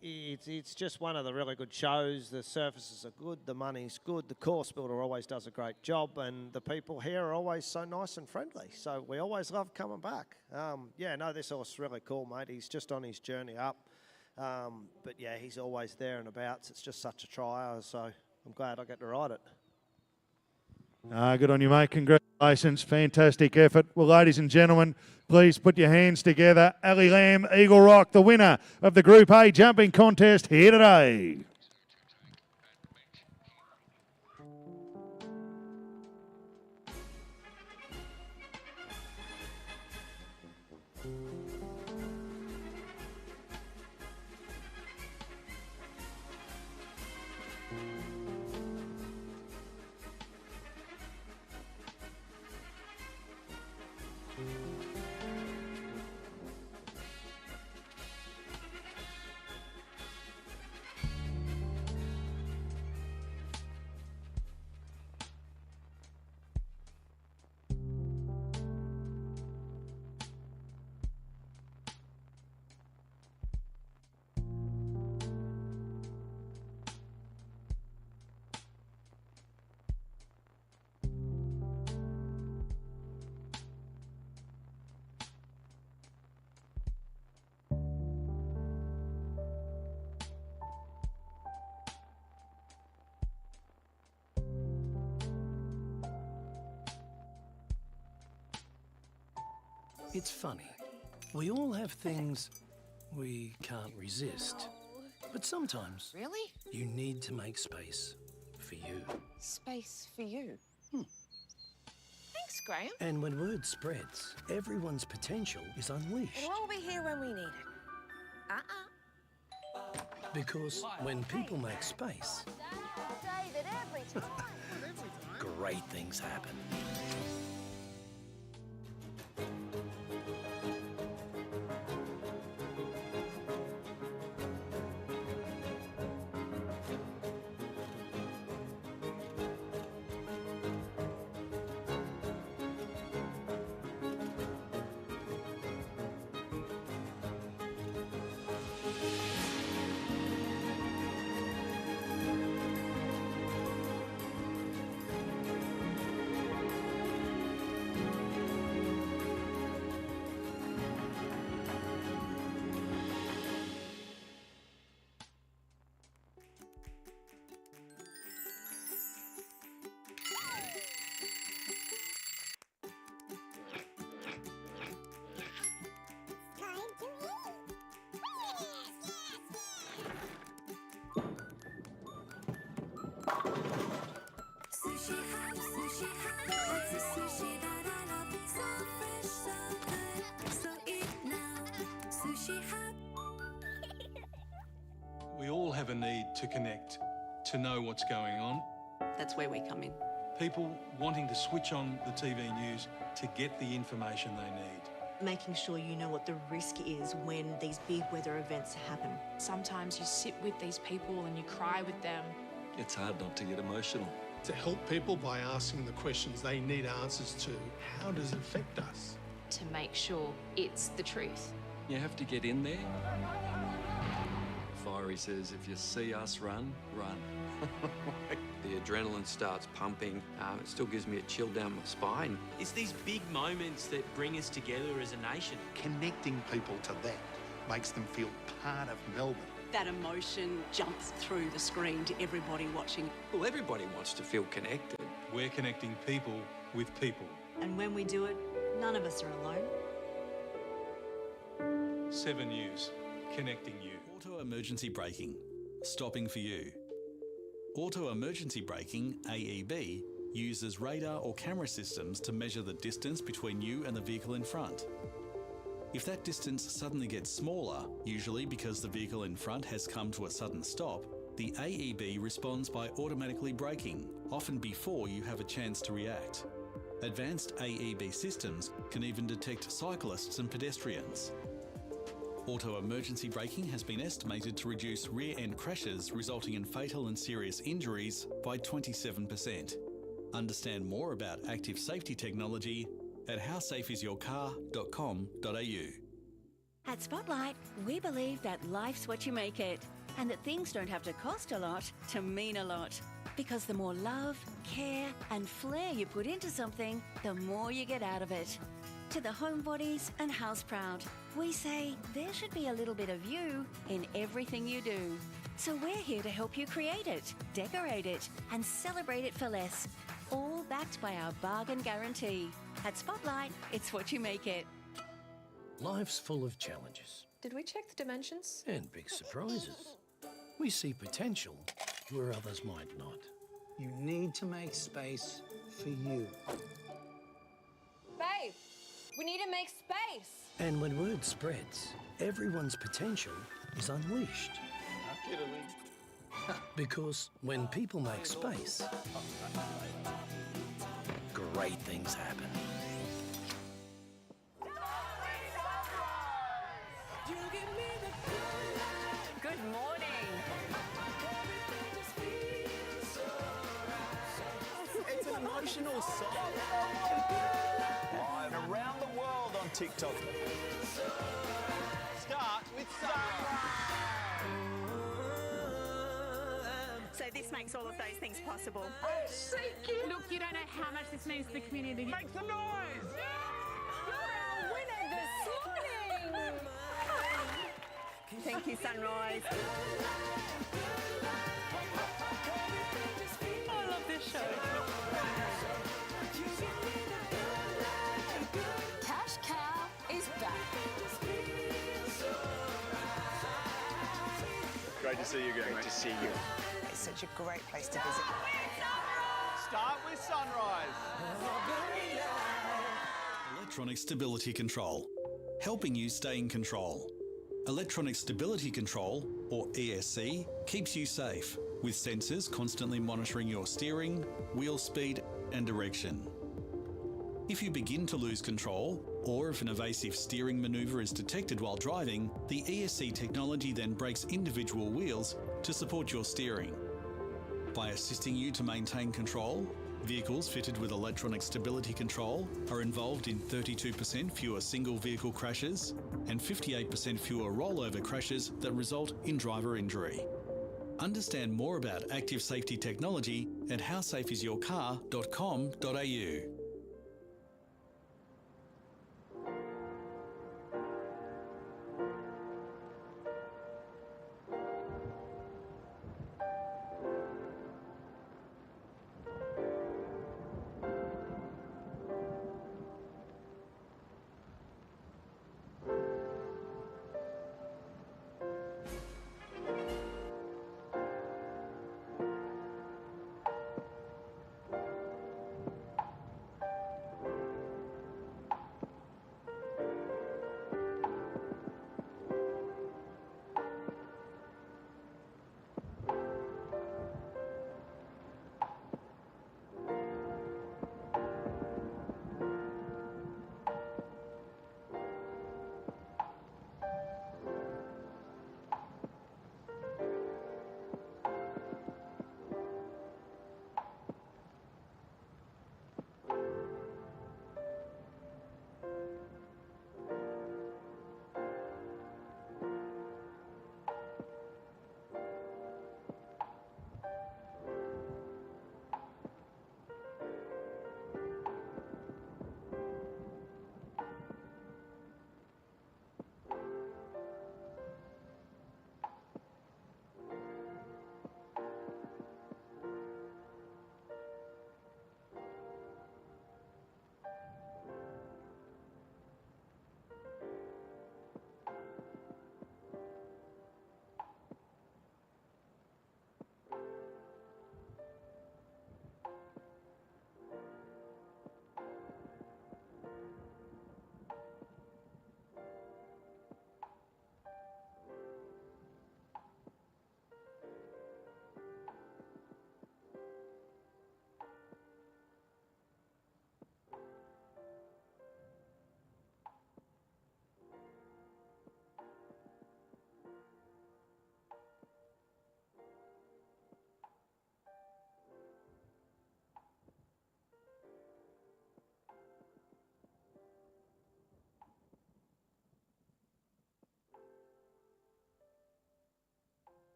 It's just one of the really good shows. The surfaces are good, the money's good, the course builder always does a great job, and the people here are always so nice and friendly. So we always love coming back. Yeah, no, this horse is really cool, mate. He's just on his journey up. But yeah, he's always there and about. It's just such a trier, so I'm glad I get to ride it. Good on you, mate. Congratulations. Fantastic effort. Well, ladies and gentlemen, please put your hands together. Ali Lamb, Eagle Rock, the winner of the Group A jumping contest here today. It's funny. We all have things we can't resist. But sometimes Really? you need to make space for you. Space for you. Thanks, Graham. And when word spreads, everyone's potential is unleashed. It'll all be here when we need it. Because when people make space, David, every time. great things happen. The sushi that I love, so fresh, so good. So eat now, Sushi Hut. We all have a need to connect, to know what's going on. That's where we come in. People wanting to switch on the TV news to get the information they need. Making sure you know what the risk is when these big weather events happen. Sometimes you sit with these people and you cry with them. It's hard not to get emotional. To help people by asking the questions they need answers to, how does it affect us? To make sure it's the truth. You have to get in there. Fiery says, if you see us run, run. The adrenaline starts pumping. It still gives me a chill down my spine. It's these big moments that bring us together as a nation. Connecting people to that makes them feel part of Melbourne. That emotion jumps through the screen to everybody watching. Well, everybody wants to feel connected. We're connecting people with people. And when we do it, none of us are alone. 7 News, connecting you. Auto emergency braking, stopping for you. Auto emergency braking, AEB, uses radar or camera systems to measure the distance between you and the vehicle in front. If that distance suddenly gets smaller, usually because the vehicle in front has come to a sudden stop, the AEB responds by automatically braking, often before you have a chance to react. Advanced AEB systems can even detect cyclists and pedestrians. Auto emergency braking has been estimated to reduce rear-end crashes resulting in fatal and serious injuries by 27%. Understand more about active safety technology at howsafeisyourcar.com.au. At Spotlight, we believe that life's what you make it, and that things don't have to cost a lot to mean a lot. Because the more love, care, and flair you put into something, the more you get out of it. To the homebodies and house proud, we say there should be a little bit of you in everything you do. So we're here to help you create it, decorate it, and celebrate it for less. All backed by our bargain guarantee. At Spotlight, it's what you make it. Life's full of challenges Did we check the dimensions? and big surprises. We see potential where others might not. You need to make space for you. Babe, we need to make space. And when word spreads, everyone's potential is unleashed. Because when people make space, great things happen. Good morning. It's an emotional song. Live around the world on TikTok. Start with So this makes all of those things possible. Look, you don't know how much this means to the community. Make some noise! You're our winner this morning. Thank you, Sunrise. I love this show. Cash Cow is back. Great to see you again. Great to see you. It's such a great place to visit. Start with Sunrise. Electronic stability control, helping you stay in control. Electronic stability control, or ESC, keeps you safe, with sensors constantly monitoring your steering, wheel speed and direction. If you begin to lose control, or if an evasive steering manoeuvre is detected while driving, the ESC technology then brakes individual wheels to support your steering. By assisting you to maintain control, vehicles fitted with electronic stability control are involved in 32% fewer single vehicle crashes and 58% fewer rollover crashes that result in driver injury. Understand more about active safety technology at howsafeisyourcar.com.au.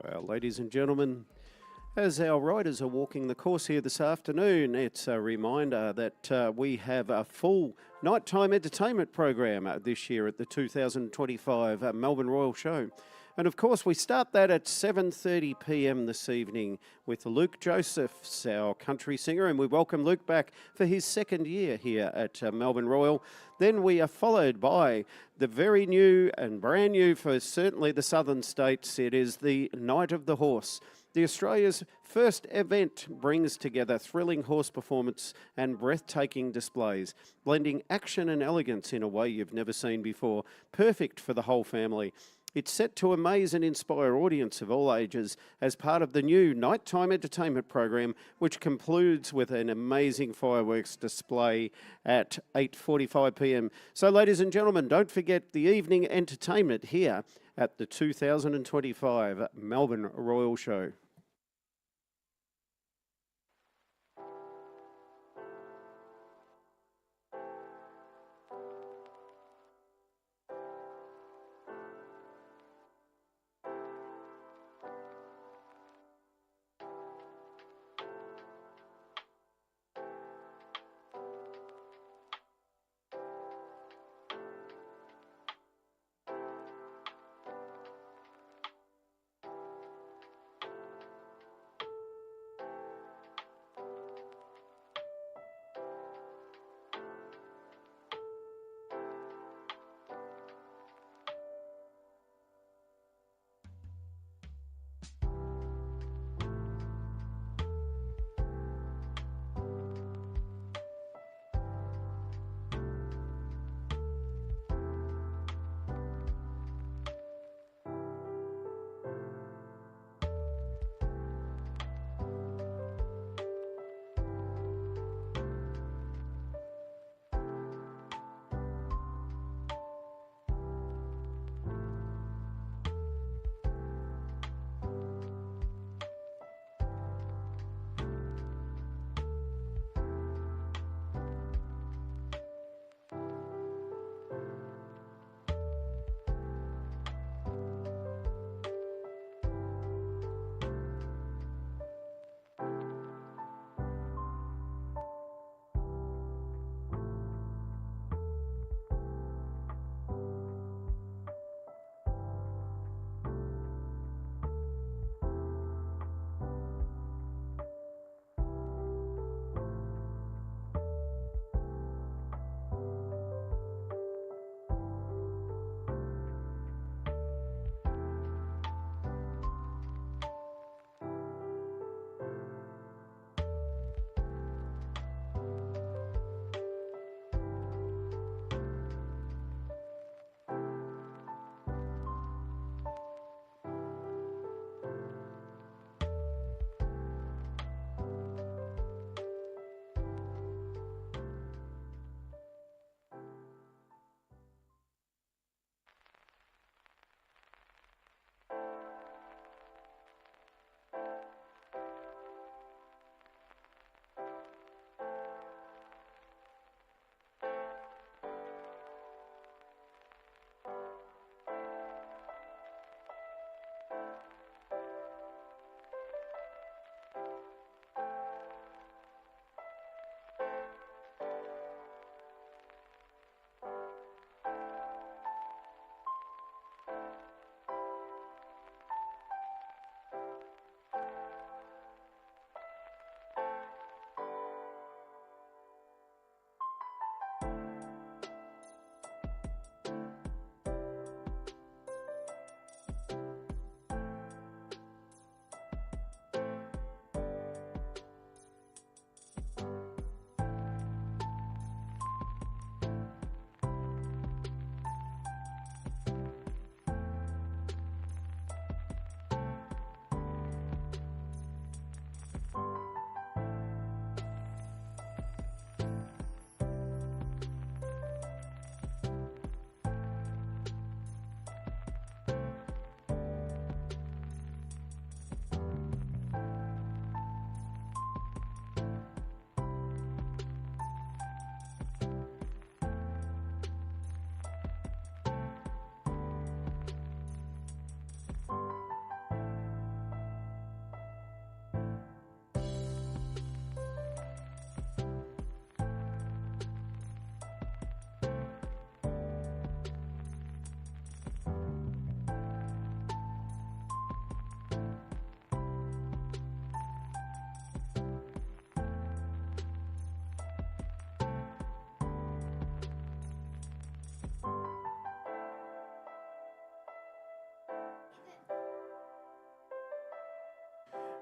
Well, ladies and gentlemen, as our riders are walking the course here this afternoon, it's a reminder that we have a full nighttime entertainment program this year at the 2025 Melbourne Royal Show. And of course, we start that at 7:30 p.m. this evening with Luke Josephs, our country singer, and we welcome Luke back for his second year here at Melbourne Royal. Then we are followed by the very new and brand new for certainly the southern states. It is the Night of the Horse. The Australia's first event brings together thrilling horse performance and breathtaking displays, blending action and elegance in a way you've never seen before, perfect for the whole family. It's set to amaze and inspire audience of all ages as part of the new nighttime entertainment program, which concludes with an amazing fireworks display at 8:45 p.m. So, ladies and gentlemen, don't forget the evening entertainment here at the 2025 Melbourne Royal Show.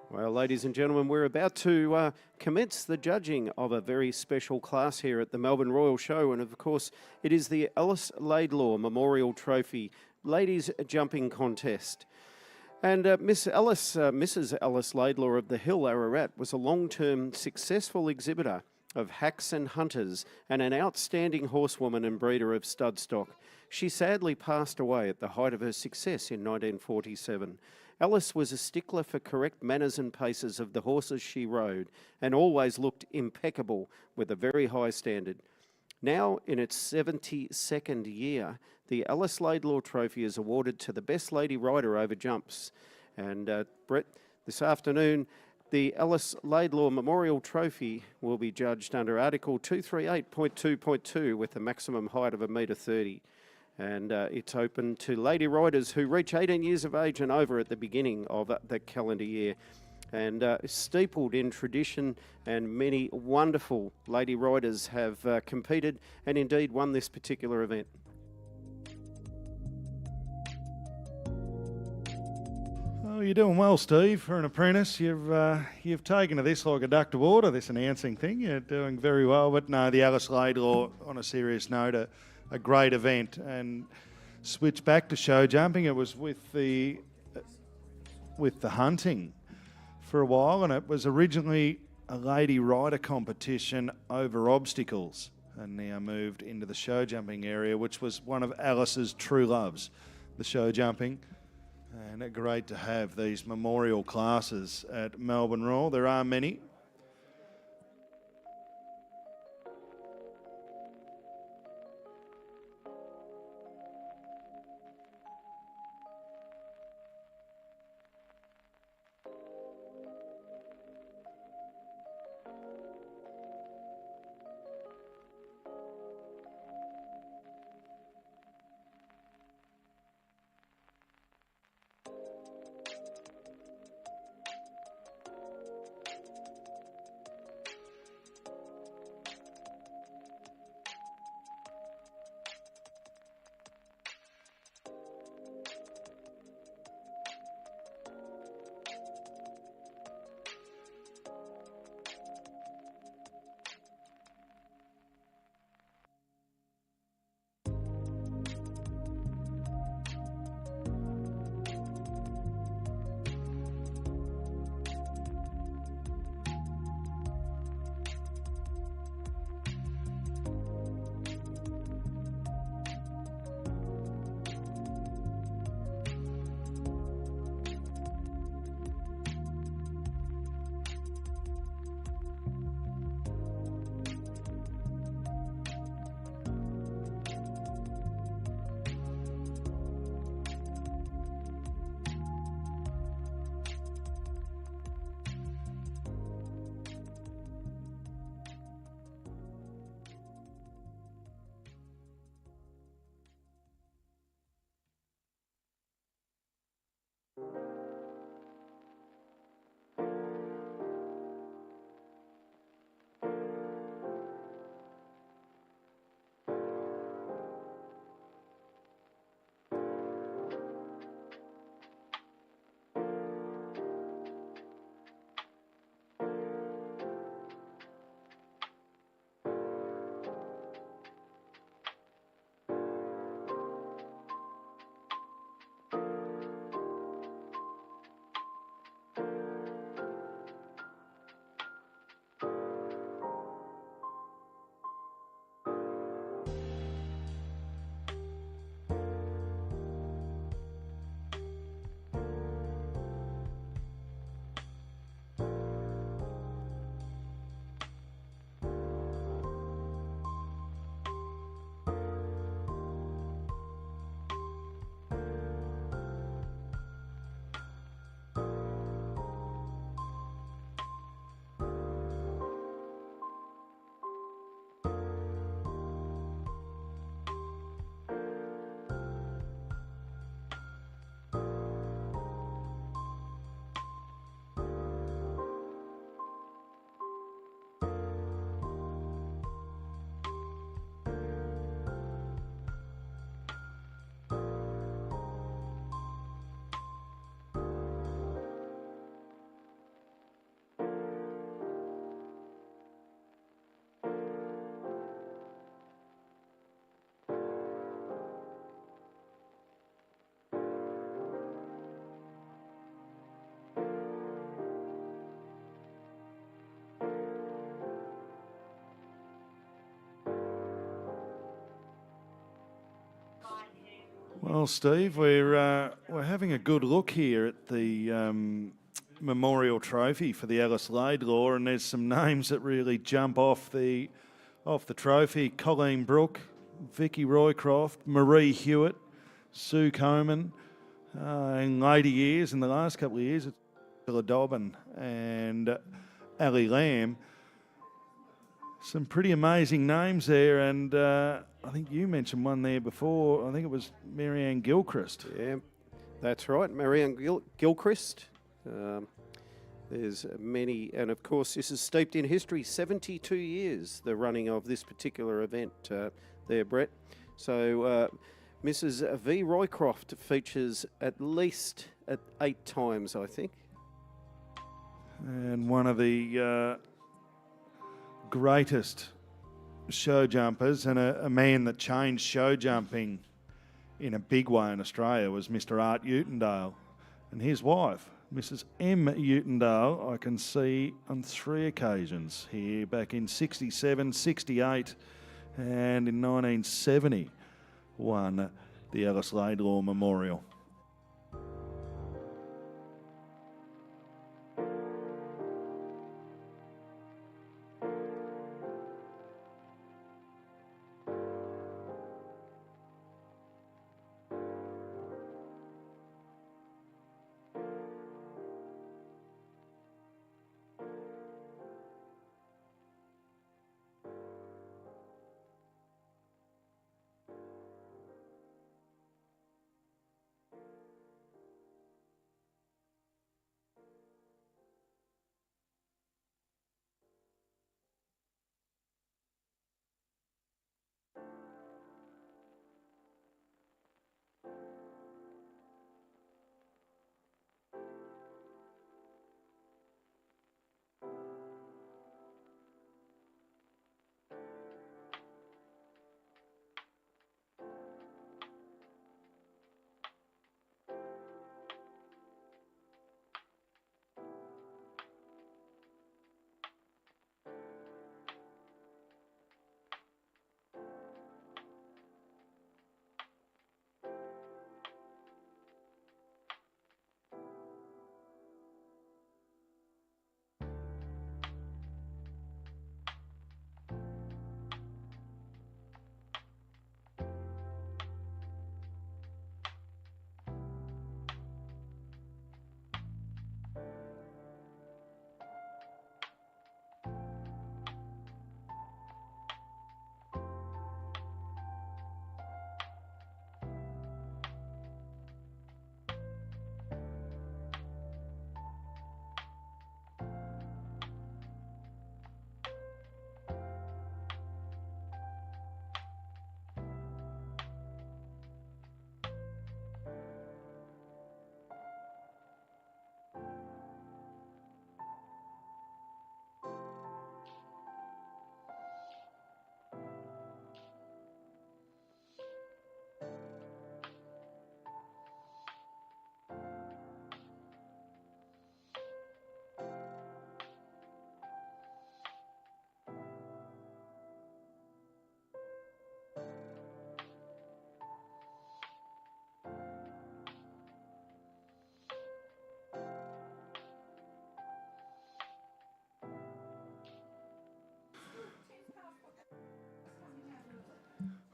Well, ladies and gentlemen, we're about to commence the judging of a very special class here at the Melbourne Royal Show. And of course, it is the Alice Laidlaw Memorial Trophy Ladies Jumping Contest. And Mrs. Alice Laidlaw of the Hill, Ararat, was a long-term successful exhibitor of hacks and hunters and an outstanding horsewoman and breeder of stud stock. She sadly passed away at the height of her success in 1947. Alice was a stickler for correct manners and paces of the horses she rode and always looked impeccable with a very high standard. Now, in its 72nd year, the Alice Laidlaw Trophy is awarded to the best lady rider over jumps. And Brett, this afternoon, the Alice Laidlaw Memorial Trophy will be judged under Article 238.2.2 with a maximum height of 1.30 m. And it's open to lady riders who reach 18 years of age and over at the beginning of the calendar year. And steepled in tradition, and many wonderful lady riders have competed and indeed won this particular event. Oh, you're doing well, Steve. For an apprentice, you've taken to this like a duck to water, this announcing thing. You're doing very well. But no, the Alice Laidlaw, on a serious note, a great event. And switch back to show jumping. It was with the hunting for a while, and it was originally a lady rider competition over obstacles, and now moved into the show jumping area, which was one of Alice's true loves, the show jumping. And great to have these memorial classes at Melbourne Royal. There are many. Well, Steve, we're having a good look here at the Memorial Trophy for the Alice Laidlaw, and there's some names that really jump off the trophy. Colleen Brooke, Vicky Roycroft, Marie Hewitt, Sue Coman, in later years, in the last couple of years, it's Phila Dobbin and Ali Lamb. Some pretty amazing names there, and I think you mentioned one there before. I think it was Marianne Gilchrist. Yeah, that's right, Marianne Gilchrist. There's many, and of course this is steeped in history. 72 years, the running of this particular event there, Brett. So Mrs. V. Roycroft features at least at 8 times, I think. And one of the greatest show jumpers, and a man that changed show jumping in a big way in Australia, was Mr. Art Utendale. And his wife, Mrs. M. Utendale, I can see on 3 occasions here, back in 67, 68 and in 1970, won the Alice Laidlaw Memorial.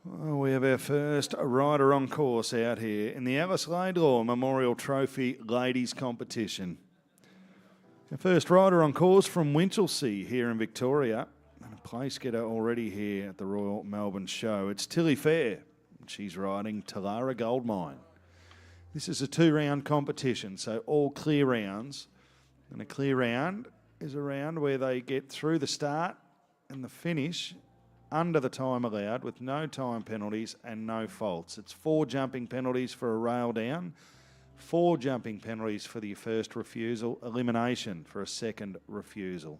Well, we have our first rider on course out here in the Alice Laidlaw Memorial Trophy Ladies Competition. Our first rider on course from Winchelsea here in Victoria, and a place getter already here at the Royal Melbourne Show. It's Tilly Fair. She's riding Talara Goldmine. This is a 2-round competition, so all clear rounds. And a clear round is a round where they get through the start and the finish under the time allowed with no time penalties and no faults. It's 4 jumping penalties for a rail down, 4 jumping penalties for the first refusal, elimination for a second refusal.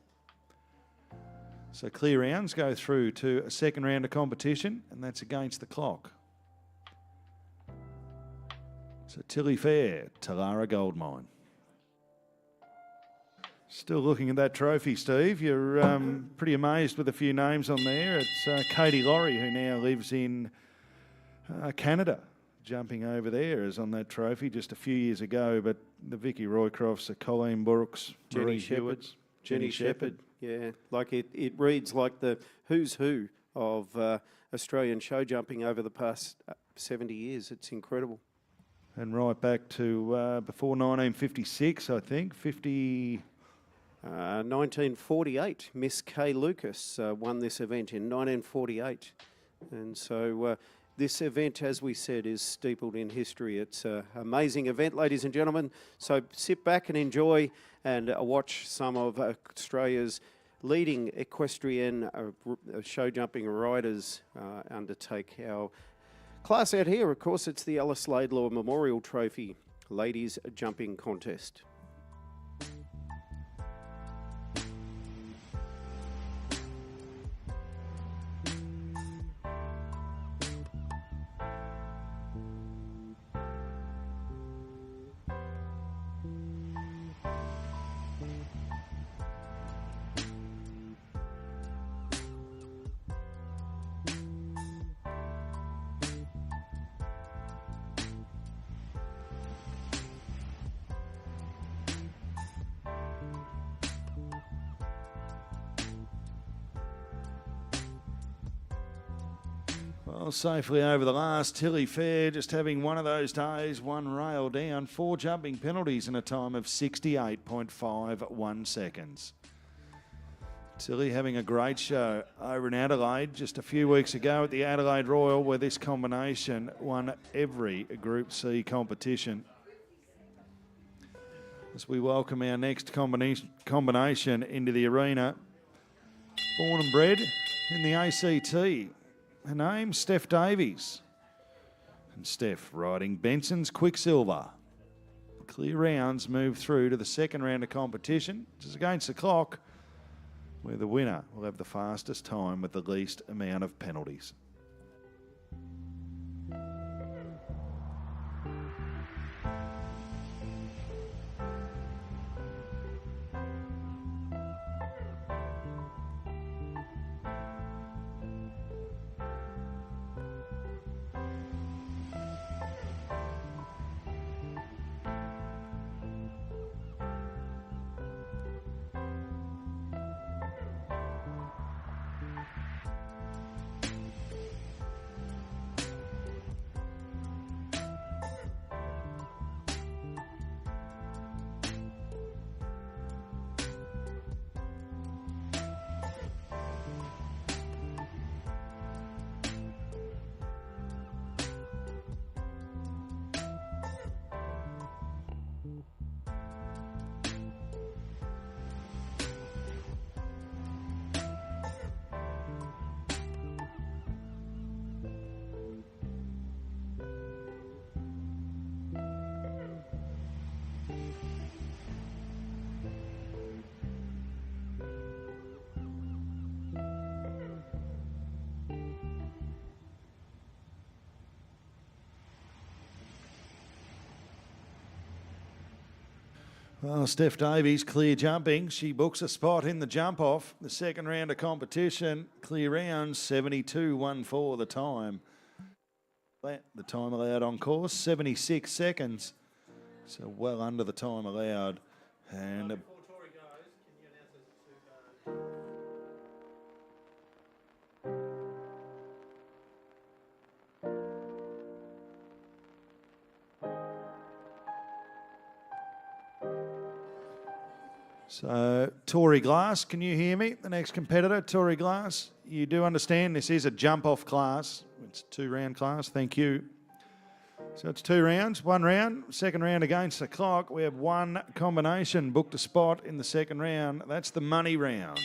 So clear rounds go through to a second round of competition, and that's against the clock. So Tilly Fair, Talara Goldmine. Still looking at that trophy, Steve. You're pretty amazed with a few names on there. It's Katie Laurie, who now lives in Canada, jumping over there as on that trophy just a few years ago, but the Vicky Roycrofts, the Colleen Brooks, Marie Hewitt's, Jenny Shepherd. Yeah, like it reads like the who's who of Australian show jumping over the past 70 years. It's incredible. And right back to before 1956, I think, 1948, Miss Kay Lucas won this event in 1948. And so this event, as we said, is steepled in history. It's an amazing event, ladies and gentlemen. So sit back and enjoy and watch some of Australia's leading equestrian show jumping riders undertake our class out here. Of course, it's the Alice Laidlaw Memorial Trophy Ladies Jumping Contest. Well, safely over the last Tilly Fair, just having one of those days, one rail down, 4 jumping penalties in a time of 68.51 seconds. Tilly having a great show over in Adelaide just a few weeks ago at the Adelaide Royal, where this combination won every Group C competition. As we welcome our next combination into the arena, born and bred in the ACT. Her name's Steph Davies. And Steph riding Benson's Quicksilver. Clear rounds move through to the second round of competition, which is against the clock, where the winner will have the fastest time with the least amount of penalties. Well, Steph Davies, clear jumping. She books a spot in the jump off. The second round of competition, clear round, 72.14 the time. The time allowed on course, 76 seconds. So well under the time allowed. And so, Tori Glass, can you hear me? The next competitor, Tori Glass. You do understand this is a jump-off class. It's a 2-round class, thank you. So it's 2 rounds, 1 round, second round against the clock. We have 1 combination booked a spot in the second round. That's the money round.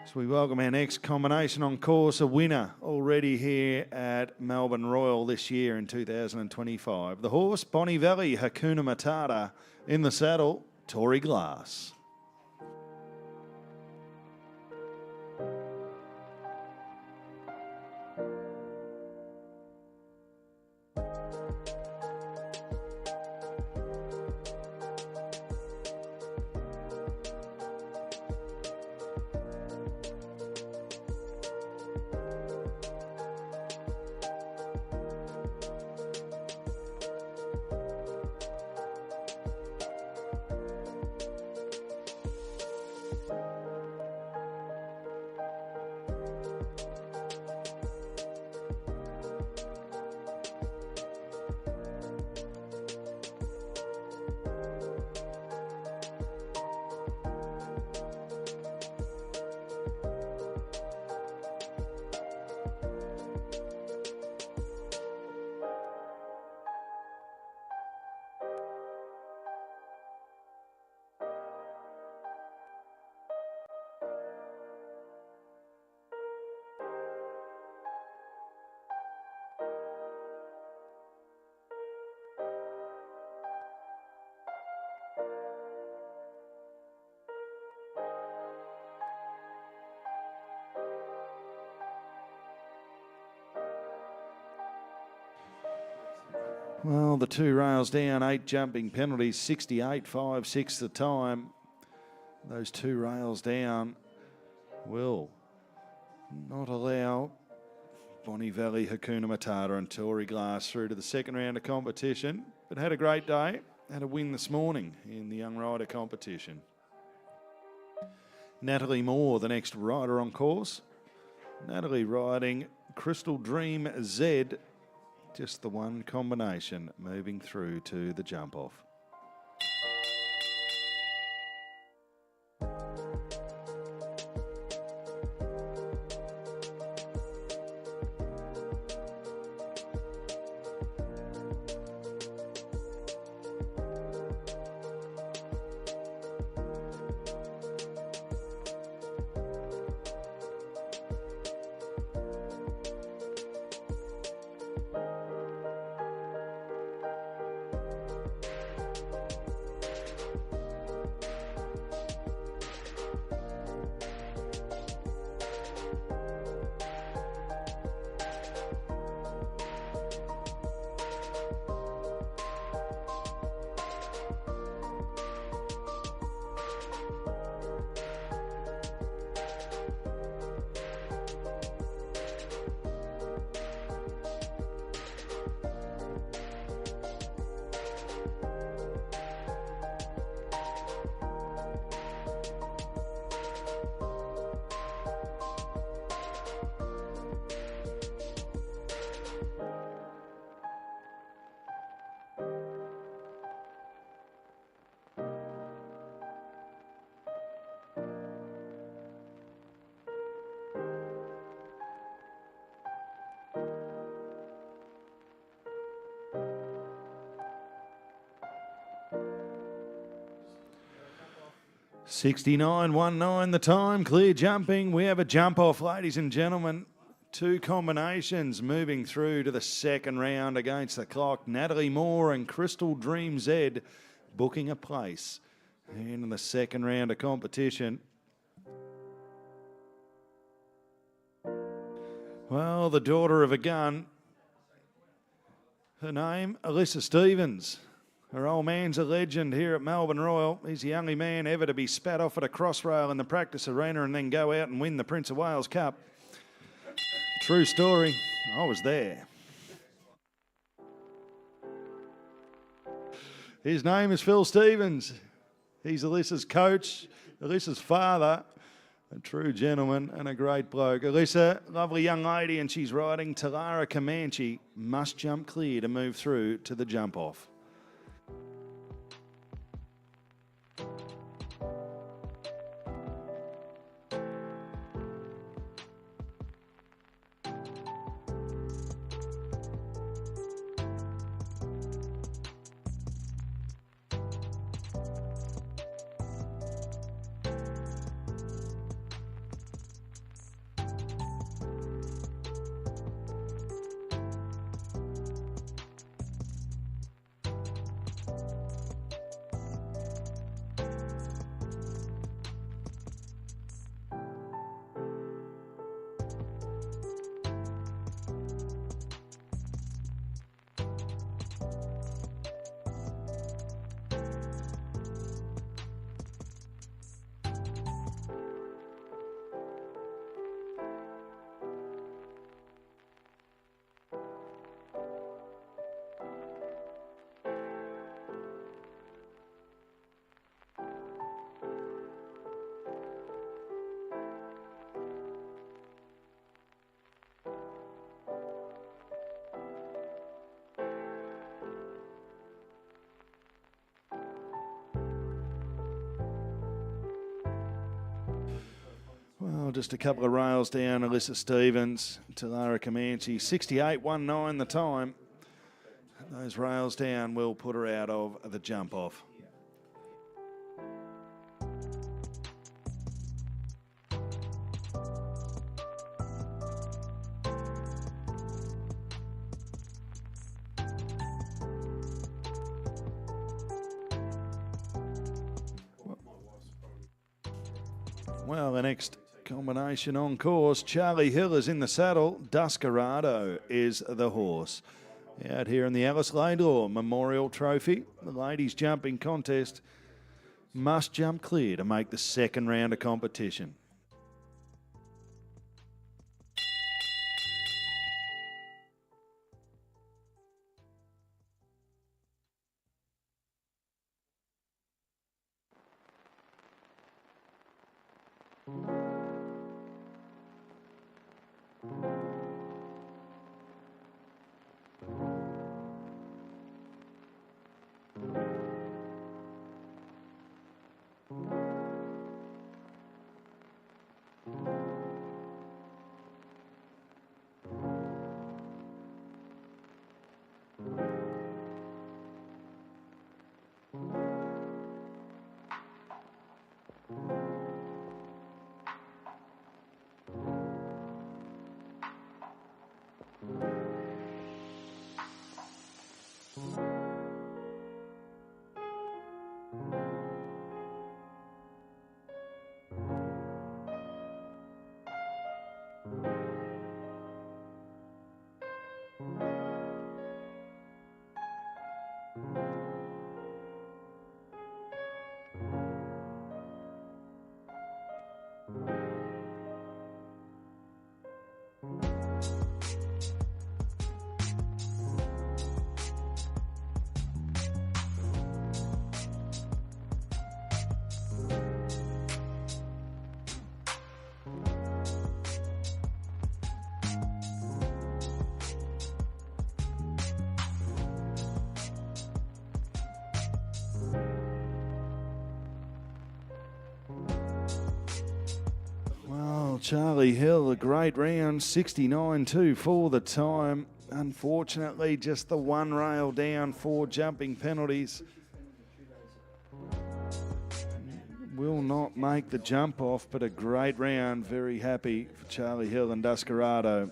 So we welcome our next combination on course, a winner already here at Melbourne Royal this year in 2025. The horse, Bonnie Valley, Hakuna Matata, in the saddle, Tori Glass. Well, the 2 rails down, 8 jumping penalties, 68.56 the time. Those 2 rails down will not allow Bonnie Valley, Hakuna Matata and Tory Glass through to the second round of competition, but had a great day. Had a win this morning in the young rider competition. Natalie Moore, the next rider on course. Natalie riding Crystal Dream Z. Just the one combination moving through to the jump off. $69.19 the time, clear jumping. We have a jump off, ladies and gentlemen. 2 combinations moving through to the second round against the clock. Natalie Moore and Crystal Dream Z booking a place in the second round of competition. Well, the daughter of a gun. Her name, Alyssa Stevens. Her old man's a legend here at Melbourne Royal. He's the only man ever to be spat off at a crossrail in the practice arena and then go out and win the Prince of Wales Cup. True story. I was there. His name is Phil Stevens. He's Alyssa's coach, Alyssa's father, a true gentleman and a great bloke. Alyssa, lovely young lady, and she's riding Talara Comanche. Must jump clear to move through to the jump off. Well, just a couple of rails down, Alyssa Stevens, Talara Comanche, 68.19 the time. Those rails down will put her out of the jump off. Well, the next combination on course, Charlie Hill is in the saddle. Descarado is the horse. Out here in the Alice Laidlaw Memorial Trophy, the ladies jumping contest must jump clear to make the second round of competition. Charlie Hill, a great round, 69.2 for the time. Unfortunately, just the one rail down, 4 jumping penalties. Will not make the jump off, but a great round. Very happy for Charlie Hill and Descarado.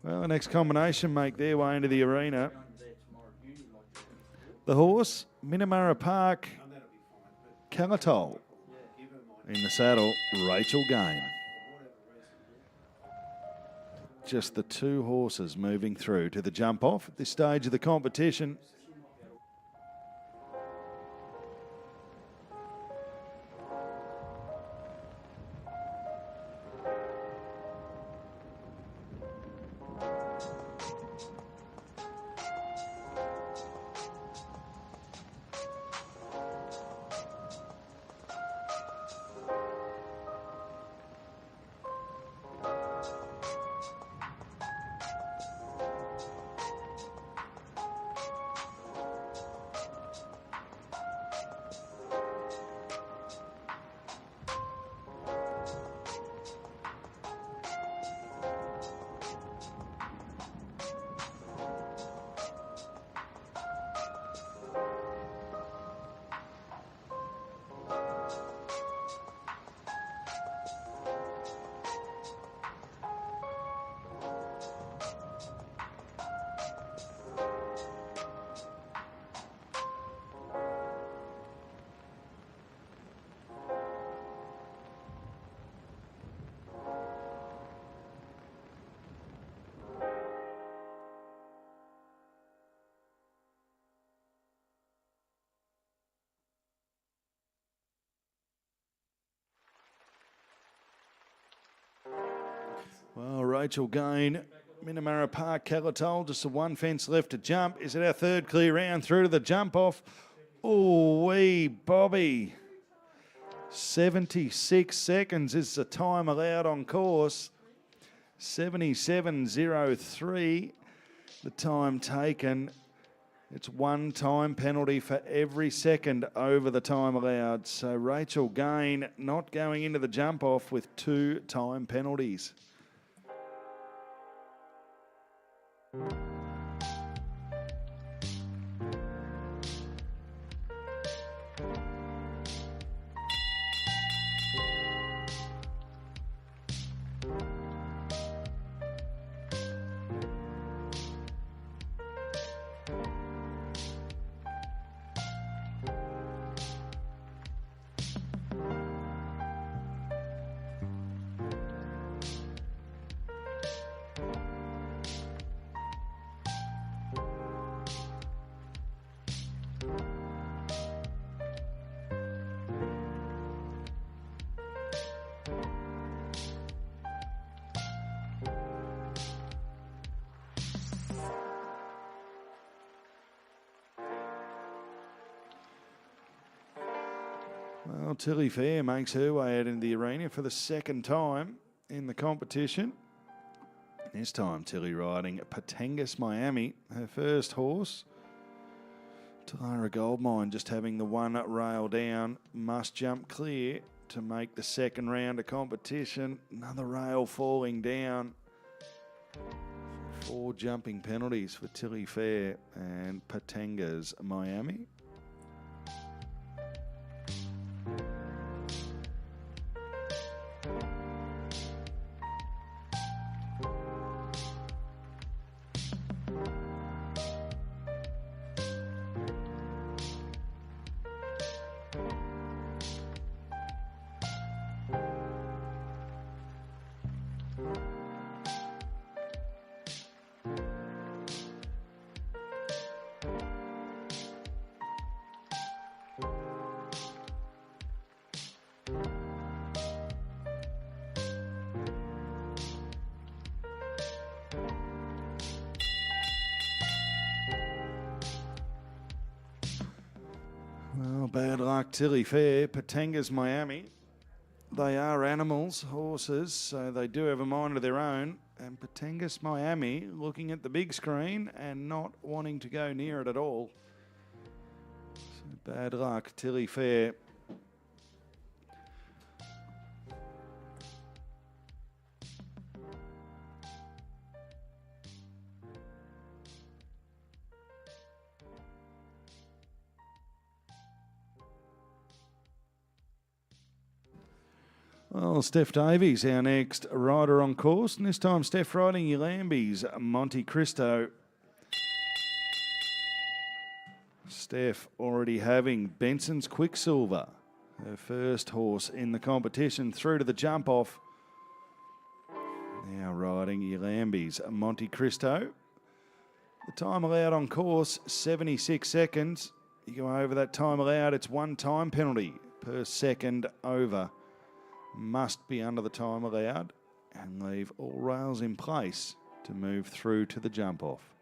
Well, the next combination make their way into the arena. The horse, Minamara Park, Calatol. In the saddle, Rachel Gain. Just the 2 horses moving through to the jump off at this stage of the competition. Well, Rachel Gain, Minamara Park, Calatol, just the 1 fence left to jump. Is it our third clear round through to the jump off? Oh, wee Bobby. 76 seconds is the time allowed on course. 77.03, the time taken. It's 1 time penalty for every second over the time allowed. So Rachel Gain not going into the jump off with 2 time penalties. Well, Tilly Fair makes her way out into the arena for the second time in the competition. This time, Tilly riding Patangus Miami, her first horse. Talara Goldmine just having the one rail down, must jump clear to make the second round of competition. Another rail falling down. 4 jumping penalties for Tilly Fair and Patangas Miami. Well, bad luck, Tilly Fair. Patangas Miami. They are animals, horses, so they do have a mind of their own. And Patangas Miami looking at the big screen and not wanting to go near it at all. So bad luck, Tilly Fair. Well, Steph Davies, our next rider on course, and this time Steph riding Ulambi's Monte Cristo. Steph already having Benson's Quicksilver, her first horse in the competition, through to the jump off. Now riding Ulambi's Monte Cristo. The time allowed on course, 76 seconds. You go over that time allowed, it's 1 time penalty per second over. Must be under the time allowed and leave all rails in place to move through to the jump off.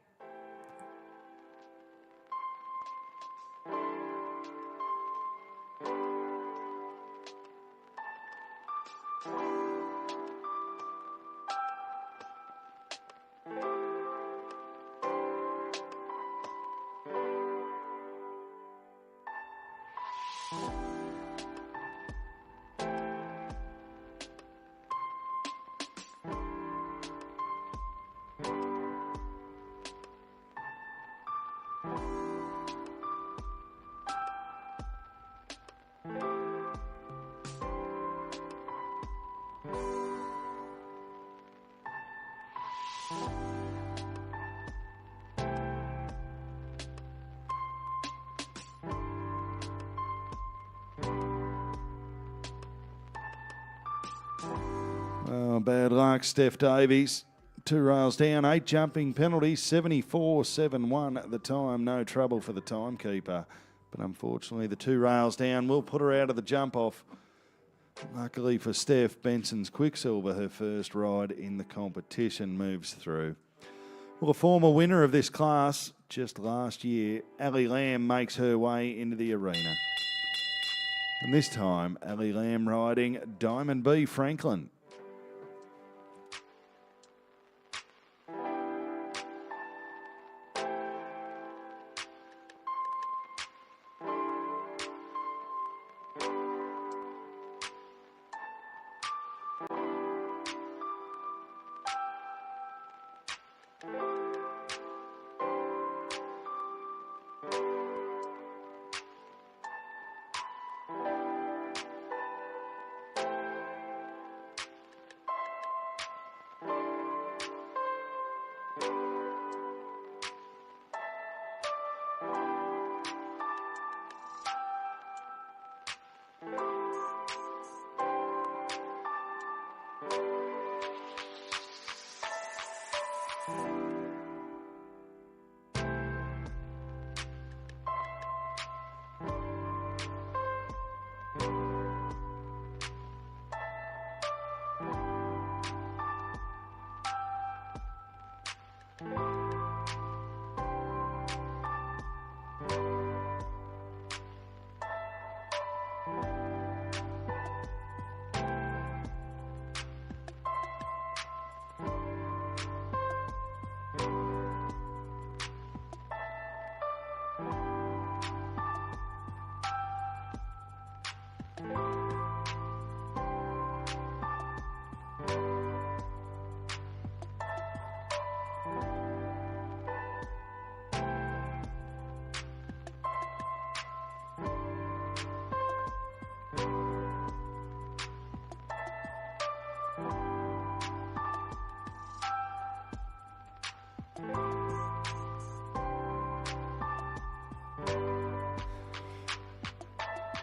Oh, bad luck, Steph Davies. 2 rails down, 8 jumping penalties, 74.71 at the time. No trouble for the timekeeper. But unfortunately, the 2 rails down will put her out of the jump off. Luckily for Steph, Benson's Quicksilver, her first ride in the competition, moves through. Well, a former winner of this class just last year, Ali Lamb, makes her way into the arena. And this time, Ali Lamb riding Diamond B Franklin.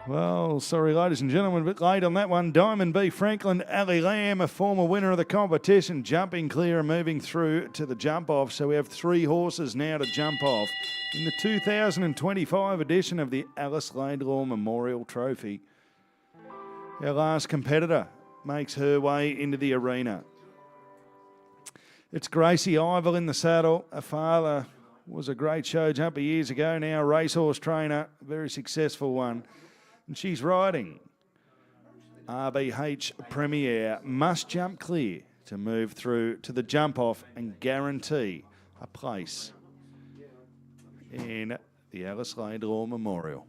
Well, sorry, ladies and gentlemen, a bit late on that one. Diamond B. Franklin Ali Lamb, a former winner of the competition, jumping clear and moving through to the jump off. So we have 3 horses now to jump off in the 2025 edition of the Alice Laidlaw Memorial Trophy. Our last competitor makes her way into the arena. It's Gracie Ivel in the saddle. Her father was a great show jumper years ago, now a racehorse trainer, a very successful one. And she's riding RBH Premier. Must jump clear to move through to the jump off and guarantee a place in the Alice Laidlaw Memorial.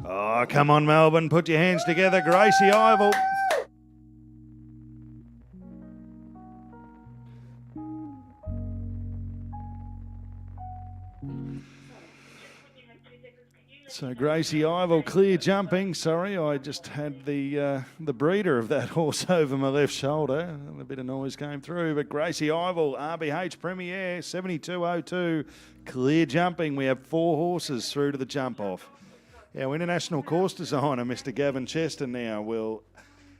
Oh, come on, Melbourne. Put your hands together. Gracie Ivel. So Gracie Ivel clear jumping. Sorry, I just had the breeder of that horse over my left shoulder. A bit of noise came through, but Gracie Ivel, RBH Premier, 72.02, clear jumping. We have 4 horses through to the jump off. Our international course designer, Mr. Gavin Chester, now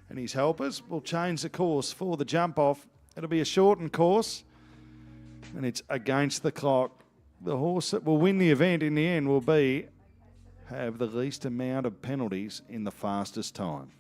and his helpers will change the course for the jump off. It'll be a shortened course, and it's against the clock. The horse that will win the event in the end will have the least amount of penalties in the fastest time.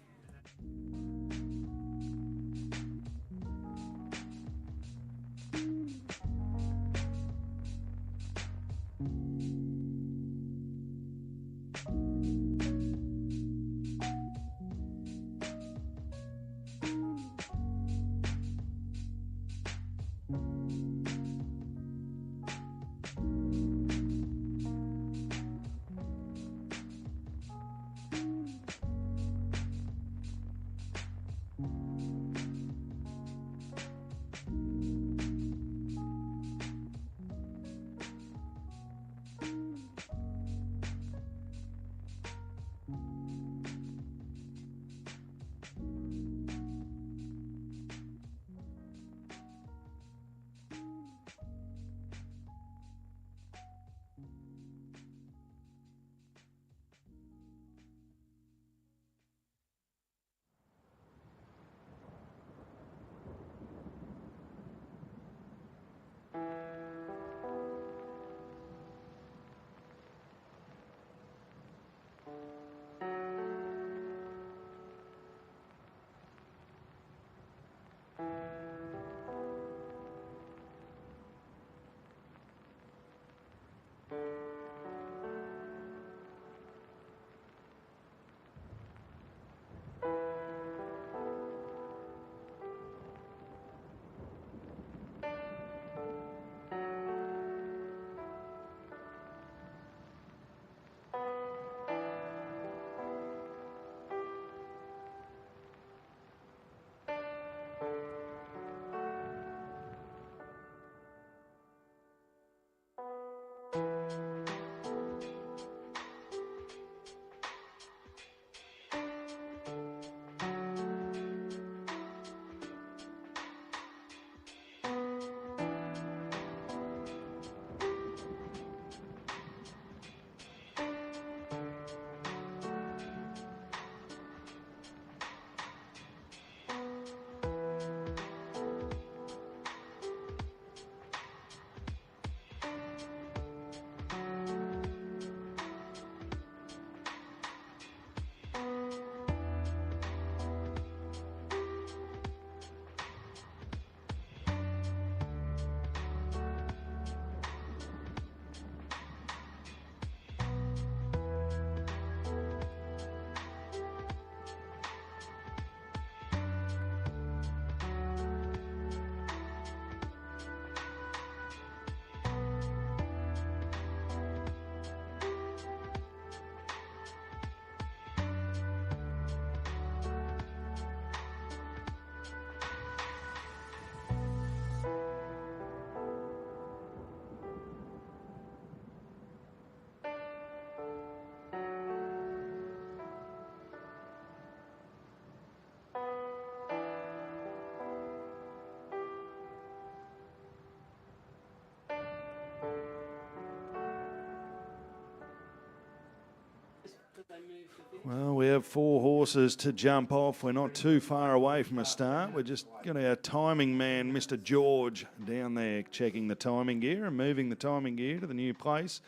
Well, we have 4 horses to jump off. We're not too far away from a start. We're just got our timing man, Mr. George, down there checking the timing gear and moving the timing gear to the new place.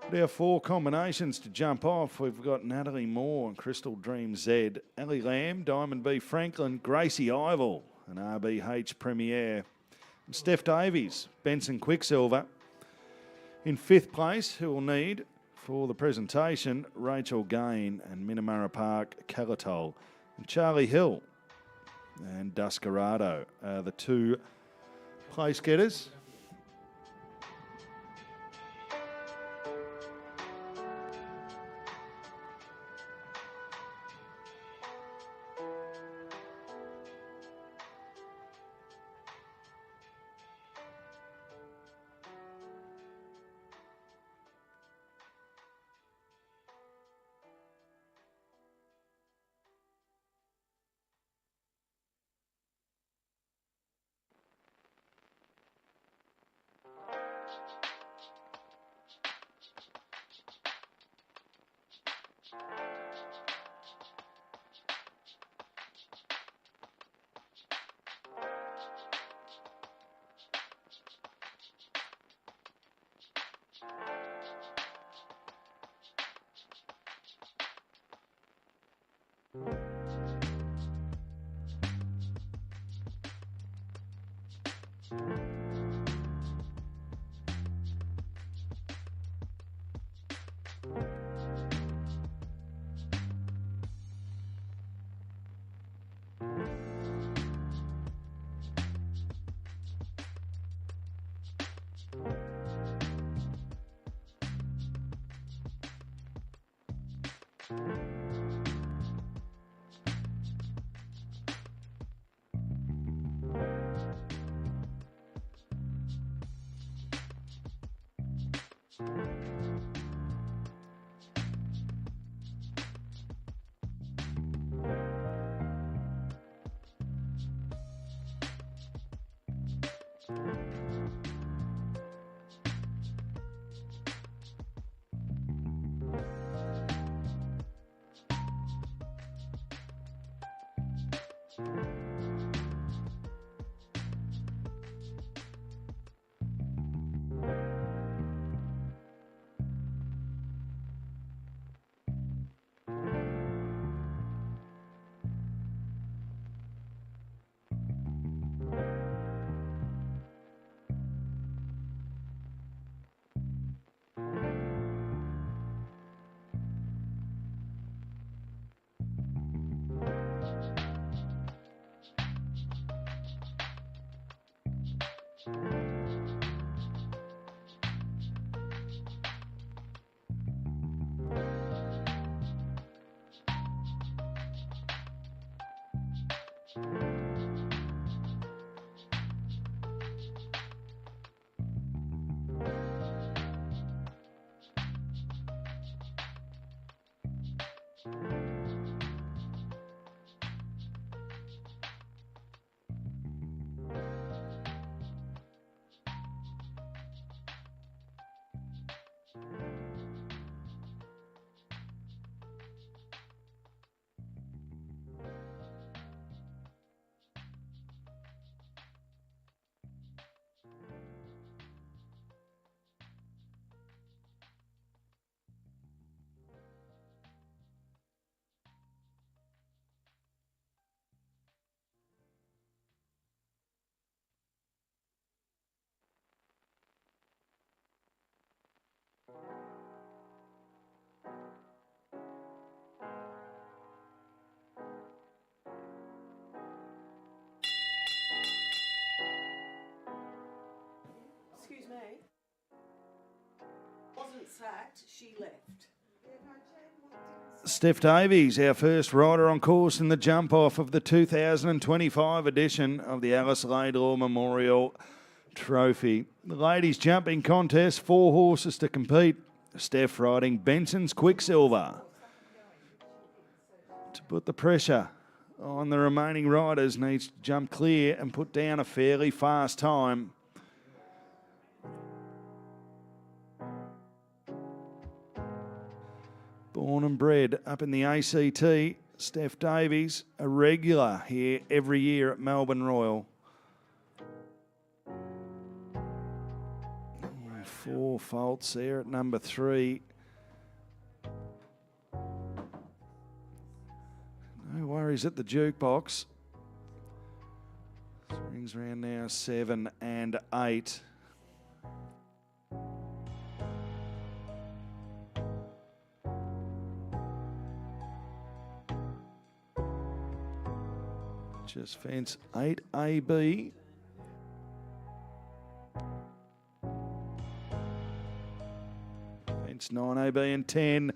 But our 4 combinations to jump off, we've got Natalie Moore and Crystal Dream Z, Ellie Lamb, Diamond B Franklin, Gracie Ivel and RBH Premiere. And Steph Davies, Benson Quicksilver. In 5th place, who will need for the presentation, Rachel Gain and Minamara Park Calatol. And Charlie Hill and Descarado are the 2 place getters. Excuse me. Wasn't sacked, she left. Steph Davies, our first rider on course in the jump-off of the 2025 edition of the Alice Laidlaw Memorial Trophy. The ladies' jumping contest, 4 horses to compete. Steph riding Benson's Quicksilver. To put the pressure on the remaining riders, needs to jump clear and put down a fairly fast time. Born and bred up in the ACT. Steph Davies, a regular here every year at Melbourne Royal. 4 faults there at number 3. No worries at the jukebox. Rings round now 7 and 8. Just fence 8AB. Fence 9AB and 10.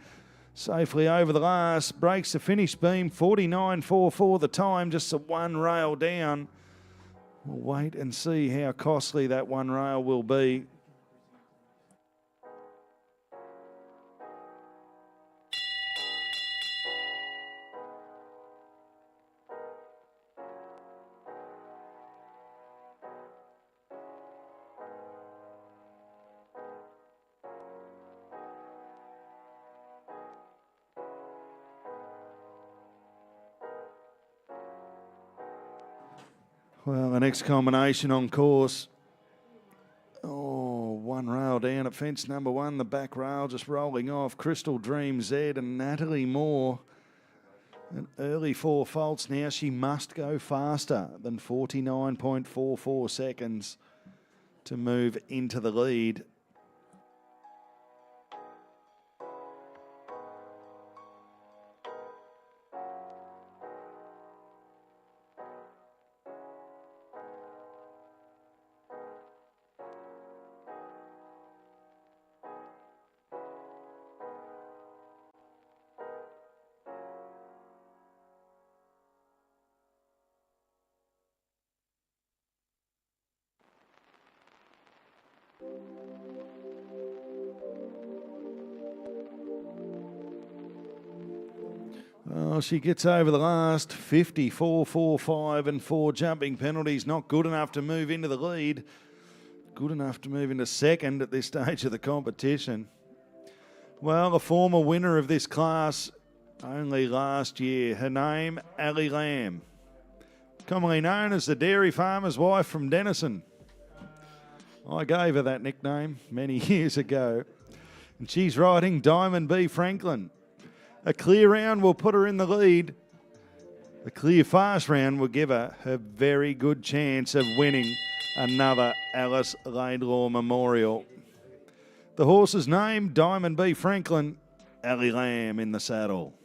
Safely over the last. Breaks the finish beam. 49.44 the time. Just a one rail down. We'll wait and see how costly that one rail will be. Well, the next combination on course. Oh, one rail down at fence number 1. The back rail just rolling off. Crystal Dream Z and Natalie Moore. An early 4 faults now. She must go faster than 49.44 seconds to move into the lead. Well, she gets over the last 54.45 and 4 jumping penalties. Not good enough to move into the lead. Good enough to move into second at this stage of the competition. Well, the former winner of this class only last year. Her name, Ali Lamb. Commonly known as the dairy farmer's wife from Denison. I gave her that nickname many years ago. And she's riding Diamond B Franklin. A clear round will put her in the lead. A clear fast round will give her her very good chance of winning another Alice Laidlaw Memorial. The horse's name, Diamond B Franklin. Ali Lamb in the saddle.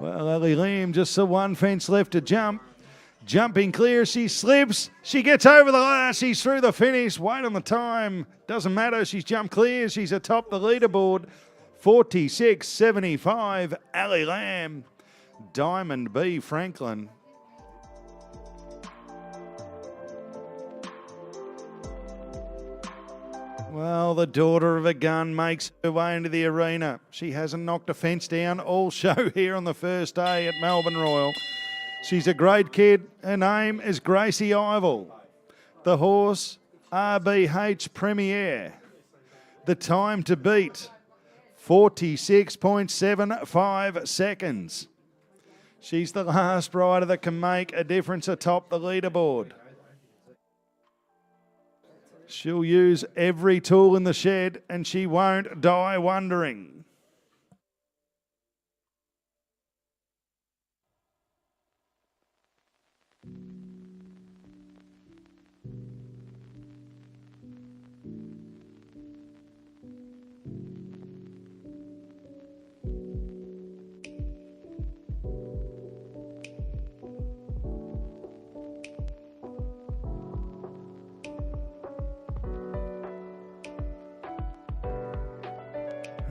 Well, Ali Lamb, just the one fence left to jump. Jumping clear, she slips. She gets over the last. She's through the finish. Wait on the time. Doesn't matter. She's jumped clear. She's atop the leaderboard. 46.75. Ali Lamb. Diamond B Franklin. Well, the daughter of a gun makes her way into the arena. She hasn't knocked a fence down all show here on the first day at Melbourne Royal. She's a great kid. Her name is Gracie Ivel. The horse, RBH Premier. The time to beat, 46.75 seconds. She's the last rider that can make a difference atop the leaderboard. She'll use every tool in the shed and she won't die wondering.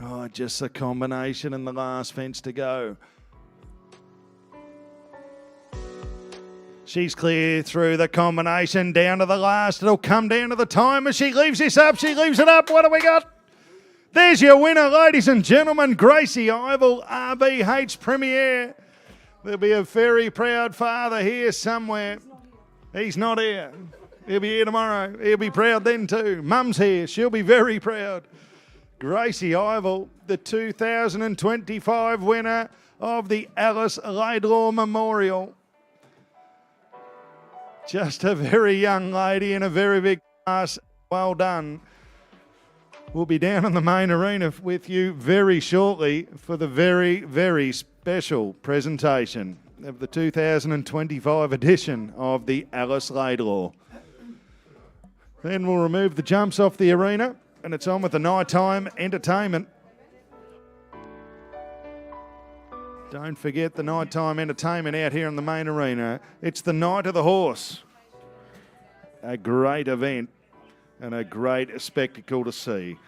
Oh, just a combination in the last fence to go. She's clear through the combination, down to the last. It'll come down to the time as she leaves this up. She leaves it up. What do we got? There's your winner, ladies and gentlemen. Garryowen RBH Premier. There'll be a very proud father here somewhere. He's not here. He'll be here tomorrow. He'll be proud then too. Mum's here. She'll be very proud. Garryowen, the 2025 winner of the Alice Laidlaw Memorial. Just a very young lady in a very big class. Well done. We'll be down in the main arena with you very shortly for the very, very special presentation of the 2025 edition of the Alice Laidlaw. Then we'll remove the jumps off the arena and it's on with the nighttime entertainment. Don't forget the nighttime entertainment out here in the main arena. It's the Night of the Horse. A great event and a great spectacle to see.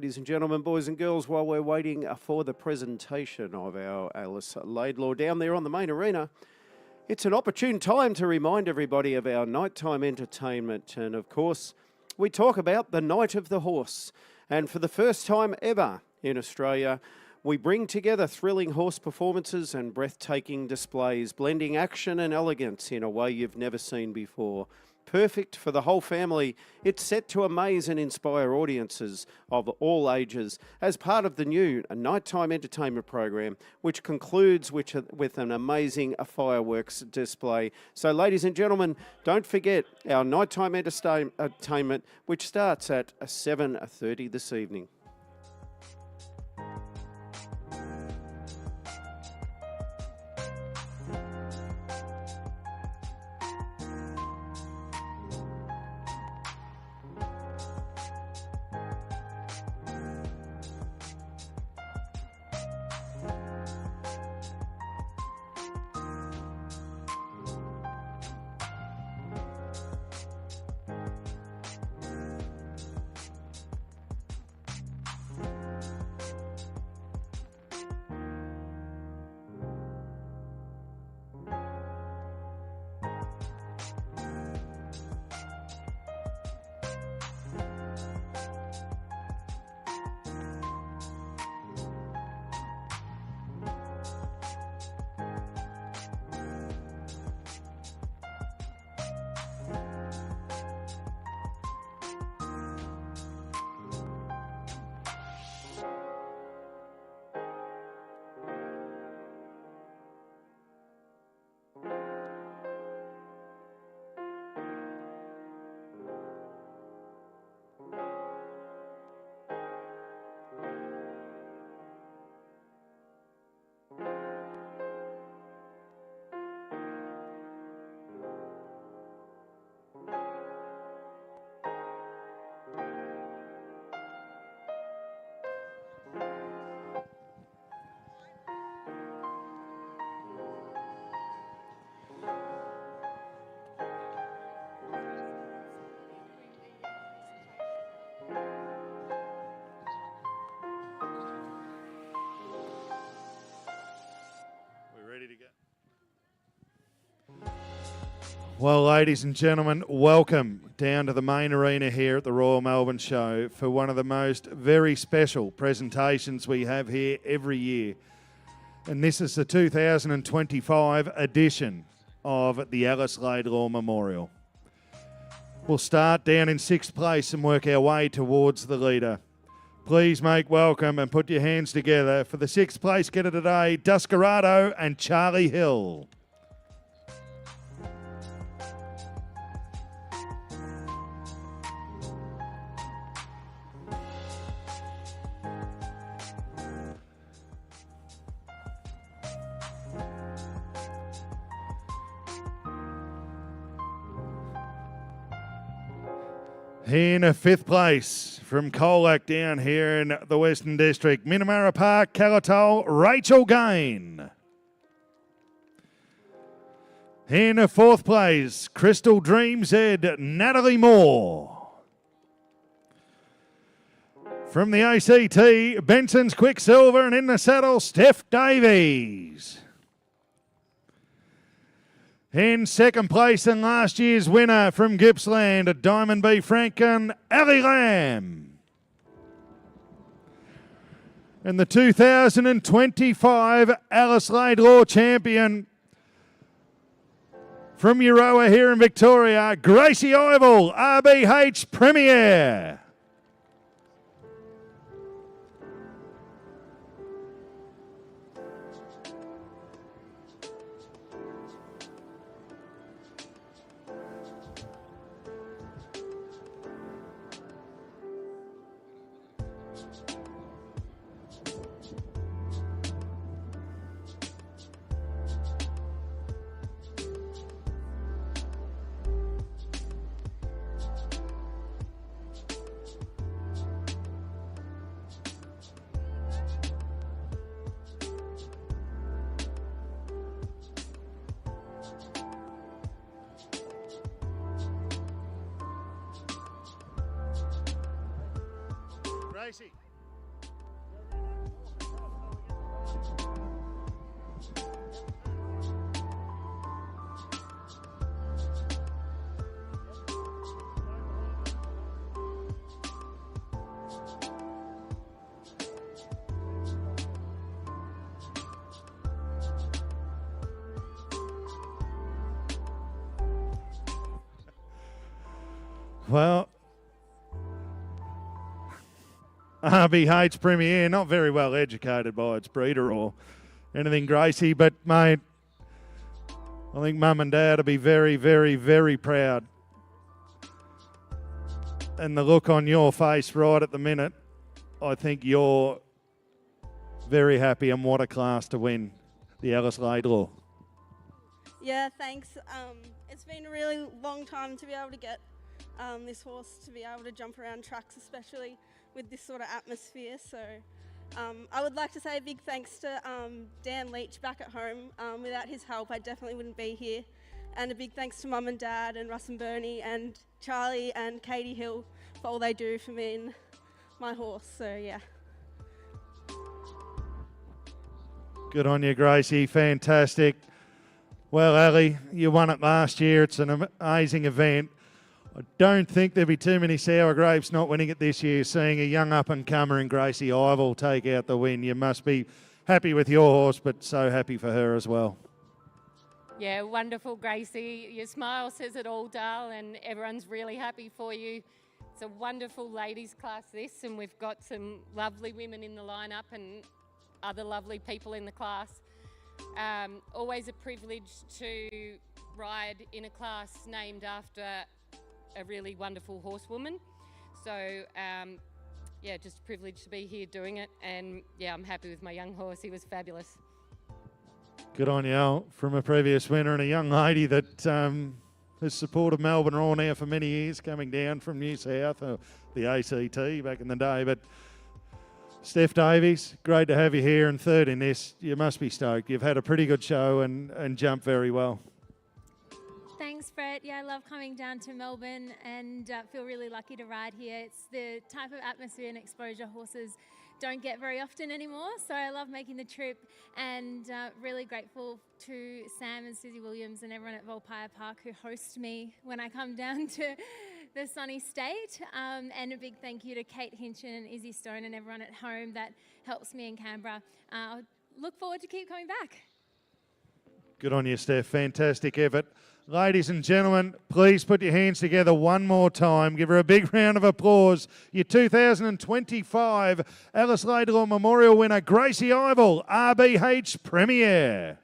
ladies and gentlemen, boys and girls, while we're waiting for the presentation of our Alice Laidlaw down there on the main arena, it's an opportune time to remind everybody of our nighttime entertainment. And of course, we talk about the Night of the Horse. And for the first time ever in Australia, we bring together thrilling horse performances and breathtaking displays, blending action and elegance in a way you've never seen before. Perfect for the whole family, it's set to amaze and inspire audiences of all ages as part of the new nighttime entertainment program, which concludes with an amazing fireworks display. So, ladies and gentlemen, don't forget our nighttime entertainment, which starts at 7:30 this evening. Well, ladies and gentlemen, welcome down to the main arena here at the Royal Melbourne Show for one of the most very special presentations we have here every year. And this is the 2025 edition of the Alice Laidlaw Memorial. We'll start down in 6th place and work our way towards the leader. Please make welcome and put your hands together for the 6th place getter today, Descarado and Charlie Hill. In 5th place from Colac down here in the Western District, Minamara Park, Calatol, Rachel Gain. In 4th place, Crystal Dreams Ed, Natalie Moore. From the ACT, Benson's Quicksilver, and in the saddle, Steph Davies. In 2nd place and last year's winner from Gippsland, Diamond B. Franken, Ali Lamb. And the 2025 Alice Laidlaw champion from Euroa here in Victoria, Gracie Ivel, RBH Premier. Gracie. Well, RBH Premier, not very well educated by its breeder or anything, Gracie, but mate, I think Mum and Dad will be very, very, very proud. And the look on your face right at the minute, I think you're very happy, and what a class to win the Alice Laidlaw. Yeah, thanks. It's been a really long time to be able to get this horse to be able to jump around tracks, especially with this sort of atmosphere. So I would like to say a big thanks to Dan Leach back at home. Without his help, I definitely wouldn't be here. And a big thanks to Mum and Dad and Russ and Bernie and Charlie and Katie Hill for all they do for me and my horse. So yeah. Good on you, Gracie. Fantastic. Well, Ali, you won it last year. It's an amazing event. I don't think there'll be too many sour grapes not winning it this year, seeing a young up-and-comer in Gracie Ivel take out the win. You must be happy with your horse, but so happy for her as well. Yeah, wonderful, Gracie. Your smile says it all, Dale, and everyone's really happy for you. It's a wonderful ladies class, this, and we've got some lovely women in the lineup and other lovely people in the class. Always a privilege to ride in a class named after a really wonderful horsewoman. So, yeah, just a privilege to be here doing it. And, yeah, I'm happy with my young horse. He was fabulous. Good on you, Al, from a previous winner and a young lady that has supported Melbourne Royal now for many years, coming down from New South, the ACT back in the day. But Steph Davies, great to have you here, and third in this. You must be stoked. You've had a pretty good show and jumped very well. Thanks, Brett. Yeah, I love coming down to Melbourne and feel really lucky to ride here. It's the type of atmosphere and exposure horses don't get very often anymore, so I love making the trip, and really grateful to Sam and Susie Williams and everyone at Volpire Park who host me when I come down to the sunny state, and a big thank you to Kate Hinchin and Izzy Stone and everyone at home that helps me in Canberra. I look forward to keep coming back. Good on you, Steph. Fantastic effort. Ladies and gentlemen, please put your hands together one more time. Give her a big round of applause. Your 2025 Alice Laidlaw Memorial winner, Gracie Ivel, RBH Premier.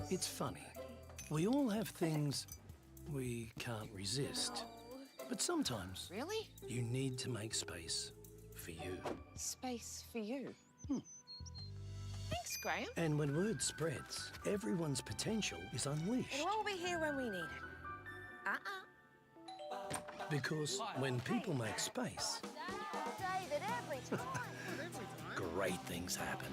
It's funny. We all have things we can't resist. But sometimes Really? you need to make space for you. Space for you. Thanks, Graham. And when word spreads, everyone's potential is unleashed. It'll all be here when we need it. Because when people make space, David, every time. great things happen.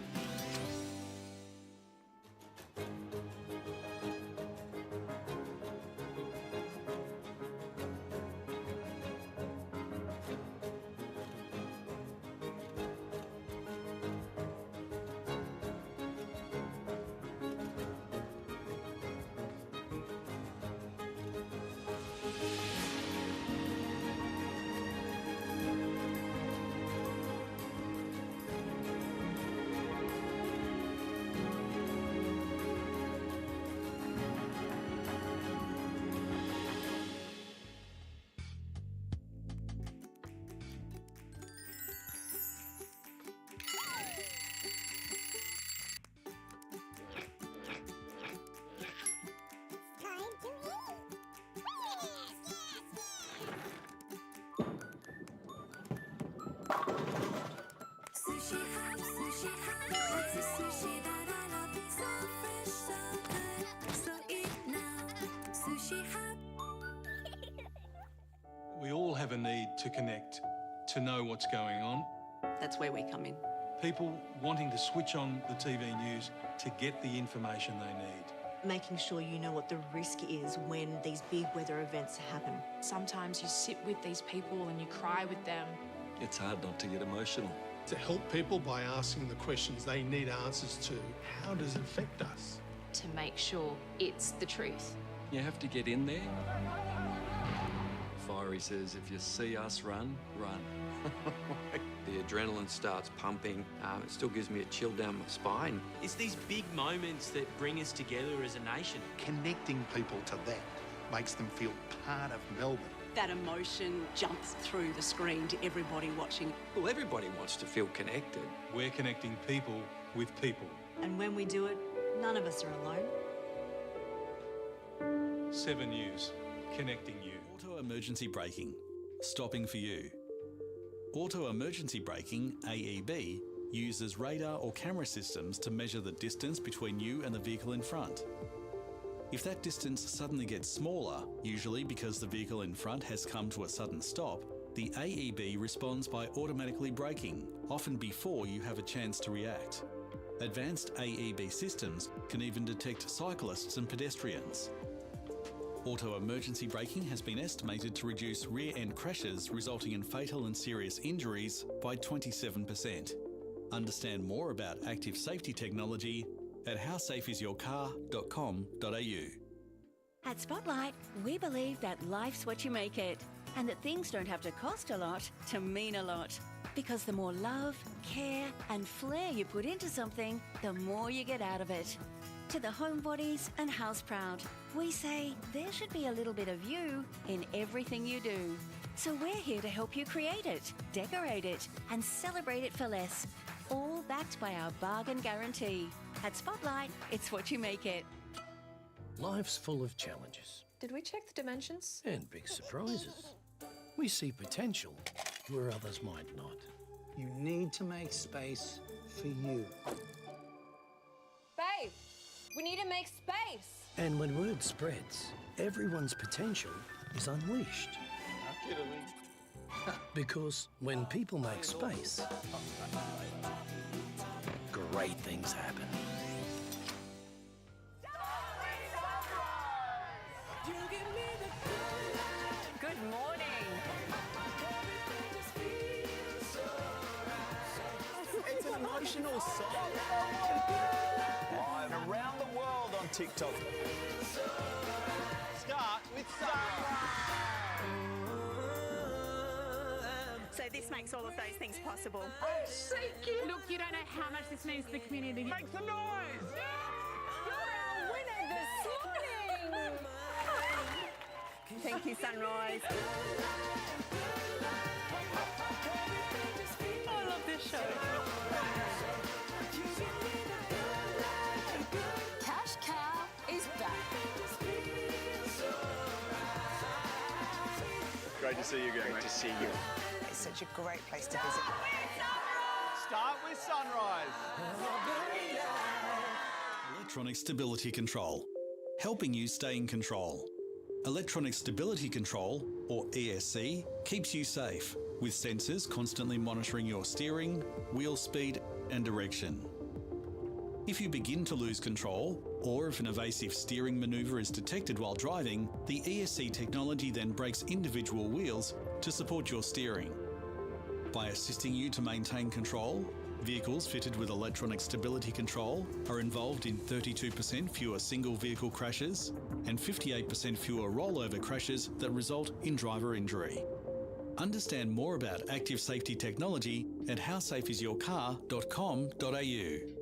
she had. We all have a need to connect, to know what's going on. That's where we come in. People wanting to switch on the TV news to get the information they need. Making sure you know what the risk is when these big weather events happen. Sometimes you sit with these people and you cry with them. It's hard not to get emotional. To help people by asking the questions they need answers to, how does it affect us? To make sure it's the truth. You have to get in there. Fiery says, if you see us run, run. The adrenaline starts pumping. It still gives me a chill down my spine. It's these big moments that bring us together as a nation. Connecting people to that makes them feel part of Melbourne. That emotion jumps through the screen to everybody watching. Well, everybody wants to feel connected. We're connecting people with people. And when we do it, none of us are alone. 7 News, connecting you. Auto emergency braking, stopping for you. Auto emergency braking, AEB, uses radar or camera systems to measure the distance between you and the vehicle in front. If that distance suddenly gets smaller, usually because the vehicle in front has come to a sudden stop, the AEB responds by automatically braking, often before you have a chance to react. Advanced AEB systems can even detect cyclists and pedestrians. Auto emergency braking has been estimated to reduce rear-end crashes resulting in fatal and serious injuries by 27%. Understand more about active safety technology at howsafeisyourcar.com.au. At Spotlight, we believe that life's what you make it, and that things don't have to cost a lot to mean a lot. Because the more love, care and flair you put into something, the more you get out of it. To the homebodies and houseproud, we say there should be a little bit of you in everything you do. So we're here to help you create it, decorate it and celebrate it for less. All backed by our bargain guarantee. At Spotlight, it's what you make it. Life's full of challenges. Did we check the dimensions? And big surprises. We see potential where others might not. You need to make space for you. Babe, we need to make space. And when word spreads, everyone's potential is unleashed. Because when people make space, great things happen. Good morning. It's an emotional song. Live and around the world on TikTok. Start with So this makes all of those things possible. Look, you don't know how much this means to the community. Make some noise! You're our winner this morning. Thank you, Sunrise. I love this show. Cash Cow is back. Great to see you again. Great to see you. It's such a great place to visit. Start with Sunrise. Electronic stability control, helping you stay in control. Electronic stability control, or ESC, keeps you safe, with sensors constantly monitoring your steering, wheel speed and direction. If you begin to lose control, or if an evasive steering manoeuvre is detected while driving, the ESC technology then brakes individual wheels to support your steering. By assisting you to maintain control, vehicles fitted with electronic stability control are involved in 32% fewer single vehicle crashes and 58% fewer rollover crashes that result in driver injury. Understand more about active safety technology at howsafeisyourcar.com.au.